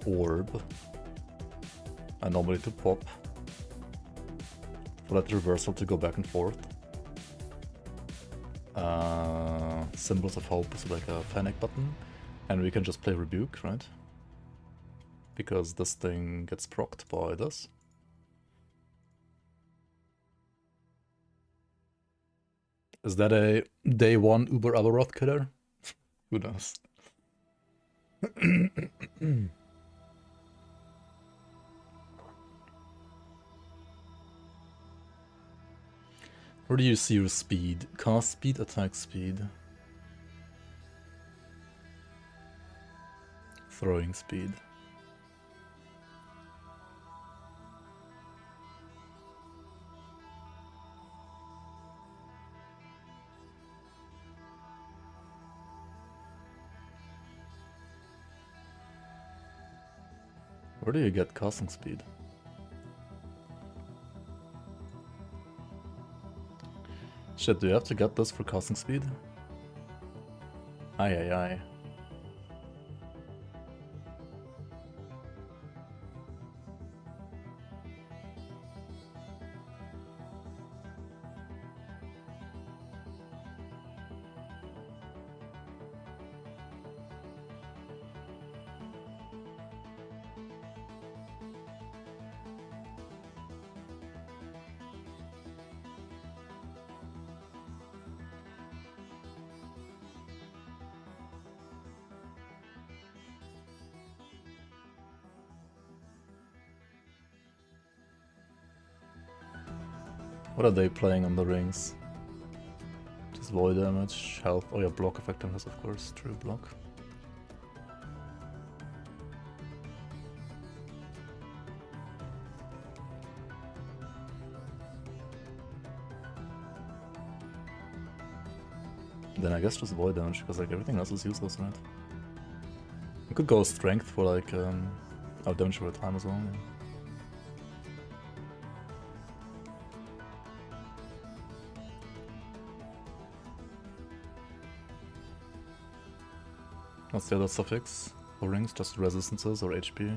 Orb. Anomaly to pop. For that reversal to go back and forth. Symbols of Hope is like a panic button. And we can just play Rebuke, right? Because this thing gets procced by this. Is that a day one Uber Abberoth killer? Who knows? Where do you see your speed? Cast speed, attack speed. Throwing speed. Where do you get casting speed? Shit, do you have to get this for casting speed? Aye aye aye. What are they playing on the rings? Just void damage, health. Oh yeah, block effectiveness, of course. True block. Then I guess just void damage, because like everything else is useless, right? You could go strength for like out damage over time as well. Yeah. What's the other suffix for rings? Just resistances or HP? Yeah.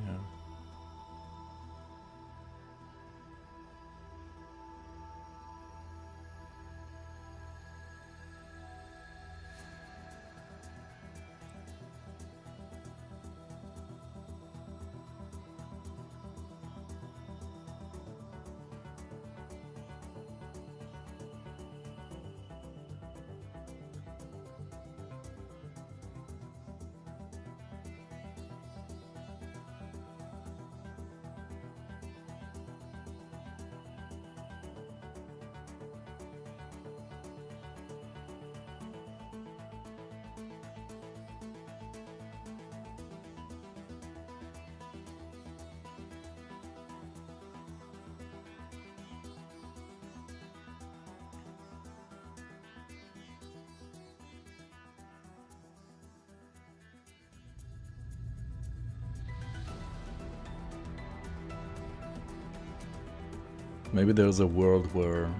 Maybe there's a world where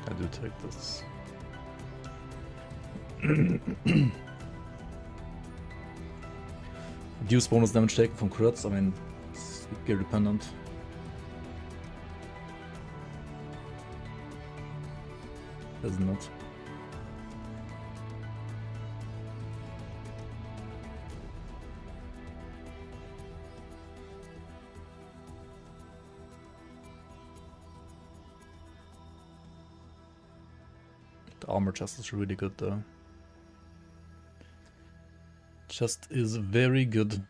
I do take this. Reduce bonus damage taken from crits. I mean, it's gear dependent. Isn't it? The armor chest is really good though. Chest is very good.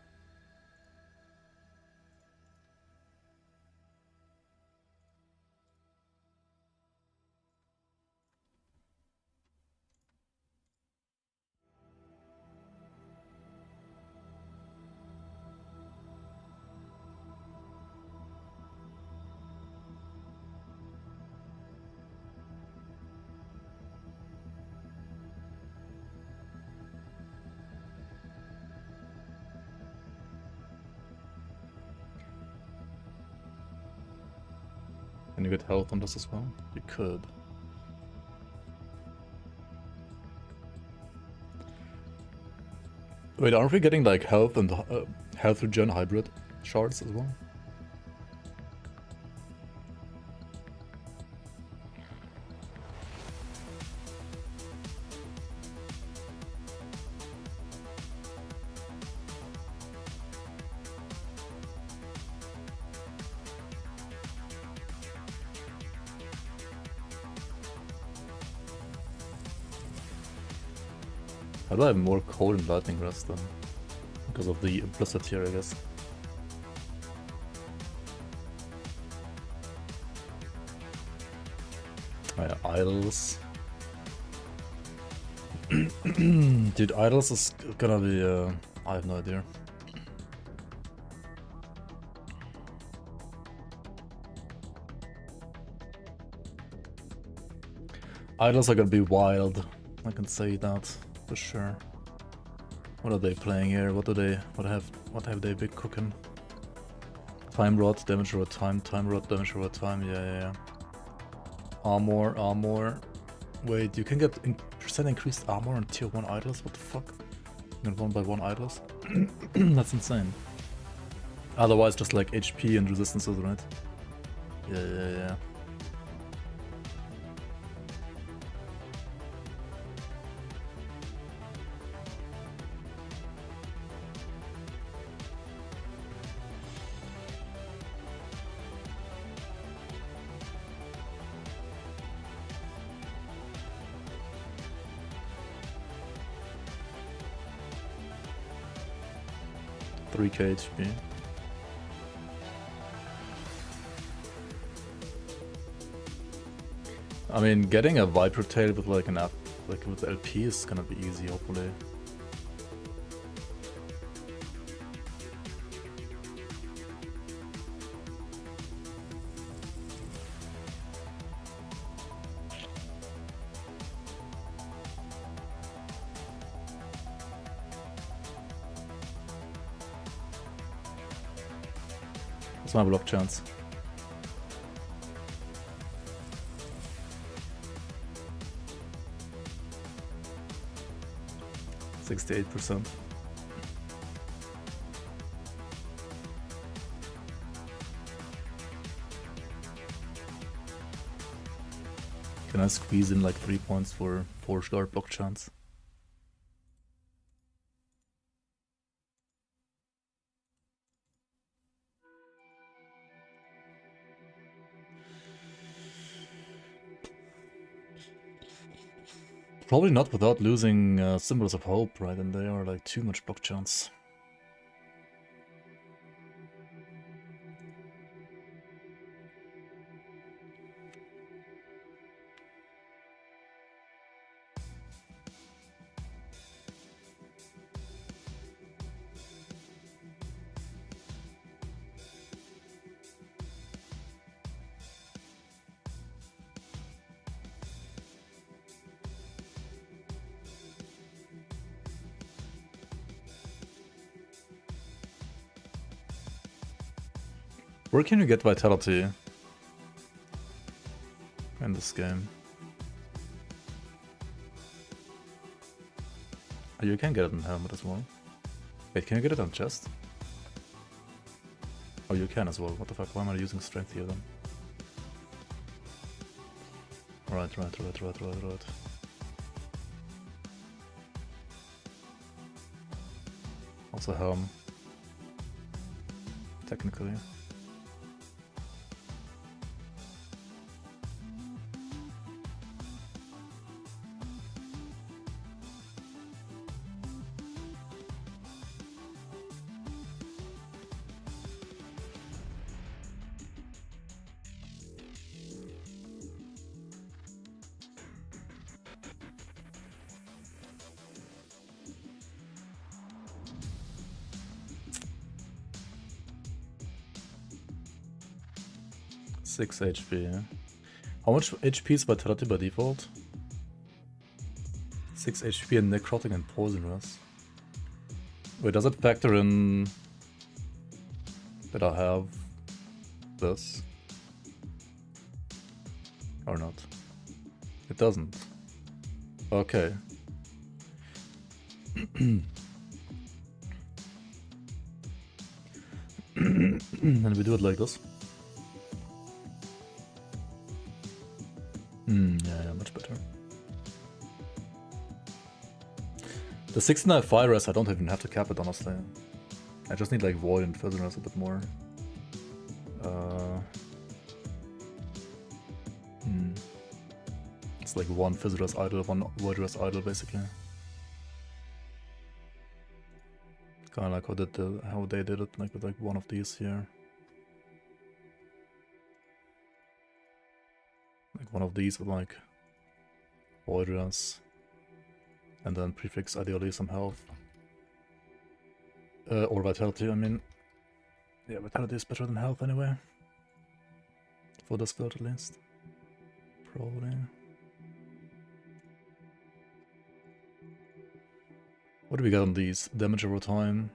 Can you get health on this as well? You could. Wait, aren't we getting like health and health regen hybrid shards as well? How do I have more cold and lightning rest then? Because of the implicit here, I guess. Oh yeah, idols. Dude, idols is gonna be, I have no idea. Idols are gonna be wild, I can say that for sure. What are they playing here? What have they been cooking? Time rod, damage over time, time rod, damage over time, yeah. Armor. Wait, you can get percent increased armor on tier 1 idols? What the fuck? You can 1x1 idols? That's insane. Otherwise just like HP and resistances, right? Yeah. 3k HP. I mean, getting a Viper Tail with like an app, like with LP is gonna be easy, hopefully. What's my block chance? 68%. Can I squeeze in like 3 points for 4-star block chance? Probably not without losing Symbols of Hope, right? And they are like too much block chance. Where can you get Vitality in this game? Oh, you can get it in Helmet as well. Wait, can you get it on Chest? Oh, you can as well. What the fuck? Why am I using Strength here then? Right. Also Helm. Technically. Six HP, yeah. How much HP is Vitality by default? 6 HP and Necrotic and Poison Rest. Wait, does it factor in that I have this? Or not? It doesn't. Okay. And we do it like this. Yeah, much better. The 69 Fire Rest, I don't even have to cap it, honestly. I just need like Void and Fizz Rest a bit more. It's like one Fizz Rest idle, one Void Rest idle, basically. Kinda like how they did it, like with like one of these here. Like one of these with like Void Rest. And then prefix ideally some health. Or Vitality, I mean. Yeah, Vitality is better than health anyway. For this build at least. Probably. What do we got on these? Damage over time.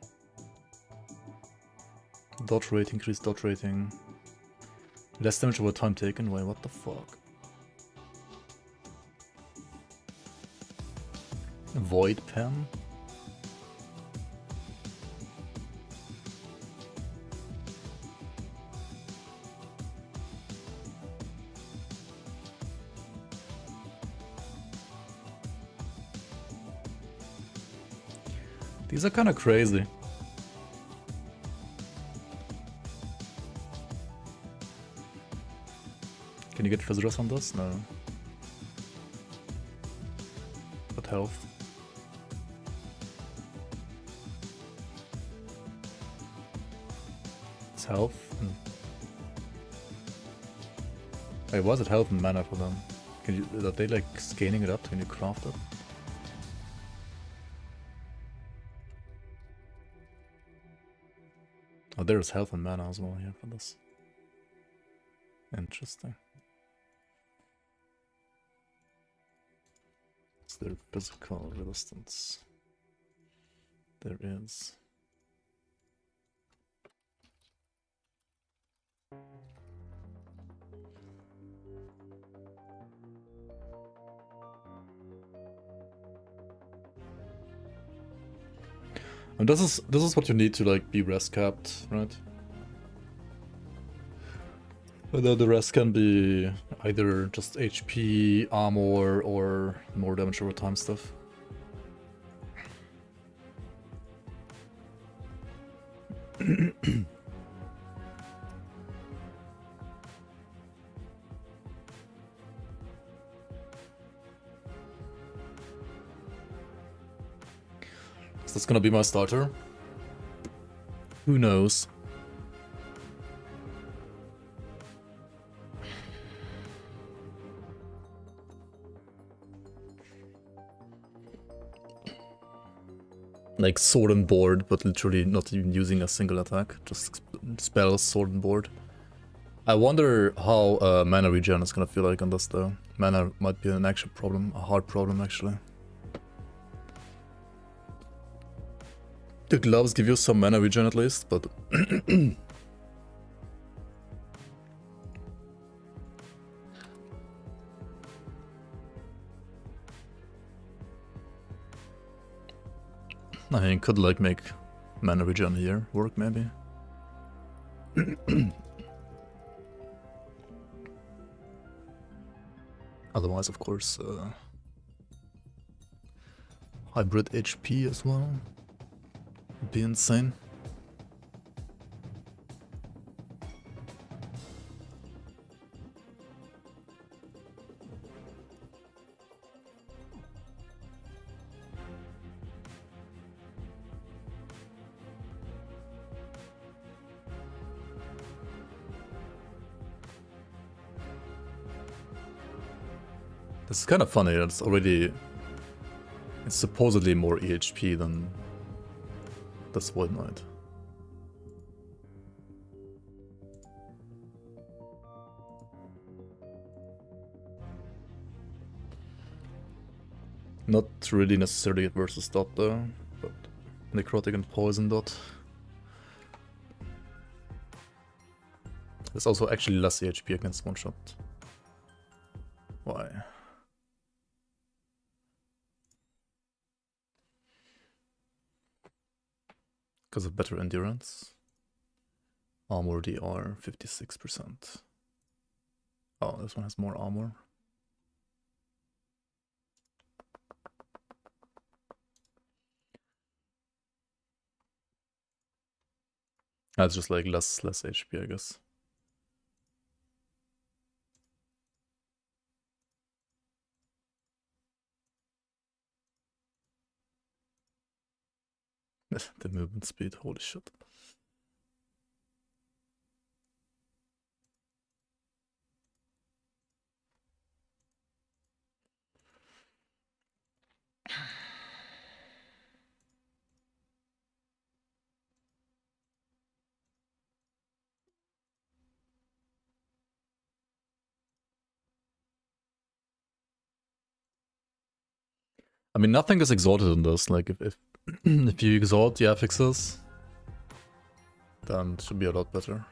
Dodge rate, increased dodge rating. Less damage over time taken. Wait, what the fuck? Void pen? These are kind of crazy. Can you get visitors on this? No. But health. It's health. Wait, was it health and mana for them? Can you, are they like scaling it up when you craft it? Oh, there's health and mana as well here for this. Interesting. Is there physical resistance? There is. And this is what you need to like be rest capped, right? The rest can be either just HP, armor, or more damage over time stuff. Is this gonna be my starter? Who knows? Like sword and board, but literally not even using a single attack, just spells, sword and board. I wonder how mana regen is gonna feel like on this though. Mana might be an actual problem, a hard problem actually. The gloves give you some mana regen at least, but I think could like make mana regen here work maybe. Otherwise, of course, hybrid HP as well would be insane. This is kind of funny, it's supposedly more EHP than this Void Knight. Not really necessarily at versus dot though, but necrotic and poison dot. There's also actually less EHP against one shot. Why? Because of better endurance. Armor DR 56%. Oh, this one has more armor. That's just like less HP, I guess. The movement speed, holy shit. I mean, nothing is exalted in this. Like, if if you exalt the affixes, Then it should be a lot better.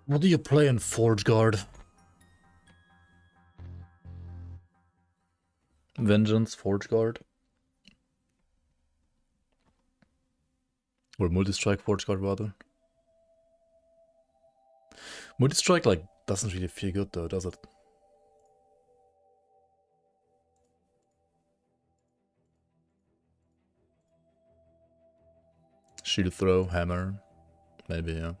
What do you play in Forge Guard? Vengeance, Forge Guard? Or Multi-Strike Forge Guard rather? Multi-Strike like doesn't really feel good though, does it? Shield throw, hammer, maybe, yeah.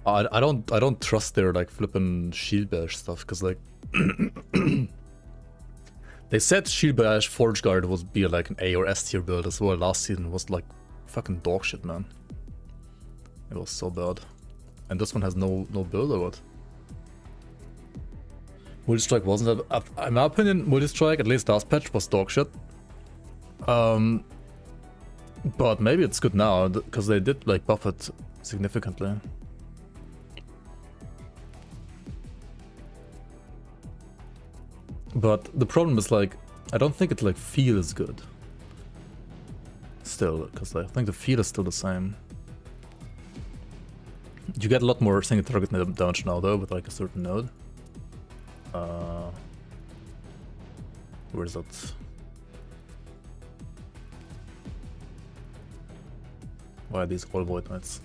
I don't trust their like flippin' shield bash stuff because like they said shield bash Forge Guard would be like an A or S tier build as well. Last season was like fucking dog shit, man. It was so bad. And this one has no build or what? Multi-Strike wasn't that, in my opinion, Multi-Strike, at least last patch, was dog shit. But maybe it's good now, because they did like buff it significantly. But the problem is like, I don't think it like feels good. Still, because I think the feel is still the same. You get a lot more single target damage now though, with like a certain node. Where is that? Why are these all Void Knights?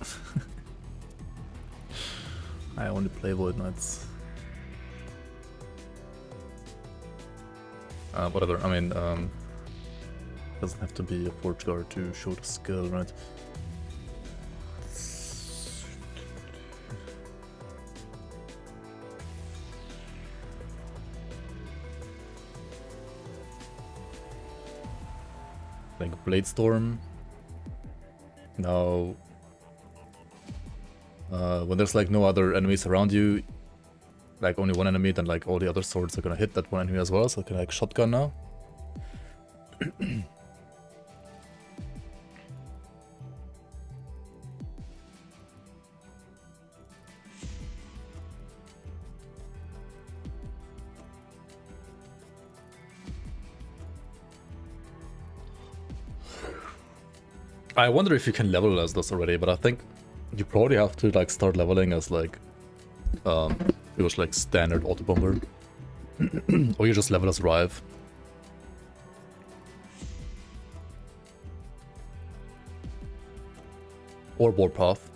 I only play Void Knights. Whatever, I mean, doesn't have to be a Forge Guard to show the skill, right? Like Blade Storm. Now, when there's like no other enemies around you, like only one enemy, then like all the other swords are gonna hit that one enemy as well, so I can like shotgun now. I wonder if you can level as this already, but I think you probably have to like start leveling as like it was like standard auto bomber. Or you just level as Rive. Or Warpath.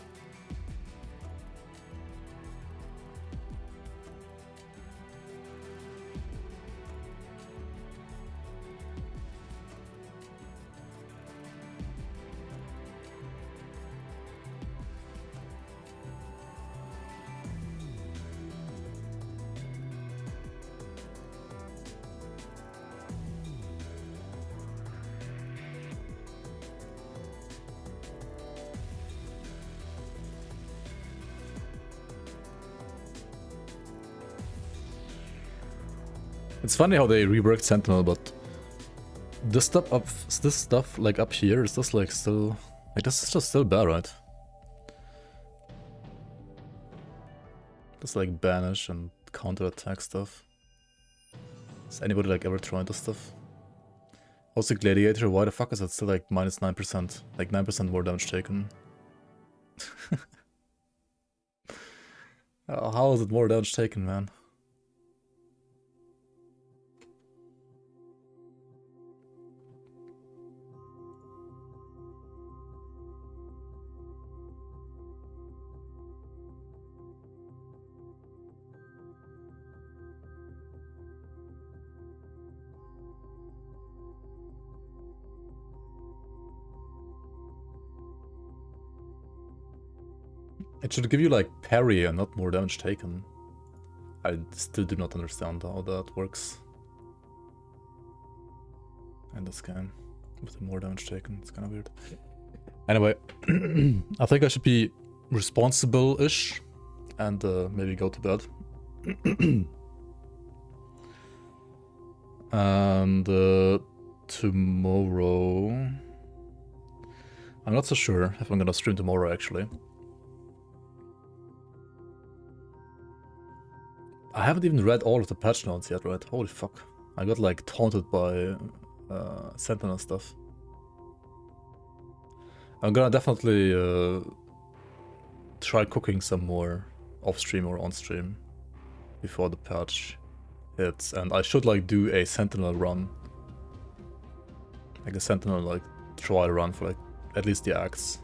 It's funny how they reworked Sentinel, but this stuff like up here is just like still like this is just still bad, right? Just like banish and counter attack stuff. Has anybody like ever tried this stuff? Also Gladiator, why the fuck is that still like minus 9%? Like 9% more damage taken. How is it more damage taken, man? It should give you like parry and not more damage taken. I still do not understand how that works in this game with more damage taken. It's kind of weird. Anyway, I think I should be responsible-ish and maybe go to bed. And tomorrow, I'm not so sure if I'm gonna stream tomorrow actually. I haven't even read all of the patch notes yet, right? Holy fuck. I got like taunted by Sentinel stuff. I'm gonna definitely try cooking some more off stream or on stream before the patch hits, and I should like do a Sentinel run, like a Sentinel like trial run for like at least the acts.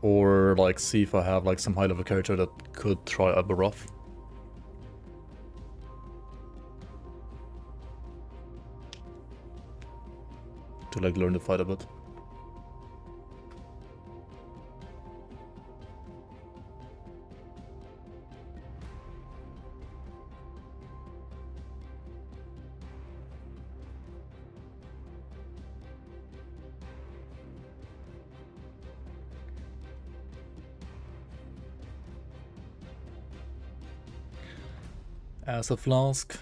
Or like see if I have like some high level character that could try Abberoth. To like learn the fight a bit. Acid Flask,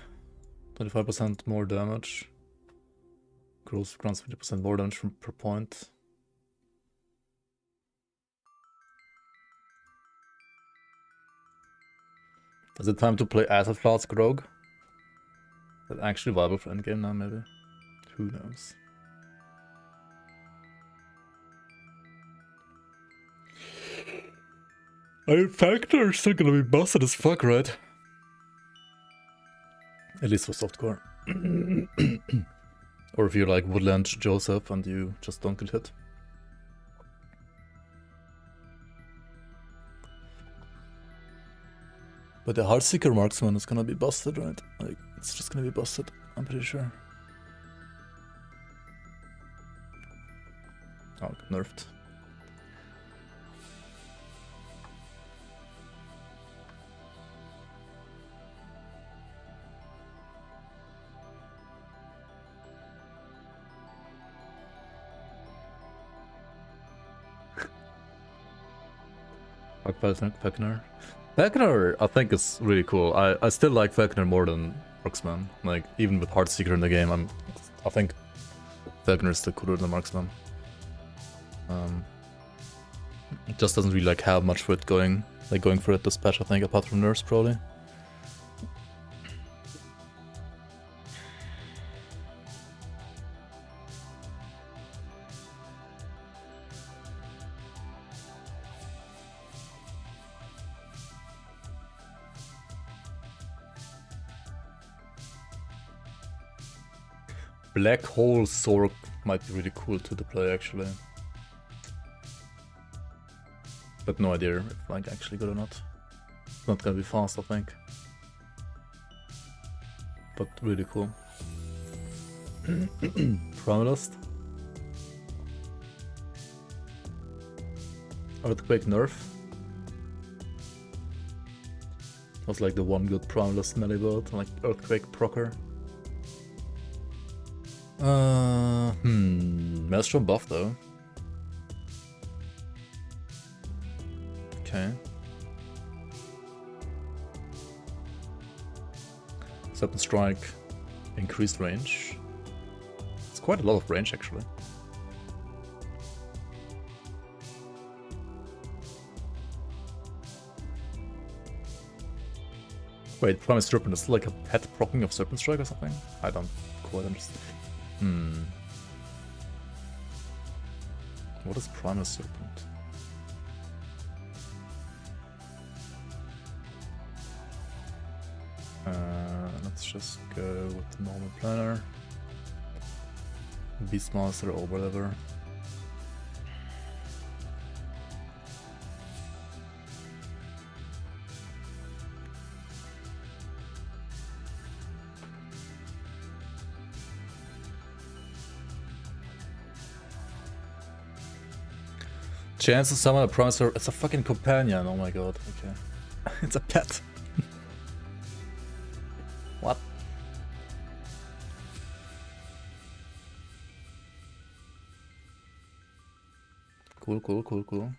25% more damage. Grants 50% more damage per point. Is it time to play Acid Flask Rogue? Is that actually viable for endgame now, maybe? Who knows? Factor is still gonna be busted as fuck, right? At least for softcore. Or if you're like Woodland Joseph and you just don't get hit. But the Heartseeker Marksman is gonna be busted, right? Like, it's just gonna be busted, I'm pretty sure. Oh, it got nerfed. Falconer. Falconer, I think is really cool. I still like Falconer more than Marksman. Like even with Heartseeker in the game, I think Falconer is still cooler than Marksman. It just doesn't really like have much for it going for it this patch. I think apart from nerfs probably. Black Hole Sork might be really cool to play actually. But no idea if like actually good or not. It's not gonna be fast, I think. But really cool. Primalist. Earthquake nerf. Was like the one good Primalist melee build, like Earthquake procer. Maelstrom buff though. Okay. Serpent Strike, increased range. It's quite a lot of range actually. Wait, Primal Serpent is like a pet proccing of Serpent Strike or something? I don't quite understand. What is Primal Serpent? Let's just go with the normal planner. Beastmaster or whatever. Chance to summon a promisor. It's a fucking companion. Oh my god. Okay. It's a pet. What? Cool.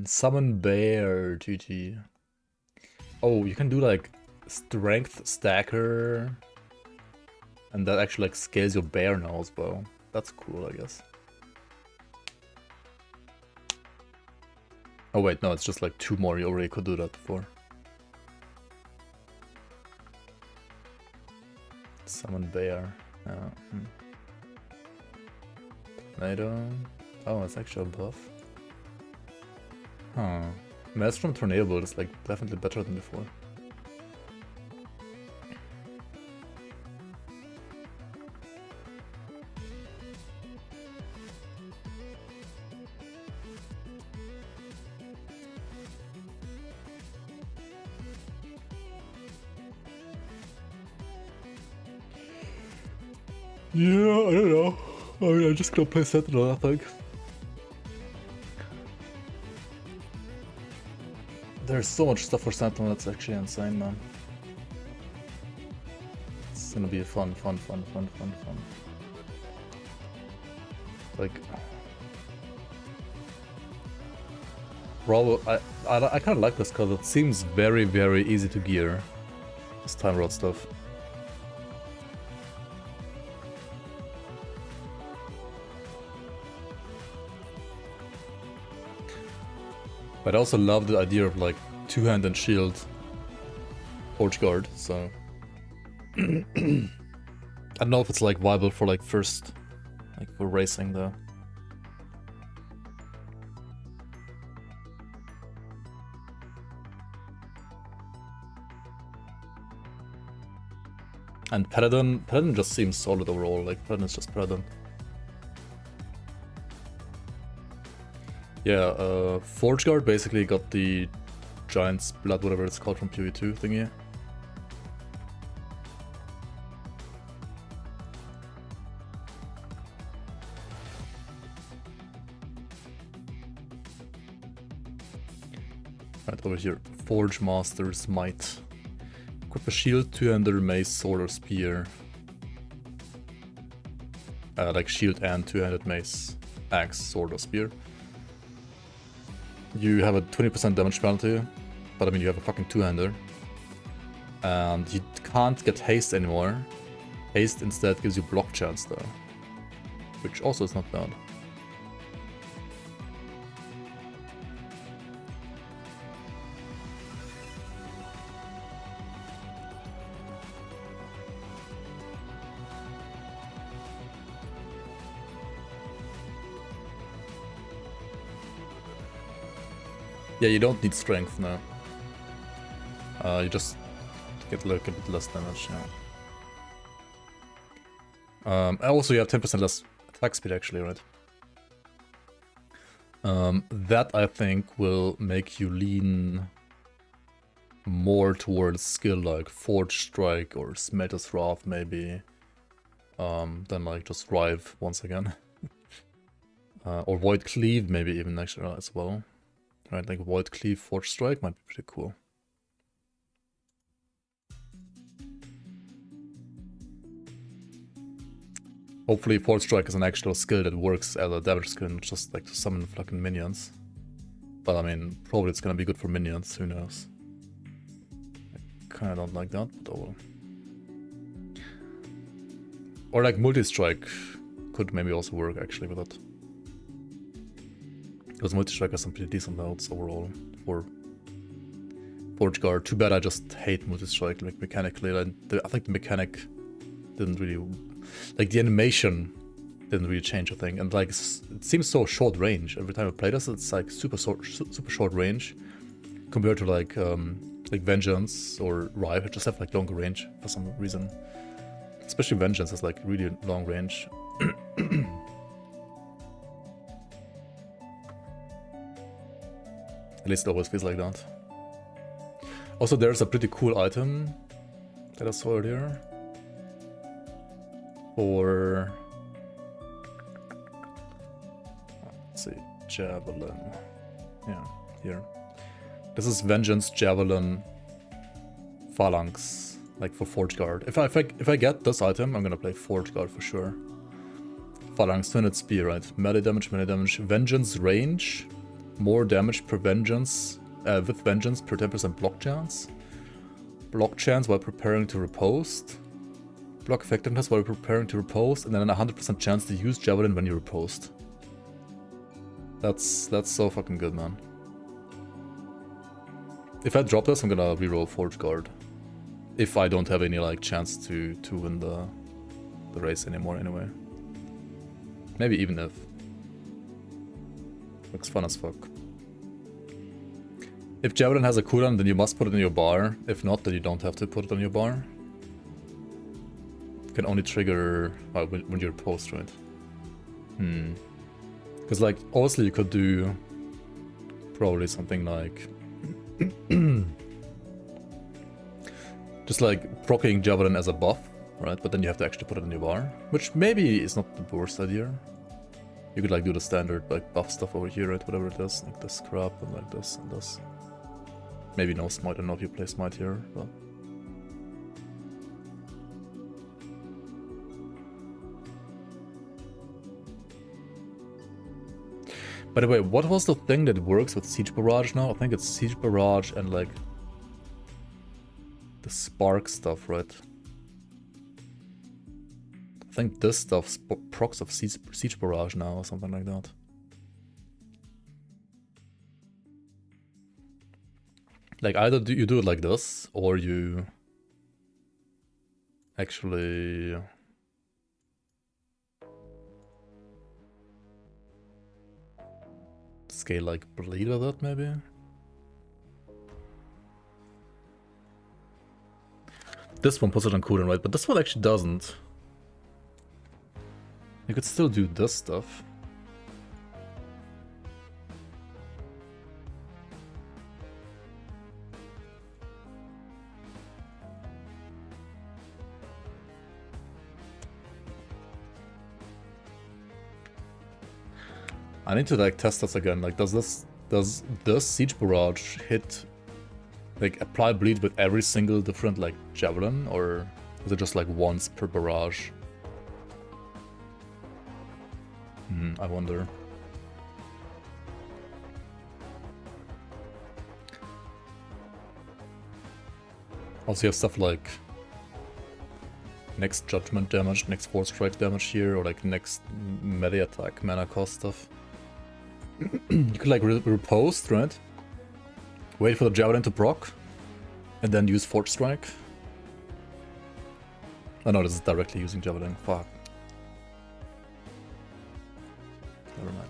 Summon bear, GG. Oh, you can do like strength stacker, and that actually like scales your bear now as well. That's cool, I guess. Oh wait, no, it's just like 2 more. You already could do that before. Summon bear. Tornado. Oh, it's actually a buff. Huh. Maelstrom Tornado is like definitely better than before. Yeah, I don't know. I mean, I'm just gonna play Sentinel, I think. There's so much stuff for Sentinel that's actually insane, man. It's gonna be fun. Like, Bravo, I kind of like this because it seems very, very easy to gear. This Time Rod stuff. But I also love the idea of like 2-hand and shield Forge Guard, so I don't know if it's like viable for like first, like for racing though. And Paladin just seems solid overall, like Paladin is just Paladin. Yeah, Forge Guard basically got the Giant's Blood, whatever it's called from PoE2 thingy. Right over here, Forge Master's Might. Equip a shield, 2-hander, mace, sword or spear. Like shield and 2-handed mace, axe, sword or spear. You have a 20% damage penalty, but I mean you have a fucking 2-hander. And you can't get haste anymore. Haste instead gives you block chance though, which also is not bad. Yeah, you don't need strength now. You just get like a bit less damage, yeah. Also, you have 10% less attack speed actually, right? That I think will make you lean more towards skill like Forge Strike or Smelter's Wrath maybe, than like just Rive once again. Or Void Cleave maybe even actually as well. Right, like Void Cleave, Forge Strike might be pretty cool. Hopefully Forge Strike is an actual skill that works as a damage skill, not just like to summon fucking minions. But I mean, probably it's gonna be good for minions, who knows. I kinda don't like that, but oh well. Or like Multi-Strike could maybe also work actually with that. Because Multi-Strike has some pretty decent notes overall for Forge Guard. Too bad I just hate Multi-Strike like mechanically. I think the mechanic didn't really... Like the animation didn't really change, I think. And like it seems so short range. Every time I play this, it's like super short range. Compared to like Vengeance or Rive, which just have like longer range for some reason. Especially Vengeance has like really long range. At least it always feels like that. Also, there's a pretty cool item that I saw earlier. For... Let's Javelin. Yeah, here. This is Vengeance, Javelin, Phalanx, like for Forge Guard. If I get this item, I'm gonna play Forge Guard for sure. Phalanx, 200 spear, right? Melee damage, Vengeance range, more damage per Vengeance, with Vengeance per 10% block chance. Block chance while preparing to riposte. Block effectiveness while preparing to riposte, and then a 100% chance to use Javelin when you riposte. That's so fucking good, man. If I drop this, I'm gonna reroll Forge Guard. If I don't have any like chance to win the race anymore, anyway. Maybe even if. Looks fun as fuck. If Javelin has a cooldown, then you must put it in your bar. If not, then you don't have to put it on your bar. You can only trigger when you're post, right? Because like, obviously you could do probably something like just like proccing Javelin as a buff, right? But then you have to actually put it in your bar, which maybe is not the worst idea. You could like do the standard like buff stuff over here, right? Whatever it is, like this crap and like this and this. Maybe no smite. I don't know if you play smite here, but by the way, what was the thing that works with Siege Barrage now? I think it's Siege Barrage and like the Spark stuff, right? I think this stuff procs of Siege Barrage now or something like that. Like either you do it like this, or you actually scale like bleed with it, maybe? This one puts it on cooldown, right? But this one actually doesn't. You could still do this stuff. I need to like test this again. Like, does this Siege Barrage hit, like apply bleed with every single different like Javelin, or is it just like once per barrage? I wonder. Also, you have stuff like next judgment damage, next force strike damage here, or like next melee attack mana cost stuff. You could like riposte, right? Wait for the Javelin to proc, and then use Force Strike. Oh no, this is directly using Javelin. Fuck. Never mind.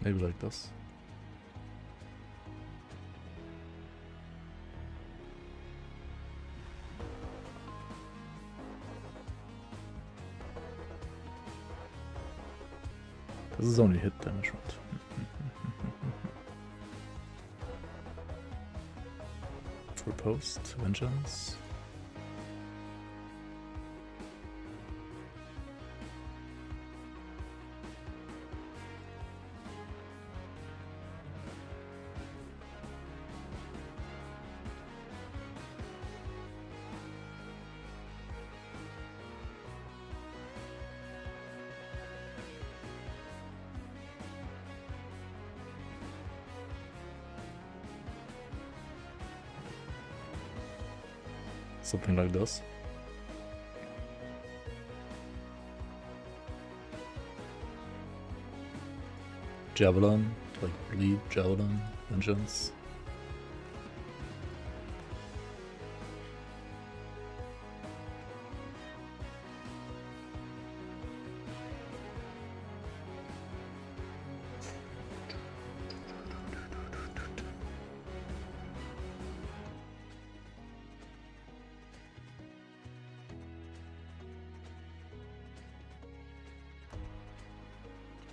Maybe like this. This is only hit damage, right? Riposte, Vengeance. Something like this. Javelin, like bleed, javelin, vengeance.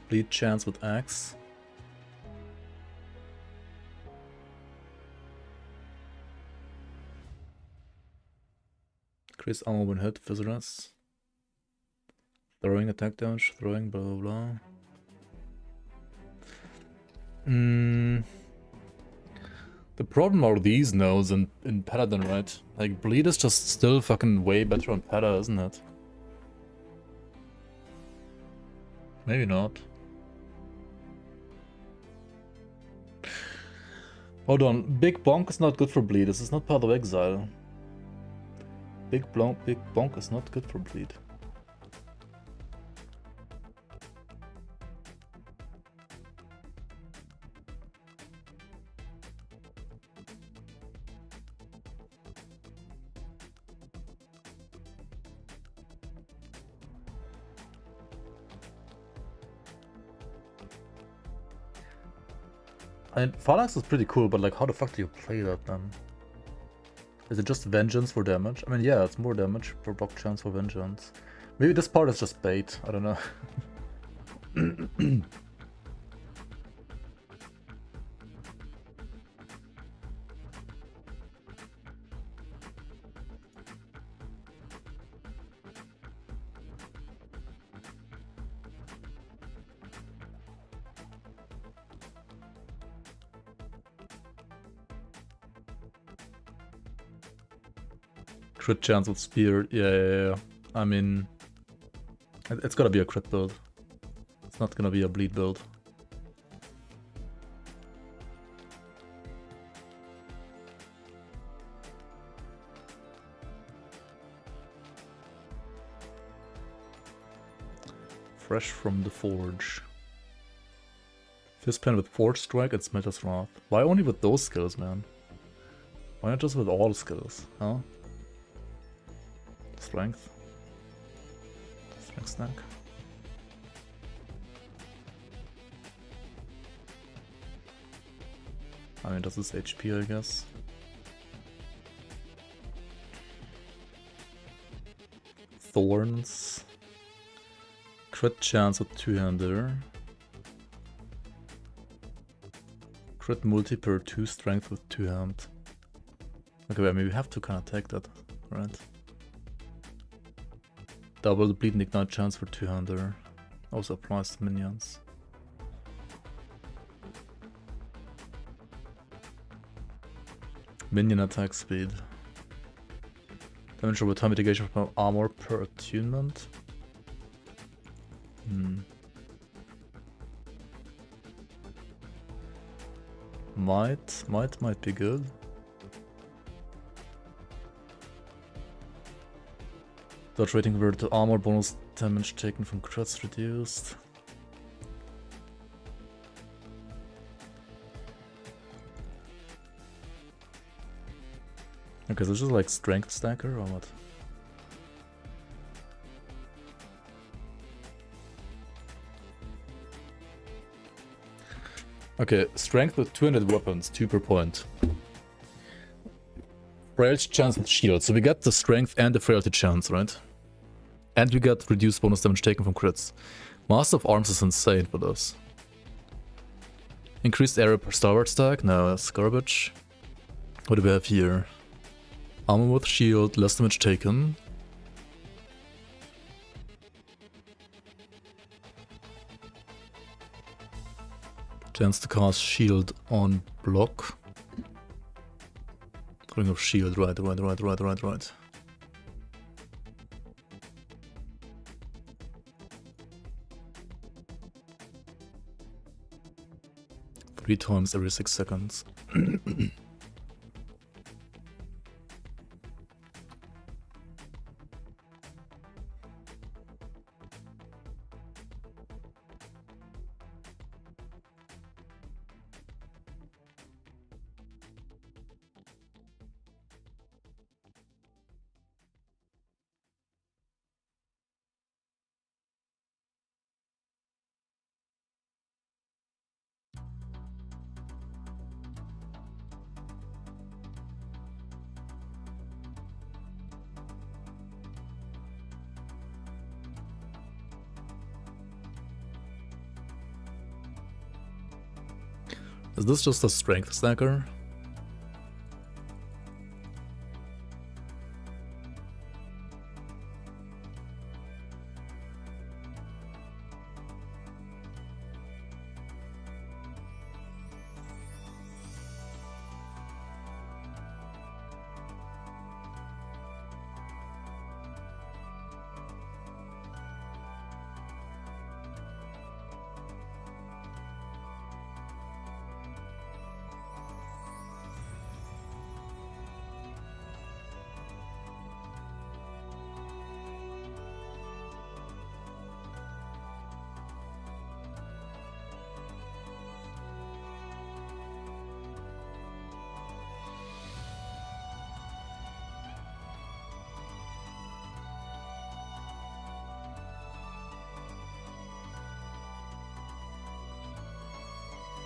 Bleed chance with axe. Increase armor when hit, visitors. Throwing attack damage, throwing, blah blah blah. The problem are these nodes in Paladin, right? Like, bleed is just still fucking way better on Pada, isn't it? Maybe not. Hold on, Big Bonk is not good for bleed. This is not part of exile. Big Bonk is not good for bleed. I mean, Phalanx is pretty cool, but like, how the fuck do you play that then? Is it just vengeance for damage? I mean, yeah, it's more damage for block chance for vengeance. Maybe this part is just bait, I don't know. Crit chance with spear, yeah. I mean, it's gotta be a crit build. It's not gonna be a bleed build. Fresh from the forge. Fist pen with forge strike and smelter's wrath. Why only with those skills, man? Why not just with all skills, huh? Strength. Strength stack. I mean, das ist HP, I guess. Thorns. Crit chance with two-hander. Crit multi per 2 strength with two-hand. Okay, I mean, we have to kind of take that, right? Double the bleed and ignite chance for two-hander. Also applies to minions. Minion attack speed. Damage over time mitigation from armor per attunement. Might be good. Dodge rating converted to armor, bonus damage taken from crits reduced. Okay, so this is like strength stacker or what? Okay, strength with 200 weapons, 2 per point. Frailty chance with shield. So we got the strength and the frailty chance, right? And we got reduced bonus damage taken from crits. Master of Arms is insane for this. Increased area per starboard stack? No, that's garbage. What do we have here? Armor with shield, less damage taken. Chance to cast shield on block. Ring of shield, right. 3 times every 6 seconds. Is this just a strength stacker?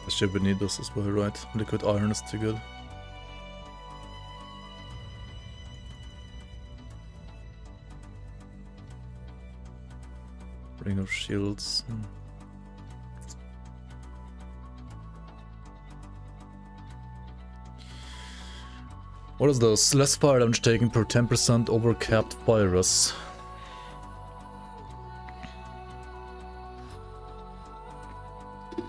I should we need this as well, right? Liquid iron is too good. Ring of shields. What is this? Less fire damage taken per 10% over capped virus.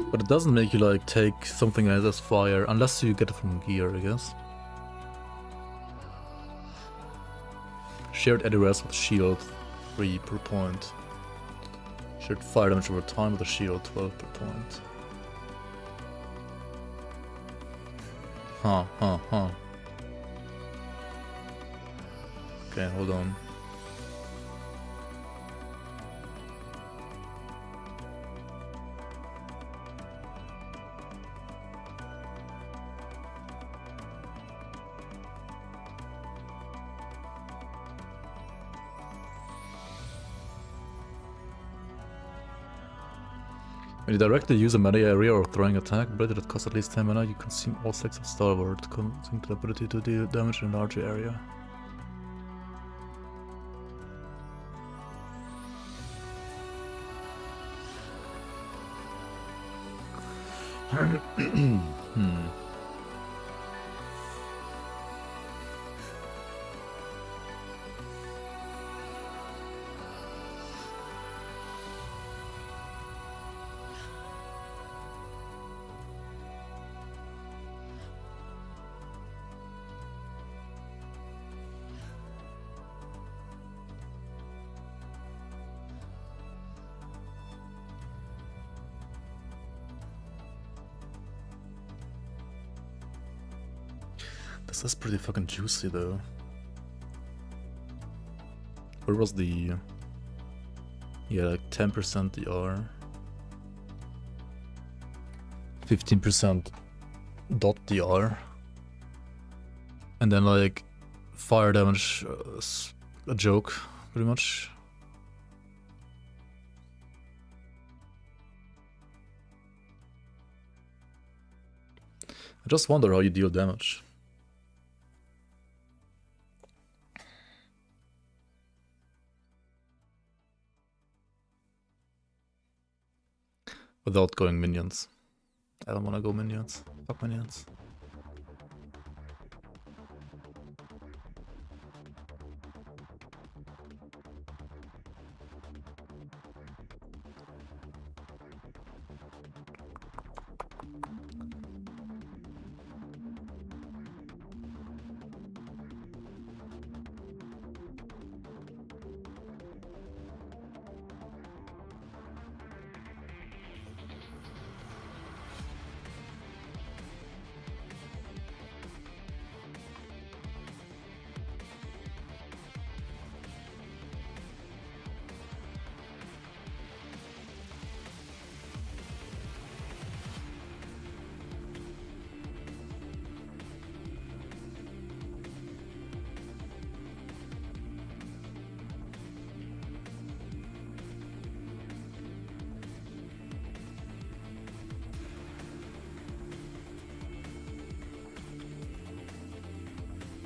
But it doesn't make you like take something as fire unless you get it from gear, I guess. Shared address with shield 3 per point. Shared fire damage over time with a shield 12 per point. Huh. Okay, hold on. When you directly use a melee area or throwing attack ability that costs at least 10 mana, you consume all 6 of Starboard, causing the ability to deal damage in a larger area. This is pretty fucking juicy though. Where was the... Yeah, like 10% DR. 15% dot DR. And then like fire damage, a joke, pretty much. I just wonder how you deal damage. Without going minions. I don't wanna go minions. Fuck minions.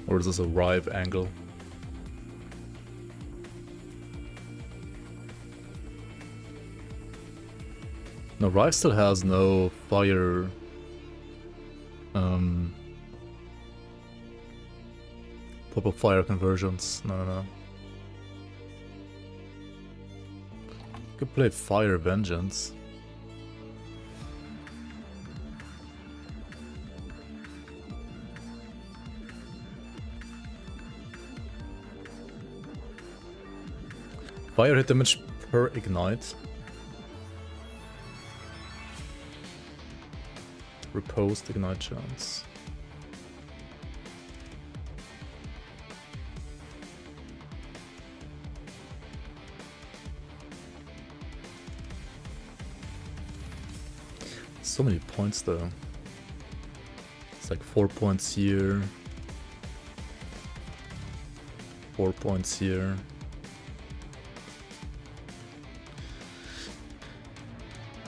Or is this a Rive angle? No, Rive still has no fire Proper fire conversions. No. Could play Fire Vengeance. Fire hit damage per ignite. Riposte ignite chance. So many points though. It's like 4 points here. 4 points here.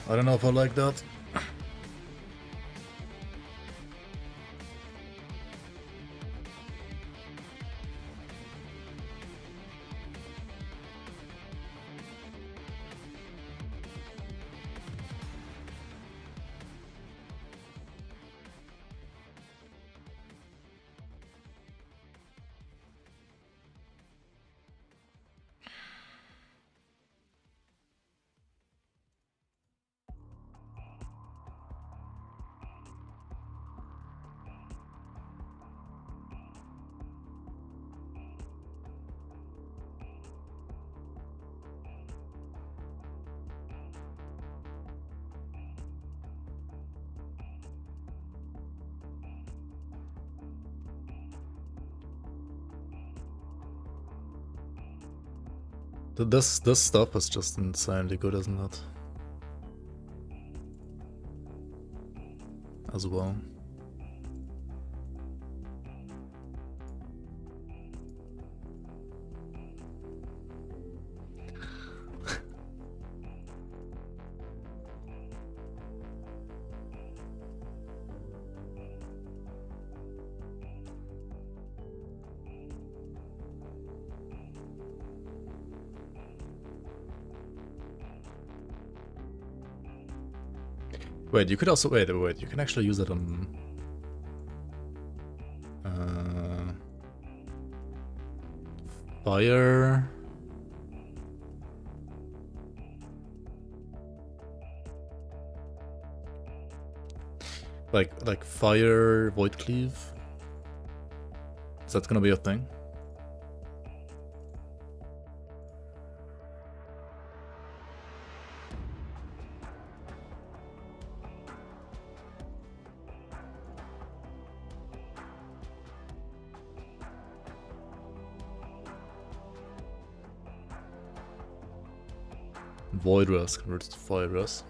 I don't know if I like that. This stuff is just insanely good, isn't it? As well. Wait, you could also wait. You can actually use it on fire. Like fire void cleave. Is that gonna be a thing? Void Res converts to Fire Res.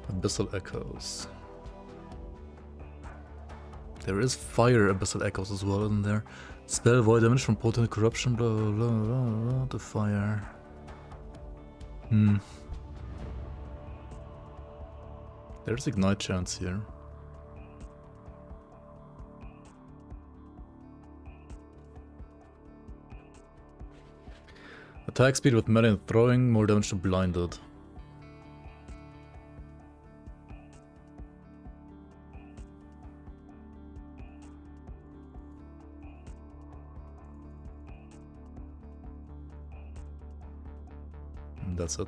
Abyssal Echoes. There is Fire Abyssal Echoes as well, isn't there? Spell void damage from potent corruption, blah blah blah blah, blah to fire. There's ignite chance here. Attack speed with melee and throwing, more damage to blinded. And that's it.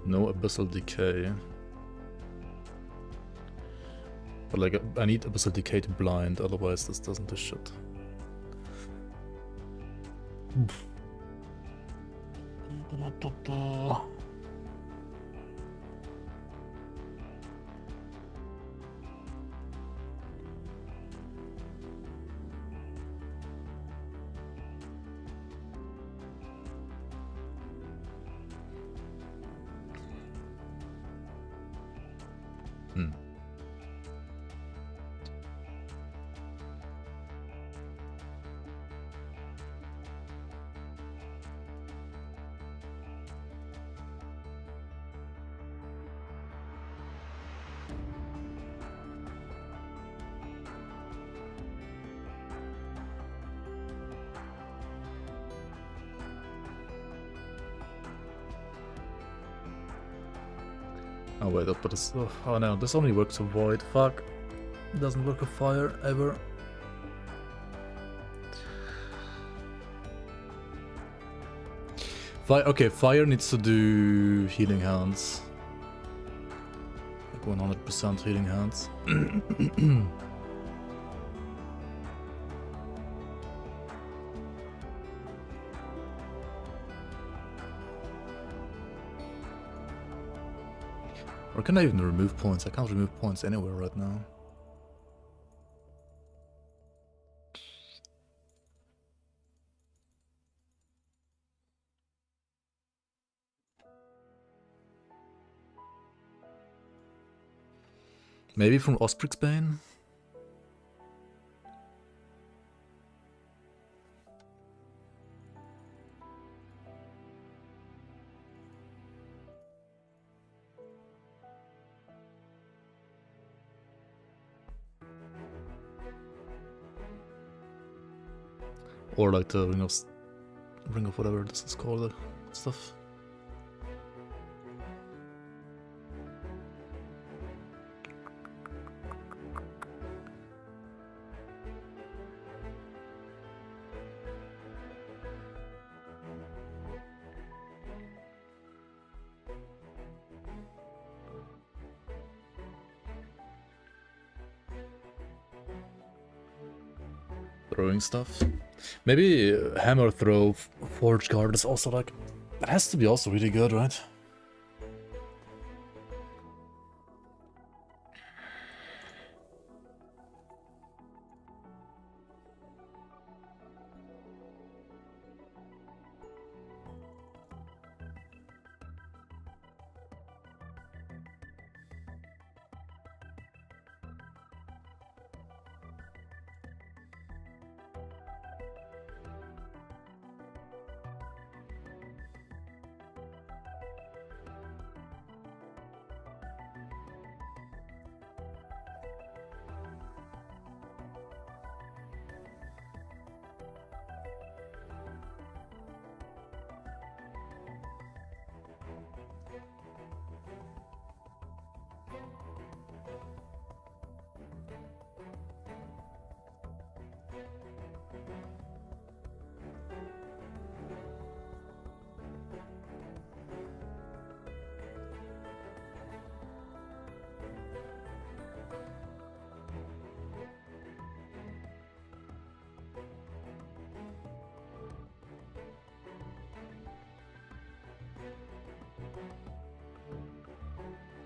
No Abyssal Decay. But like, I need Abyssal Decay to blind, otherwise this doesn't do shit. Oh wait, but it's... Oh no, this only works with void. Fuck. It doesn't work with fire, ever. Okay, fire needs to do healing hands. Like 100% healing hands. Or can I even remove points? I can't remove points anywhere right now. Maybe from Osprey's Bane? Or like the ring of whatever this is called, stuff. Throwing stuff. Maybe hammer throw, forge guard is also like... That has to be also really good, right?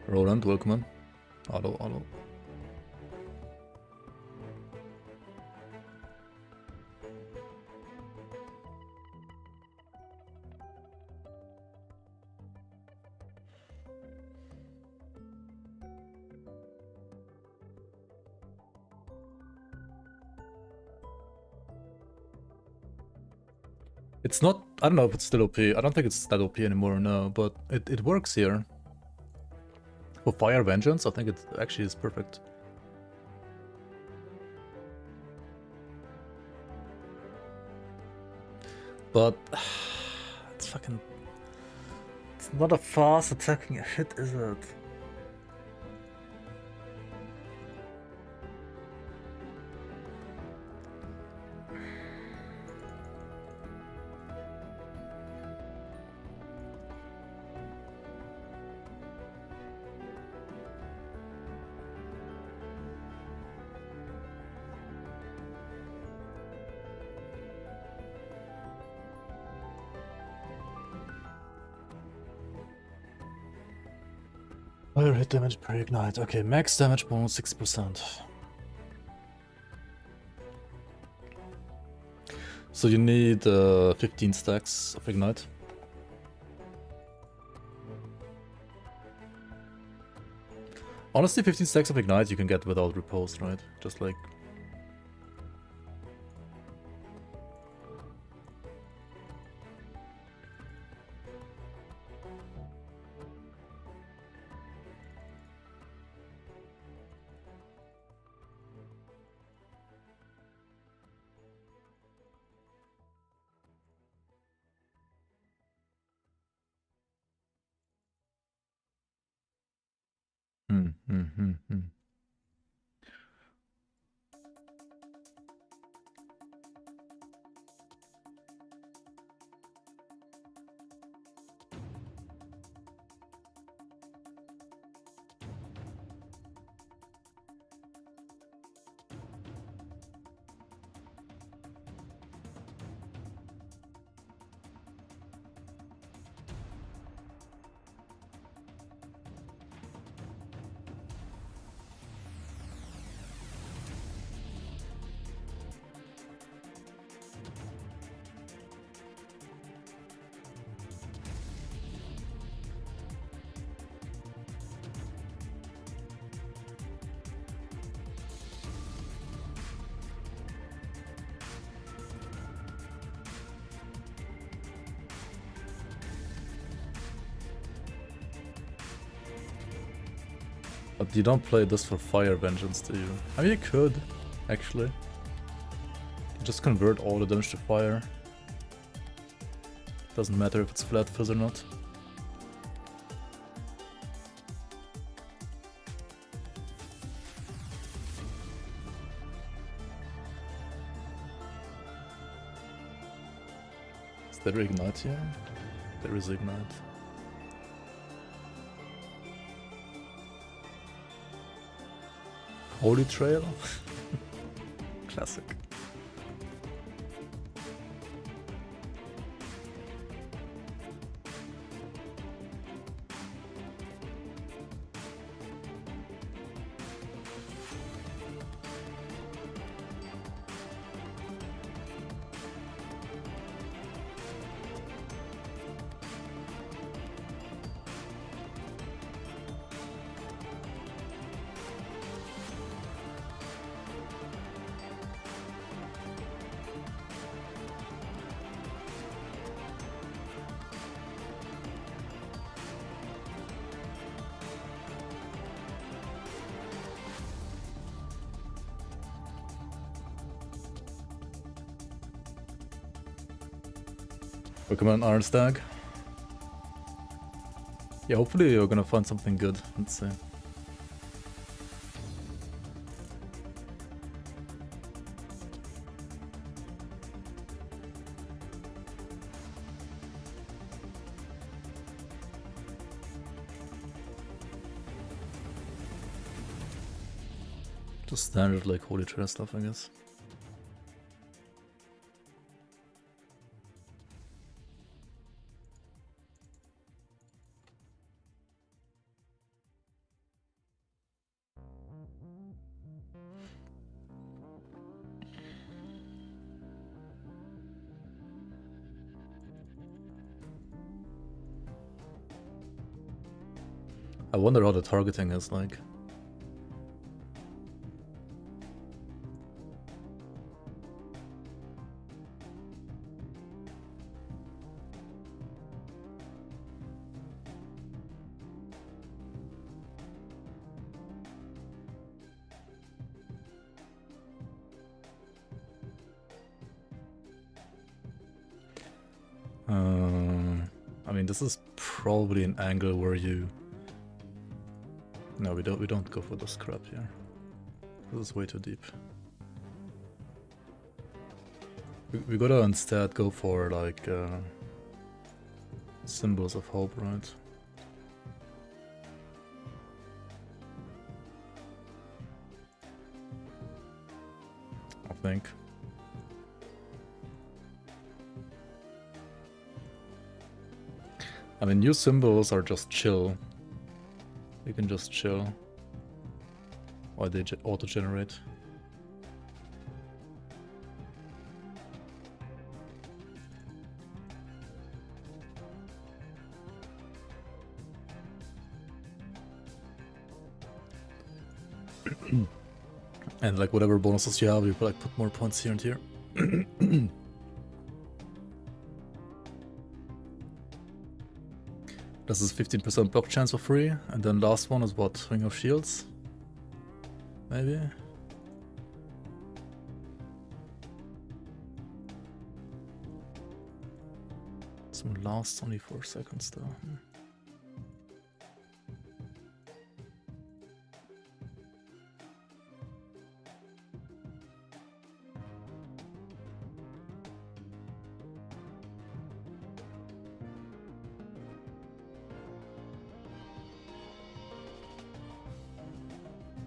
Roland, welcome on. Hello, hello. It's not, I don't know if it's still OP. I don't think it's that OP anymore, no, but it works here. For Fire Vengeance, I think it actually is perfect. But it's fucking... It's not a fast attacking hit, is it? Fire hit damage per ignite. Okay, max damage bonus 6%. So you need 15 stacks of ignite. Honestly, 15 stacks of ignite you can get without repulse, right? Just like... But you don't play this for fire vengeance, do you? I mean, you could, actually. You just convert all the damage to fire. Doesn't matter if it's flat fizz or not. Is there ignite here? There is ignite. Holy Trail? Classic. Pokemon Iron Stag. Yeah, hopefully you're gonna find something good. Let's see. Just standard like Holy Trail stuff, I guess. I wonder how the targeting is like. I mean, this is probably an angle where you... No, we don't go for this crap here. This is way too deep. We gotta instead go for like symbols of hope, right? I think. I mean, new symbols are just chill. You can just chill while they auto-generate. And like whatever bonuses you have, you like put more points here and here. This is 15% block chance for free, and then last one is what? Ring of Shields? Maybe? This one lasts only 4 seconds though.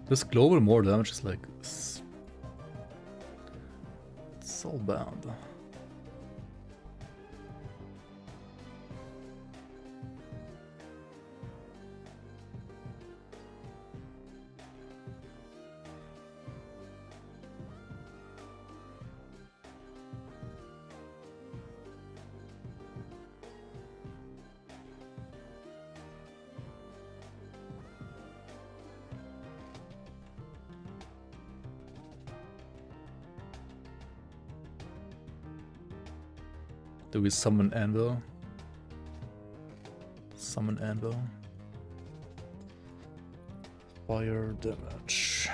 This global more damage is like so bad. Do we summon Anvil? Summon Anvil. Fire damage.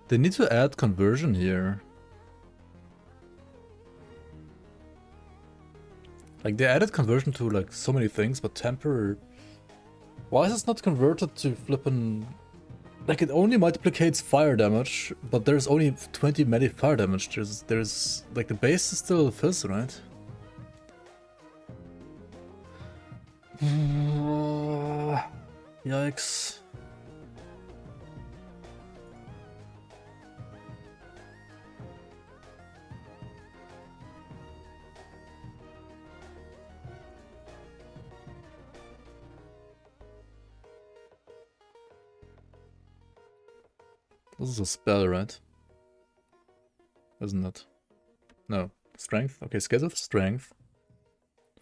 They need to add conversion here. Like, they added conversion to, like, so many things, but temper... Why is this not converted to flippin'... Like, it only multiplicates fire damage, but there's only 20 melee fire damage. There's... Like, the base is still fizz, right? Yikes. This is a spell, right? Isn't it? No. Strength? Okay, scales of strength.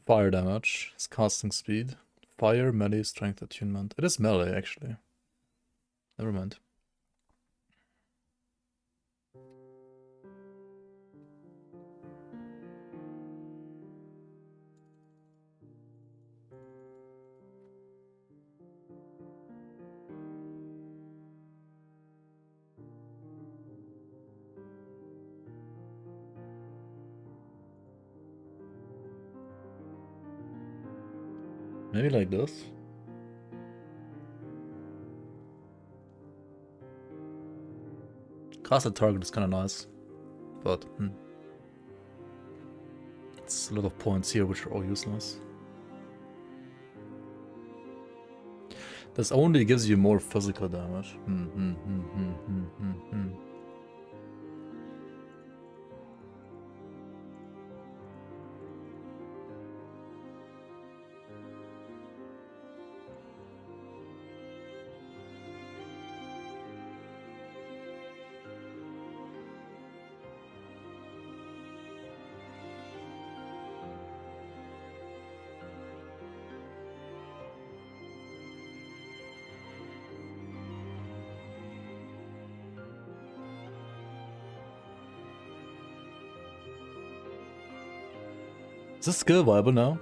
Fire damage. It's casting speed. Fire, melee, strength, attunement. It is melee, actually. Never mind. Maybe like this. Casted target is kind of nice, but it's a lot of points here which are all useless. This only gives you more physical damage. Is this skill viable now?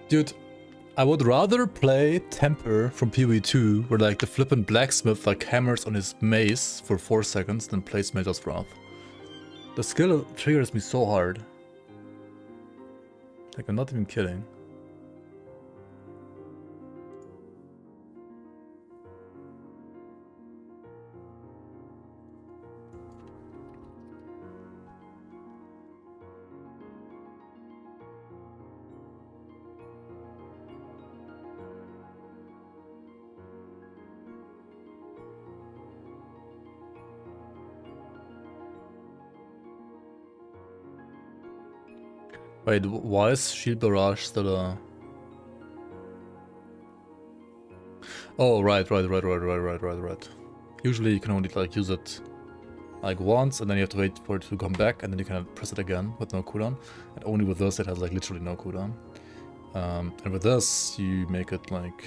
Dude, I would rather play Temper from PvE2, where like the flippin' blacksmith like hammers on his mace for 4 seconds, than play Smelter's Wrath. The skill triggers me so hard. Like, I'm not even kidding. Wait, why is Shield Barrage still a... Oh, right. Usually you can only like use it like once, and then you have to wait for it to come back, and then you can press it again with no cooldown. And only with this it has like literally no cooldown. And with this you make it like...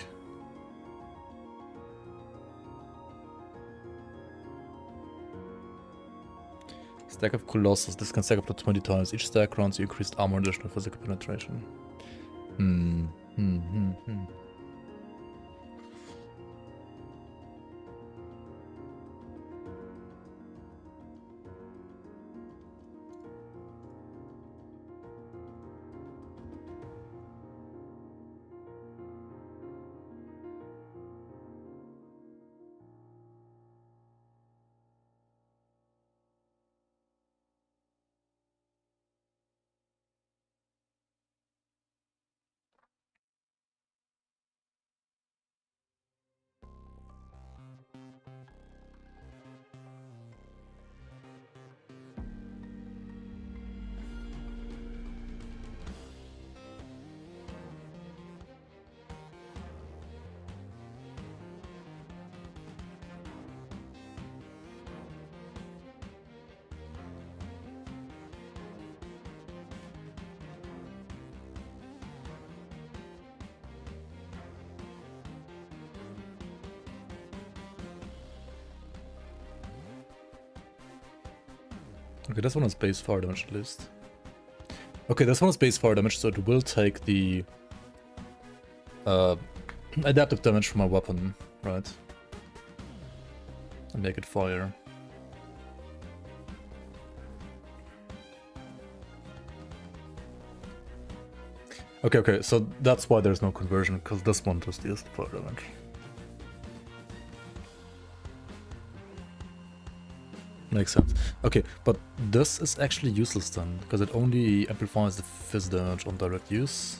Stack of Colossus. This can stack up to 20 times. Each stack grants you increased armor and additional physical penetration. Okay, this one is base fire damage at least. Okay, this one is base fire damage, so it will take the adaptive damage from my weapon, right? And make it fire. Okay, so that's why there's no conversion, because this one just deals fire damage. Makes sense. Okay, but this is actually useless then, because it only amplifies the fizz damage on direct use.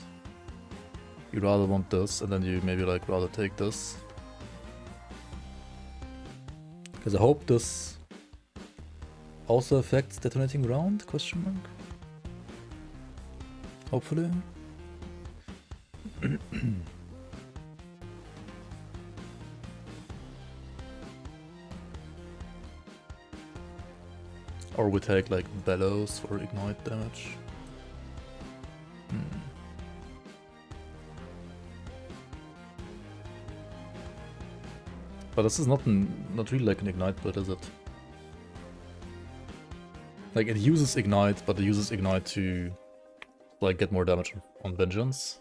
You rather want this, and then you maybe like rather take this. Because I hope this also affects detonating round, question mark? Hopefully. Or we take like bellows for ignite damage. But this is not really like an ignite build, is it? Like it uses ignite, but it uses ignite to like get more damage on vengeance.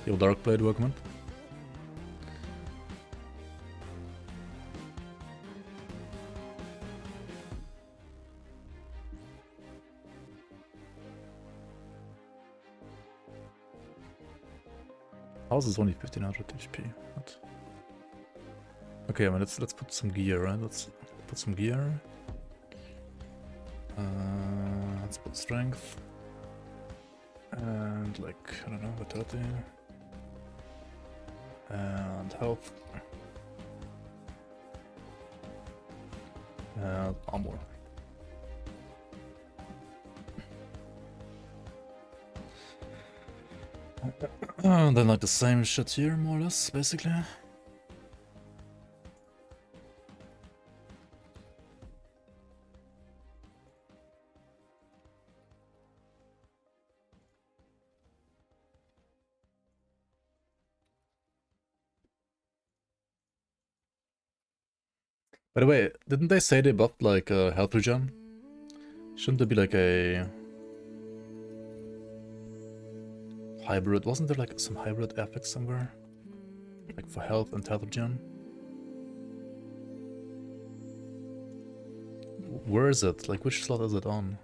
Yo, Darkblade, welcome. House is only 1500 HP. What? Okay, I mean, let's put some gear, right? Let's put some gear. Let's put strength. And like, I don't know, vitality. And health. And armor. And then like the same shit here, more or less, basically. By the way, didn't they say they buffed like health regen? Shouldn't there be like a hybrid? Wasn't there like some hybrid effect somewhere? Like for health and health regen? Where is it? Like which slot is it on?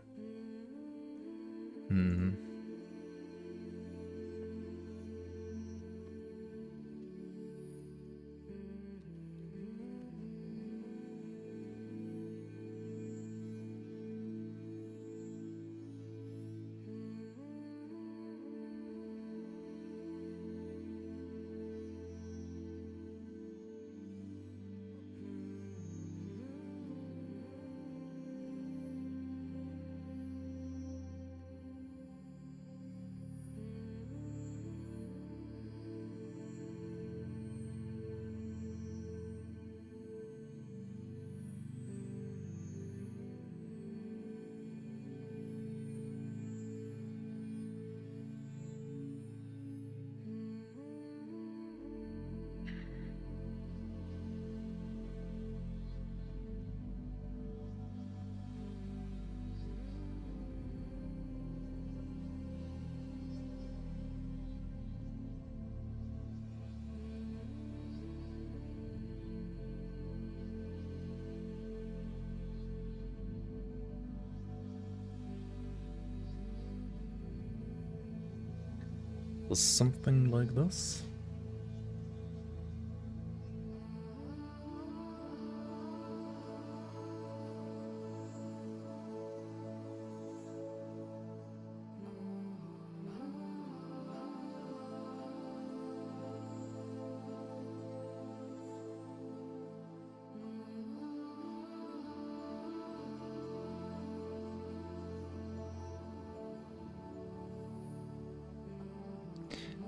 Was something like this?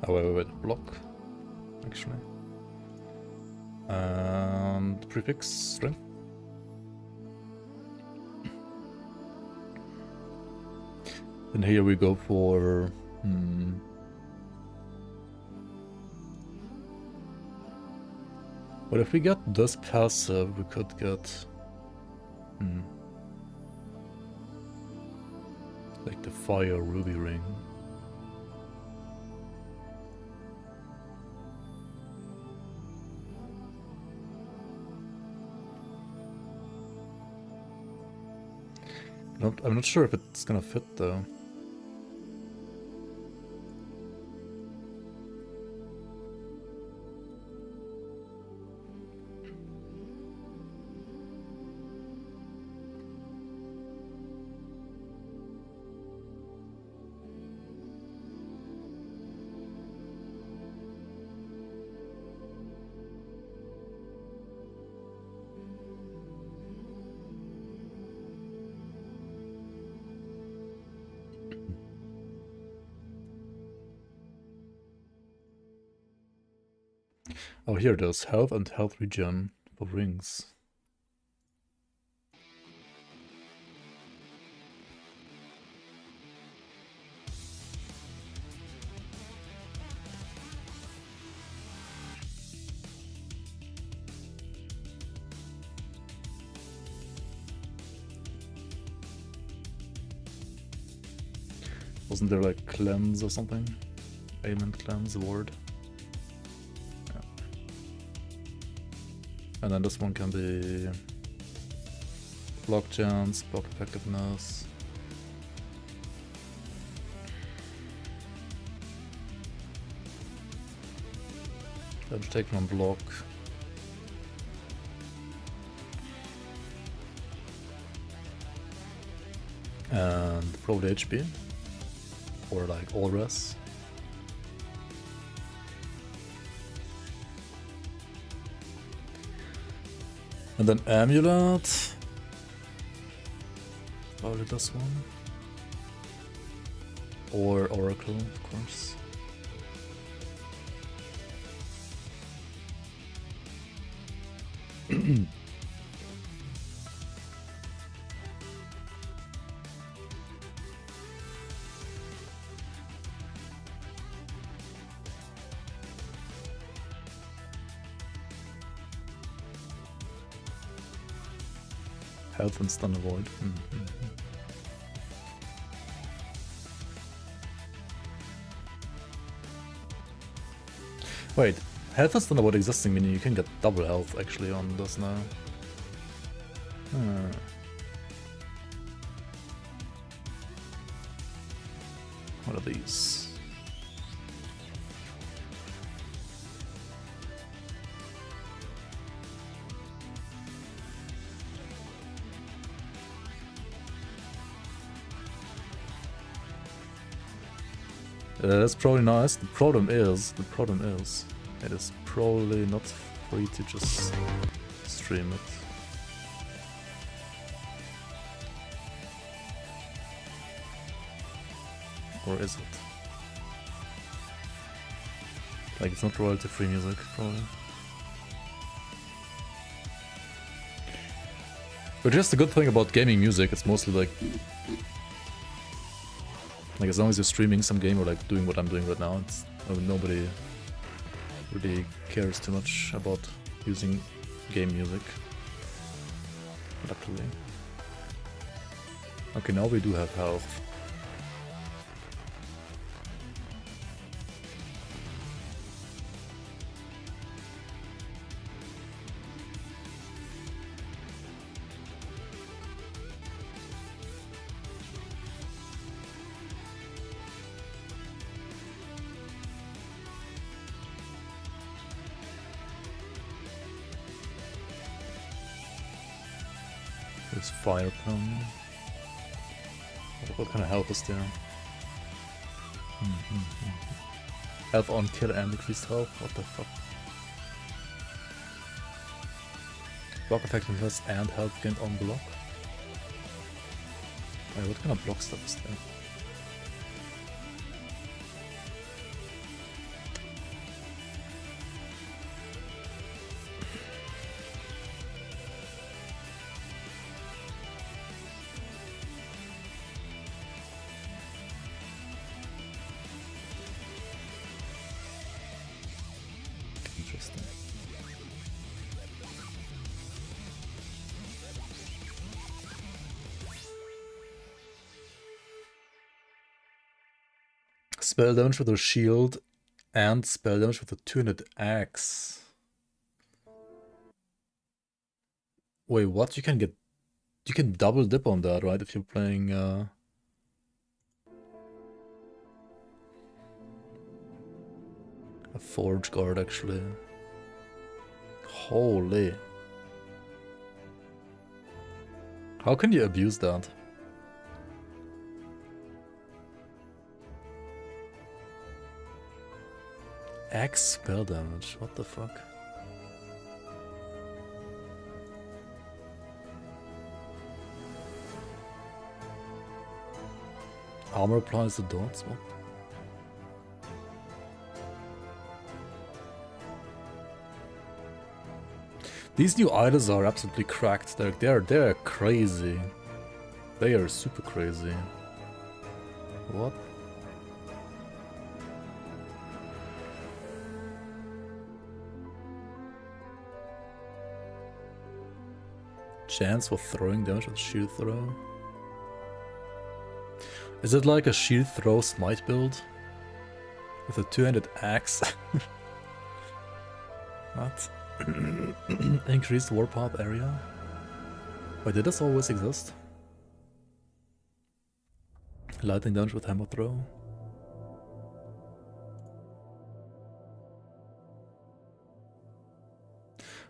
Oh, wait, block, actually. And prefix string. And here we go for But if we get this passive, we could get like the fire ruby ring. I'm not sure if it's gonna fit though. Oh, here it is. Health and health regen for rings. Wasn't there like cleanse or something? Ailment cleanse ward. And then this one can be block chance, block effectiveness. Damage taken on block. And probably HP. Or like all res. And then amulet. Probably this one. Or oracle, of course. Health and stun avoid. Wait, health and stun avoid existing, meaning you can get double health actually on this now. What are these? That's probably nice. The problem is, it is probably not free to just stream it. Or is it? Like, it's not royalty free music, probably. But just the good thing about gaming music, it's mostly like as long as you're streaming some game or like doing what I'm doing right now, it's nobody really cares too much about using game music. Luckily. Okay, now we do have health. This fire pound. What kind of health is there? Health on kill and increased health? What the fuck? Block effectiveness and health gained on block? Wait, what kind of block stuff is there? Interesting. Spell damage with a shield and spell damage with a 200 axe. Wait, what? You can double dip on that, right? If you're playing a Forge Guard, actually. Holy. How can you abuse that? Axe spell damage, what the fuck? Armor applies to dots, what? These new idols are absolutely cracked. They're crazy. They are super crazy. What? Chance for throwing damage with shield throw. Is it like a shield throw smite build? With a 2-handed axe? What? Increased warpath area? Wait, did this always exist? Lightning damage with hammer throw?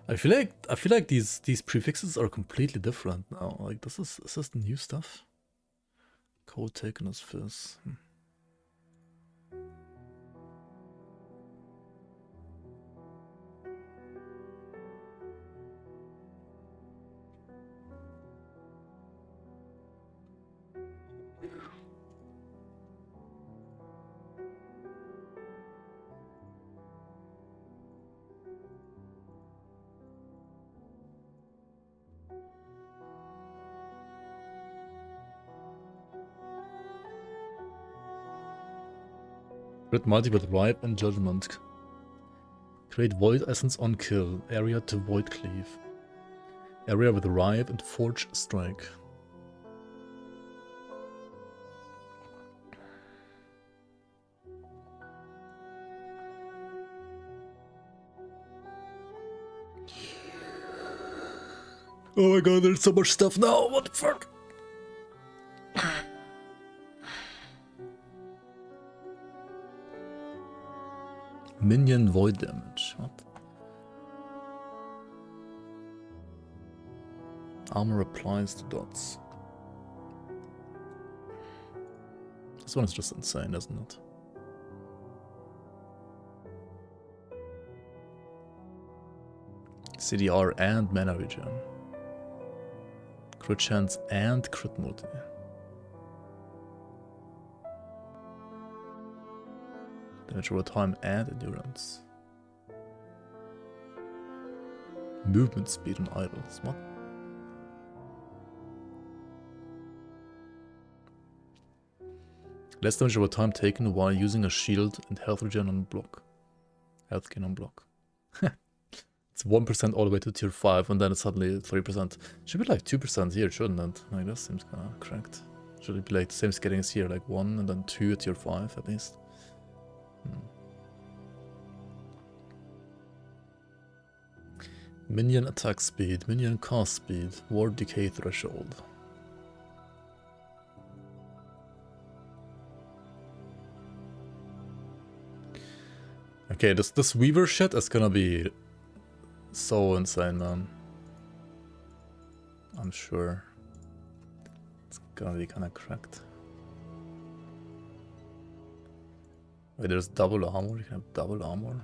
I feel like these prefixes are completely different now. Like this is the new stuff. Code taken as fizz. Crit multi with Ripe and Judgment. Create Void Essence on kill. Area to Void Cleave. Area with Ripe and Forge Strike. Oh my god, there's so much stuff now, what the fuck? Minion void damage. What? Armor applies to dots. This one is just insane, isn't it? CDR and mana regen. Crit chance and crit multi. Damage over time and endurance. Movement speed on idols. What? Less damage over time taken while using a shield and health regen on block. Health gain on block. It's 1% all the way to tier 5 and then it's suddenly 3%. Should be like 2% here, shouldn't it? Like that seems kinda cracked. Should it be like the same scaling as here, like 1 and then 2 at tier 5 at least? Minion attack speed, minion cast speed, ward decay threshold. Okay, this Weaver shit is gonna be so insane, man. I'm sure. gonna be kind of cracked. Wait, there's double armor? You can have double armor?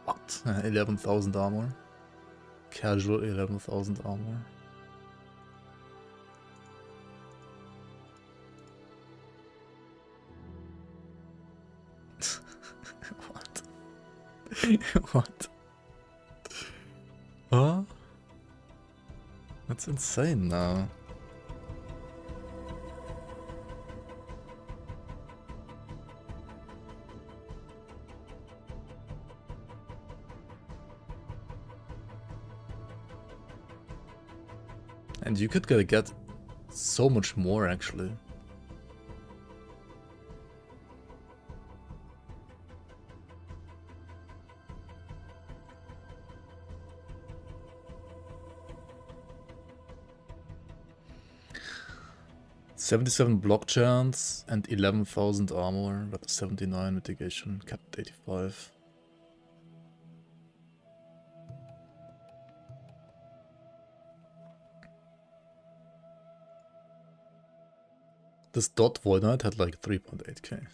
What? 11,000 armor? Casual 11,000 armor? What? What? Huh? That's insane now. And you could get so much more actually. $77 block chance and 11,000 armor, but 79 mitigation, capped 85. This dot Void Knight had like 3.8k.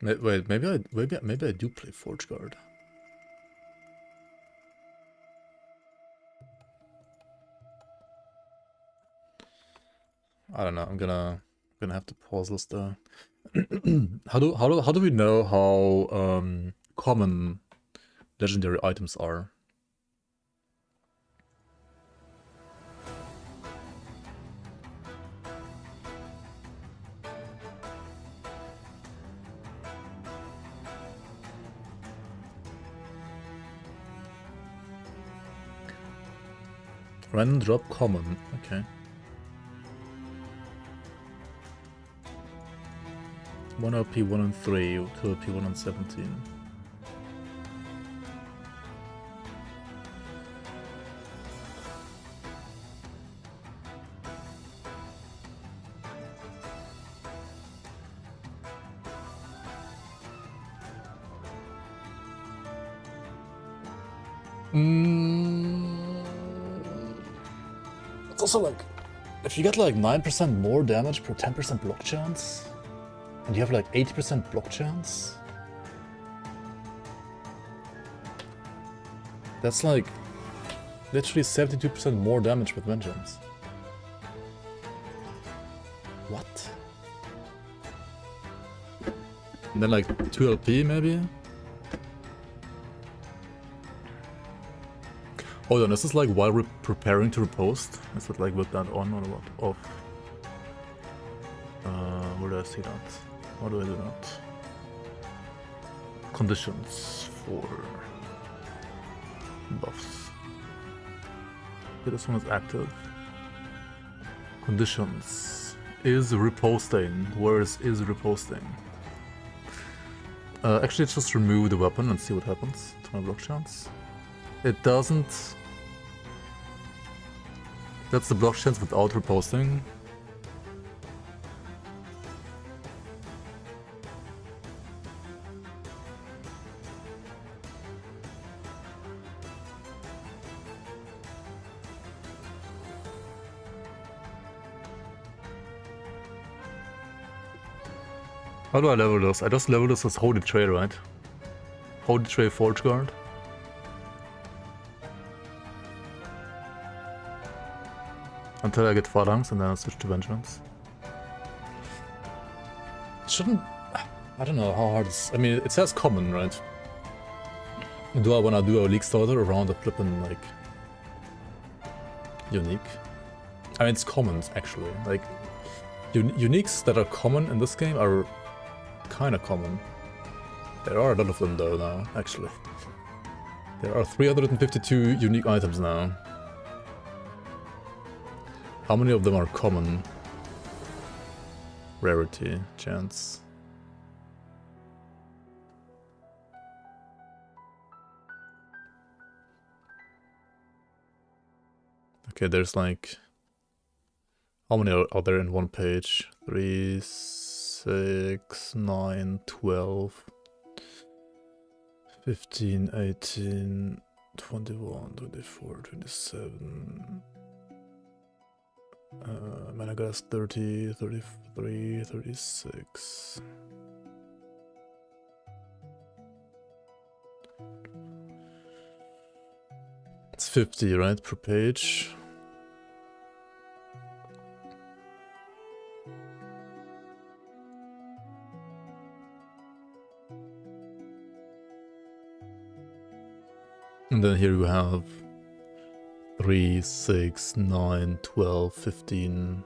Wait, maybe I do play Forge Guard. I don't know. I'm gonna have to pause this though. How do we know how common legendary items are? Random drop common. Okay. 1 LP 1 and 3, or 2 LP 1 and 17. It's also like, if you get like 9% more damage per 10% block chance, and you have like 80% block chance, that's like literally 72% more damage with Vengeance. What? And then like 2 LP maybe? Hold on, is this like while we're preparing to repost? Is it like with that on or what? Off? Where do I see that? How do I do that? Conditions for buffs. Okay, this one is active. Conditions. Is reposting. Where is reposting? Actually, just remove the weapon and see what happens to my block chance. It doesn't. That's the block chance without reposting. How do I level this? I just level this as Holy Tray, right? Holy Tray Forge Guard. Until I get Phalanx and then I'll switch to Vengeance. It shouldn't... I don't know how hard it's... I mean, it says common, right? Do I wanna do a Leaguestarter around a flippin' like... unique? I mean, it's common, actually. Like, uniques that are common in this game are kinda common. There are a lot of them though now, actually. There are 352 unique items now. How many of them are common? Rarity, chance. Okay, there's like... How many are there in one page? 3, 6, 9, 12, 15, 18, 21, 24, 27. I guess 30, 33, 36. It's 50, right, per page? And then here we have 3, 6, 9, 12, 15,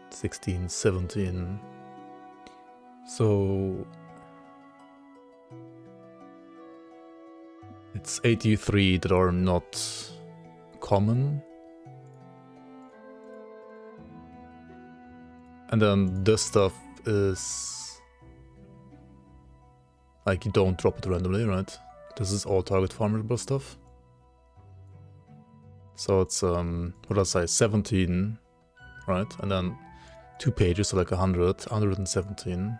16, 17. So it's 83 that are not common. And then this stuff is like you don't drop it randomly, right? This is all target farmable stuff. So it's what did I say, 17, right? And then 2 pages, so like 117.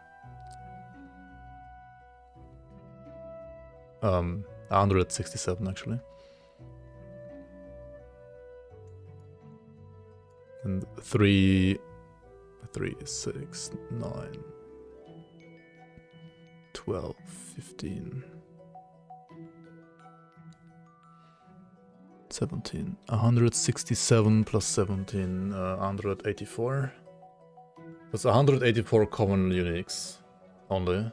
167 actually. And 3, 6, 9, 12, 15, 17. 167 plus 17, 184. That's 184 common uniques only.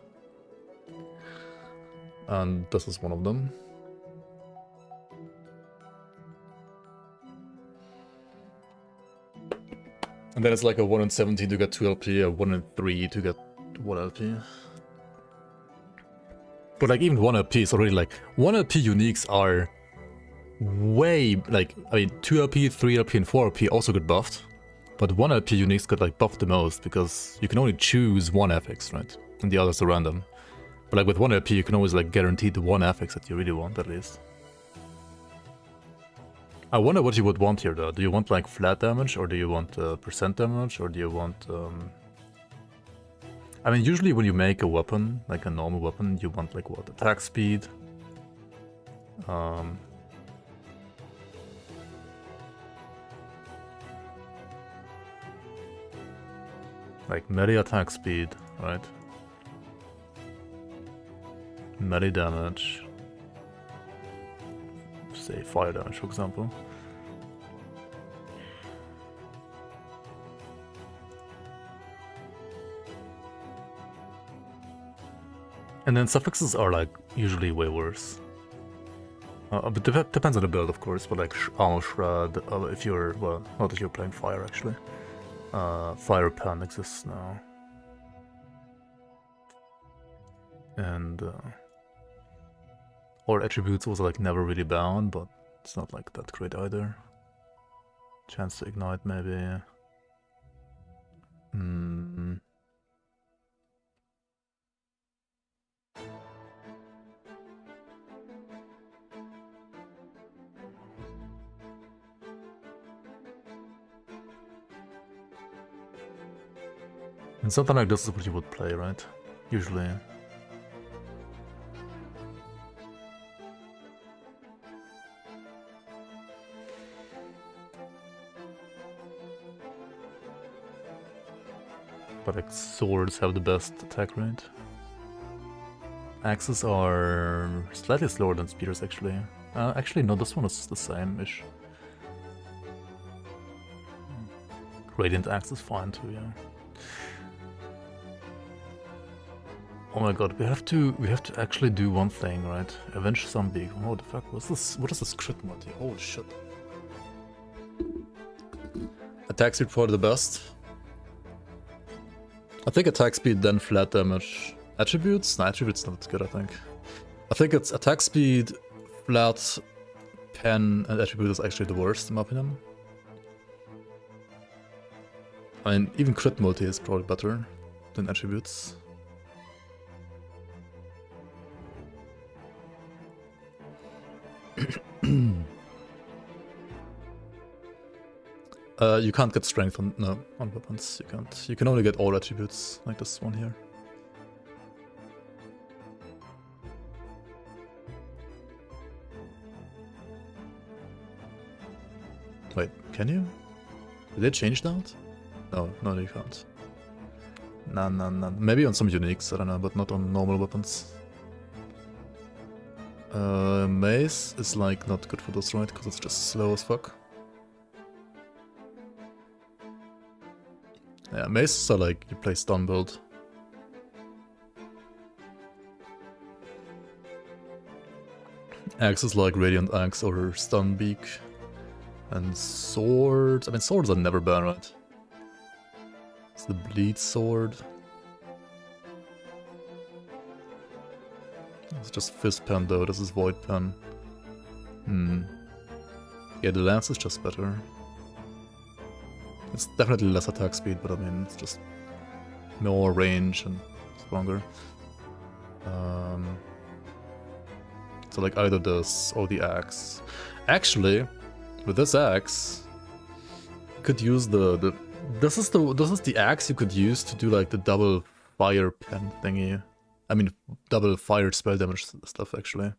And this is one of them. And then it's like a 1 in 17 to get 2 LP, a 1 in 3 to get 1 LP. But like even 1 LP is already like, 1 LP uniques are way, like, I mean 2 LP, 3 LP and 4 LP also get buffed. But 1 LP uniques get like buffed the most because you can only choose 1 FX, right? And the others are random. But like with 1 LP you can always like guarantee the 1 FX that you really want at least. I wonder what you would want here though. Do you want like flat damage, or do you want percent damage, or do you want... I mean usually when you make a weapon, like a normal weapon, you want like what? Attack speed. Like melee attack speed, right? Melee damage. Say fire damage, for example. And then suffixes are like usually way worse. But depends on the build, of course. But like armor shred, if you're, well, not if you're playing fire actually. Fire pen exists now. And or attributes was like never really bound, but it's not like that great either. Chance to ignite maybe. And something like this is what you would play, right? Usually. But like swords have the best attack rate. Axes are slightly slower than spears actually. Actually no, this one is the same-ish. Radiant axe is fine too, yeah. Oh my god, we have to actually do one thing, right? Avenge zombie. Oh the fuck, what's this? What is this crit mod here? Holy shit. Attack speed probably the best. I think attack speed, then flat damage. Attributes? No, attributes not good, I think. I think it's attack speed, flat, pen, and attribute is actually the worst in my opinion. I mean, even crit multi is probably better than attributes. You can't get strength on weapons. You can't. You can only get all attributes like this one here. Wait, can you? Did they change that? No, you can't. Nah. Maybe on some uniques, I don't know, but not on normal weapons. Mace is like not good for this, right? Because it's just slow as fuck. Yeah, maces are like you play stun build. Axe is like Radiant Axe or Stun Beak. And swords. I mean, swords are never bad, right? It's the Bleed Sword. It's just Fist Pen though, this is Void Pen. Yeah, the Lance is just better. It's definitely less attack speed, but I mean, it's just more range and stronger. So like either this or the axe. Actually, with this axe, you could use this is the axe you could use to do like the double fire pen thingy. I mean, double fire spell damage stuff actually.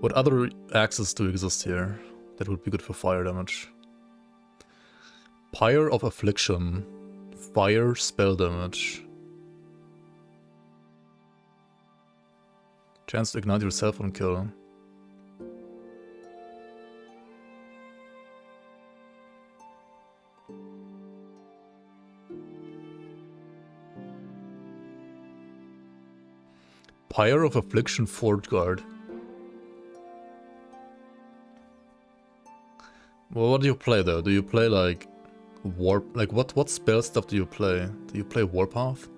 What other axes do exist here that would be good for fire damage? Pyre of Affliction, fire spell damage. Chance to ignite yourself on kill. Pyre of Affliction, Fort Guard. Well, what do you play though? Do you play like warp? Like what spell stuff do you play? Do you play Warpath?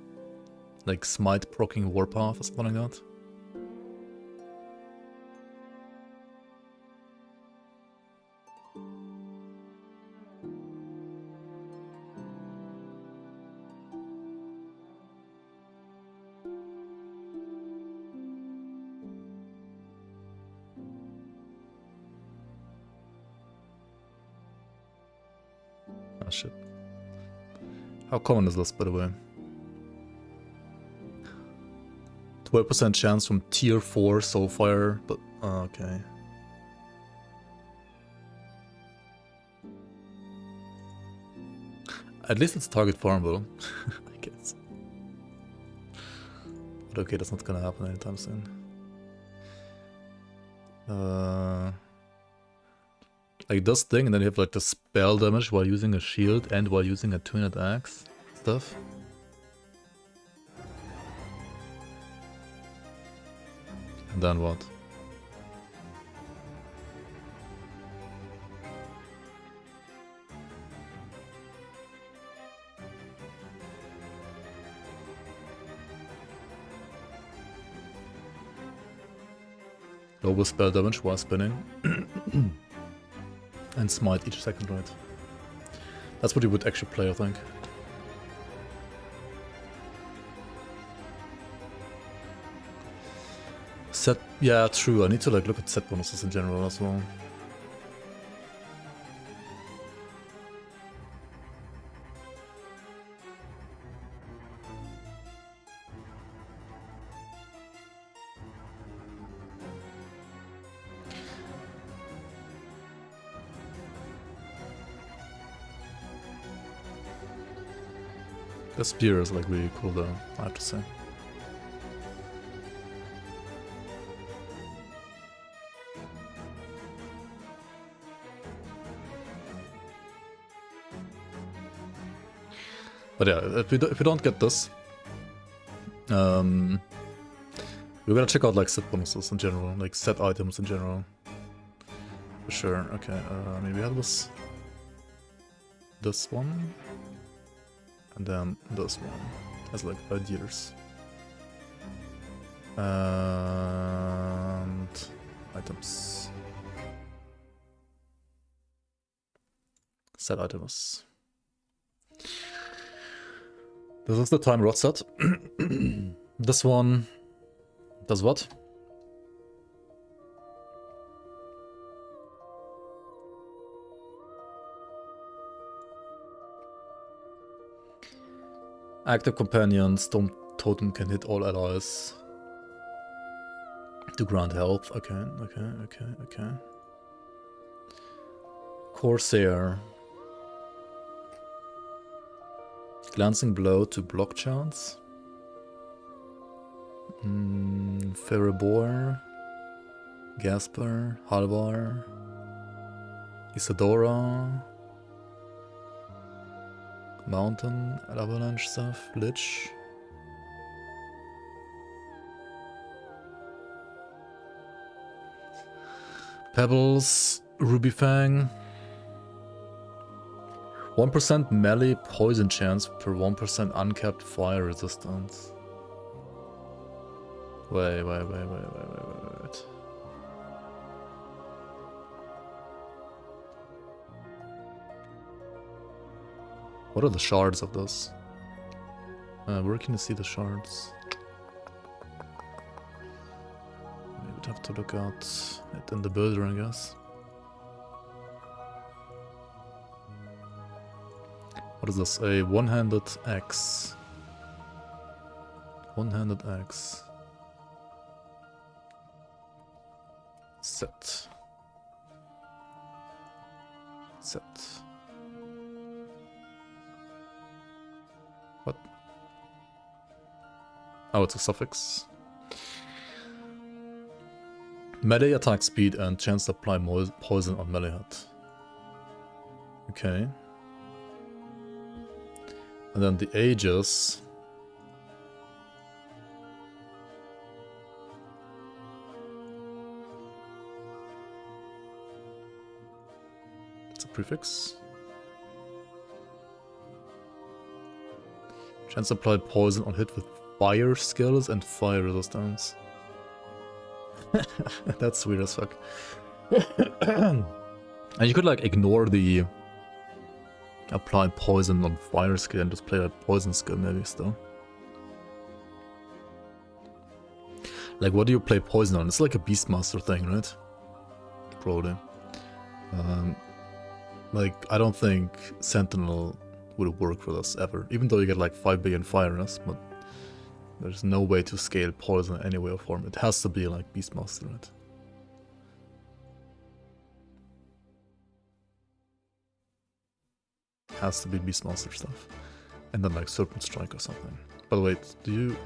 Like Smite proccing Warpath or something like that? Oh shit. How common is this, by the way? 12% chance from tier 4 Soulfire, but okay. At least it's target farmable, I guess. But okay, that's not gonna happen anytime soon. Like this thing, and then you have like the spell damage while using a shield and while using a two-handed axe stuff. And then what? Global spell damage while spinning. And smite each second, right? That's what you would actually play, I think. Set, yeah, true. I need to like look at set bonuses in general as well. The spear is like really cool though, I have to say. But yeah, if we don't get this, we're gonna check out like set bonuses in general, like set items in general. For sure. Okay, maybe we have this one. And then this one as like ideas. And items. Set items. This is the time rod set. This one does what? Active companion, Storm Totem can hit all allies to grant health. Okay. Corsair. Glancing blow to block chance. Ferrobor. Gasper. Halvar. Isadora. Mountain, avalanche stuff, Lich. Pebbles, Ruby Fang. 1% melee poison chance per 1% uncapped fire resistance. Wait. What are the shards of this? Where can you see the shards? We would have to look out it in the builder, I guess. What is this? A one-handed axe. One-handed axe. Set. What? Oh, it's a suffix. Melee attack speed and chance to apply poison on melee hit. Okay. And then the ages. It's a prefix. Chance to apply poison on hit with fire skills and fire resistance. That's weird as fuck. And you could like ignore the apply poison on fire skill and just play a poison skill maybe still. Like what do you play poison on? It's like a Beastmaster thing, right? Probably. Like I don't think Sentinel would work for this ever. Even though you get like 5 billion fireness, but there's no way to scale poison in any way or form. It has to be like Beastmaster, right? Has to be Beastmaster stuff. And then like Serpent Strike or something. But wait, do you...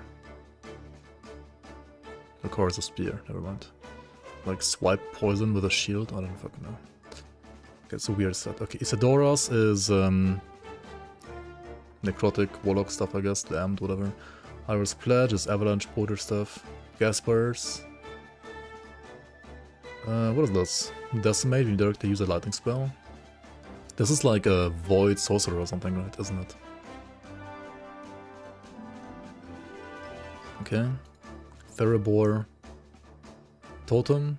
Of course a spear, never mind. Like swipe poison with a shield? I don't fucking know. Okay, it's a weird set. Okay, Isadora's is necrotic, warlock stuff I guess, damned, whatever. Iris Pledge is avalanche porter stuff. Gaspers. What is this? Decimate, you directly use a lightning spell. This is like a void sorcerer or something, right? Isn't it? Okay. Ferrobor. Totem.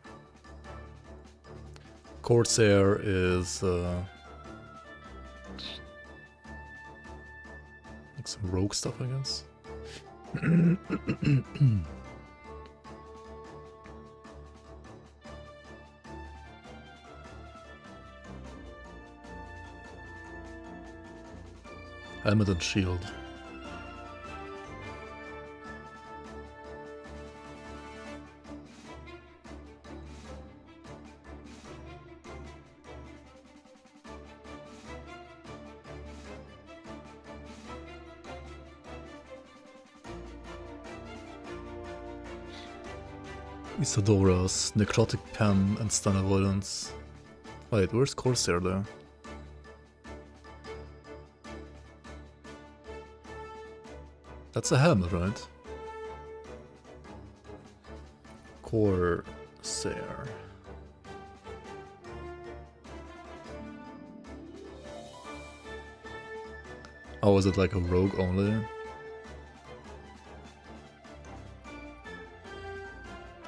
Corsair is like some rogue stuff, I guess. Helmet and shield. Isadora's necrotic pen and stun avoidance. Wait, where's Corsair though? That's a helmet, right? Corsair. Oh, is it like a rogue only?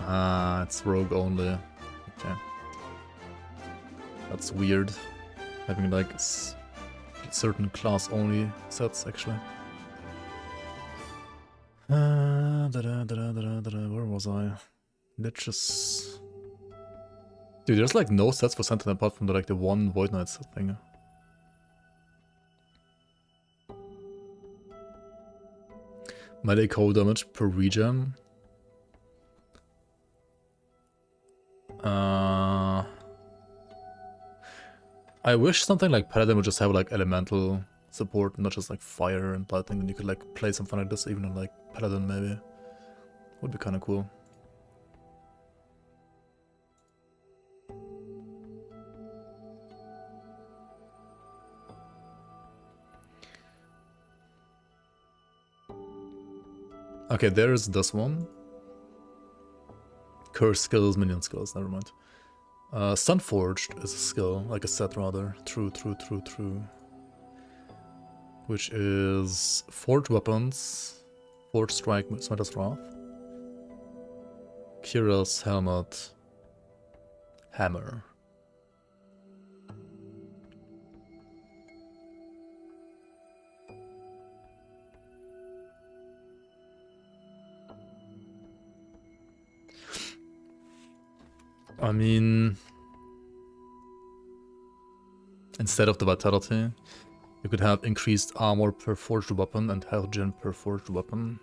Ah, it's rogue only. Okay. That's weird. Having like certain class only sets actually. Where was I? Liches. Dude, there's like no sets for Sentinel apart from the one Void Knight set thing. Melee cold damage per regen. I wish something like Paladin would just have like elemental support, not just like fire and lightning, and you could like play something like this even in like Paladin maybe. Would be kind of cool. Okay, there's this one. Curse skills, minion skills, never mind. Sunforged is a skill, like a set rather. True. Which is Forged Weapons, Forged Strike, Smiter's Wrath, Kira's Helmet, Hammer. I mean, instead of the vitality, you could have increased armor per forged weapon and health gen per forged weapon.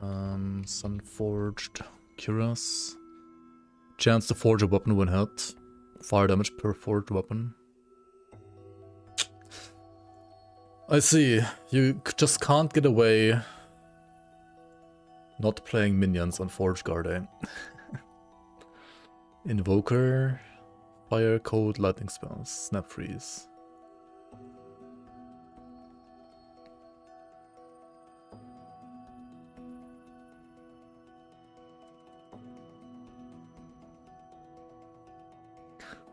Sunforged, Curious. Chance to forge a weapon when hit. Fire damage per forged weapon. I see. You just can't get away not playing minions on Forge Guard, eh? Invoker, Fire, Cold, Lightning Spells, Snap Freeze.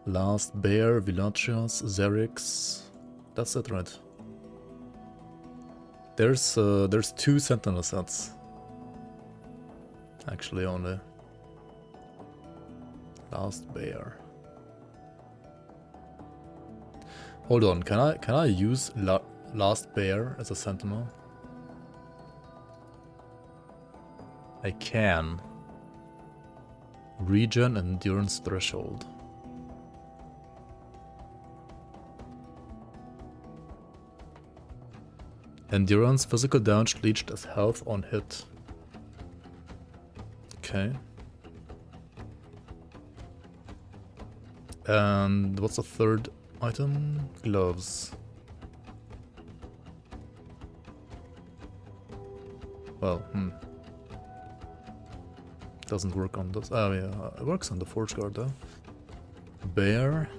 Last Bear, Villagios, Xerix. That's it, right? There's 2 Sentinel sets. Actually, only. Last Bear. Hold on, can I use Last Bear as a Sentinel? I can. Regen and Endurance Threshold. Endurance, physical damage leached as health on hit. Okay. And what's the third item? Gloves. Well, doesn't work on this. Oh yeah, it works on the Forge Guard though. Bear.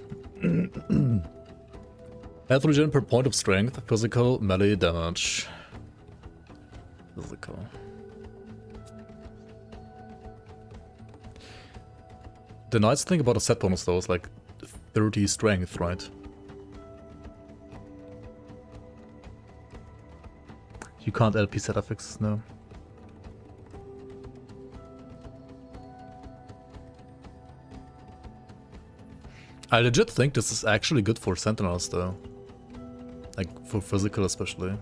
Health regen per point of strength, physical, melee damage. Physical. The nice thing about a set bonus though is like 30 strength, right? You can't LP set affixes, no. I legit think this is actually good for Sentinels though. Like, for physical especially.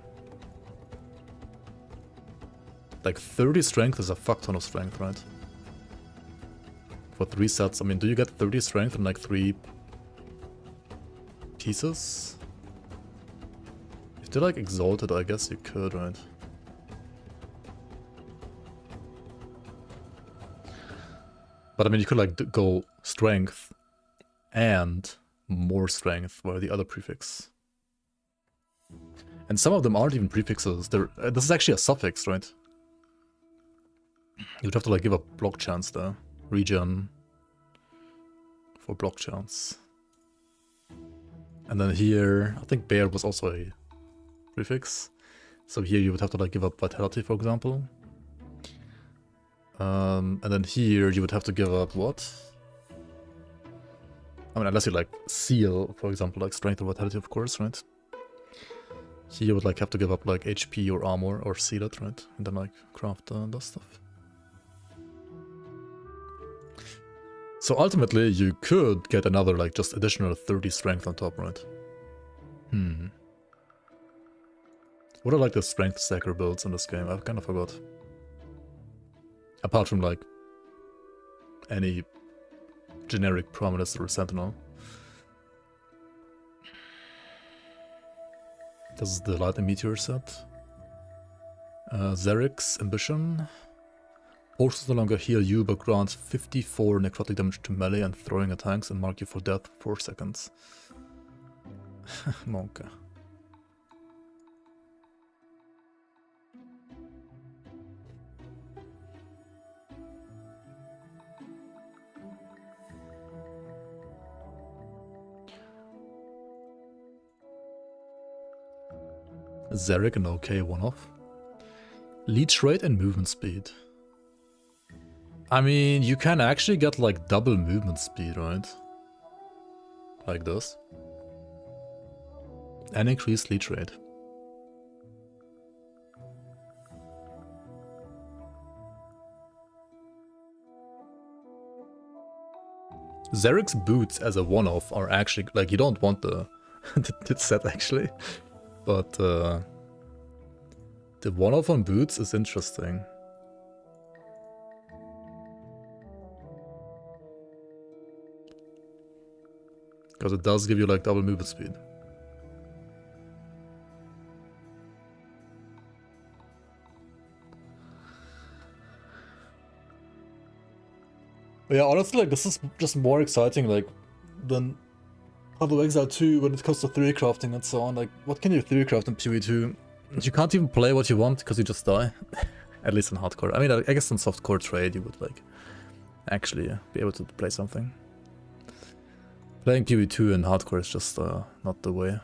Like, 30 strength is a fuck ton of strength, right? For 3 sets, I mean, do you get 30 strength in like 3 pieces? If they're like exalted, I guess you could, right? But I mean, you could like go strength and more strength via the other prefix. And some of them aren't even prefixes. They're, this is actually a suffix, right? You would have to like give a block chance there. Regen for block chance. And then here, I think bear was also a prefix. So here you would have to like give up vitality, for example. And then here you would have to give up what? I mean, unless you like seal, for example, like strength or vitality, of course, right? Here you would like have to give up like HP or armor or seal it, right? And then like craft that stuff. So ultimately you could get another like just additional 30 strength on top, right? What are like the strength stacker builds in this game? I've kind of forgot. Apart from like any generic Prominence or Sentinel. This is the Lightning Meteor set. Zarik's Ambition. Potions no longer heal you, but grants 54 necrotic damage to melee and throwing attacks and mark you for death for 4 seconds. Monka. Zarek, an okay one-off. Leech rate and movement speed. I mean, you can actually get like double movement speed, right? Like this. And increased leech rate. Zarek's boots as a one-off are actually, like, you don't want the set actually. But the one-off on boots is interesting. Because it does give you like double movement speed. But yeah, honestly, like, this is just more exciting, like, than Halo Exile 2 when it comes to theorycrafting and so on. Like, what can you theorycraft in PvE2? You can't even play what you want because you just die. At least in hardcore. I mean, I guess in softcore trade you would, like, actually be able to play something. Playing PvE2 in hardcore is just not the way,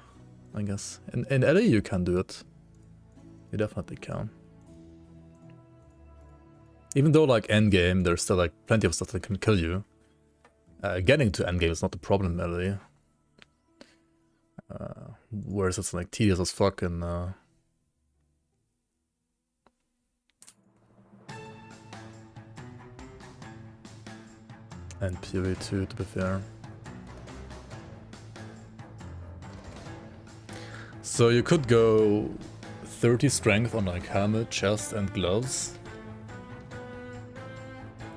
I guess. In LA you can do it. You definitely can. Even though, like, endgame, there's still, like, plenty of stuff that can kill you. Getting to endgame is not the problem in LA. Whereas it's, like, tedious as fuck and PvE2, to be fair. So you could go 30 strength on, like, helmet, chest and gloves.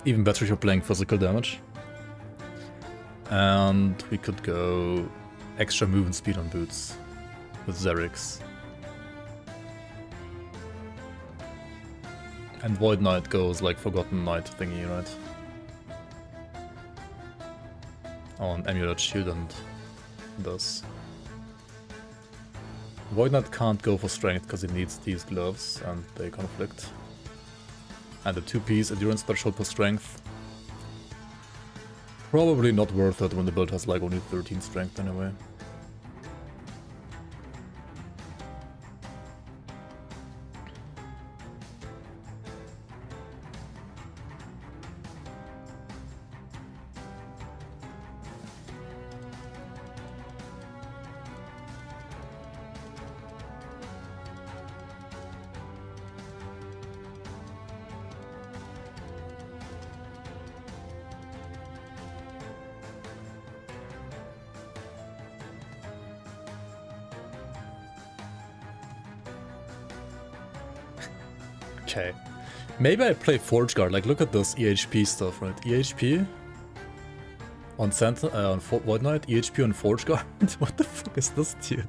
Even better if you're playing physical damage. And we could go extra movement speed on boots with Zarek's. And Void Knight goes like Forgotten Knight thingy, right? On Amulet Shield and this. Void Knight can't go for strength because he needs these gloves and they conflict. And the 2-piece endurance threshold for strength. Probably not worth it when the build has like only 13 strength anyway. Okay. Maybe I play Forge Guard. Like, look at this EHP stuff, right? EHP on Void Knight, EHP on Forge Guard. What the fuck is this, dude?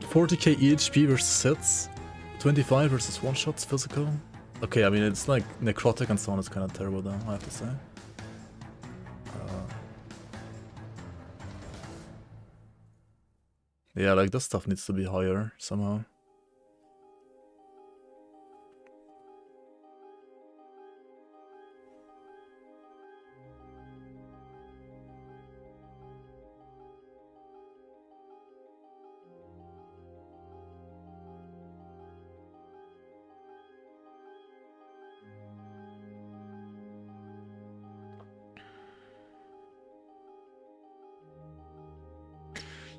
$40k EHP versus sets, 25 versus one-shots physical. Okay, I mean, it's like necrotic and so on. It's kind of terrible though, I have to say. Yeah, like this stuff needs to be higher somehow.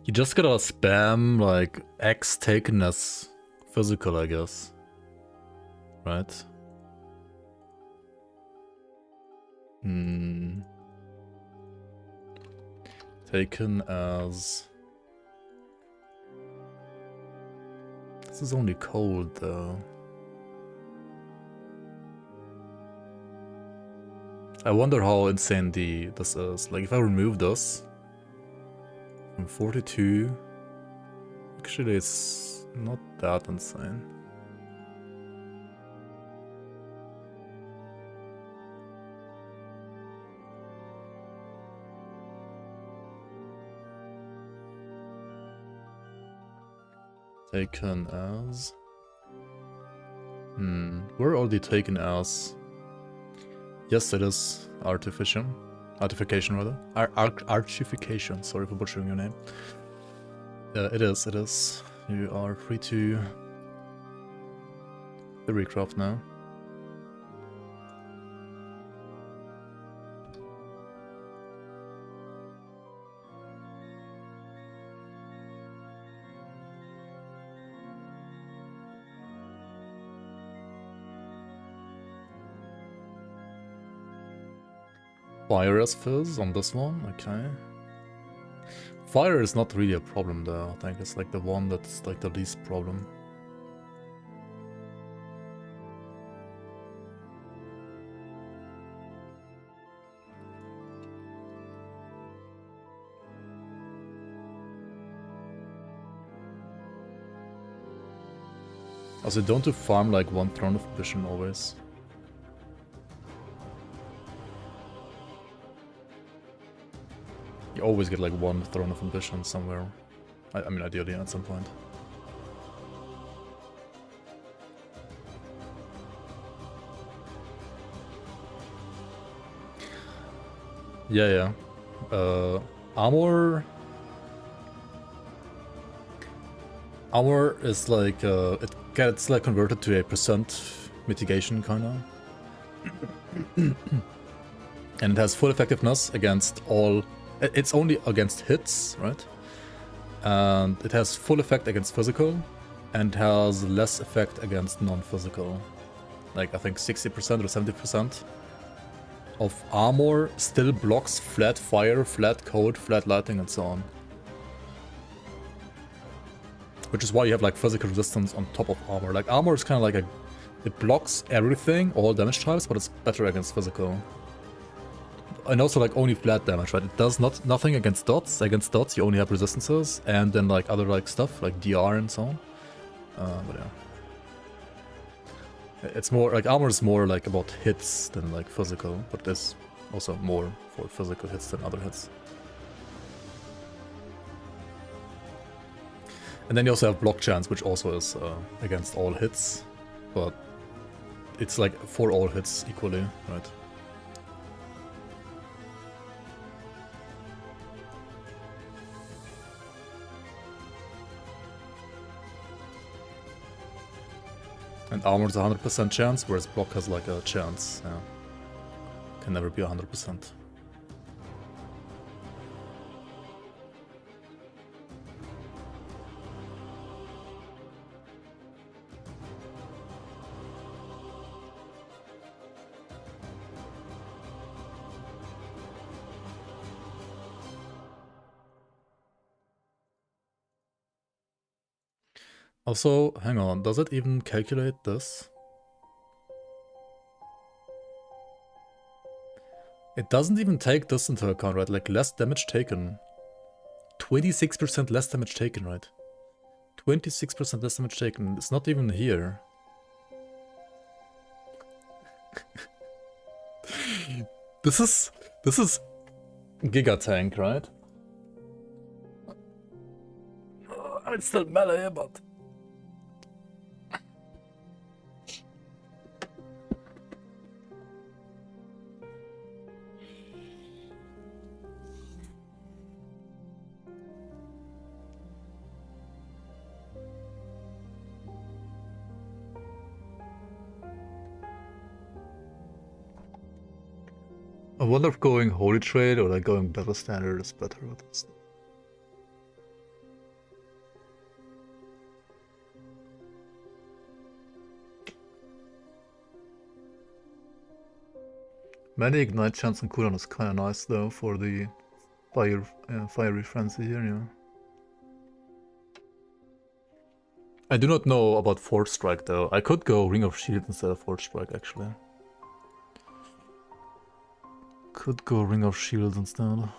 You just gotta spam like X taken as physical, I guess. Right? Taken as... This is only cold though. I wonder how insane this is. Like if I remove this from 42, actually it's not that insane. Taken as... we're already taken as... Yes, it is artificial. Artification, rather. Archification, sorry for butchering your name. It is. You are free to... Theorycraft now. Fire as fizz on this one, okay. Fire is not really a problem though, I think it's like the one that's like the least problem. Also, don't you farm like one Throne of Ambition always? You always get like one Throne of Ambition somewhere. I mean, ideally at some point. Yeah. Armor is like it gets like converted to a percent mitigation kinda. And it has full effectiveness against all. It's only against hits, right? And it has full effect against physical, and has less effect against non-physical. Like I think 60% or 70% of armor still blocks flat fire, flat cold, flat lighting, and so on. Which is why you have like physical resistance on top of armor. Like armor is kind of like it blocks everything, all damage types, but it's better against physical. And also like only flat damage, right? It does nothing against dots. Against dots you only have resistances, and then like other like stuff like DR and so on. But yeah. It's more like armor is more like about hits than like physical, but there's also more for physical hits than other hits. And then you also have block chance, which also is against all hits, but it's like for all hits equally, right? And armor is 100% chance, whereas block has like a chance. Yeah. Can never be 100%. Also, hang on, does it even calculate this? It doesn't even take this into account, right? Like less damage taken. 26% less damage taken, right? 26% less damage taken. It's not even here. This is Giga Tank, right? It's still melee, but I wonder if going Holy Trade or like going Battle Standard is better with this. Many Ignite chance and cooldown is kinda nice though for the fiery frenzy here, yeah. I do not know about Force Strike though. I could go Ring of Shield instead of Force Strike actually. Could go Ring of Shields instead.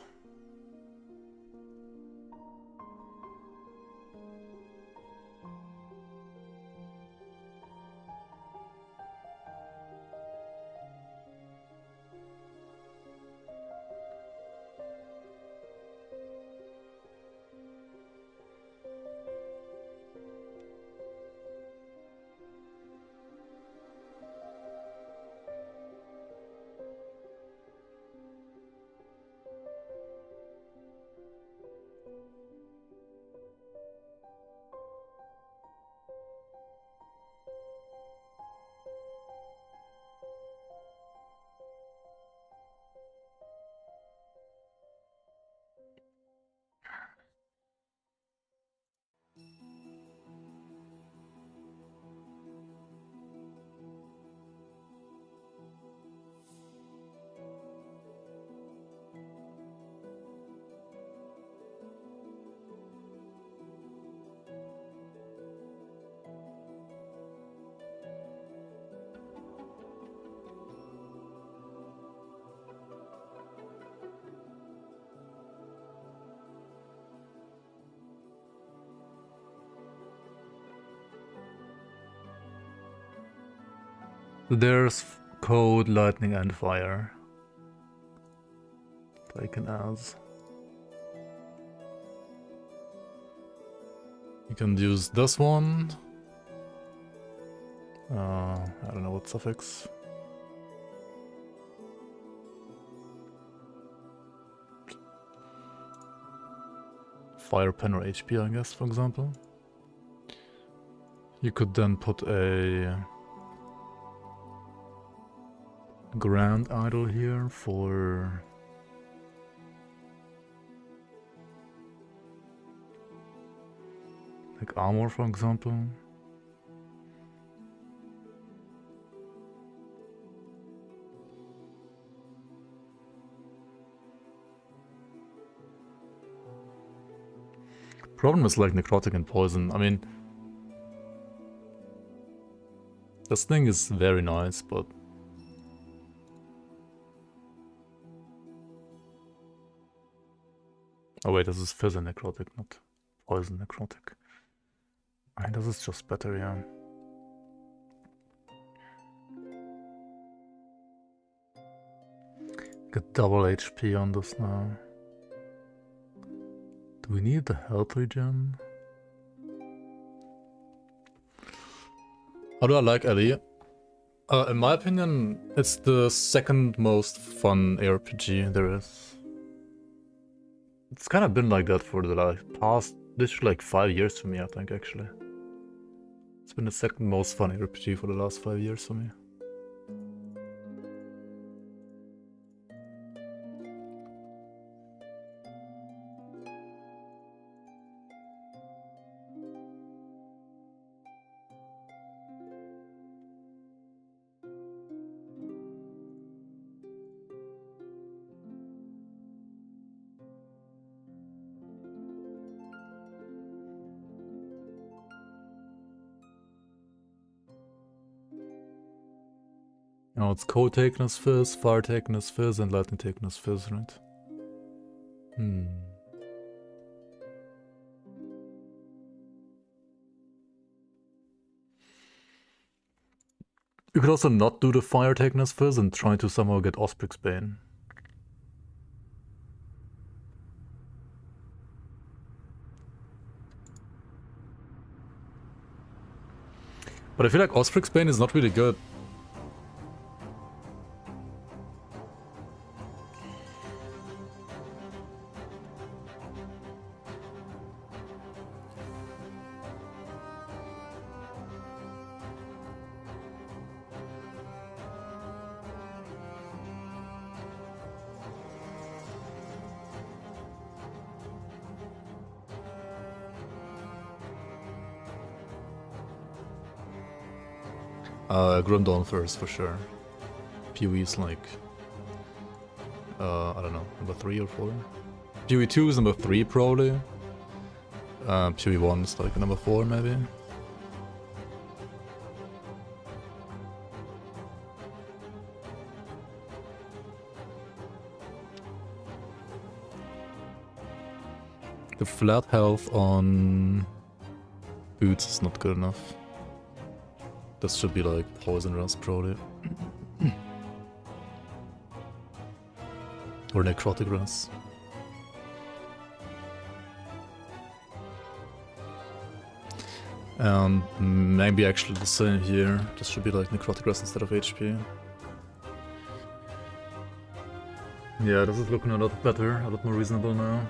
There's code, lightning, and fire. I can add. You can use this one. I don't know what suffix. Fire pen or HP, I guess, for example. You could then put a Grand Idol here for like armor, for example. Problem is like necrotic and poison. I mean, this thing is very nice, but oh wait, this is fizz and necrotic, not poison necrotic. I mean, this is just better, yeah. Get double HP on this now. Do we need the health regen? How do I like Ellie? In my opinion, it's the second most fun ARPG there is. It's kind of been like that for the past, literally like 5 years for me, I think, actually. It's been the second most fun RPG for the last 5 years for me. Now it's cold takeness fizz, fire takeness fizz, and lightning takeness fizz, right? You could also not do the fire takeness fizz and try to somehow get Osprey's Bane. But I feel like Osprey's Bane is not really good. Grim Dawn first, for sure. PoE's like... I don't know, number 3 or 4? PoE 2 is number 3, probably. PoE 1 is like number 4, maybe. The flat health on boots is not good enough. This should be like poison rust probably. Or necrotic rust. And maybe actually the same here. This should be like necrotic rust instead of HP. Yeah, this is looking a lot better, a lot more reasonable now.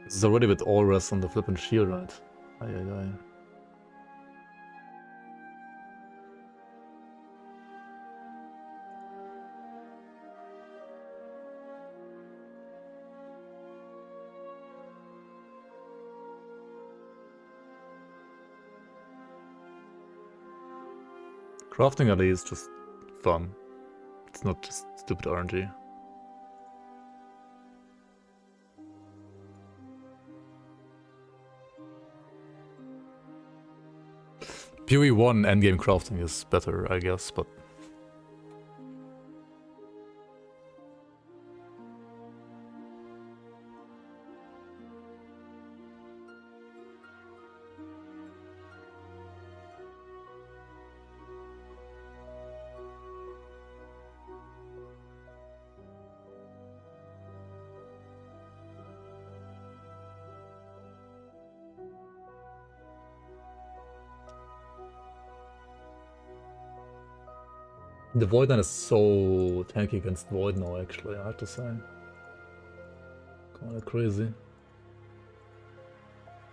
This is already with all rest on the flip and shield, right? Aye, aye, aye. Crafting alley is just fun. It's not just stupid RNG. PoE1 endgame crafting is better, I guess, but... The Void Knight is so tanky against Void now, actually, I have to say. Kinda crazy.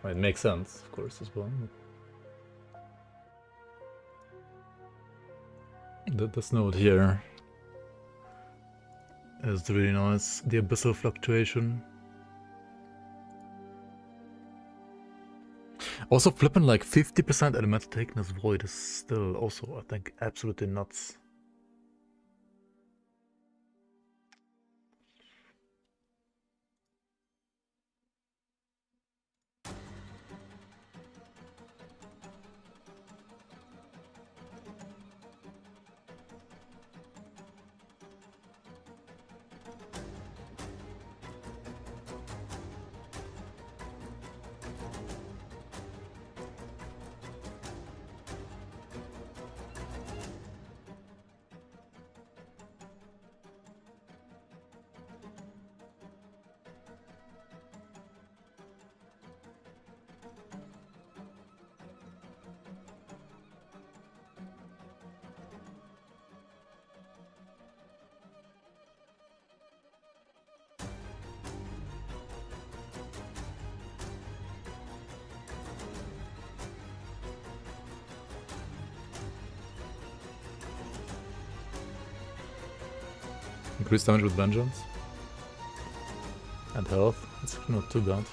I mean, it makes sense, of course, as well. This node here is really nice. The Abyssal Fluctuation. Also, flipping like 50% elemental takeness Void is still also, I think, absolutely nuts. Increased damage with Vengeance. And health. It's not too bad.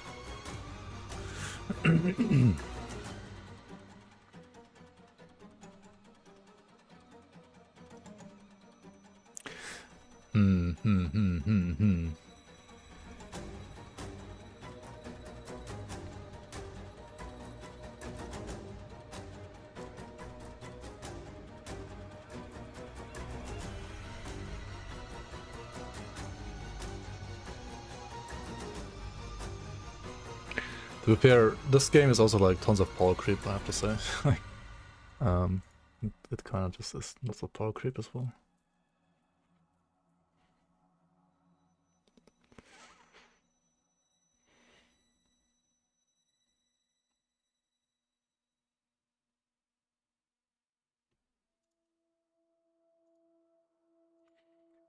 To be fair, this game is also like tons of power creep, I have to say. It kind of just is lots of power creep as well.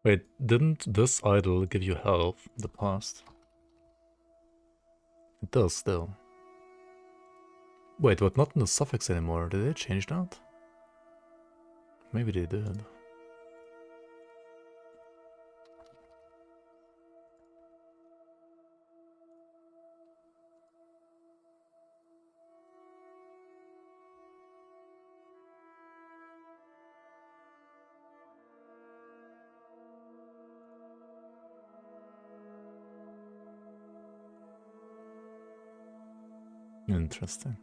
Wait, didn't this idol give you health in the past? It does still. Wait, but not in the suffix anymore. Did they change that? Maybe they did. Interesting.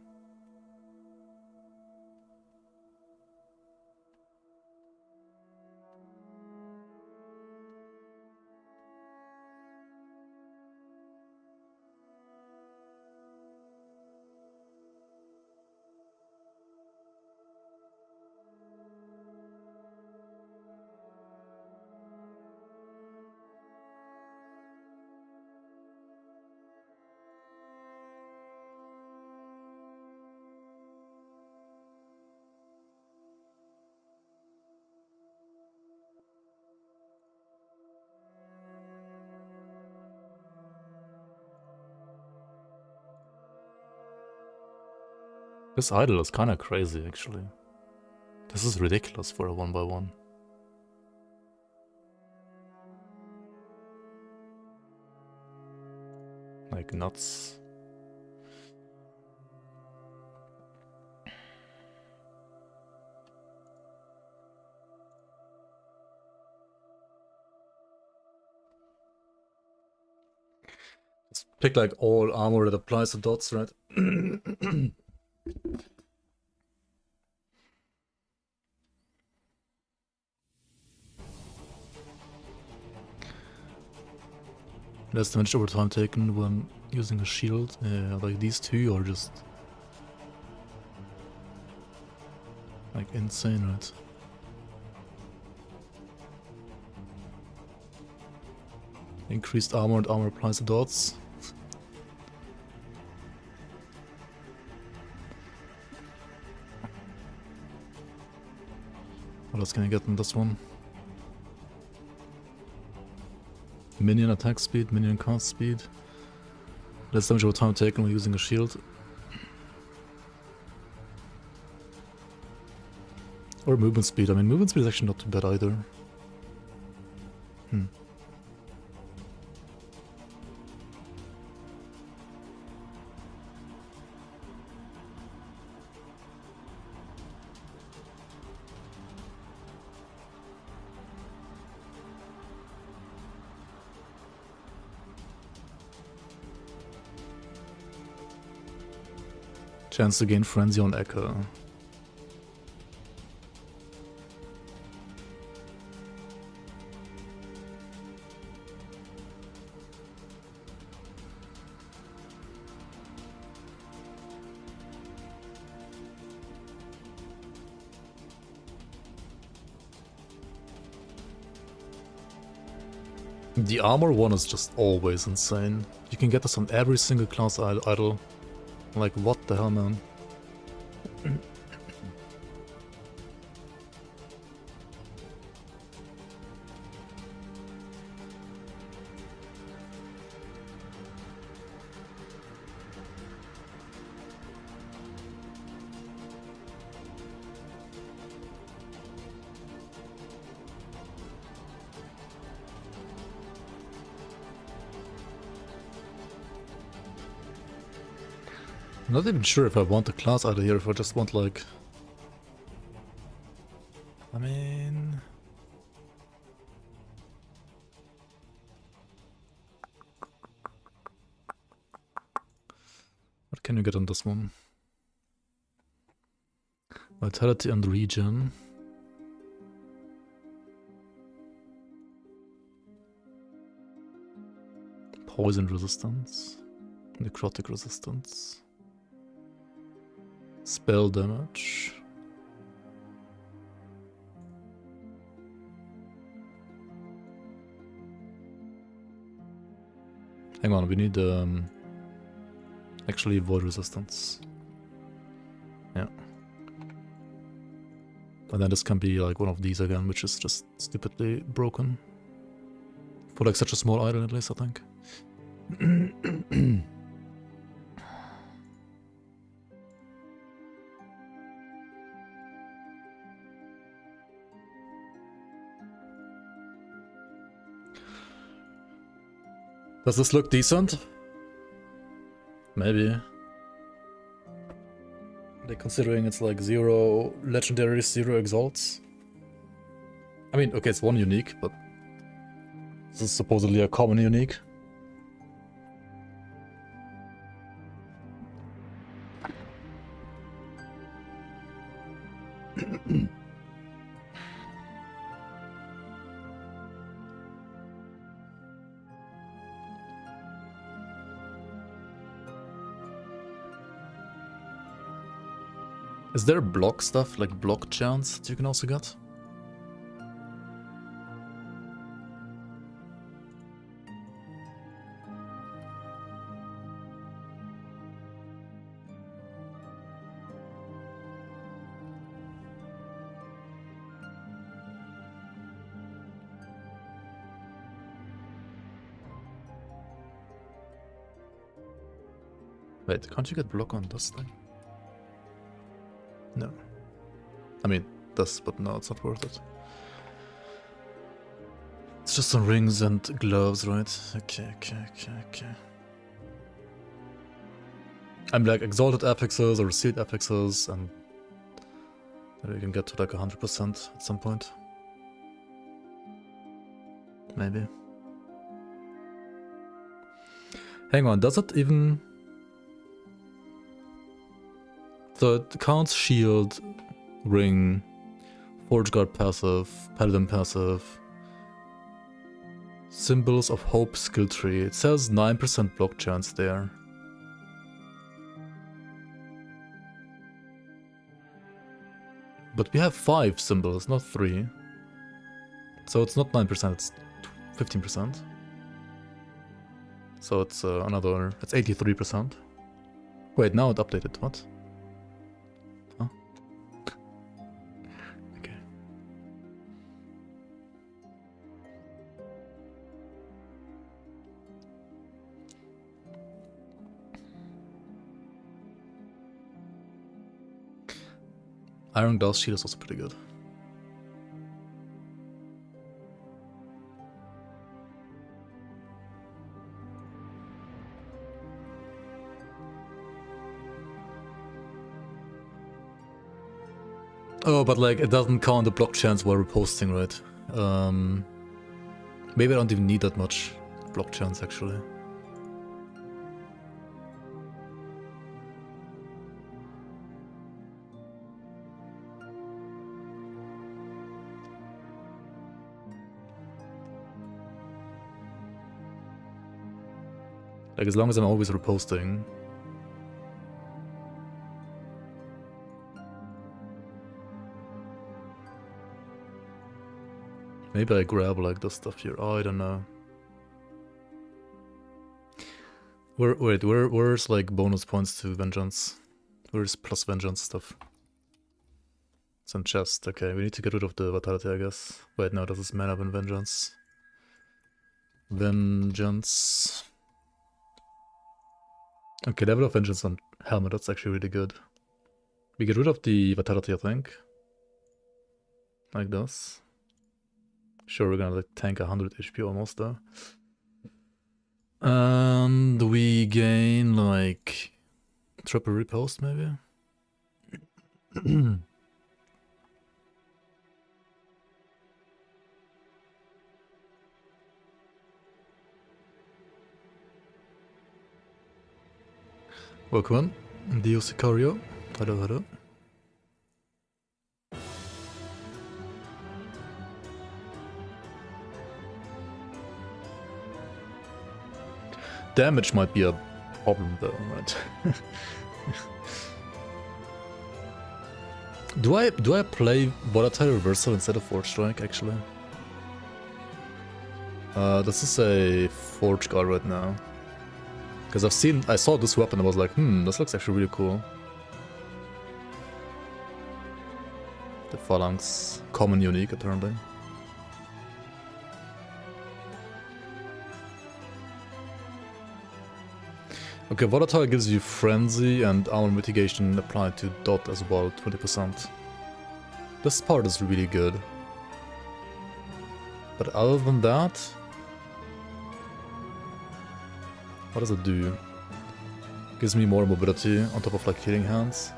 This idol is kinda crazy, actually. This is ridiculous for a 1x1. Like, nuts. Just pick like all armor that applies to dots, right? Less damage over time taken when using a shield. Yeah, like these two are just like insane, right? Increased armor and armor applies to dots. What else can I get in this one? Minion attack speed, minion cast speed. Less damage over time taken when using a shield. Or movement speed. I mean, movement speed is actually not too bad either. Chance to gain Frenzy on Echo. The armor one is just always insane. You can get this on every single class idol. Like, what the hell, man? I'm not even sure if I want a class out of here, if I just want like... I mean... What can you get on this one? Vitality and regen. Poison resistance. Necrotic resistance. Spell damage. Hang on, we need actually void resistance. Yeah. And then this can be like one of these again, which is just stupidly broken. For like such a small island, at least, I think. Does this look decent? Maybe. Like, considering it's like 0 legendaries, 0 exalts. I mean, okay, it's 1 unique, but this is supposedly a common unique. Is there block stuff, like block chance that you can also get? Wait, can't you get block on this thing? No. I mean, this, but no, it's not worth it. It's just some rings and gloves, right? Okay. I'm like exalted affixes or sealed affixes, and maybe you can get to like 100% at some point. Maybe. Hang on, does it even... So it counts shield, ring, forge guard passive, paladin passive, symbols of hope skill tree. It says 9% block chance there. But we have 5 symbols, not 3. So it's not 9%, it's 15%. So it's another, it's 83%. Wait, now it updated, what? Iron Glass Shield is also pretty good. Oh, but like, it doesn't count the block chance while reposting, right? Maybe I don't even need that much block chance, actually. Like, as long as I'm always reposting. Maybe I grab like this stuff here. Oh, I don't know. Where's like bonus points to vengeance? Where's plus vengeance stuff? It's in chest. Okay, we need to get rid of the vitality, I guess. Wait, no, this is mana and vengeance. Vengeance. Okay, level of vengeance on helmet, that's actually really good. We get rid of the vitality, I think. Like this. Sure, we're gonna like tank 100 HP almost though. And we gain like triple repost maybe? Welcome, Dio Sicario. Hello. Damage might be a problem though, right? Do I play Volatile Reversal instead of Forge Strike actually? This is a Forge Guard right now. Because I saw this weapon and I was like, this looks actually really cool. The Phalanx, common unique apparently. Okay, Volatile gives you Frenzy and Armor Mitigation applied to Dot as well, 20%. This part is really good. But other than that... What does it do? Gives me more mobility on top of like Healing Hands.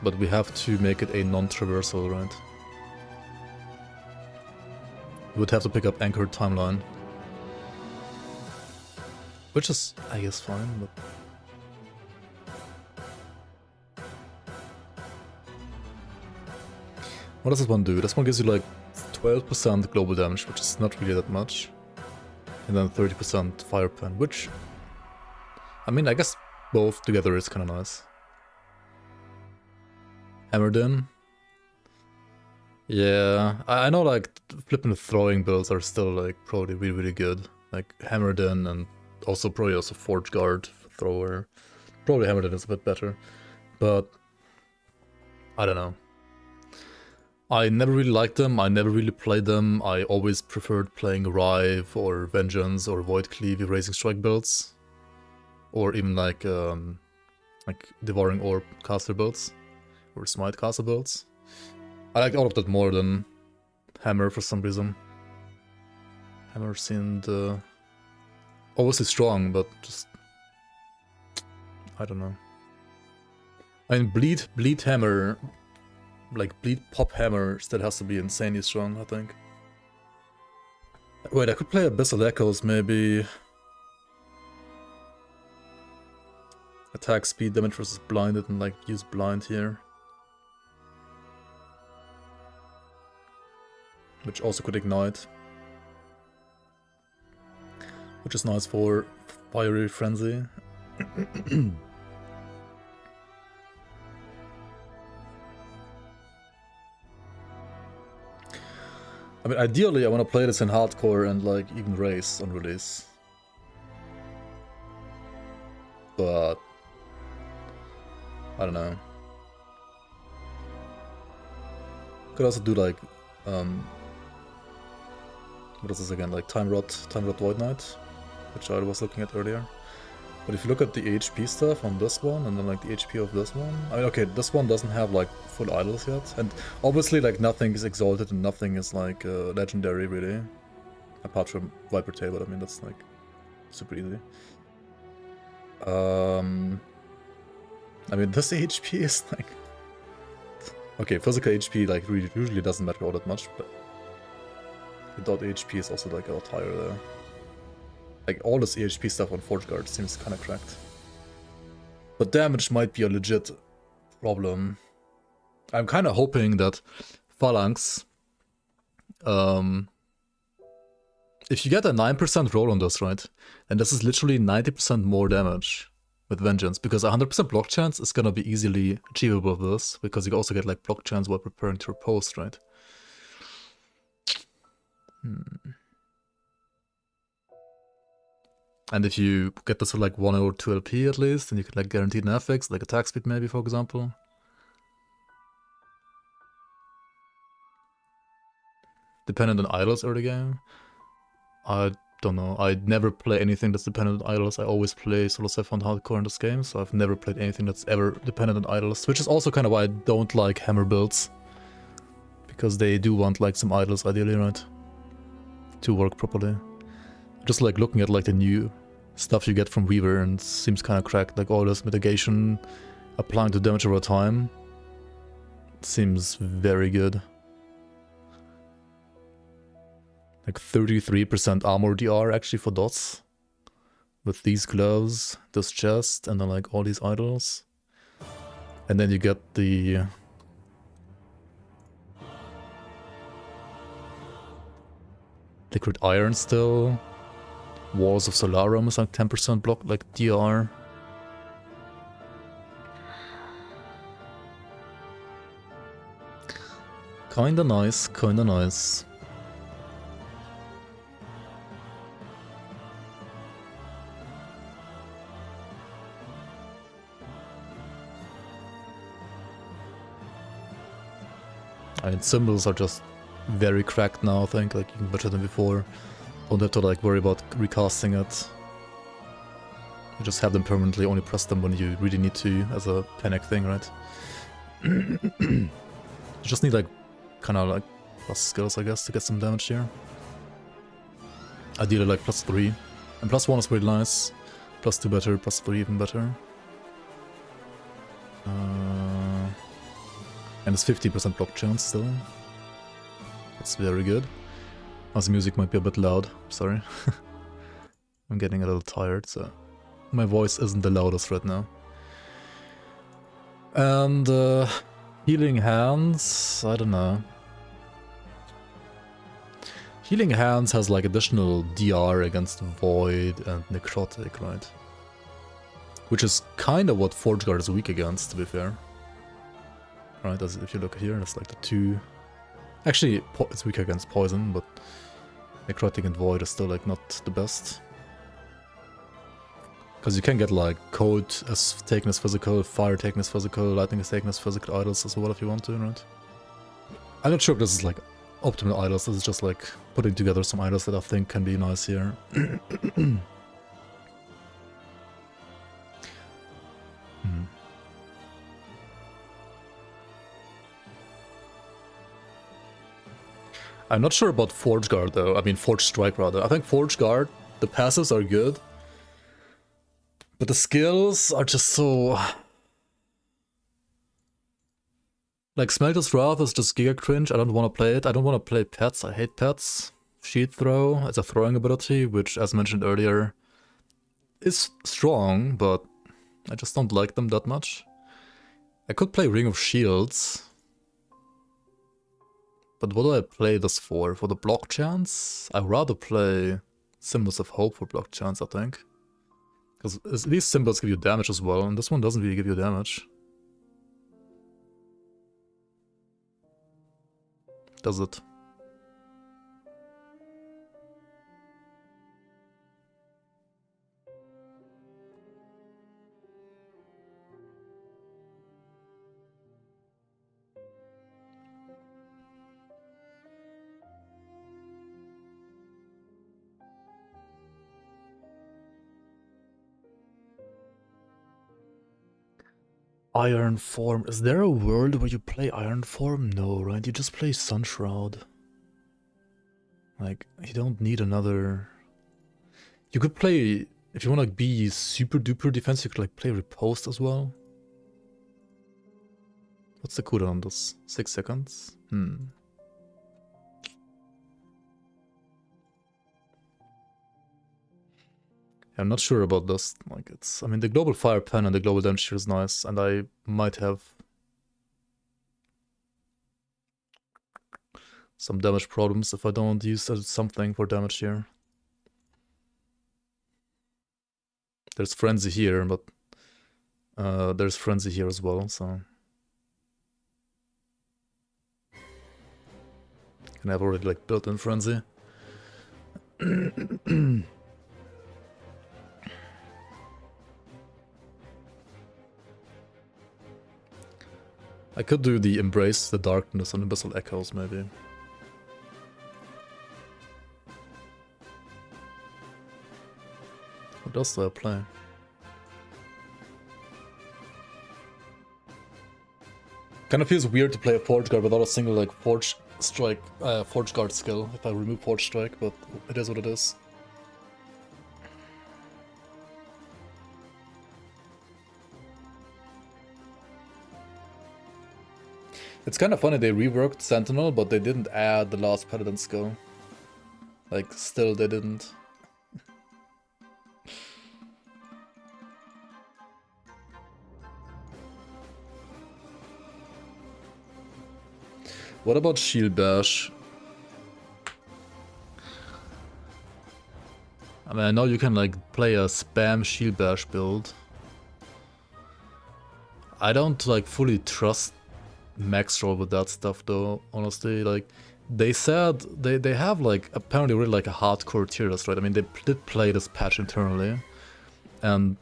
But we have to make it a non-traversal, right? We would have to pick up Anchored Timeline. Which is, I guess, fine, but... What does this one do? This one gives you like 12% global damage, which is not really that much. And then 30% Fire Pen, which... I mean, I guess both together is kind of nice. Hammered in. Yeah, I know like flipping the throwing builds are still like probably really, really good. Like Hammered in and also probably also Forge Guard thrower. Probably Hammered in is a bit better. But I don't know. I never really liked them, I never really played them. I always preferred playing Rive or Vengeance or Void Cleave Erasing Strike builds. Or even like Devouring Orb caster builds. Or Smite caster builds. I like all of that more than Hammer for some reason. Hammer seemed obviously strong, but just... I don't know. I mean, Bleed Hammer... Like, Bleed Pop Hammer still has to be insanely strong, I think. Wait, I could play Abyssal Echoes, maybe... Attack speed, damage versus blinded, and like, use blind here. Which also could ignite. Which is nice for Fiery Frenzy. I mean, ideally I want to play this in hardcore and like even race on release. But I don't know. Could also do like what is this again? Like Time Rot Void Knight, which I was looking at earlier. But if you look at the HP stuff on this one, and then like the HP of this one, I mean, okay, this one doesn't have like full idols yet, and obviously like nothing is exalted and nothing is like legendary really, apart from Viper Tail, but I mean that's like super easy. I mean this HP is like, okay, physical HP like usually doesn't matter all that much, but the dot HP is also like a lot higher there. Like, all this EHP stuff on Forge Guard seems kinda cracked. But damage might be a legit problem. I'm kinda hoping that Phalanx... if you get a 9% roll on this, right? And this is literally 90% more damage with Vengeance, because 100% block chance is gonna be easily achievable with this, because you also get like block chance while preparing to riposte, right? And if you get this for like 1 or 2 LP at least, then you can like guarantee an FX, like attack speed maybe, for example. Dependent on idols early game? I don't know. I never play anything that's dependent on idols. I always play solo Sephiroth hardcore in this game, so I've never played anything that's ever dependent on idols, which is also kind of why I don't like hammer builds. Because they do want like some idols ideally, right? To work properly. Just like looking at like the new stuff you get from Weaver, and it seems kind of cracked, like all this mitigation applying to damage over time seems very good. Like 33% armor DR actually for dots with these gloves, this chest, and then like all these idols. And then you get the Liquid Iron still. Walls of Solarum is like 10% block, like DR. Kinda nice, kinda nice. I mean, symbols are just very cracked now, I think, like even better than before. Don't have to like worry about recasting it. You just have them permanently, only press them when you really need to, as a panic thing, right? You just need like, kind of like plus skills, I guess, to get some damage here. Ideally like +3. And +1 is really nice. +2 better, +3 even better. And it's 50% block chance still. That's very good. Also, music might be a bit loud, sorry. I'm getting a little tired, so my voice isn't the loudest right now. And healing hands, I don't know. Healing hands has like additional DR against void and necrotic, right? Which is kind of what Forge Guard is weak against, to be fair. Right, as if you look here, that's like the two. Actually, it's weak against poison, but necrotic and void is still like not the best. Because you can get like code as taken as physical, fire taken as physical, lightning is taken as physical idols as well if you want to, right? I'm not sure if this is like optimal idols, this is just like putting together some idols that I think can be nice here. I'm not sure about Forge Guard though, I mean Forge Strike rather. I think Forge Guard, the passives are good, but the skills are just so... Like Smelter's Wrath is just giga cringe, I don't want to play it. I don't want to play pets, I hate pets. Shield Throw, it's a throwing ability, which as mentioned earlier, is strong, but I just don't like them that much. I could play Ring of Shields. But what do I play this for? For the block chance? I'd rather play Symbols of Hope for block chance, I think. Because these symbols give you damage as well, and this one doesn't really give you damage. Does it? Iron Form. Is there a world where you play Iron Form? No, right? You just play Sunshroud. Like, you don't need another... You could play... If you want to be super duper defense, you could like play Riposte as well. What's the cooldown on this? 6 seconds? I'm not sure about this. Like it's, I mean, the global fire pen and the global damage here is nice, and I might have some damage problems if I don't use something for damage here. There's frenzy here, but there's frenzy here as well, so and I've already like built in frenzy. I could do the Embrace the Darkness and Abyssal Echoes, maybe. What else do I play? Kind of feels weird to play a Forge Guard without a single like Forge Guard skill if I remove Forge Strike, but it is what it is. It's kind of funny, they reworked Sentinel, but they didn't add the last Paladin skill. Like, still they didn't. What about Shield Bash? I mean, I know you can like play a spam Shield Bash build. I don't like fully trust Max roll with that stuff though, honestly. Like they said they have like apparently really like a hardcore tier list, right? I mean they did play this patch internally, and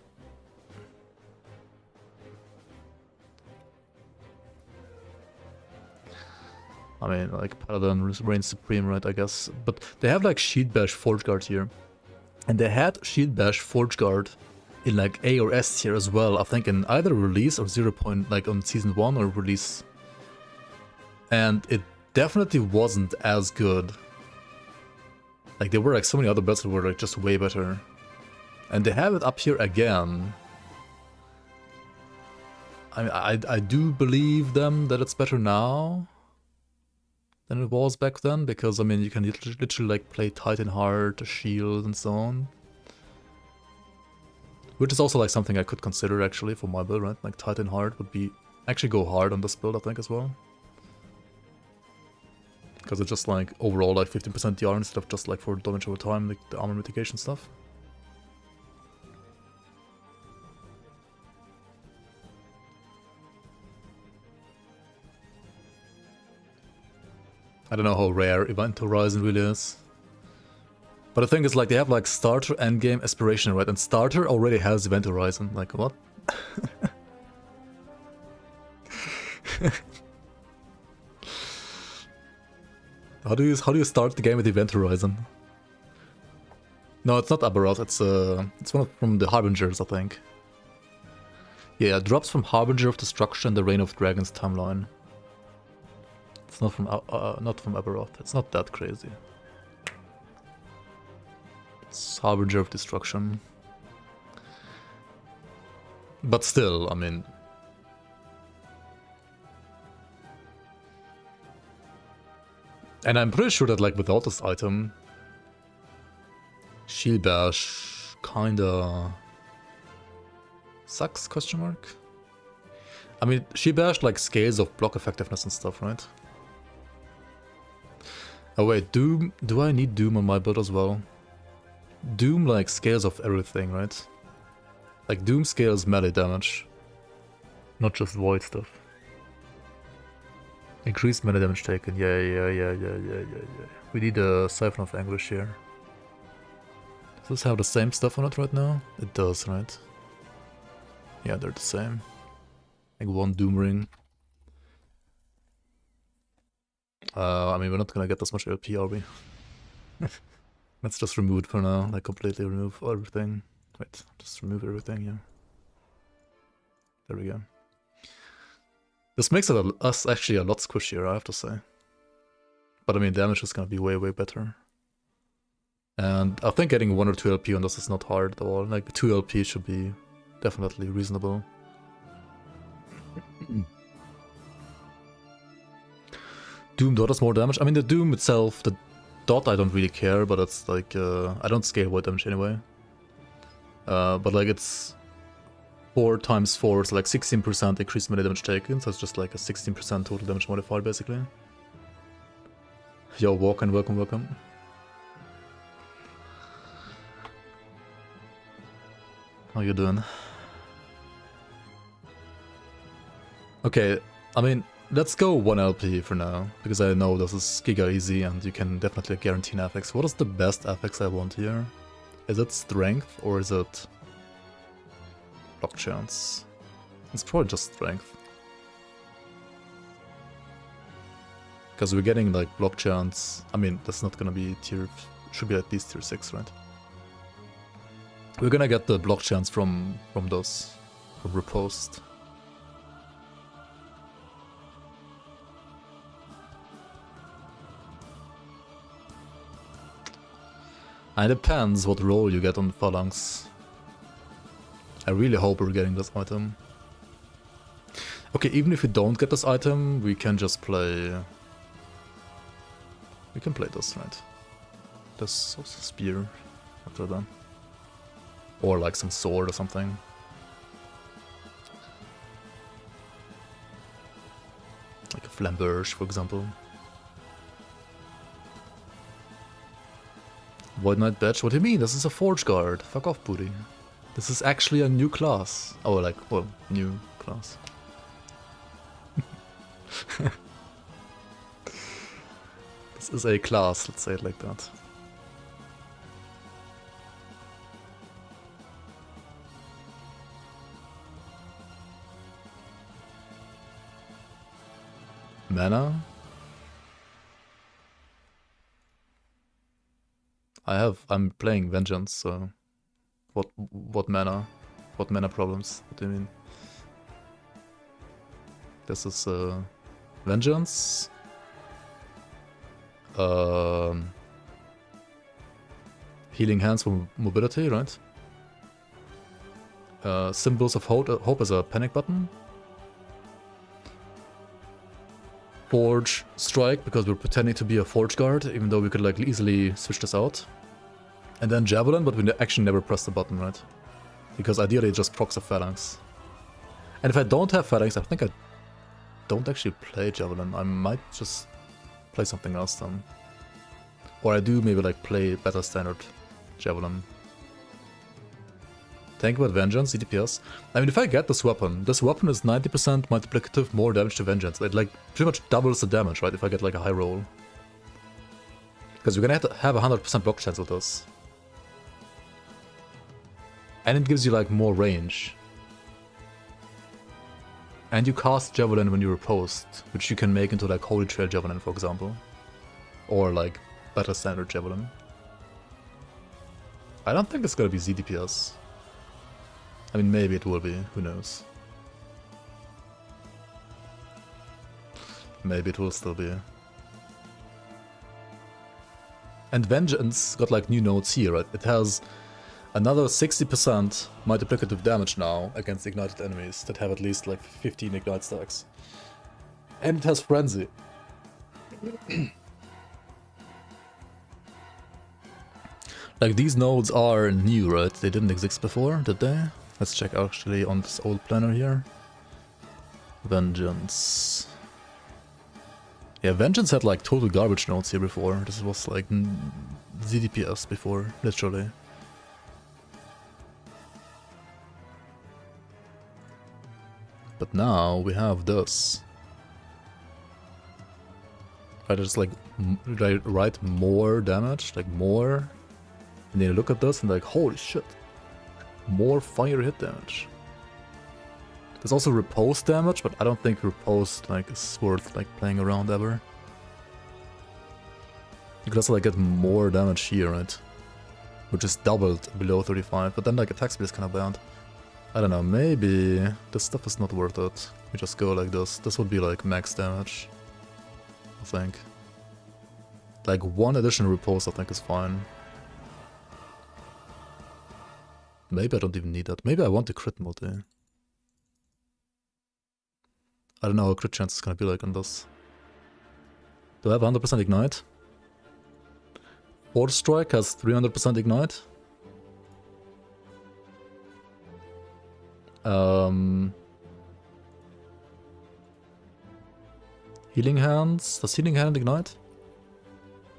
I mean, like Paladin reigns supreme, right? I guess. But they have like Shield Bash Forge Guard here, and they had Shield Bash Forge Guard in like A or S tier as well. I think in either release or 0. Like on season 1 or release, and it definitely wasn't as good. Like there were like so many other builds that were like just way better, and they have it up here again. I mean, I do believe them that it's better now than it was back then, because I mean you can literally like play Titan Heart, Shield, and so on, which is also like something I could consider actually for my build, right? Like Titan Heart would be actually go hard on this build, I think, as well, because it's just like overall like 15% DR instead of just like for damage over time, like the armor mitigation stuff. I don't know how rare Event Horizon really is. But the thing is, like, they have like Starter, Endgame, Aspiration, right? And Starter already has Event Horizon. Like, what? How do you start the game with Event Horizon? No, it's not Abberoth. It's one from the Harbingers, I think. Yeah, it drops from Harbinger of Destruction, the Reign of Dragons timeline. It's not from Abberoth. It's not that crazy. It's Harbinger of Destruction. But still, I mean... And I'm pretty sure that like without this item, Shield Bash kinda sucks, question mark? I mean, Shield Bash like scales of block effectiveness and stuff, right? Oh wait, Doom, do I need Doom on my build as well? Doom like scales of everything, right? Like Doom scales melee damage, not just void stuff. Increased melee damage taken, yeah. We need a Siphon of Anguish here. Does this have the same stuff on it right now? It does, right? Yeah, they're the same. Like one Doom Ring. I mean, we're not gonna get this much LP, are we? Let's just remove it for now, like completely remove everything. Wait, just remove everything, yeah. There we go. This makes us actually a lot squishier, I have to say. But I mean, damage is gonna be way better. And I think getting 1 or 2 LP on this is not hard at all. Like 2 LP should be definitely reasonable. Doom dot does more damage. I mean, the Doom itself, the dot I don't really care, but it's like, I don't scale void damage anyway. But like it's 4 times 4, so like 16% increased melee damage taken, so it's just like a 16% total damage modifier basically. Yo, welcome. How you doing? Okay, I mean, let's go 1 LP for now, because I know this is giga easy and you can definitely guarantee an affix. What is the best affix I want here? Is it strength or is it block chance? It's probably just strength. Because we're getting like block chance. I mean, that's not gonna be tier, should be at least tier 6, right? We're gonna get the block chance from those, from Repost. And it depends what role you get on Phalanx. I really hope we're getting this item. Okay, even if we don't get this item, we can just play... We can play this, right? This spear after that. Or like some sword or something. Like a flamberge, for example. Void Knight badge? What do you mean? This is a Forge Guard. Fuck off, booty. This is actually a new class. Oh, like, well, new class. This is a class, let's say it like that. Mana? I'm playing Vengeance, so what mana? What mana problems? What do you mean? This is Vengeance. Healing Hands for mobility, right? Symbols of Hope as a panic button. Forge Strike, because we're pretending to be a Forge Guard, even though we could like easily switch this out. And then Javelin, but we actually never press the button, right? Because ideally it just procs a Phalanx. And if I don't have Phalanx, I think I don't actually play Javelin. I might just play something else then. Or I do maybe like play better standard Javelin. Think about Vengeance, CDPS. I mean, if I get this weapon is 90% multiplicative more damage to Vengeance. It like pretty much doubles the damage, right? If I get like a high roll. Because we're gonna have to have a 100% block chance with this. And it gives you like more range. And you cast Javelin when you riposte, which you can make into like Holy Trail Javelin, for example. Or like better standard Javelin. I don't think it's gonna be ZDPS. I mean, maybe it will be, who knows. Maybe it will still be. And Vengeance got like new nodes here, right? It has another 60% multiplicative damage now against ignited enemies that have at least like 15 ignite stacks. And it has Frenzy. Like these nodes are new, right? They didn't exist before, did they? Let's check actually on this old planner here. Vengeance. Yeah, Vengeance had like total garbage nodes here before. This was like ZDPS before, literally. But now we have this. I just like write more damage, like more. And then you look at this and like, holy shit. More fire hit damage. There's also riposte damage, but I don't think riposte like is worth like playing around ever. You could also like get more damage here, right? Which is doubled below 35, but then like attack speed is kind of bad. I don't know, maybe this stuff is not worth it. We just go like this. This would be like max damage, I think. Like one additional riposte I think is fine. Maybe I don't even need that. Maybe I want the crit multi. I don't know how crit chance is gonna be like on this. Do I have 100% ignite? Forge Strike has 300% ignite. Healing Hands. Does Healing Hand ignite?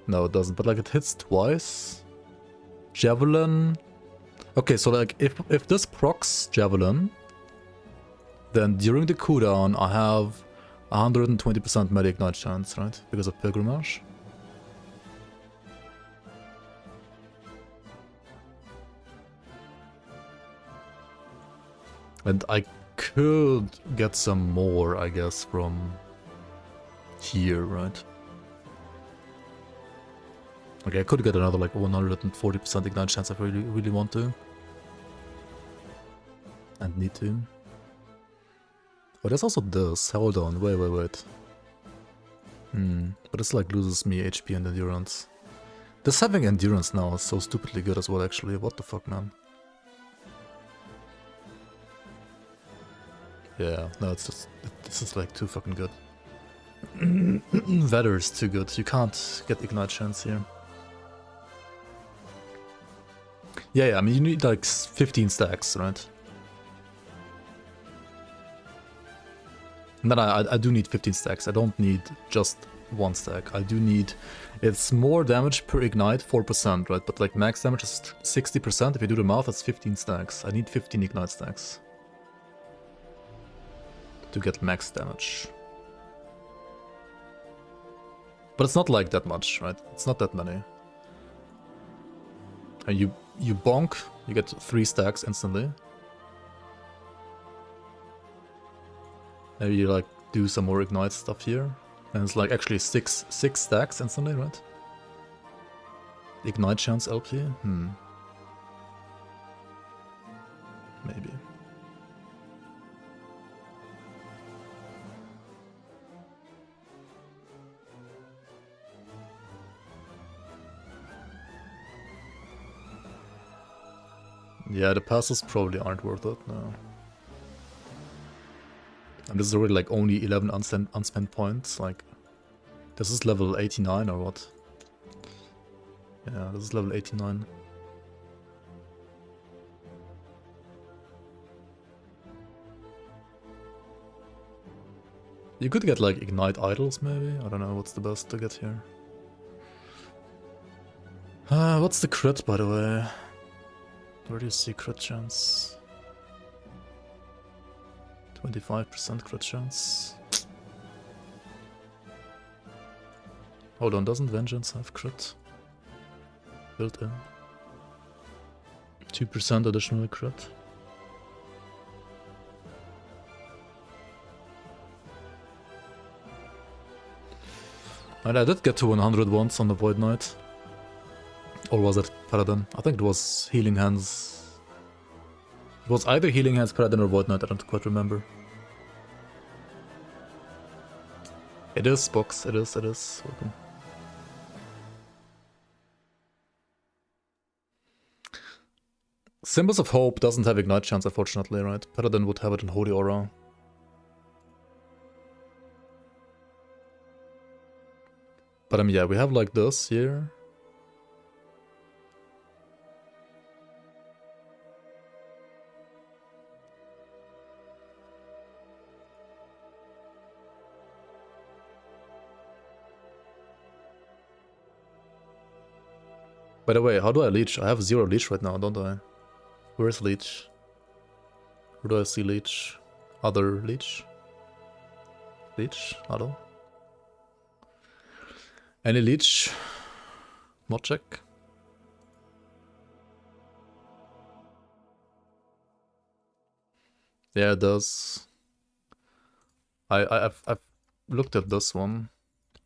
No, it doesn't, but like it hits twice. Javelin. Okay, so like if this procs Javelin, then during the cooldown I have 120% melee ignite chance, right? Because of Pilgrimage. And I could get some more, I guess, from here, right? Okay, I could get another like 140% ignite chance if I really want to. And need to. Oh, there's also this. Hold on, wait. But this like loses me HP and endurance. This having endurance now is so stupidly good as well, actually. What the fuck, man? Yeah, no, it's just, this is like too fucking good. Vetter is too good. You can't get ignite chance here. Yeah, I mean, you need like 15 stacks, right? And then I do need 15 stacks. I don't need just one stack. I do need... It's more damage per ignite, 4%, right? But like max damage is 60%. If you do the math, that's 15 stacks. I need 15 ignite stacks to get max damage. But it's not like that much, right? It's not that many. And you bonk, you get 3 stacks instantly. Maybe you like do some more ignite stuff here. And it's like actually six stacks instantly, right? Ignite chance LP? Maybe. Yeah, the passes probably aren't worth it, no. And this is already like only 11 unspent points, like... This is level 89 or what? Yeah, this is level 89. You could get like Ignite Idols maybe? I don't know what's the best to get here. What's the crit by the way? Where do you see crit chance? 25% crit chance. Hold on, doesn't Vengeance have crit? Built in. 2% additional crit. And I did get to 100 once on the Void Knight. Or was it Paladin? I think it was Healing Hands. It was either Healing Hands, Paladin or Void Knight, I don't quite remember. It is, Box, it is. Welcome. Symbols of Hope doesn't have Ignite chance, unfortunately, right? Paladin would have it in Holy Aura. But yeah, we have like this here. By the way, how do I leech? I have 0 leech right now, don't I? Where is leech? Where do I see leech? Other leech? Leech? Hello? Any leech? Mod check? Yeah, it does. I've looked at this one,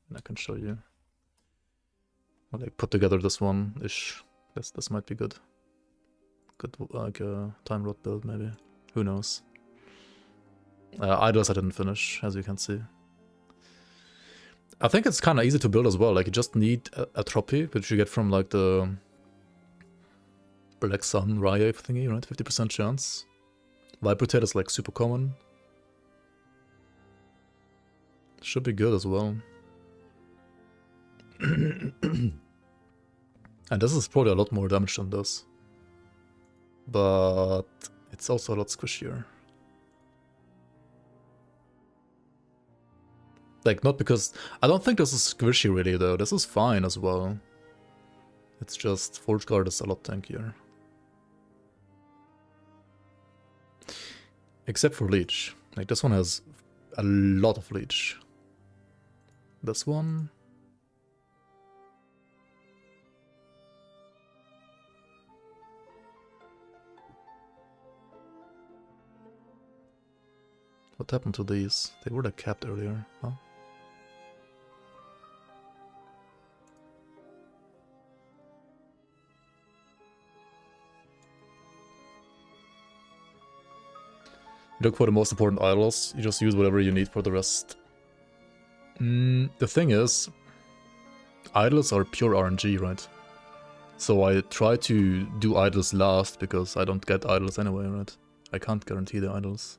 and I can show you. I'll like put together this one-ish. This might be good. Good, like a Time Rot build maybe. Who knows? Idols I didn't finish, as you can see. I think it's kind of easy to build as well. Like you just need a trophy, which you get from like the Black Sun Raya thingy, right? 50% chance. Vibratate is like super common. Should be good as well. And this is probably a lot more damage than this. But it's also a lot squishier. Like, not because... I don't think this is squishy really though, this is fine as well. It's just Forge Guard is a lot tankier. Except for Leech. Like, this one has a lot of Leech. This one... What happened to these? They were like capped earlier, huh? You look for the most important idols, you just use whatever you need for the rest. The thing is, idols are pure RNG, right? So I try to do idols last because I don't get idols anyway, right? I can't guarantee the idols.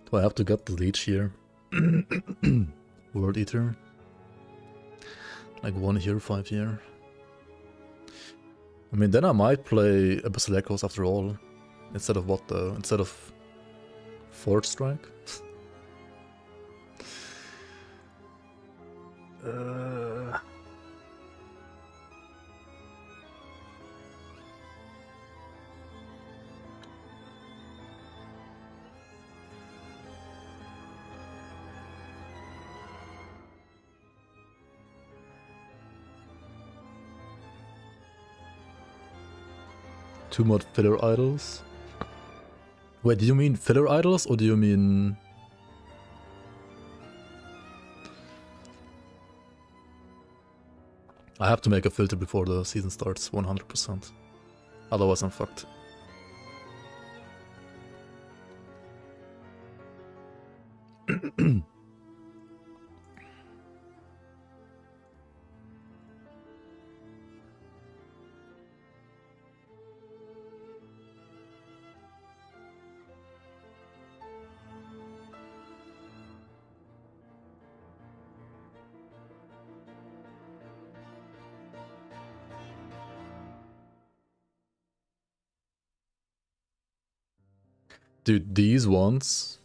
Do I have to get the leech here? World Eater. Like 1 here, 5 here. I mean, then I might play Abyssal Echoes after all. Instead of what though? Instead of Forge Strike? Two more filler idols. Wait, do you mean filler idols or do you mean... I have to make a filter before the season starts, 100%. Otherwise I'm fucked. Dude, these ones,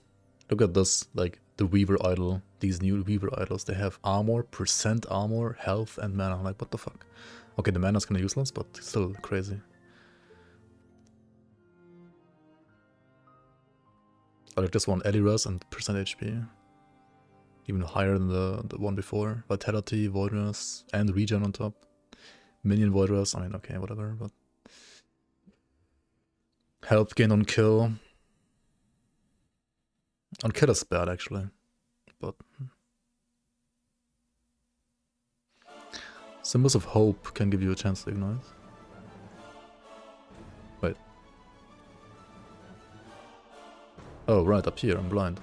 look at this, like the Weaver idol, these new Weaver idols, they have armor, percent armor, health, and mana. Like, what the fuck? Okay, the mana's kinda useless, but still crazy. I like this one, Ellie Res and percent HP. Even higher than the one before. Vitality, Void Res, and regen on top. Minion Void Res, I mean, okay, whatever, but... Health gain on kill. On kill is bad, actually. But... Symbols of Hope can give you a chance to ignite. Wait. Oh, right, up here, I'm blind.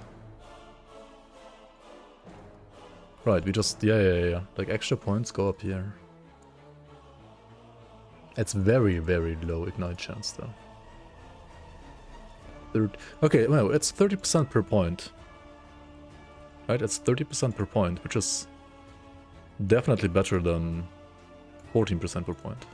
Right, we just... Yeah. Like, extra points go up here. It's very, very low ignite chance, though. Okay, well, it's 30% per point. Right, it's 30% per point, which is definitely better than 14% per point.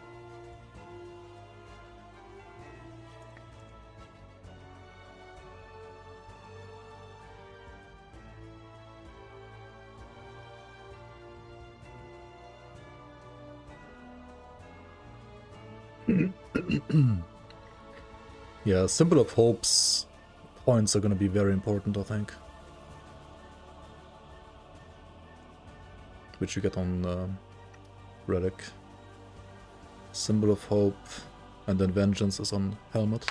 Yeah, Symbol of Hope's points are gonna be very important, I think. Which you get on Relic. Symbol of Hope, and then Vengeance is on Helmet.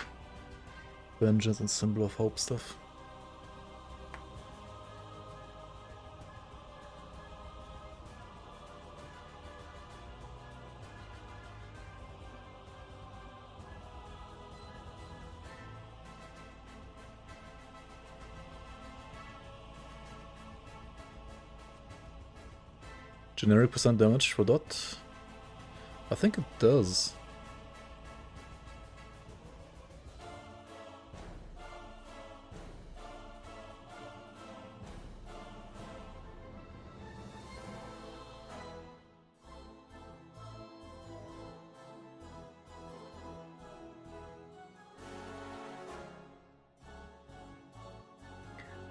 Vengeance and Symbol of Hope stuff. Generic percent damage for that? I think it does.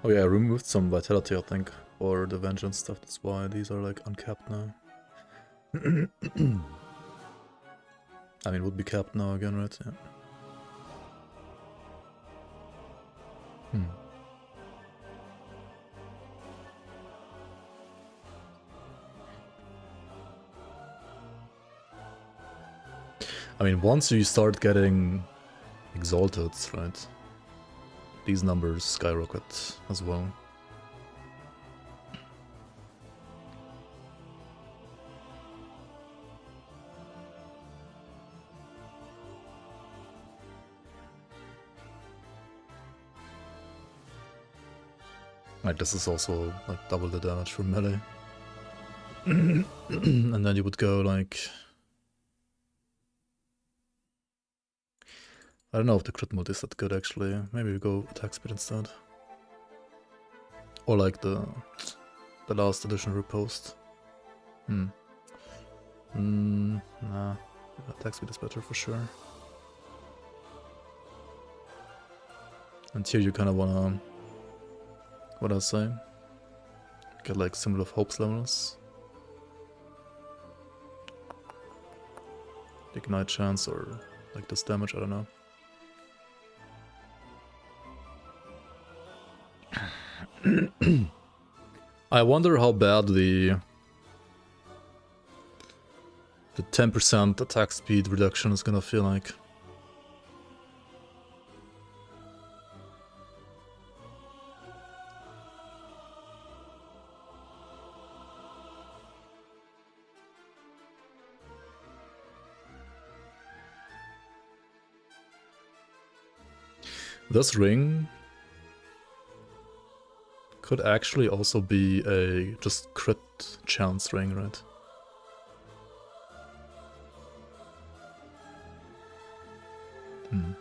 Oh yeah, I removed some vitality, I think, or the vengeance stuff. That's why these are like uncapped now. I mean, would be capped now again, right? Yeah. I mean, once you start getting exalted, right? These numbers skyrocket as well. Like, this is also like double the damage from melee. And then you would go like... I don't know if the crit mode is that good actually. Maybe we go attack speed instead. Or like the last edition repost. Nah. Attack speed is better for sure. And here you kind of wanna... What I say? Get like Symbol of Hope's levels. Ignite chance or like this damage, I don't know. I wonder how bad the 10% attack speed reduction is gonna feel like. This ring could actually also be a just crit chance ring, right? Hmm.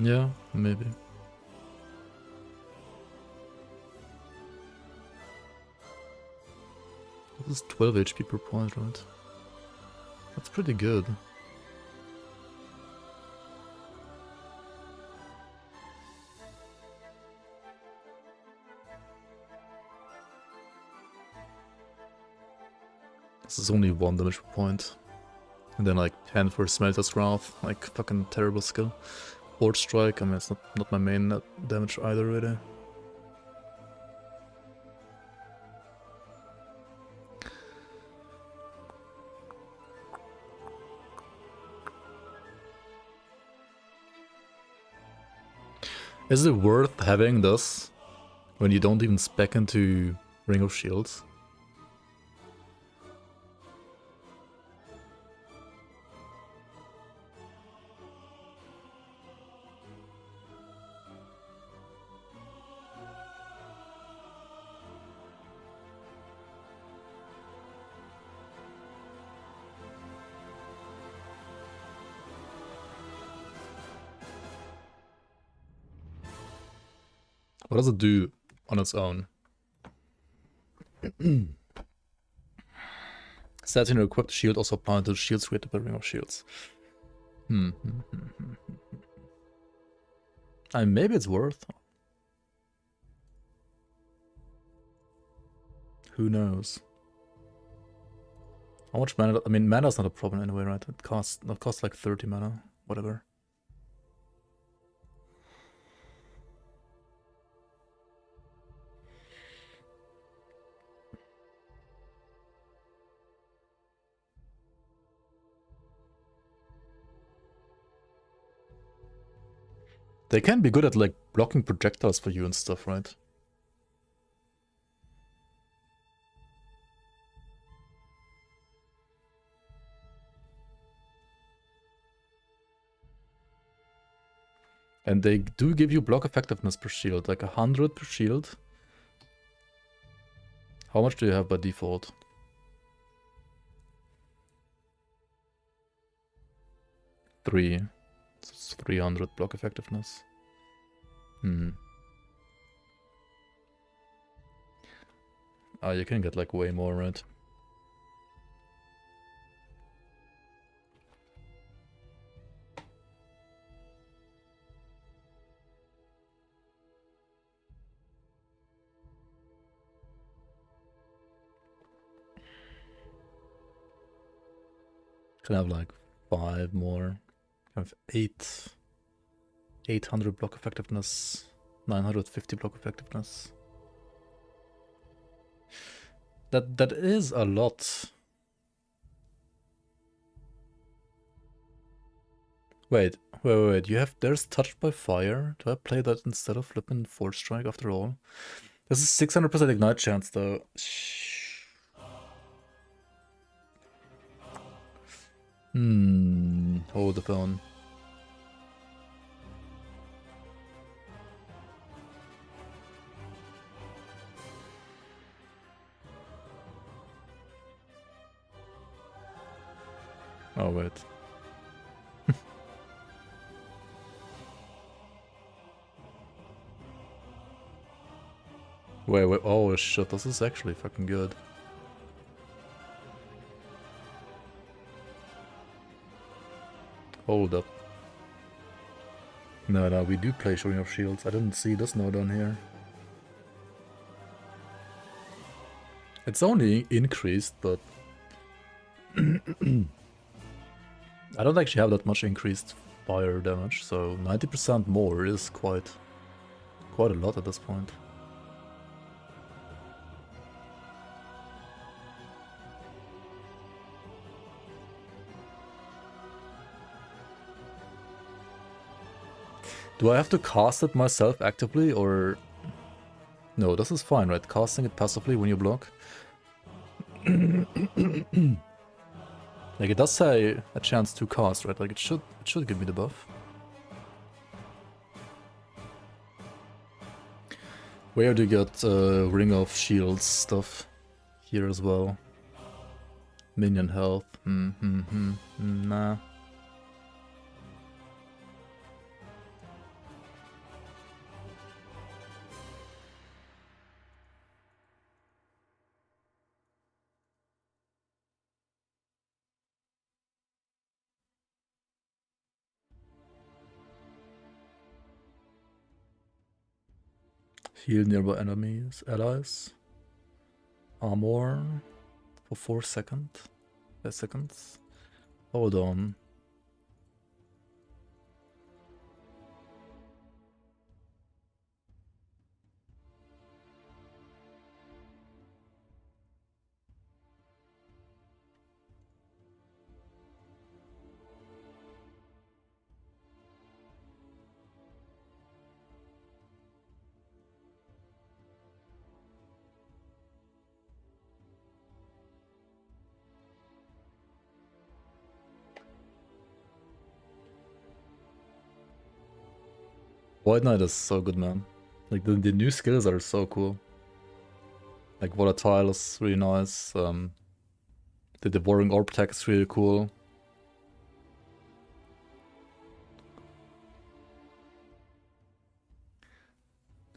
Yeah, maybe. This is 12 HP per point, right? That's pretty good. This is only 1 damage per point. And then like 10 for Smelter's Wrath, like fucking terrible skill. Board Strike, I mean it's not my main damage either really. Is it worth having this when you don't even spec into Ring of Shields? What does it do on its own? Setting equipped shield also applied to shields created by Ring of Shields. And maybe it's worth. Who knows? How much mana? I mean, mana's not a problem anyway, right? It costs like 30 mana, whatever. They can be good at like blocking projectiles for you and stuff, right? And they do give you block effectiveness per shield, like 100 per shield. How much do you have by default? Three. So it's 300 block effectiveness. Ah, you can get like way more, right? Can have like 5 more. Can have 800 block effectiveness, 950 block effectiveness. That is a lot. Wait. You have there's touched by fire. Do I play that instead of flipping Force Strike after all? This is 600% ignite chance though. Hold the phone. Oh wait. Wait, oh shit, this is actually fucking good. Hold up. No, we do play Showing of Shields. I didn't see this node on here. It's only increased, but I don't actually have that much increased fire damage, so 90% more is quite a lot at this point. Do I have to cast it myself actively, or... No, this is fine, right? Casting it passively when you block. Like, it does say a chance to cast, right? Like, it should give me the buff. Where do you get Ring of Shields stuff? Here as well. Minion health. Nah. Heal nearby enemies, allies. Armor for 4 seconds. Hold on. Void Knight is so good, man. Like, the new skills are so cool. Like, Volatile is really nice. The Devouring Orb tech is really cool.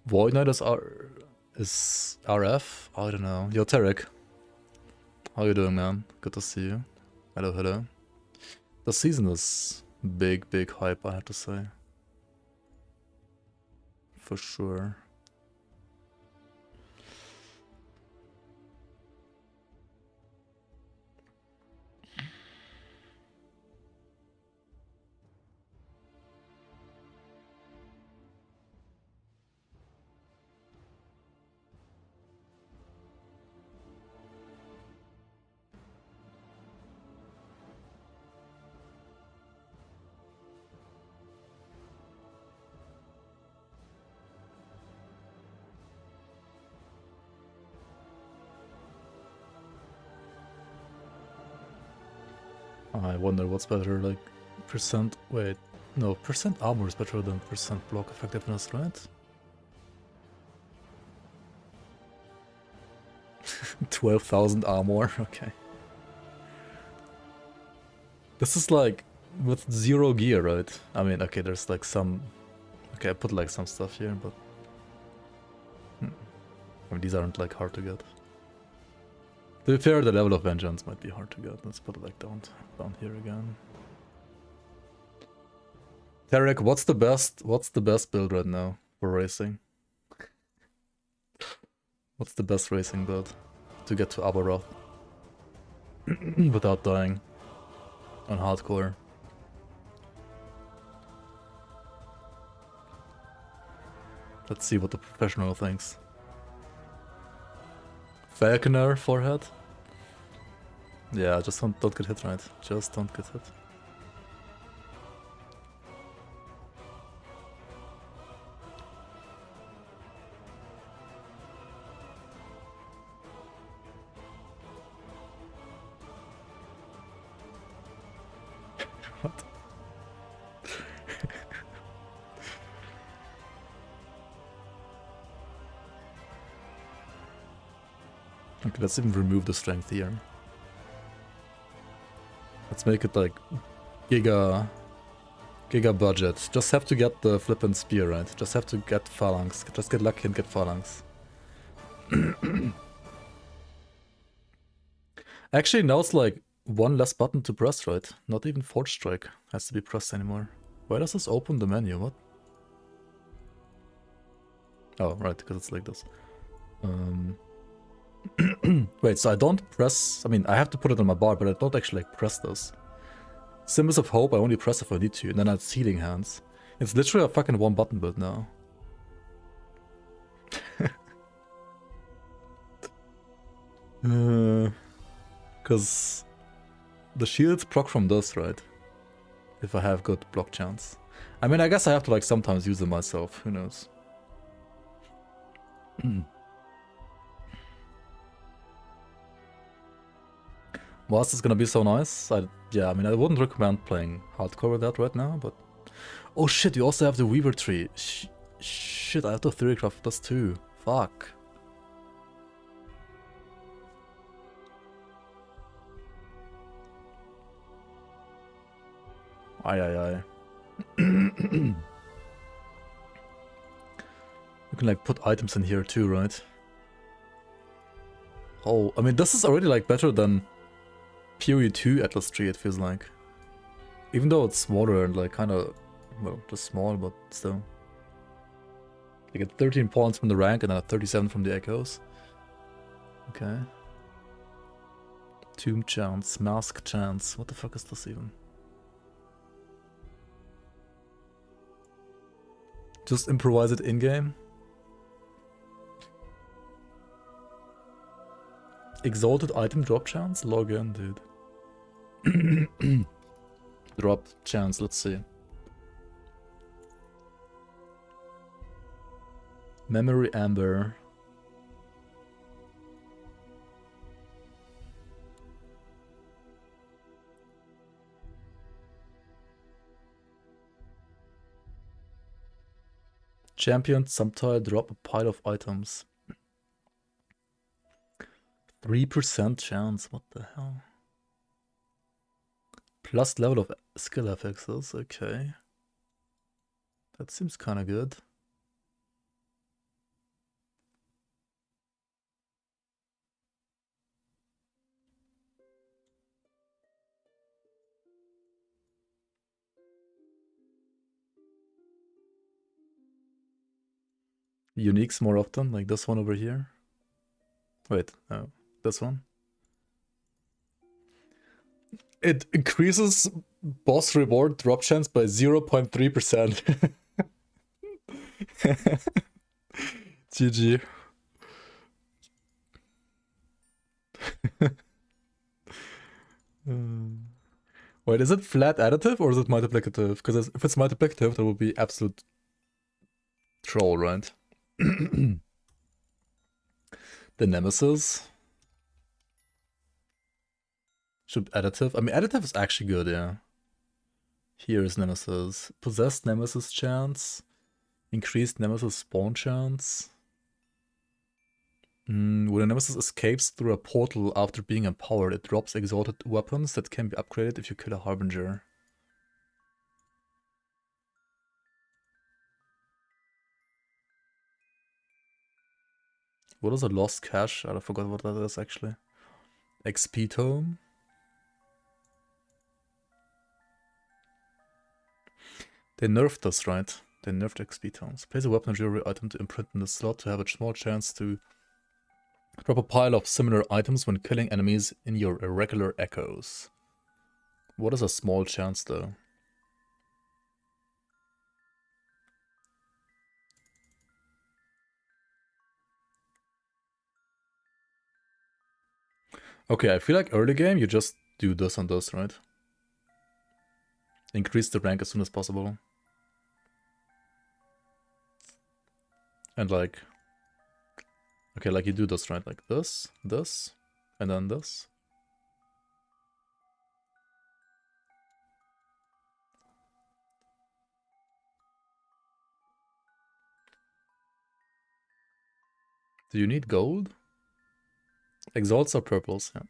Void Knight is RF? I don't know. Yo, Tarek. How you doing, man? Good to see you. Hello, hello. The season is big hype, I have to say. For sure. I wonder what's better, like percent. Wait, no, percent armor is better than percent block effectiveness, right? 12,000 armor, okay. This is like with 0 gear, right? I mean, okay, there's like some. Okay, I put like some stuff here, but. I mean, these aren't like hard to get. To be fair, the level of vengeance might be hard to get. Let's put it like down here again. Tarek, what's the best build right now for racing? What's the best racing build to get to Abberoth without dying on hardcore? Let's see what the professional thinks. Falconer forehead? Yeah, just don't get hit, right? Just don't get hit. What? Okay, let's even remove the strength here. Let's make it like giga budget. Just have to get the flippin' spear, right? Just have to get phalanx. Just get lucky and get phalanx. Actually, now it's like one less button to press, right? Not even Forge Strike has to be pressed anymore. Why does this open the menu? What? Oh, right, because it's like this. Wait, so I don't press... I mean, I have to put it on my bar, but I don't actually like press this. Symbols of Hope, I only press if I need to, and then I have Healing Hands. It's literally a fucking one button build now. Because the shields proc from this, right? If I have good block chance. I mean, I guess I have to like sometimes use them myself. Who knows? Was this gonna be so nice? Yeah, I mean, I wouldn't recommend playing hardcore with that right now, but... Oh shit, you also have the Weaver tree. Shit, I have to Theorycraft plus 2. Fuck. Aye. You can like put items in here too, right? Oh, I mean, this is already like better than Period 2 Atlas tree, it feels like. Even though it's smaller and like kind of, well, just small, but still. You get 13 points from the rank and then 37 from the echoes. Okay. Tomb chance, mask chance. What the fuck is this even? Just improvise it in-game. Exalted item drop chance? Log in, dude. Drop chance, let's see. Memory Amber. Champion subtile drop a pile of items. 3% chance, what the hell? Plus level of skill affixes, okay. That seems kinda good. Uniques more often, like this one over here. Wait, no, this one. It increases boss reward drop chance by 0.3%. GG. Wait, is it flat additive or is it multiplicative? Because if it's multiplicative, that would be absolute troll, right? The Nemesis. Should additive? I mean, additive is actually good, yeah. Here is Nemesis. Possessed Nemesis chance. Increased Nemesis spawn chance. When a Nemesis escapes through a portal after being empowered, it drops exalted weapons that can be upgraded if you kill a Harbinger. What is a lost cache? I forgot what that is actually. XP tome. They nerfed this, right? They nerfed XP tomes. Place a weapon or jewelry item to imprint in the slot to have a small chance to drop a pile of similar items when killing enemies in your irregular echoes. What is a small chance though? Okay, I feel like early game you just do this and this, right? Increase the rank as soon as possible. And like... Okay, like you do this, right? Like this, and then this. Do you need gold? Exalts are purples, yeah.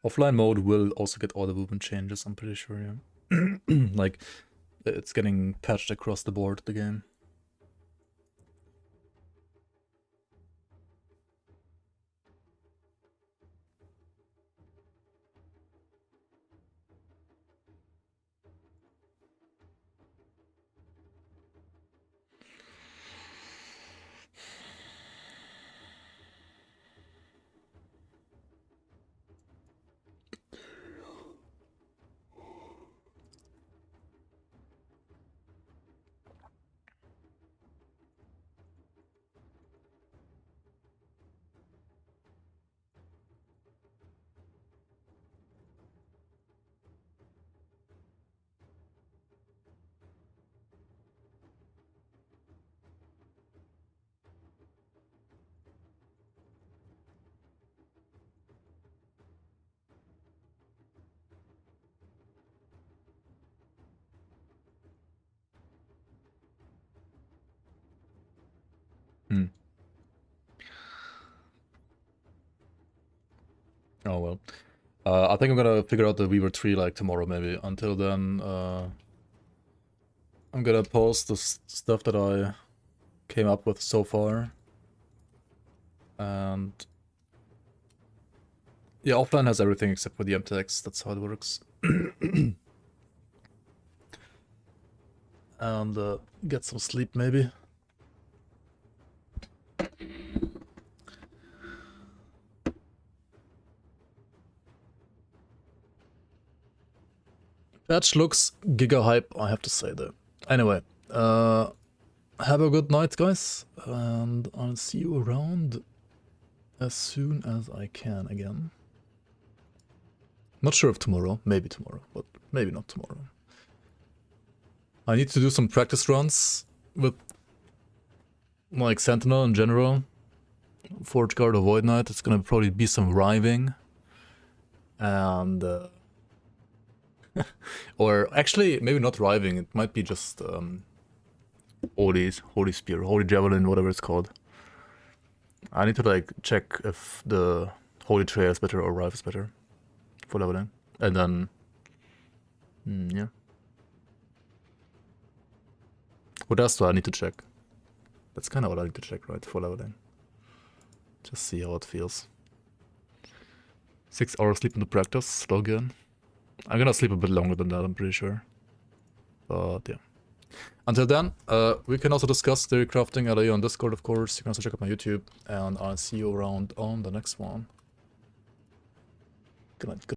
Offline mode will also get all the movement changes, I'm pretty sure, yeah. Like, it's getting patched across the board, the game. well. I think I'm gonna figure out the Weaver tree like tomorrow maybe. Until then, I'm gonna post the stuff that I came up with so far. And yeah, offline has everything except for the MTX, that's how it works. And get some sleep maybe. Patch looks giga hype, I have to say though. Anyway, have a good night, guys, and I'll see you around as soon as I can again. Not sure if tomorrow, maybe tomorrow, but maybe not tomorrow. I need to do some practice runs with like Sentinel in general. Forge Guard or Void Knight, it's gonna probably be some riving. And or actually, maybe not riving, it might be just Holy Spear, Holy Javelin, whatever it's called. I need to like check if the Holy Trail is better or Rive is better for leveling. And then, yeah. What else do I need to check? That's kind of what I need to check, right, for leveling. Just see how it feels. 6 hours sleep into practice, log in. I'm gonna sleep a bit longer than that, I'm pretty sure. But yeah. Until then, we can also discuss Theorycrafting LA on Discord, of course. You can also check out my YouTube, and I'll see you around on the next one. Good night.